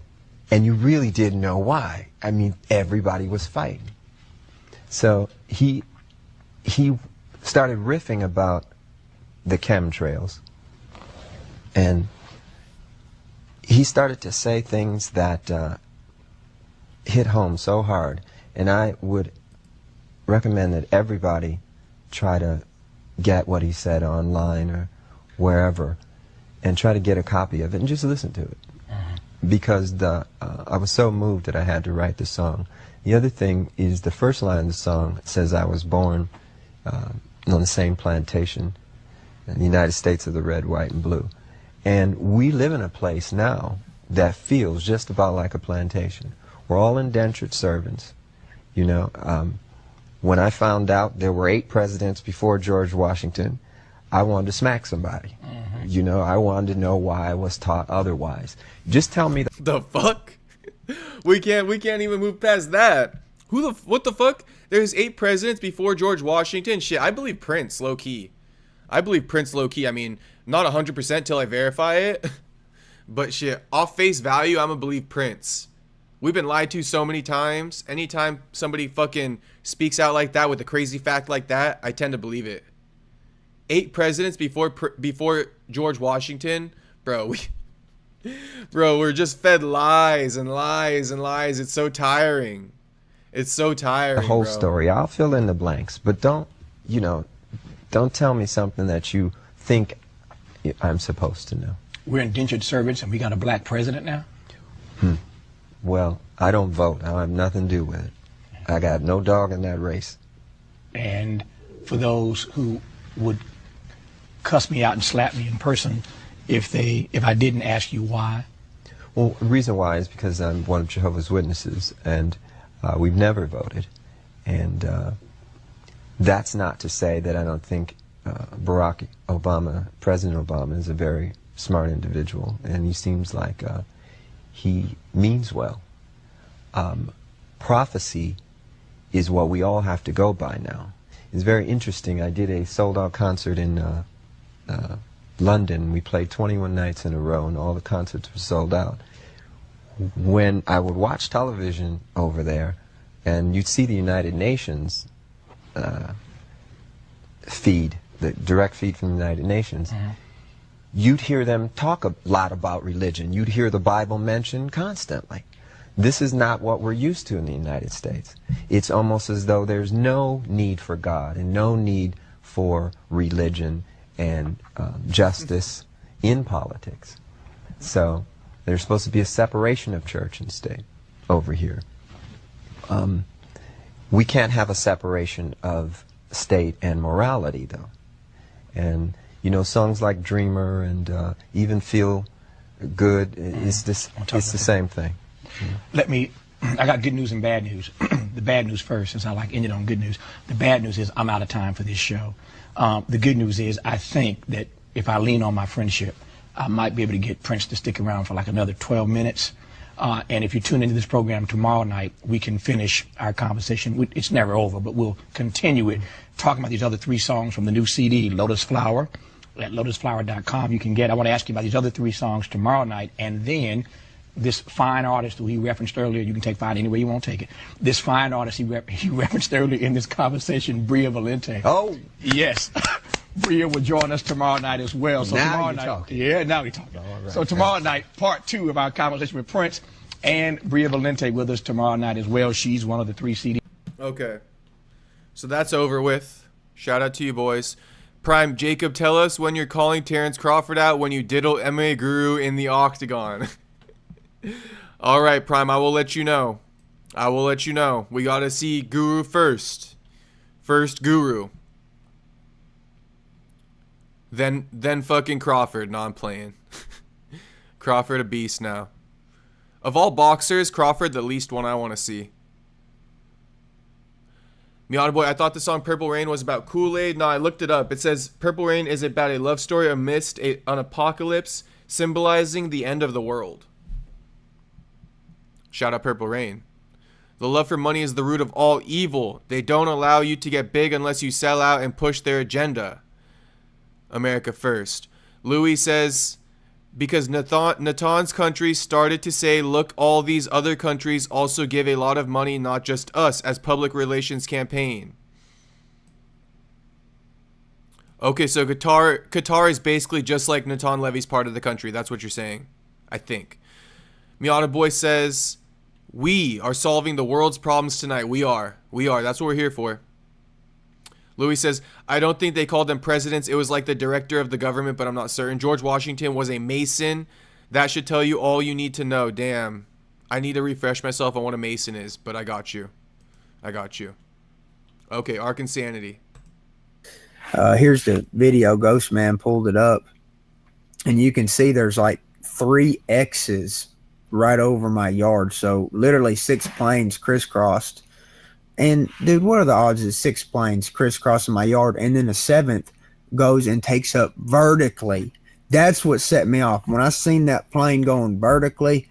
you really didn't know why. I mean, everybody was fighting. So he started riffing about the chemtrails, and he started to say things that hit home so hard. And I would recommend that everybody try to get what he said online or wherever and try to get a copy of it and just listen to it. Because I was so moved that I had to write the song. The other thing is the first line of the song says I was born on the same plantation in the United States of the red, white, and blue. And we live in a place now that feels just about like a plantation. We're all indentured servants. You know, when I found out there were 8 presidents before George Washington, I wanted to smack somebody. You know, I wanted to know why I was taught otherwise. Just tell me the fuck. We can't even move past that. What the fuck? There's 8 presidents before George Washington. Shit, I believe Prince low key. I mean, not 100% till I verify it. But shit, off face value, I'm gonna believe Prince. We've been lied to so many times. Anytime somebody fucking speaks out like that with a crazy fact like that, I tend to believe it. 8 presidents before George Washington, bro. We're just fed lies and lies and lies. It's so tiring. It's so tiring. The whole bro. story. I'll fill in the blanks, but don't tell me something that you think I'm supposed to know. We're indentured servants, and we got a black president now. Well, I don't vote. I have nothing to do with it. I got no dog in that race. And for those who would cuss me out and slap me in person if I didn't ask you why? Well, the reason why is because I'm one of Jehovah's Witnesses, and we've never voted. And that's not to say that I don't think President Obama, is a very smart individual, and he seems like he means well. Prophecy is what we all have to go by now. It's very interesting. I did a sold-out concert in London. We played 21 nights in a row, and all the concerts were sold out. When I would watch television over there, and you'd see the United Nations feed, the direct feed from the United Nations, you'd hear them talk a lot about religion. You'd hear the Bible mentioned constantly. This is not what we're used to in the United States. It's almost as though there's no need for God and no need for religion and justice in politics. So there's supposed to be a separation of church and state over here. We can't have a separation of state and morality, though. And you know, songs like Dreamer and even Feel Good, it's the same thing. I got good news and bad news. The bad news first, since I like ending on good news. The bad news is I'm out of time for this show. The good news is I think that if I lean on my friendship, I might be able to get Prince to stick around for like another 12 minutes. And if you tune into this program tomorrow night, we can finish our conversation. It's never over, but we'll continue it, talking about these other 3 songs from the new CD, Lotus Flower, at lotusflower.com. You can get. I want to ask you about these other 3 songs tomorrow night, and then this fine artist who he referenced earlier. You can take fine any way you want to take it. This fine artist he referenced earlier in this conversation, Bria Valente. Oh, yes. Bria will join us tomorrow night as well. So now tomorrow you're night, talking. yeah, now we're talking. Right. So tomorrow night, part 2 of our conversation with Prince, and Bria Valente with us tomorrow night as well. She's one of the 3 CD. Okay. So that's over with. Shout out to you boys. Prime Jacob, tell us when you're calling Terrence Crawford out when you diddle MMA Guru in the octagon. All right, Prime, I will let you know. We got to see Guru first. First Guru. Then fucking Crawford. No, I'm playing. Crawford a beast now. Of all boxers, Crawford the least one I want to see. Miata Boy, I thought the song Purple Rain was about Kool-Aid. No, I looked it up. It says Purple Rain is about a love story amidst an apocalypse symbolizing the end of the world. Shout out Purple Rain. The love for money is the root of all evil. They don't allow you to get big unless you sell out and push their agenda. America first. Louis says, because Natan's country started to say, look, all these other countries also give a lot of money, not just us, as public relations campaign. Okay, so Qatar is basically just like Natan Levy's part of the country. That's what you're saying, I think. Miata Boy says, We are solving the world's problems tonight. We are. That's what we're here for. Louis says, I don't think they called them presidents. It was like the director of the government, but I'm not certain. George Washington was a Mason. That should tell you all you need to know. Damn. I need to refresh myself on what a Mason is, but I got you. Okay, Ark Insanity. Here's the video. Ghost Man pulled it up, and you can see there's like 3 X's right over my yard. So literally 6 planes crisscrossed. And dude, what are the odds that 6 planes crisscrossing my yard and then the 7th goes and takes up vertically? That's what set me off. When I seen that plane going vertically,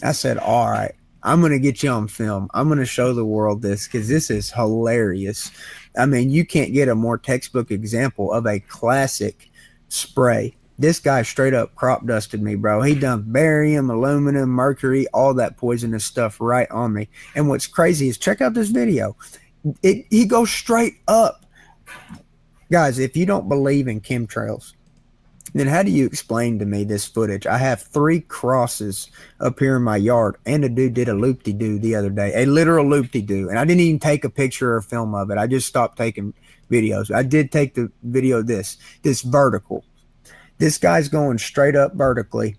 I said, all right, I'm going to get you on film. I'm going to show the world this because this is hilarious. I mean, you can't get a more textbook example of a classic spray. This guy straight up crop dusted me, bro. He dumped barium, aluminum, mercury, all that poisonous stuff right on me. And what's crazy is check out this video. He goes straight up. Guys, if you don't believe in chemtrails, then how do you explain to me this footage? I have 3 crosses up here in my yard, and a dude did a loop-de-doo the other day, a literal loop-de-doo, and I didn't even take a picture or film of it. I just stopped taking videos. I did take the video of this vertical. This guy's going straight up vertically,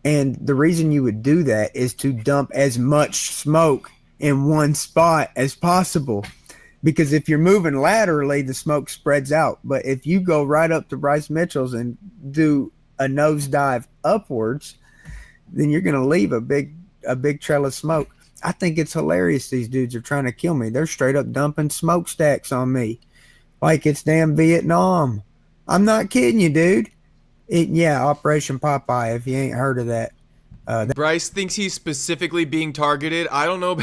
and the reason you would do that is to dump as much smoke in one spot as possible. Because if you're moving laterally, the smoke spreads out. But if you go right up to Bryce Mitchell's and do a nosedive upwards, then you're going to leave a big trail of smoke. I think it's hilarious these dudes are trying to kill me. They're straight up dumping smokestacks on me like it's damn Vietnam. I'm not kidding you, dude. Yeah, Operation Popeye, if you ain't heard of that. Bryce thinks he's specifically being targeted. I don't know.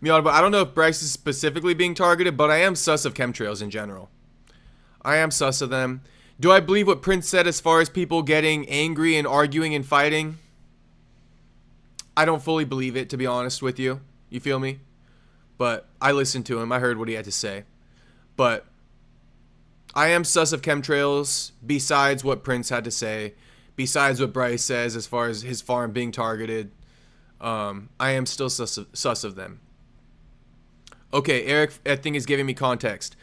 I don't know if Bryce is specifically being targeted, but I am sus of chemtrails in general. I am sus of them. Do I believe what Prince said as far as people getting angry and arguing and fighting? I don't fully believe it, to be honest with you. You feel me? But I listened to him. I heard what he had to say. But I am sus of chemtrails besides what Prince had to say, besides what Bryce says as far as his farm being targeted. I am still sus of them. Okay, Eric, I think, is giving me context.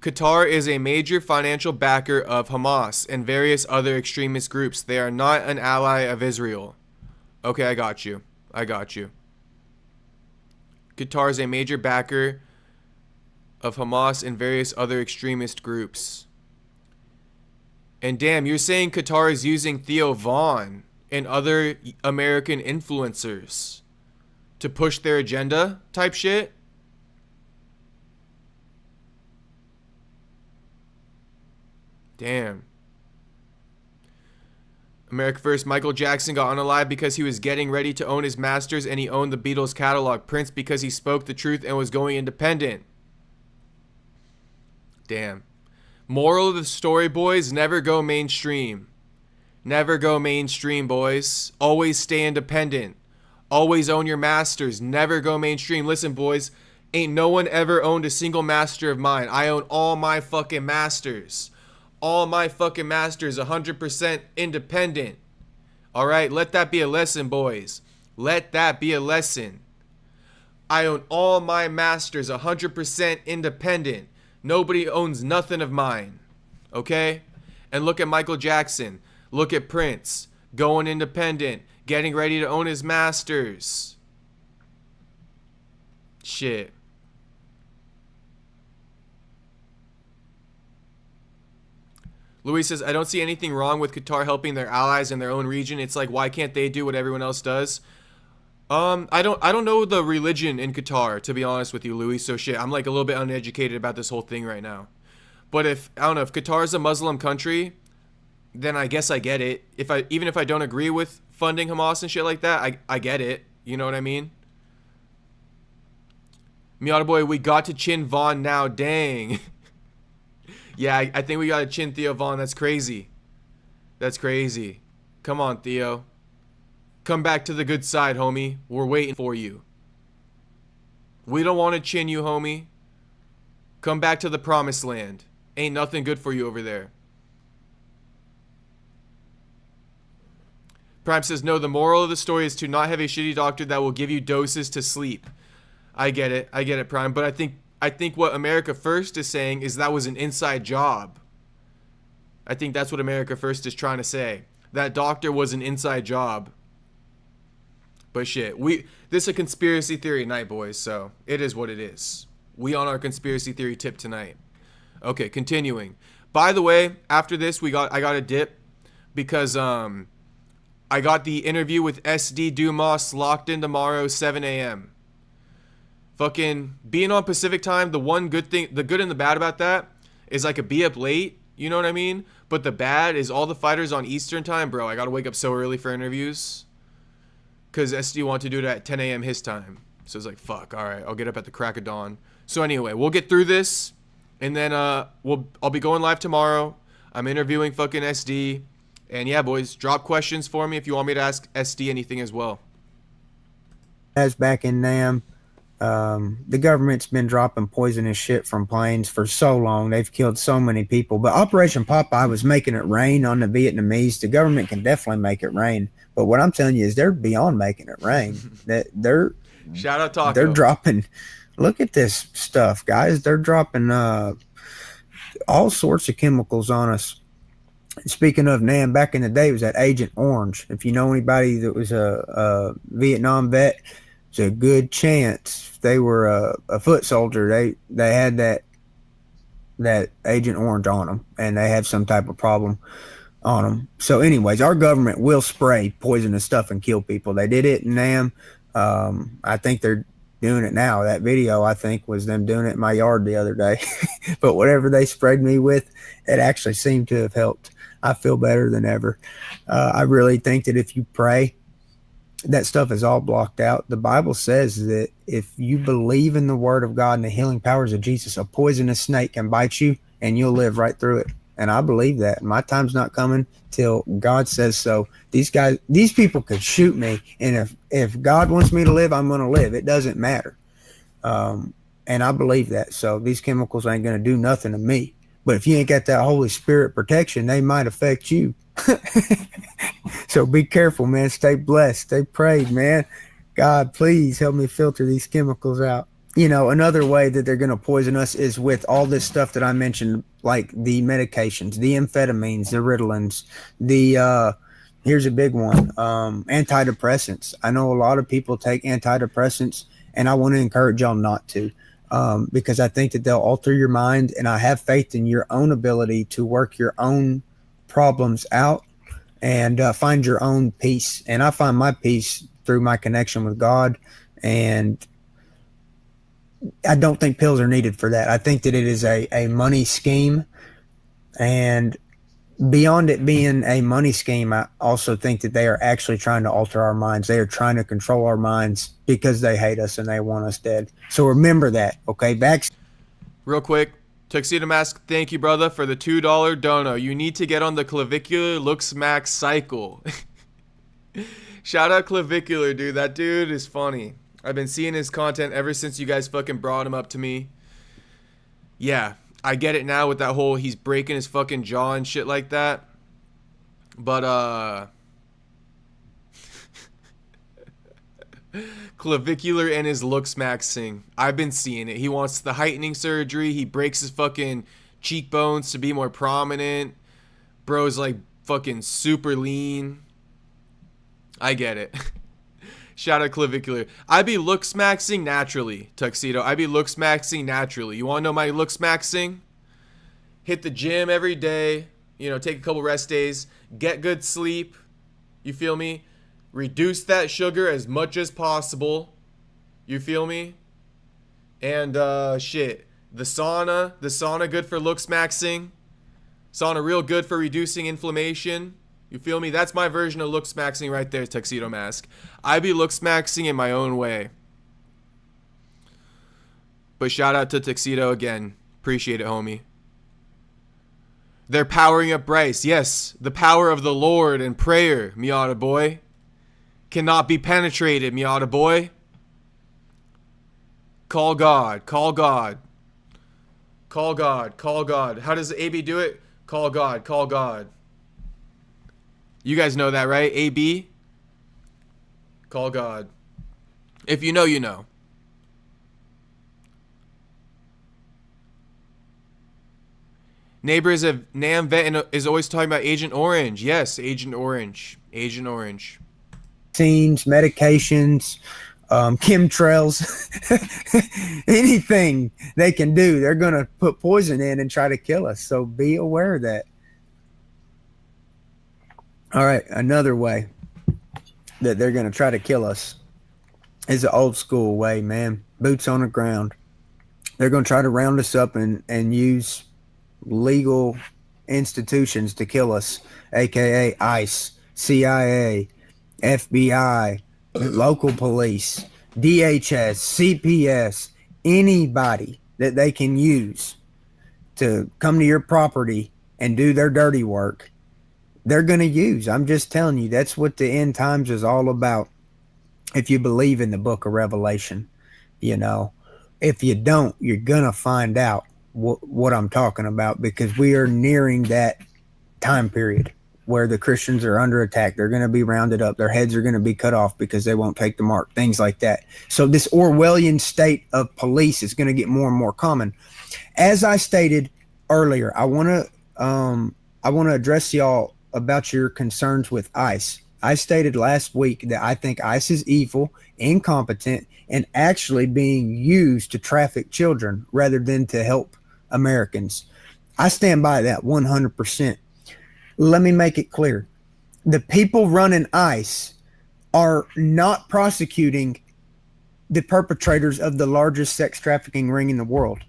Qatar is a major financial backer of Hamas and various other extremist groups. They are not an ally of Israel. Okay, I got you. Qatar is a major backer of Hamas and various other extremist groups. And damn, you're saying Qatar is using Theo Vaughn and other American influencers to push their agenda type shit? Damn. America First. Michael Jackson got unalive because he was getting ready to own his masters and he owned the Beatles catalog. Prince because he spoke the truth and was going independent. Damn. Moral of the story, boys, never go mainstream. Never go mainstream, boys. Always stay independent. Always own your masters. Never go mainstream. Listen, boys, ain't no one ever owned a single master of mine. I own all my fucking masters. All my fucking masters, 100% independent. All right, let that be a lesson, boys. Let that be a lesson. I own all my masters, 100% independent. Nobody owns nothing of mine. Okay? And look at Michael Jackson. Look at Prince. Going independent. Getting ready to own his masters. Shit. Louis says, I don't see anything wrong with Qatar helping their allies in their own region. It's like, why can't they do what everyone else does? I don't know the religion in Qatar, to be honest with you, Louis. So shit, I'm like a little bit uneducated about this whole thing right now. But if Qatar is a Muslim country, then I guess I get it. Even if I don't agree with funding Hamas and shit like that, I get it. You know what I mean? Miata boy, we got to chin Vaughn now. Dang. Yeah, I think we got to chin Theo Vaughn. That's crazy. That's crazy. Come on, Theo. Come back to the good side, homie. We're waiting for you. We don't want to chin you, homie. Come back to the promised land. Ain't nothing good for you over there. Prime says, no, the moral of the story is to not have a shitty doctor that will give you doses to sleep. I get it, Prime. But I think what America First is saying is that was an inside job. I think that's what America First is trying to say. That doctor was an inside job. But shit, this is a conspiracy theory night, boys, so it is what it is. We on our conspiracy theory tip tonight. Okay, continuing. By the way, after this, I got a dip because I got the interview with SD Dumas locked in tomorrow, 7 a.m. Fucking being on Pacific time, the good and the bad about that is I could be up late, you know what I mean? But the bad is all the fighters on Eastern time, bro. I gotta wake up so early for interviews because SD wanted to do it at 10 a.m. his time. So it's like, fuck, all right, I'll get up at the crack of dawn. So anyway, we'll get through this, and then I'll be going live tomorrow. I'm interviewing fucking SD. And yeah, boys, drop questions for me if you want me to ask SD anything as well. As back in Nam, the government's been dropping poisonous shit from planes for so long. They've killed so many people. But Operation Popeye was making it rain on the Vietnamese. The government can definitely make it rain. But what I'm telling you is they're beyond making it rain. They're Shout out Taco. They're dropping. Look at this stuff, guys. They're dropping all sorts of chemicals on us. Speaking of Nam, back in the day, it was that Agent Orange. If you know anybody that was a Vietnam vet, it's a good chance if they were a foot soldier. They had that Agent Orange on them, and they have some type of problem on them. So, anyways, our government will spray poisonous stuff and kill people. They did it in Nam. I think they're doing it now. That video, I think, was them doing it in my yard the other day. But whatever they sprayed me with, it actually seemed to have helped. I feel better than ever. I really think that if you pray, that stuff is all blocked out. The Bible says that if you believe in the word of God and the healing powers of Jesus, a poisonous snake can bite you and you'll live right through it. And I believe that. My time's not coming till God says so. These people could shoot me. And if God wants me to live, I'm going to live. It doesn't matter. And I believe that. So these chemicals ain't going to do nothing to me. But if you ain't got that Holy Spirit protection, they might affect you. So be careful, man. Stay blessed. Stay prayed, man. God, please help me filter these chemicals out. You know, another way that they're going to poison us is with all this stuff that I mentioned, like the medications, the amphetamines, the Ritalins, here's a big one, antidepressants. I know a lot of people take antidepressants, and I want to encourage y'all not to. Because I think that they'll alter your mind, and I have faith in your own ability to work your own problems out and find your own peace. And I find my peace through my connection with God, and I don't think pills are needed for that. I think that it is a money scheme, and beyond it being a money scheme, I also think that they are actually trying to alter our minds. They are trying to control our minds because they hate us and they want us dead. So remember that, okay? Real quick, Tuxedo Mask, thank you, brother, for the $2 dono. You need to get on the clavicular looks max cycle. Shout out Clavicular, dude. That dude is funny. I've been seeing his content ever since you guys fucking brought him up to me. Yeah. I get it now with that whole he's breaking his fucking jaw and shit like that. But, Clavicular and his looks maxing. I've been seeing it. He wants the heightening surgery. He breaks his fucking cheekbones to be more prominent. Bro's like fucking super lean. I get it. Shout out Clavicular. I be looks maxing naturally, Tuxedo. I be looks maxing naturally. You want to know my looks maxing? Hit the gym every day. You know, take a couple rest days. Get good sleep. You feel me? Reduce that sugar as much as possible. You feel me? And, shit. The sauna good for looks maxing. Sauna real good for reducing inflammation. You feel me? That's my version of looks maxing right there, Tuxedo Mask. I be looks maxing in my own way. But shout out to Tuxedo again. Appreciate it, homie. They're powering up Bryce. Yes, the power of the Lord and prayer, Miata boy. Cannot be penetrated, Miata boy. Call God. Call God. Call God. Call God. How does AB do it? Call God. Call God. You guys know that, right? AB? Call God. If you know, you know. Neighbors of Nam Vet is always talking about Agent Orange. Yes, Agent Orange. Agent Orange. Vaccines, medications, chemtrails, anything they can do, they're going to put poison in and try to kill us. So be aware of that. All right, another way that they're going to try to kill us is the old school way, man. Boots on the ground. They're going to try to round us up and use legal institutions to kill us, aka ICE, CIA, FBI, local police, DHS, CPS, anybody that they can use to come to your property and do their dirty work, they're going to use. I'm just telling you, that's what the end times is all about. If you believe in the book of Revelation, you know, if you don't, you're going to find out what I'm talking about, because we are nearing that time period where the Christians are under attack. They're going to be rounded up. Their heads are going to be cut off because they won't take the mark, things like that. So this Orwellian state of police is going to get more and more common. As I stated earlier, I want to address y'all about your concerns with ICE. I stated last week that I think ICE is evil, incompetent, and actually being used to traffic children rather than to help Americans. I stand by that 100%. Let me make it clear. The people running ICE are not prosecuting the perpetrators of the largest sex trafficking ring in the world.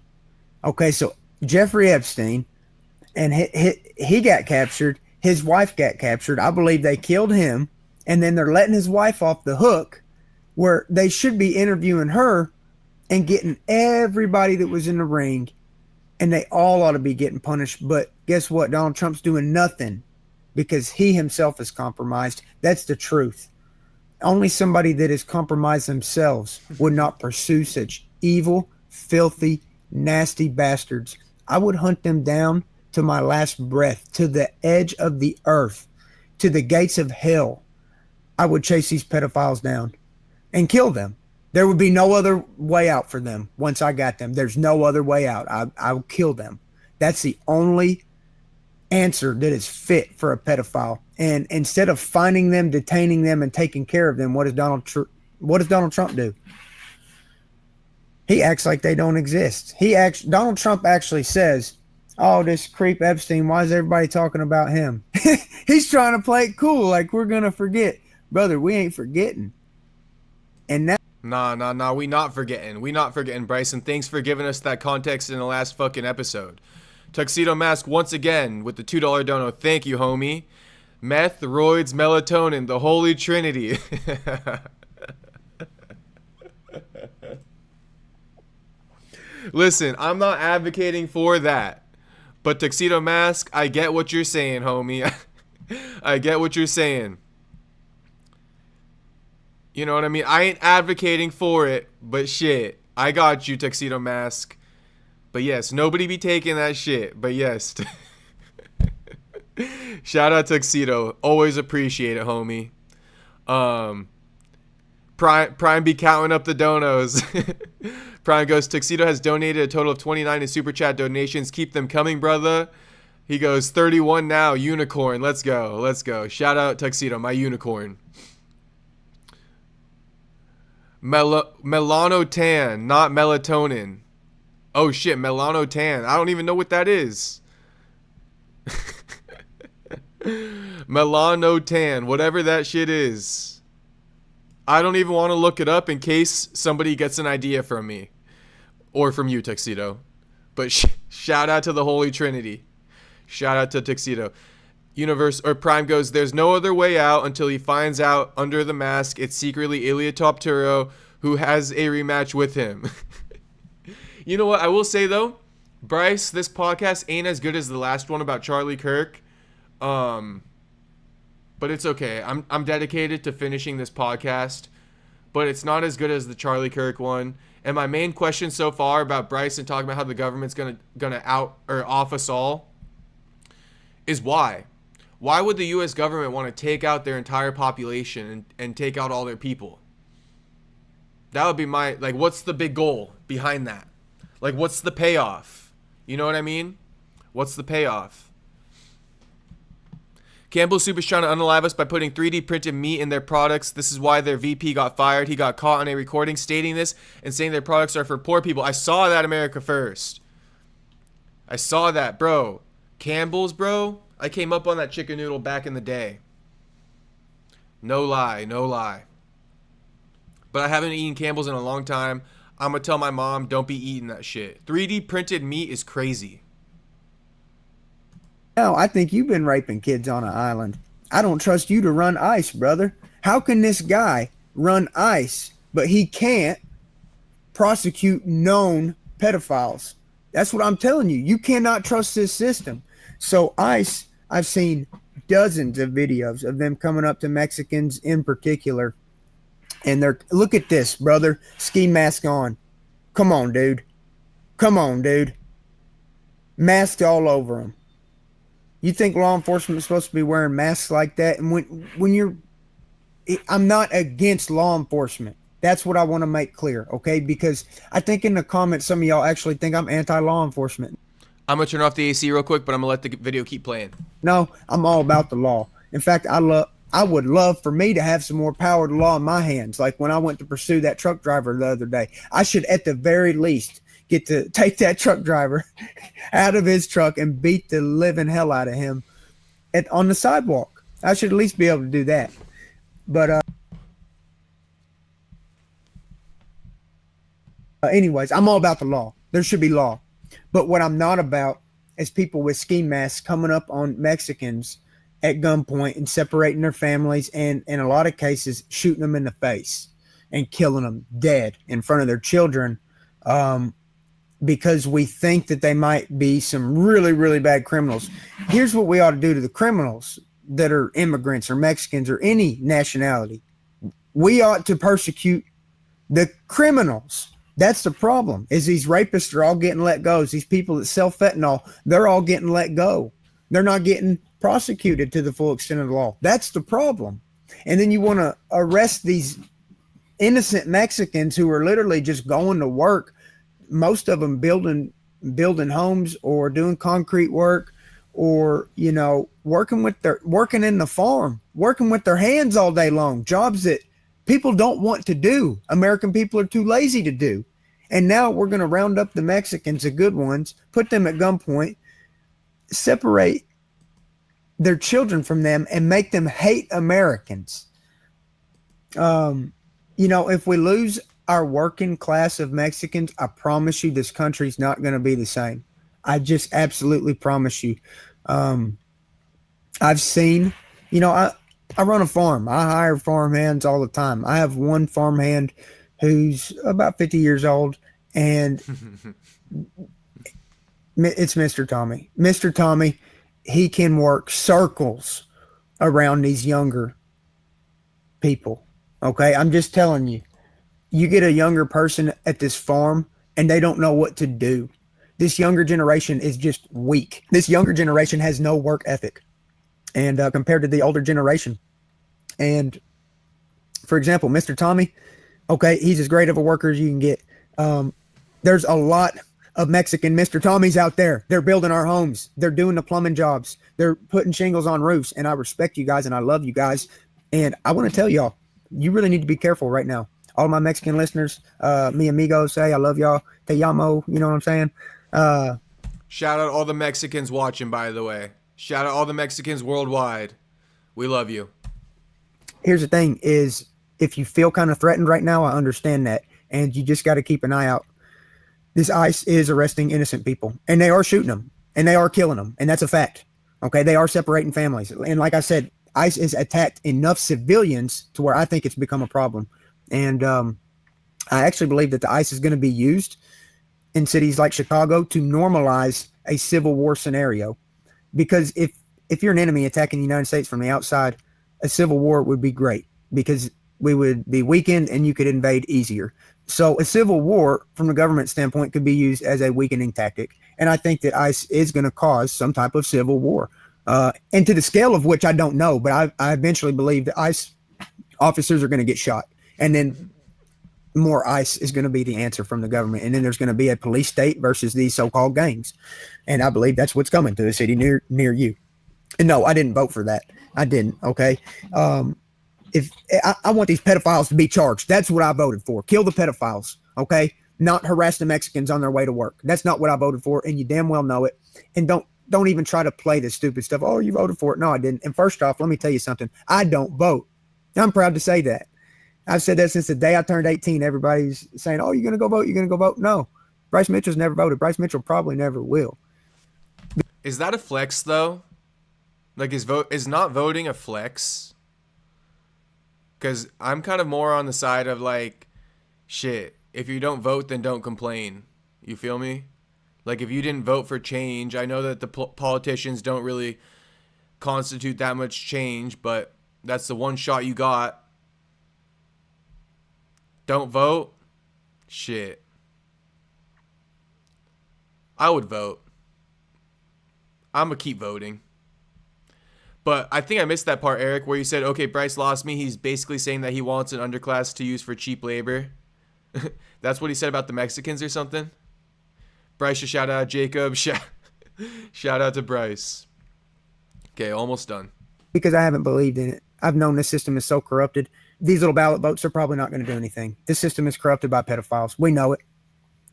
Okay, so Jeffrey Epstein, and he got captured. His wife got captured. I believe they killed him, and then they're letting his wife off the hook, where they should be interviewing her and getting everybody that was in the ring, and they all ought to be getting punished. But guess what? Donald Trump's doing nothing because he himself is compromised. That's the truth. Only somebody that is compromised themselves would not pursue such evil, filthy, nasty bastards. I would hunt them down to my last breath, to the edge of the earth, to the gates of hell. I would chase these pedophiles down and kill them. There would be no other way out for them. Once I got them, there's no other way out. I'll kill them. That's the only answer that is fit for a pedophile. And instead of finding them, detaining them, and taking care of them, what does Donald Trump do? He acts like they don't exist. Donald Trump actually says, "Oh, this creep Epstein, why is everybody talking about him?" He's trying to play it cool, like we're going to forget. Brother, we ain't forgetting. And now... Nah, we not forgetting, Bryce, and thanks for giving us that context in the last fucking episode. Tuxedo Mask, once again, with the $2 dono. Thank you, homie. Meth, roids, melatonin, the Holy Trinity. Listen, I'm not advocating for that. But Tuxedo Mask, I get what you're saying, homie. I get what you're saying. You know what I mean? I ain't advocating for it, but shit. I got you, Tuxedo Mask. But yes, nobody be taking that shit. But yes. Shout out Tuxedo. Always appreciate it, homie. Prime be counting up the donos. Prime goes, Tuxedo has donated a total of 29 in super chat donations. Keep them coming, brother. He goes, 31 now. Unicorn. Let's go. Shout out Tuxedo, my unicorn. Melanotan, not melatonin. Oh shit, melanotan. I don't even know what that is. Melanotan, whatever that shit is. I don't even want to look it up in case somebody gets an idea from me. Or from you, Tuxedo. But shout out to the Holy Trinity. Shout out to Tuxedo. Prime goes, there's no other way out until he finds out under the mask it's secretly Iliotoptero who has a rematch with him. You know what? I will say, though, Bryce, this podcast ain't as good as the last one about Charlie Kirk. But it's okay. I'm dedicated to finishing this podcast. But it's not as good as the Charlie Kirk one. And my main question so far about Bryce and talking about how the government's gonna out or off us all is why. Why would the U.S. government want to take out their entire population and take out all their people? That would be my, like, what's the big goal behind that? Like, what's the payoff? You know what I mean? What's the payoff? Campbell Soup is trying to unalive us by putting 3D printed meat in their products. This is why their VP got fired. He got caught on a recording stating this and saying their products are for poor people. I saw that, America First. I saw that, bro. Campbell's, bro. I came up on that chicken noodle back in the day. No lie, no lie. But I haven't eaten Campbell's in a long time. I'm going to tell my mom, don't be eating that shit. 3D printed meat is crazy. No, I think you've been raping kids on an island. I don't trust you to run ICE, brother. How can this guy run ICE, but he can't prosecute known pedophiles? That's what I'm telling you. You cannot trust this system. So ICE, I've seen dozens of videos of them coming up to Mexicans in particular. And they're, look at this, brother. Ski mask on. Come on, dude. Come on, dude. Masked all over them. You think law enforcement is supposed to be wearing masks like that? And when you're, I'm not against law enforcement. That's what I want to make clear, okay? Because I think in the comments, some of y'all actually think I'm anti-law enforcement. I'm going to turn off the AC real quick, but I'm going to let the video keep playing. No, I'm all about the law. In fact, I would love for me to have some more power to law in my hands. Like when I went to pursue that truck driver the other day, I should at the very least get to take that truck driver out of his truck and beat the living hell out of him on the sidewalk. I should at least be able to do that. But anyways, I'm all about the law. There should be law. But what I'm not about is people with ski masks coming up on Mexicans at gunpoint and separating their families and in a lot of cases shooting them in the face and killing them dead in front of their children because we think that they might be some really, really bad criminals. Here's what we ought to do to the criminals that are immigrants or Mexicans or any nationality. We ought to persecute the criminals. That's the problem, is these rapists are all getting let go. These people that sell fentanyl, they're all getting let go. They're not getting prosecuted to the full extent of the law. That's the problem. And then you want to arrest these innocent Mexicans who are literally just going to work, most of them building homes or doing concrete work or, you know, working in the farm, working with their hands all day long, jobs that people don't want to do. American people are too lazy to do. And now we're going to round up the Mexicans, the good ones, put them at gunpoint, separate their children from them and make them hate Americans. You know, if we lose our working class of Mexicans, I promise you this country's not going to be the same. I just absolutely promise you. I've seen, you know, I run a farm. I hire farm hands all the time. I have one farm hand who's about 50 years old, and it's Mr. Tommy. Mr. Tommy, he can work circles around these younger people. Okay, I'm just telling you. You get a younger person at this farm, and they don't know what to do. This younger generation is just weak. This younger generation has no work ethic, and compared to the older generation. And for example, Mr. Tommy, okay, he's as great of a worker as you can get. There's a lot of Mexican Mr. Tommies out there. They're building our homes. They're doing the plumbing jobs. They're putting shingles on roofs. And I respect you guys and I love you guys. And I want to tell y'all, you really need to be careful right now. All my Mexican listeners, mi amigos say, I love y'all. Te llamo, you know what I'm saying? Shout out all the Mexicans watching, by the way. Shout out all the Mexicans worldwide. We love you. Here's the thing is, if you feel kind of threatened right now, I understand that. And you just got to keep an eye out. This ICE is arresting innocent people. And they are shooting them. And they are killing them. And that's a fact. Okay, they are separating families. And like I said, ICE has attacked enough civilians to where I think it's become a problem. And I actually believe that the ICE is going to be used in cities like Chicago to normalize a civil war scenario. Because if you're an enemy attacking the United States from the outside, a civil war would be great because we would be weakened and you could invade easier. So a civil war from the government standpoint could be used as a weakening tactic. And I think that ICE is going to cause some type of civil war. And to the scale of which I don't know, but I eventually believe that ICE officers are going to get shot. And then more ICE is going to be the answer from the government. And then there's going to be a police state versus these so-called gangs. And I believe that's what's coming to a city near you. And no, I didn't vote for that. I didn't. Okay. If I want these pedophiles to be charged, that's what I voted for. Kill the pedophiles. Okay. Not harass the Mexicans on their way to work. That's not what I voted for. And you damn well know it. And don't even try to play this stupid stuff. Oh, you voted for it. No, I didn't. And first off, let me tell you something. I don't vote. I'm proud to say that. I've said that since the day I turned 18. Everybody's saying, oh, you're going to go vote. You're going to go vote. No, Bryce Mitchell's never voted. Bryce Mitchell probably never will. Is that a flex though? Like is not voting a flex? Because I'm kind of more on the side of like, shit, if you don't vote, then don't complain. You feel me? Like if you didn't vote for change, I know that the politicians don't really constitute that much change, but that's the one shot you got. Don't vote? Shit. I would vote. I'm going to keep voting. But I think I missed that part, Eric, where you said, okay, Bryce lost me. He's basically saying that he wants an underclass to use for cheap labor. That's what he said about the Mexicans or something? Bryce, shout out Jacob. Shout out to Bryce. Okay, almost done. Because I haven't believed in it. I've known this system is so corrupted. These little ballot votes are probably not going to do anything. This system is corrupted by pedophiles. We know it.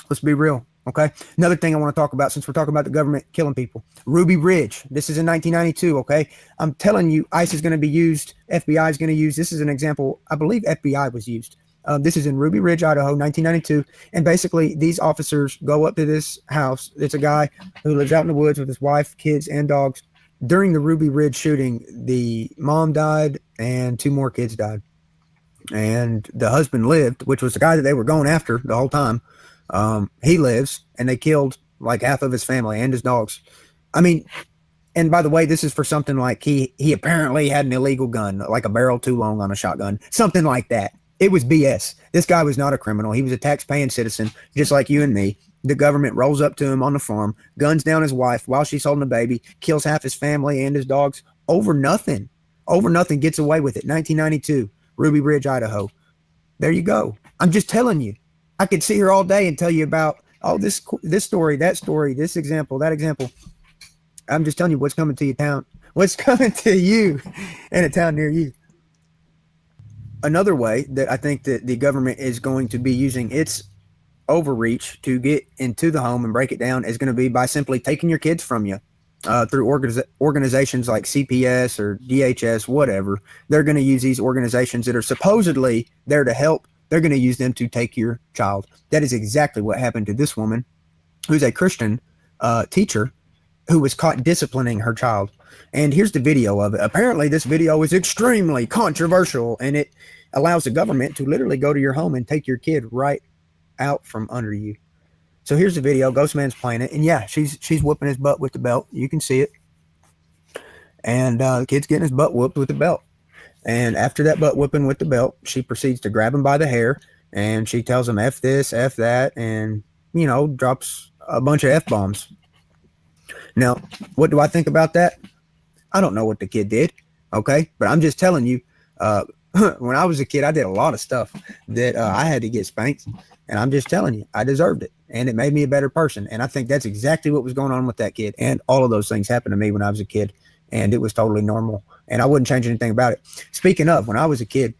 Let's be real. Okay. Another thing I want to talk about, since we're talking about the government killing people, Ruby Ridge. This is in 1992. Okay. I'm telling you, ICE is going to be used. FBI is going to use. This is an example. I believe FBI was used. This is in Ruby Ridge, Idaho, 1992. And basically, these officers go up to this house. It's a guy who lives out in the woods with his wife, kids, and dogs. During the Ruby Ridge shooting, the mom died and 2 more kids died. And the husband lived, which was the guy that they were going after the whole time. He lives, and they killed like half of his family and his dogs. I mean, and by the way, this is for something like he apparently had an illegal gun, like a barrel too long on a shotgun, something like that. It was BS. This guy was not a criminal. He was a tax-paying citizen, just like you and me. The government rolls up to him on the farm, guns down his wife while she's holding a baby, kills half his family and his dogs over nothing. Over nothing, gets away with it. 1992, Ruby Ridge, Idaho. There you go. I'm just telling you. I could sit here all day and tell you about, this story, that story, this example, that example. I'm just telling you what's coming to your town. What's coming to you in a town near you. Another way that I think that the government is going to be using its overreach to get into the home and break it down is going to be by simply taking your kids from you through organizations like CPS or DHS, whatever. They're going to use these organizations that are supposedly there to help. They're going to use them to take your child. That is exactly what happened to this woman who's a Christian teacher who was caught disciplining her child. And here's the video of it. Apparently, this video is extremely controversial, and it allows the government to literally go to your home and take your kid right out from under you. So here's the video. Ghostman's playing it, and yeah, she's whooping his butt with the belt. You can see it. And the kid's getting his butt whooped with the belt. And after that butt whooping with the belt, she proceeds to grab him by the hair, and she tells him F this, F that, and, you know, drops a bunch of F-bombs. Now, what do I think about that? I don't know what the kid did, okay? But I'm just telling you, when I was a kid, I did a lot of stuff that I had to get spanked, and I'm just telling you, I deserved it, and it made me a better person, and I think that's exactly what was going on with that kid, and all of those things happened to me when I was a kid, and it was totally normal, and I wouldn't change anything about it. Speaking of, when I was a kid,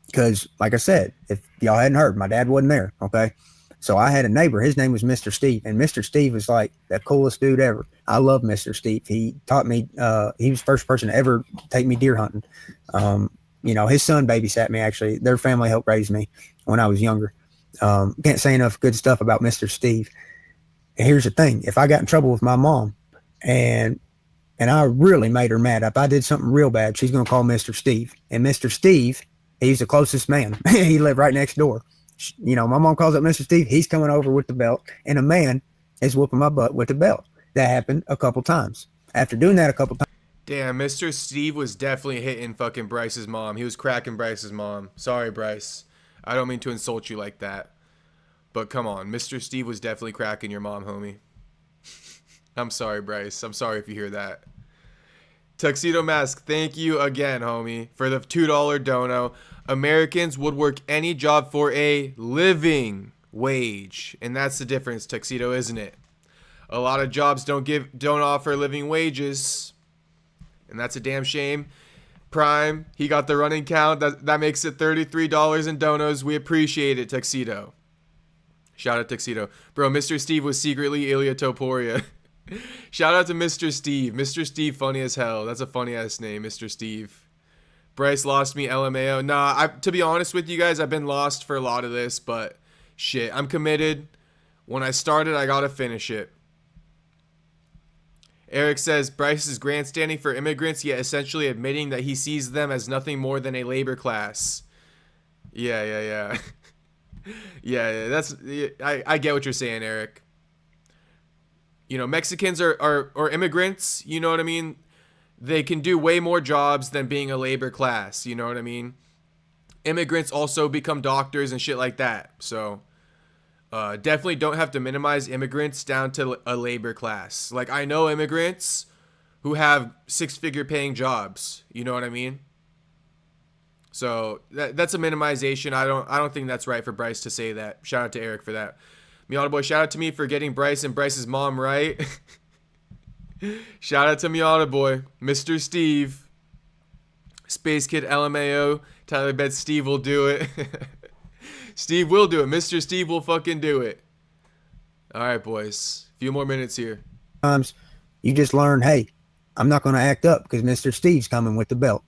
because, like I said, if y'all hadn't heard, my dad wasn't there, okay? So I had a neighbor. His name was Mr. Steve, and Mr. Steve was like the coolest dude ever. I love Mr. Steve. He taught me, he was the first person to ever take me deer hunting. You know, his son babysat me, actually. Their family helped raise me when I was younger. Can't say enough good stuff about Mr. Steve. And here's the thing. If I got in trouble with my mom and I really made her mad, if I did something real bad, she's going to call Mr. Steve. And Mr. Steve, he's the closest man. He lived right next door. You know, my mom calls up Mr. Steve. He's coming over with the belt, and a man is whooping my butt with the belt. That happened a couple times. After doing that a couple times. Damn, Mr. Steve was definitely hitting fucking Bryce's mom. He was cracking Bryce's mom. Sorry, Bryce. I don't mean to insult you like that. But come on, Mr. Steve was definitely cracking your mom, homie. I'm sorry, Bryce. I'm sorry if you hear that. Tuxedo Mask, thank you again, homie, for the $2 dono. Americans would work any job for a living wage. And that's the difference, Tuxedo, isn't it? A lot of jobs don't offer living wages. And that's a damn shame. Prime, he got the running count. That makes it $33 in donos. We appreciate it, Tuxedo. Shout out Tuxedo. Bro, Mr. Steve was secretly Ilya Topuria. Shout out to Mr. Steve. Mr. Steve, funny as hell. That's a funny ass name, Mr. Steve. Bryce lost me, LMAO. Nah, to be honest with you guys, I've been lost for a lot of this, but shit, I'm committed. When I started, I gotta finish it. Eric says Bryce is grandstanding for immigrants, yet essentially admitting that he sees them as nothing more than a labor class. Yeah. I get what you're saying, Eric. You know, Mexicans are immigrants, you know what I mean? They can do way more jobs than being a labor class, you know what I mean? Immigrants also become doctors and shit like that. So, definitely don't have to minimize immigrants down to a labor class. Like, I know immigrants who have 6-figure paying jobs, you know what I mean? So, that's a minimization. I don't think that's right for Bryce to say that. Shout out to Eric for that. Miata Boy, shout out to me for getting Bryce and Bryce's mom right. Shout out to Miata Boy, Mr. Steve, Space Kid LMAO. Tyler bet Steve will do it. Steve will do it. Mr. Steve will fucking do it. All right, boys. A few more minutes here. Times you just learn, hey, I'm not going to act up because Mr. Steve's coming with the belt.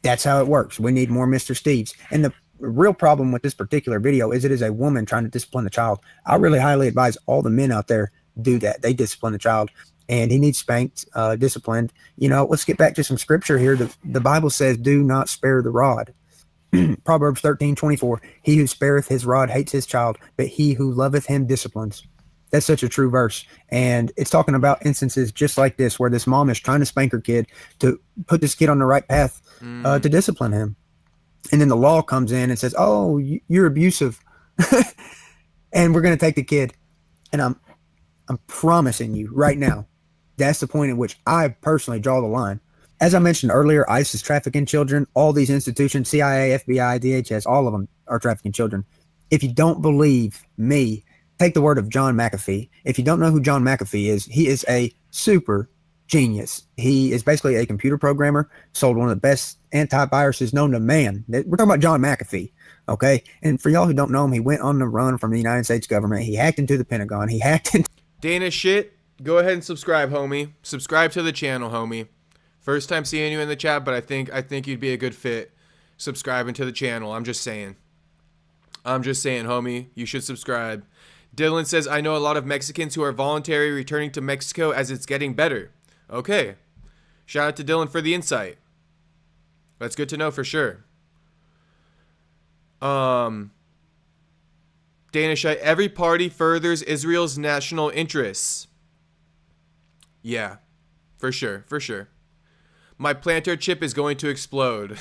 That's how it works. We need more Mr. Steves. And the real problem with this particular video is it is a woman trying to discipline a child. I really highly advise all the men out there do that. They discipline a child, and he needs spanked, disciplined. You know, let's get back to some scripture here. The Bible says, do not spare the rod. Proverbs 13:24. He who spareth his rod hates his child, but he who loveth him disciplines. That's such a true verse. And it's talking about instances just like this, where this mom is trying to spank her kid to put this kid on the right path, to discipline him. And then the law comes in and says, oh, you're abusive. And we're going to take the kid. And I'm promising you right now, that's the point at which I personally draw the line. As I mentioned earlier, ICE is trafficking children. All these institutions, CIA, FBI, DHS, all of them are trafficking children. If you don't believe me, take the word of John McAfee. If you don't know who John McAfee is, he is a super genius. He is basically a computer programmer, sold one of the best antiviruses known to man. We're talking about John McAfee, okay? And for y'all who don't know him, he went on the run from the United States government. He hacked into the Pentagon. He hacked into... Dana shit, go ahead and subscribe, homie. Subscribe to the channel, homie. First time seeing you in the chat, but I think you'd be a good fit subscribing to the channel. I'm just saying, homie. You should subscribe. Dylan says, I know a lot of Mexicans who are voluntarily returning to Mexico as it's getting better. Okay. Shout out to Dylan for the insight. That's good to know for sure. Dana Shai, every party furthers Israel's national interests. Yeah, for sure. My planter chip is going to explode.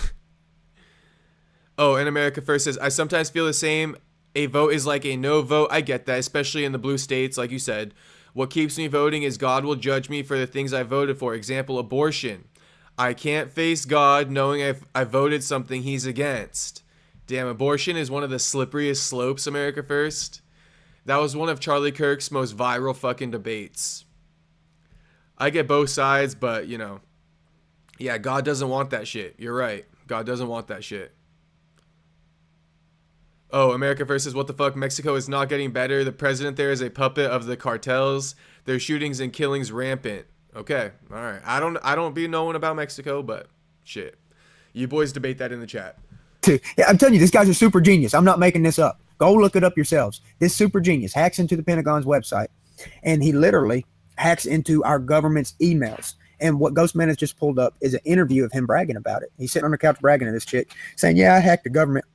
Oh, and America First says, I sometimes feel the same. A vote is like a no vote. I get that, especially in the blue states, like you said. What keeps me voting is God will judge me for the things I voted for. Example, abortion. I can't face God knowing I voted something he's against. Damn, abortion is one of the slipperiest slopes, America First. That was one of Charlie Kirk's most viral fucking debates. I get both sides, but, you know. Yeah, God doesn't want that shit. You're right. God doesn't want that shit. Oh, America First says, what the fuck? Mexico is not getting better. The president there is a puppet of the cartels. Their shootings and killings rampant. Okay, all right. I don't be knowing about Mexico, but shit. You boys debate that in the chat. Yeah, I'm telling you, this guy's a super genius. I'm not making this up. Go look it up yourselves. This super genius hacks into the Pentagon's website, and he literally hacks into our government's emails. And what Ghostman has just pulled up is an interview of him bragging about it. He's sitting on the couch bragging to this chick, saying, yeah, I hacked the government.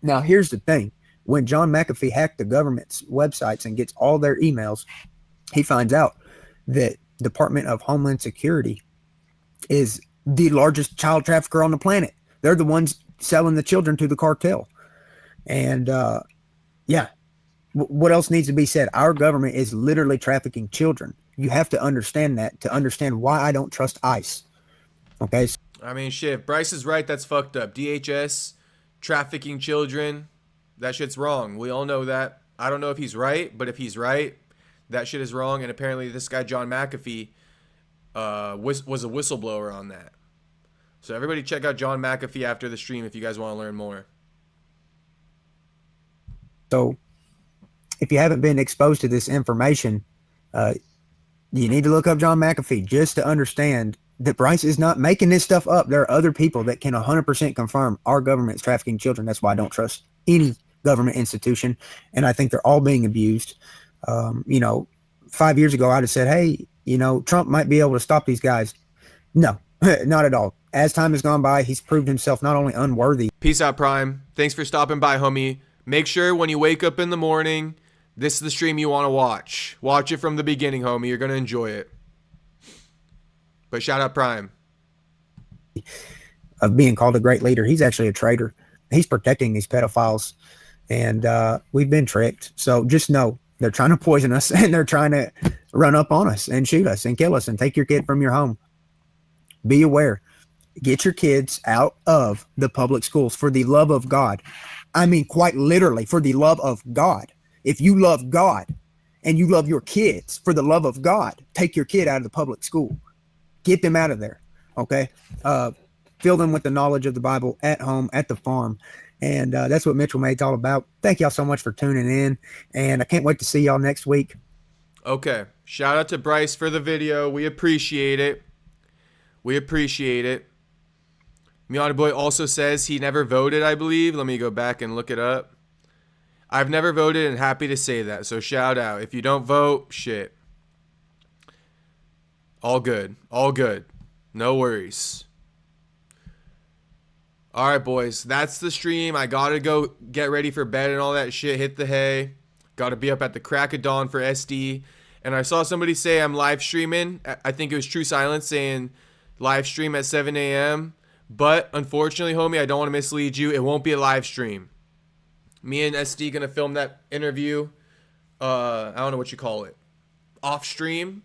Now, here's the thing. When John McAfee hacked the government's websites and gets all their emails, he finds out that Department of Homeland Security is the largest child trafficker on the planet. They're the ones selling the children to the cartel. And, yeah, what else needs to be said? Our government is literally trafficking children. You have to understand that to understand why I don't trust ICE. Okay. I mean, shit, if Bryce is right, that's fucked up. DHS, trafficking children, that shit's wrong. We all know that. I don't know if he's right, but if he's right, that shit is wrong. And apparently this guy, John McAfee, was a whistleblower on that. So everybody check out John McAfee after the stream if you guys want to learn more. So if you haven't been exposed to this information, you need to look up John McAfee just to understand that Bryce is not making this stuff up. There are other people that can 100% confirm our government's trafficking children. That's why I don't trust any government institution, and I think they're all being abused. 5 years ago, I'd have said, hey, Trump might be able to stop these guys. No, not at all. As time has gone by, he's proved himself not only unworthy. Peace out, Prime. Thanks for stopping by, homie. Make sure when you wake up in the morning, this is the stream you want to watch. Watch it from the beginning, homie. You're going to enjoy it. But shout out Prime. Of being called a great leader. He's actually a traitor. He's protecting these pedophiles. And we've been tricked. So just know they're trying to poison us and they're trying to run up on us and shoot us and kill us and take your kid from your home. Be aware. Get your kids out of the public schools for the love of God. I mean, quite literally, for the love of God. If you love God and you love your kids for the love of God, take your kid out of the public school. Get them out of there, okay? Fill them with the knowledge of the Bible at home, at the farm. And that's what Mitchell Made's all about. Thank y'all so much for tuning in. And I can't wait to see y'all next week. Okay. Shout out to Bryce for the video. We appreciate it. We appreciate it. Miata Boy also says he never voted, I believe. Let me go back and look it up. I've never voted and happy to say that. So shout out. If you don't vote, shit. All good. All good. No worries. All right, boys. That's the stream. I got to go get ready for bed and all that shit. Hit the hay. Got to be up at the crack of dawn for SD. And I saw somebody say I'm live streaming. I think it was True Silence saying live stream at 7 a.m. But unfortunately, homie, I don't want to mislead you. It won't be a live stream. Me and SD going to film that interview. I don't know what you call it. Off stream.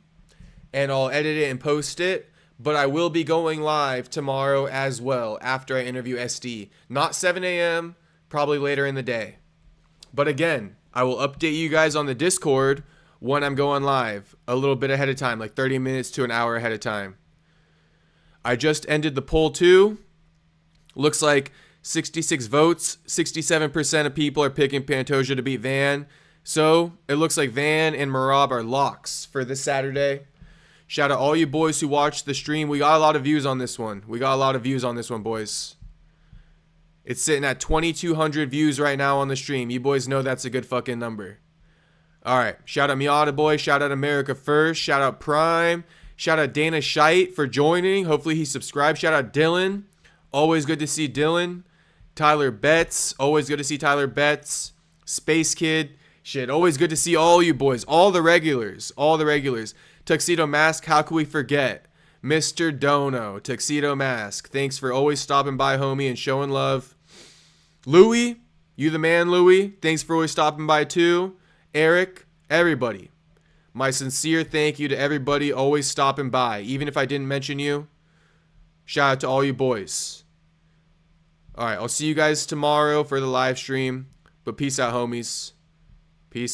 And I'll edit it and post it. But I will be going live tomorrow as well after I interview SD. Not 7 a.m., probably later in the day. But again, I will update you guys on the Discord when I'm going live a little bit ahead of time, like 30 minutes to an hour ahead of time. I just ended the poll too. Looks like 66 votes. 67% of people are picking Pantoja to beat Van. So it looks like Van and Merab are locks for this Saturday. Shout out all you boys who watched the stream. We got a lot of views on this one. Boys. It's sitting at 2,200 views right now on the stream. You boys know that's a good fucking number. All right. Shout out Miata Boy. Shout out America First. Shout out Prime. Shout out Dana Scheidt for joining. Hopefully he subscribed. Shout out Dylan. Always good to see Dylan. Tyler Betts. Always good to see Tyler Betts. Space Kid. Shit. Always good to see all you boys. All the regulars. Tuxedo Mask. How could we forget? Mr. Dono. Tuxedo Mask. Thanks for always stopping by, homie, and showing love. Louie. You the man, Louie. Thanks for always stopping by, too. Eric. Everybody. My sincere thank you to everybody always stopping by. Even if I didn't mention you, shout out to all you boys. All right, I'll see you guys tomorrow for the live stream. But peace out, homies.